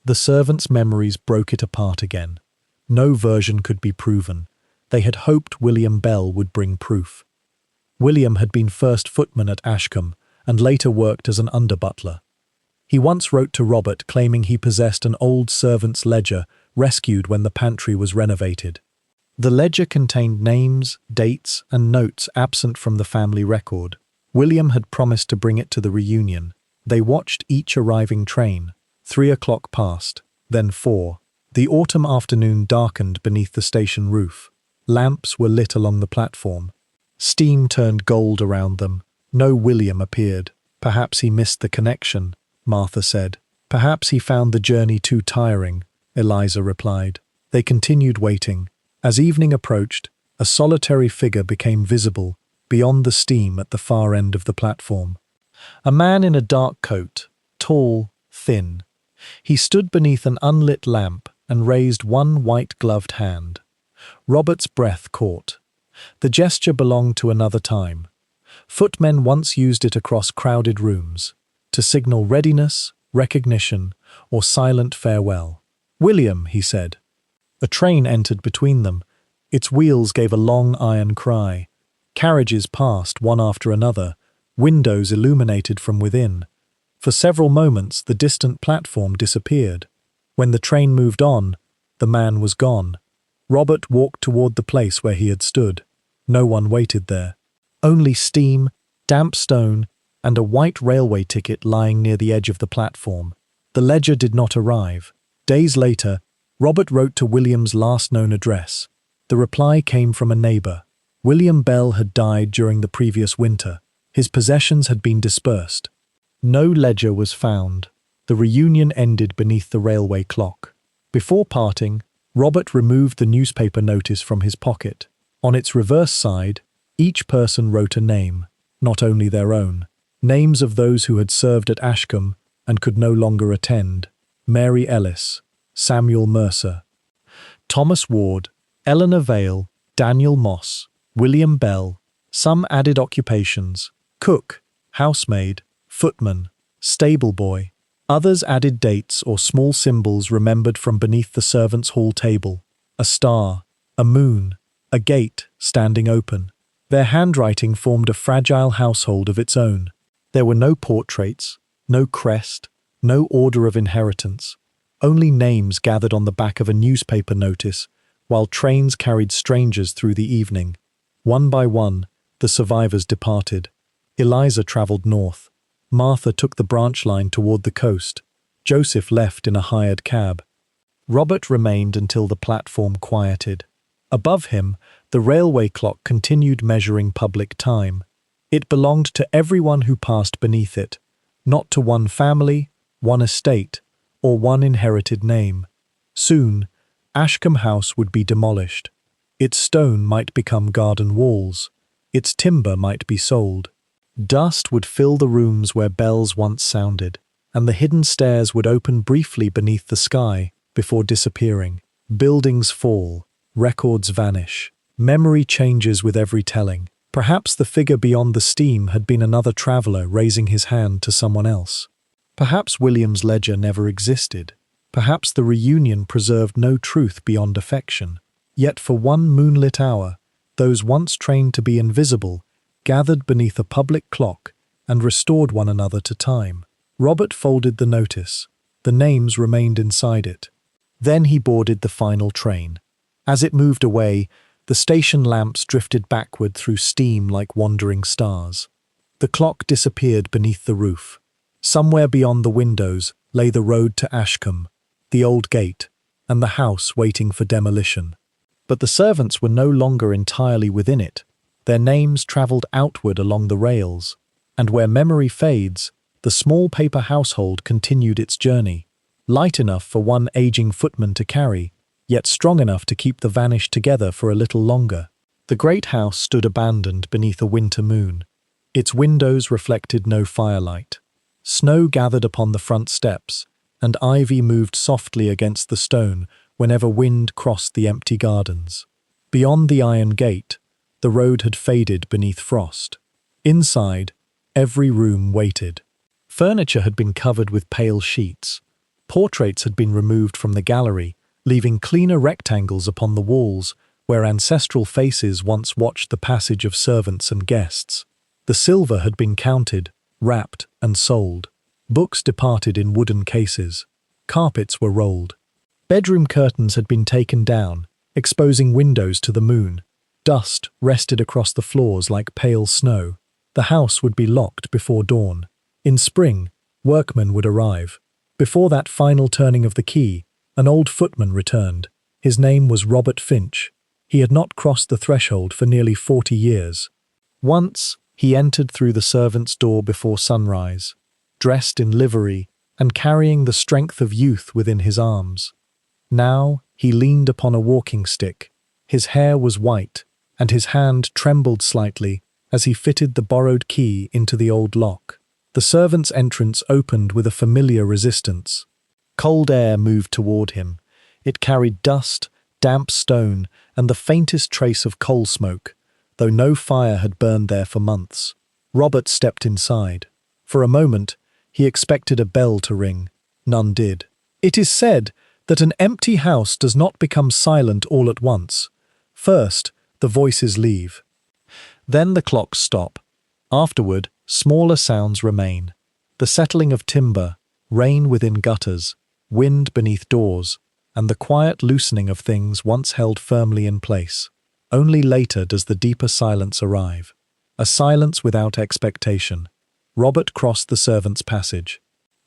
The servants' memories broke it apart again. No version could be proven. They had hoped William Bell would bring proof. William had been first footman at Ashcombe and later worked as an under-butler. He once wrote to Robert claiming he possessed an old servant's ledger rescued when the pantry was renovated. The ledger contained names, dates, and notes absent from the family record. William had promised to bring it to the reunion. They watched each arriving train. 3 o'clock passed, then 4. The autumn afternoon darkened beneath the station roof. Lamps were lit along the platform. Steam turned gold around them. No William appeared. Perhaps he missed the connection, Martha said. Perhaps he found the journey too tiring, Eliza replied. They continued waiting. As evening approached, a solitary figure became visible beyond the steam at the far end of the platform. A man in a dark coat, tall, thin. He stood beneath an unlit lamp and raised one white-gloved hand. Robert's breath caught. The gesture belonged to another time. Footmen once used it across crowded rooms, to signal readiness, recognition, or silent farewell. "William," he said. A train entered between them. Its wheels gave a long iron cry. Carriages passed one after another, windows illuminated from within. For several moments the distant platform disappeared. When the train moved on, the man was gone. Robert walked toward the place where he had stood. No one waited there. Only steam, damp stone, and a white railway ticket lying near the edge of the platform. The ledger did not arrive. Days later, Robert wrote to William's last known address. The reply came from a neighbour. William Bell had died during the previous winter. His possessions had been dispersed. No ledger was found. The reunion ended beneath the railway clock. Before parting, Robert removed the newspaper notice from his pocket. On its reverse side, each person wrote a name, not only their own. Names of those who had served at Ashcombe and could no longer attend: Mary Ellis, Samuel Mercer, Thomas Ward, Eleanor Vale, Daniel Moss, William Bell. Some added occupations: cook, housemaid, footman, stable boy. Others added dates or small symbols remembered from beneath the servants' hall table: a star, a moon, a gate standing open. Their handwriting formed a fragile household of its own. There were no portraits, no crest, no order of inheritance, only names gathered on the back of a newspaper notice, while trains carried strangers through the evening. One by one, the survivors departed. Eliza travelled north. Martha took the branch line toward the coast. Joseph left in a hired cab. Robert remained until the platform quieted. Above him, the railway clock continued measuring public time. It belonged to everyone who passed beneath it, not to one family, one estate, or one inherited name. Soon, Ashcombe House would be demolished. Its stone might become garden walls. Its timber might be sold. Dust would fill the rooms where bells once sounded, and the hidden stairs would open briefly beneath the sky before disappearing. Buildings fall, records vanish. Memory changes with every telling. Perhaps the figure beyond the steam had been another traveller raising his hand to someone else. Perhaps William's ledger never existed. Perhaps the reunion preserved no truth beyond affection. Yet for one moonlit hour, those once trained to be invisible gathered beneath a public clock and restored one another to time. Robert folded the notice. The names remained inside it. Then he boarded the final train. As it moved away, the station lamps drifted backward through steam like wandering stars. The clock disappeared beneath the roof. Somewhere beyond the windows lay the road to Ashcombe, the old gate, and the house waiting for demolition. But the servants were no longer entirely within it. Their names travelled outward along the rails, and where memory fades, the small paper household continued its journey, light enough for one aging footman to carry, yet strong enough to keep the vanished together for a little longer. The great house stood abandoned beneath a winter moon. Its windows reflected no firelight. Snow gathered upon the front steps, and ivy moved softly against the stone whenever wind crossed the empty gardens. Beyond the iron gate, the road had faded beneath frost. Inside, every room waited. Furniture had been covered with pale sheets. Portraits had been removed from the gallery, leaving cleaner rectangles upon the walls where ancestral faces once watched the passage of servants and guests. The silver had been counted, wrapped, and sold. Books departed in wooden cases. Carpets were rolled. Bedroom curtains had been taken down, exposing windows to the moon. Dust rested across the floors like pale snow. The house would be locked before dawn. In spring, workmen would arrive. Before that final turning of the key, an old footman returned. His name was Robert Finch. He had not crossed the threshold for nearly 40 years. Once, he entered through the servants' door before sunrise, dressed in livery and carrying the strength of youth within his arms. Now, he leaned upon a walking stick. His hair was white, and his hand trembled slightly as he fitted the borrowed key into the old lock. The servants' entrance opened with a familiar resistance. Cold air moved toward him. It carried dust, damp stone, and the faintest trace of coal smoke, though no fire had burned there for months. Robert stepped inside. For a moment, he expected a bell to ring. None did. It is said that an empty house does not become silent all at once. First, the voices leave. Then the clocks stop. Afterward, smaller sounds remain. The settling of timber, rain within gutters, wind beneath doors, and the quiet loosening of things once held firmly in place. Only later does the deeper silence arrive. A silence without expectation. Robert crossed the servants' passage.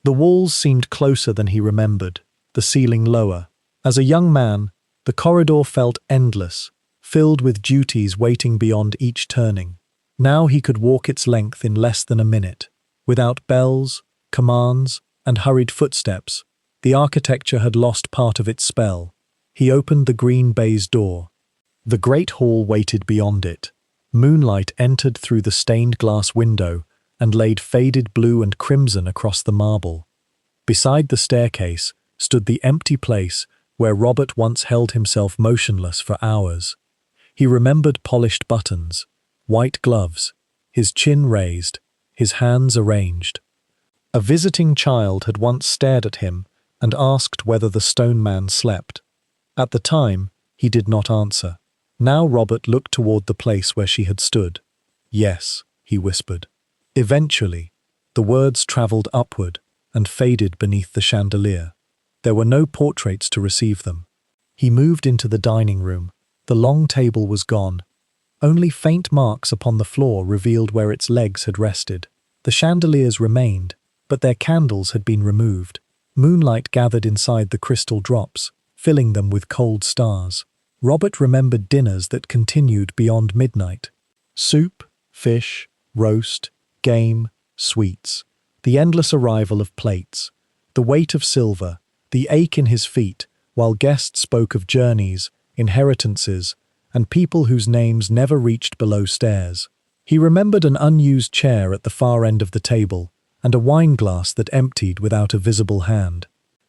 The walls seemed closer than he remembered, the ceiling lower. As a young man, the corridor felt endless, filled with duties waiting beyond each turning. Now he could walk its length in less than a minute. Without bells, commands, and hurried footsteps, the architecture had lost part of its spell. He opened the green baize door. The great hall waited beyond it. Moonlight entered through the stained glass window and laid faded blue and crimson across the marble. Beside the staircase stood the empty place where Robert once held himself motionless for hours. He remembered polished buttons, white gloves, his chin raised, his hands arranged. A visiting child had once stared at him and asked whether the stone man slept. At the time, he did not answer. Now Robert looked toward the place where she had stood. "Yes," he whispered. Eventually, the words travelled upward and faded beneath the chandelier. There were no portraits to receive them. He moved into the dining room. The long table was gone. Only faint marks upon the floor revealed where its legs had rested. The chandeliers remained, but their candles had been removed. Moonlight gathered inside the crystal drops, filling them with cold stars. Robert remembered dinners that continued beyond midnight. Soup, fish, roast, game, sweets. The endless arrival of plates. The weight of silver, the ache in his feet, while guests spoke of journeys, inheritances, and people whose names never reached below stairs. He remembered an unused chair at the far end of the table, and a wine glass that emptied without a visible hand.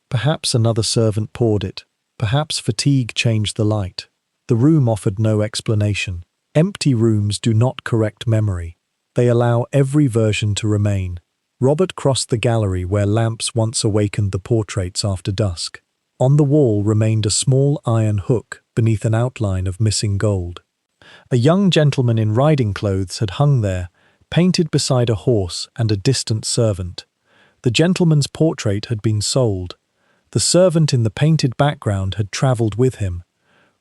Perhaps another servant poured it. Perhaps fatigue changed the light. The room offered no explanation. Empty rooms do not correct memory. They allow every version to remain. Robert crossed the gallery where lamps once awakened the portraits after dusk. On the wall remained a small iron hook beneath an outline of missing gold. A young gentleman in riding clothes had hung there, painted beside a horse and a distant servant. The gentleman's portrait had been sold. The servant in the painted background had travelled with him.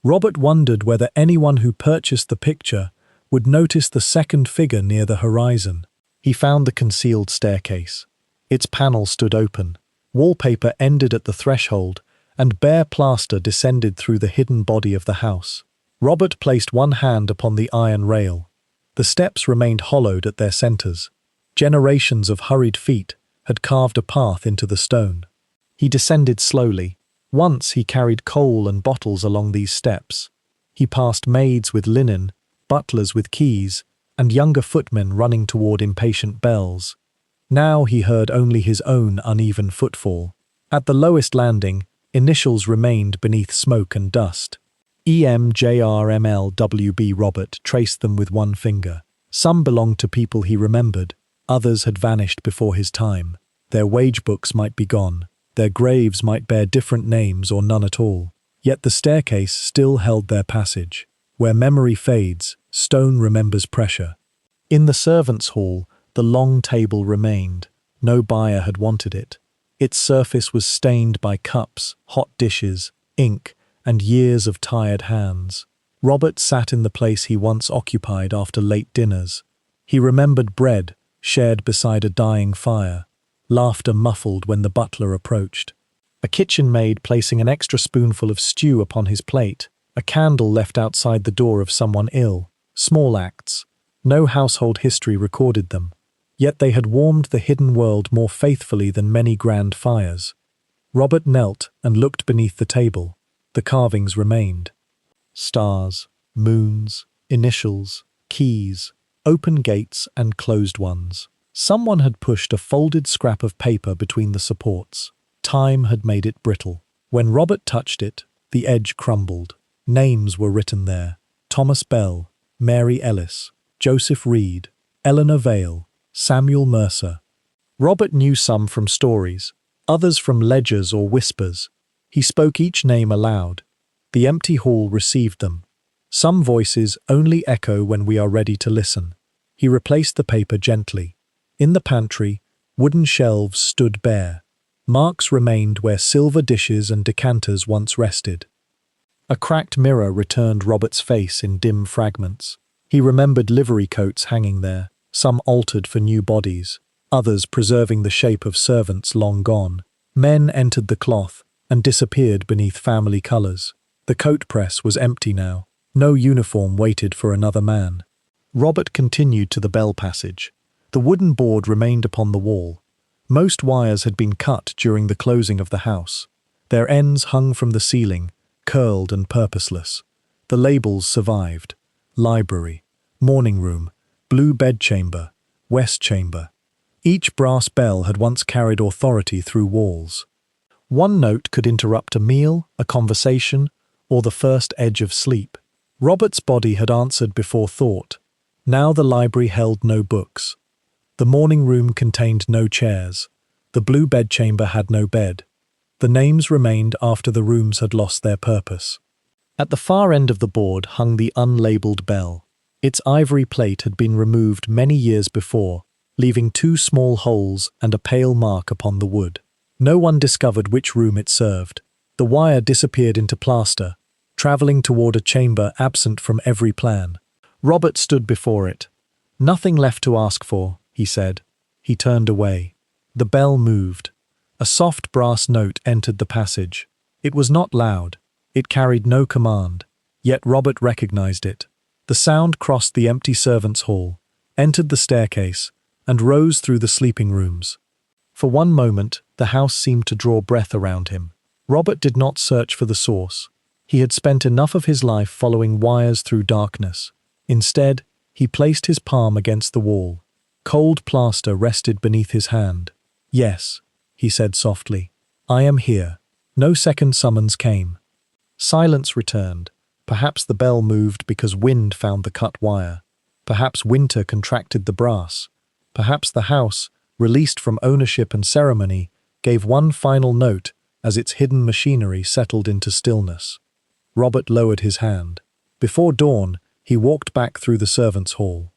Robert wondered whether anyone who purchased the picture would notice the second figure near the horizon. He found the concealed staircase. Its panel stood open. Wallpaper ended at the threshold, and bare plaster descended through the hidden body of the house. Robert placed one hand upon the iron rail. The steps remained hollowed at their centres. Generations of hurried feet had carved a path into the stone. He descended slowly. Once he carried coal and bottles along these steps. He passed maids with linen, butlers with keys, and younger footmen running toward impatient bells. Now he heard only his own uneven footfall. At the lowest landing, initials remained beneath smoke and dust. EMJRMLWB. Robert traced them with one finger. Some belonged to people he remembered. Others had vanished before his time. Their wage books might be gone. Their graves might bear different names or none at all. Yet the staircase still held their passage. Where memory fades, stone remembers pressure. In the servants' hall, the long table remained. No buyer had wanted it. Its surface was stained by cups, hot dishes, ink, and years of tired hands. Robert sat in the place he once occupied after late dinners. He remembered bread, shared beside a dying fire. laughter muffled when the butler approached. A kitchen maid placing an extra spoonful of stew upon his plate, a candle left outside the door of someone ill. Small acts. No household history recorded them. Yet they had warmed the hidden world more faithfully than many grand fires. Robert knelt and looked beneath the table. The carvings remained. Stars, moons, initials, keys, open gates and closed ones. Someone had pushed a folded scrap of paper between the supports. Time had made it brittle. When Robert touched it, the edge crumbled. Names were written there. Thomas Bell, Mary Ellis, Joseph Reed, Eleanor Vale, Samuel Mercer. Robert knew some from stories, others from ledgers or whispers. He spoke each name aloud. The empty hall received them. Some voices only echo when we are ready to listen. He replaced the paper gently. In the pantry, wooden shelves stood bare. Marks remained where silver dishes and decanters once rested. A cracked mirror returned Robert's face in dim fragments. He remembered livery coats hanging there, some altered for new bodies, others preserving the shape of servants long gone. Men entered the cloth and disappeared beneath family colours. The coat press was empty now. No uniform waited for another man. Robert continued to the bell passage. The wooden board remained upon the wall. Most wires had been cut during the closing of the house. Their ends hung from the ceiling, curled and purposeless. The labels survived. Library, morning room, blue bedchamber, west chamber. Each brass bell had once carried authority through walls. One note could interrupt a meal, a conversation, or the first edge of sleep. Robert's body had answered before thought. Now the library held no books. The morning room contained no chairs. The blue bedchamber had no bed. The names remained after the rooms had lost their purpose. At the far end of the board hung the unlabelled bell. Its ivory plate had been removed many years before, leaving 2 small holes and a pale mark upon the wood. No one discovered which room it served. The wire disappeared into plaster, travelling toward a chamber absent from every plan. Robert stood before it. "Nothing left to ask for," he said. He turned away. The bell moved. A soft brass note entered the passage. It was not loud. It carried no command. Yet Robert recognized it. The sound crossed the empty servants' hall, entered the staircase, and rose through the sleeping rooms. For one moment, the house seemed to draw breath around him. Robert did not search for the source. He had spent enough of his life following wires through darkness. Instead, he placed his palm against the wall. Cold plaster rested beneath his hand. "Yes," he said softly, "I am here." No second summons came. Silence returned. Perhaps the bell moved because wind found the cut wire. Perhaps winter contracted the brass. Perhaps the house, released from ownership and ceremony, gave one final note as its hidden machinery settled into stillness. Robert lowered his hand. Before dawn, he walked back through the servants' hall.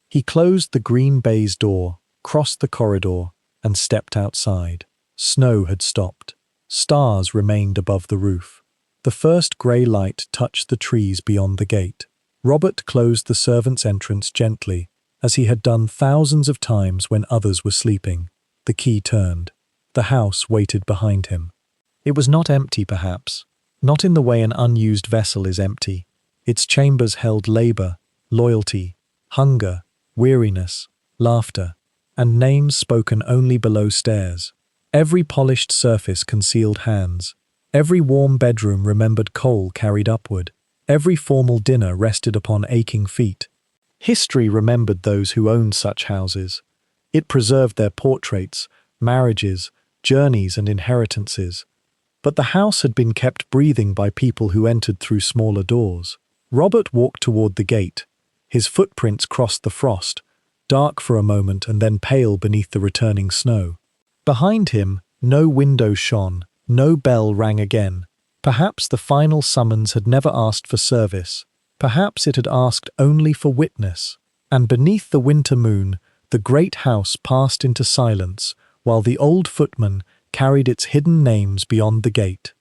He closed the green baize door, crossed the corridor, and stepped outside. Snow had stopped. Stars remained above the roof. The first grey light touched the trees beyond the gate. Robert closed the servants' entrance gently, as he had done thousands of times when others were sleeping. The key turned. The house waited behind him. It was not empty, perhaps. Not in the way an unused vessel is empty. Its chambers held labour, loyalty, hunger, weariness, laughter, and names spoken only below stairs. Every polished surface concealed hands. Every warm bedroom remembered coal carried upward. Every formal dinner rested upon aching feet. History remembered those who owned such houses. It preserved their portraits, marriages, journeys and inheritances. But the house had been kept breathing by people who entered through smaller doors. Robert walked toward the gate. His footprints crossed the frost, dark for a moment and then pale beneath the returning snow. Behind him, no window shone, no bell rang again. Perhaps the final summons had never asked for service. Perhaps it had asked only for witness. And beneath the winter moon, the great house passed into silence, while the old footman carried its hidden names beyond the gate.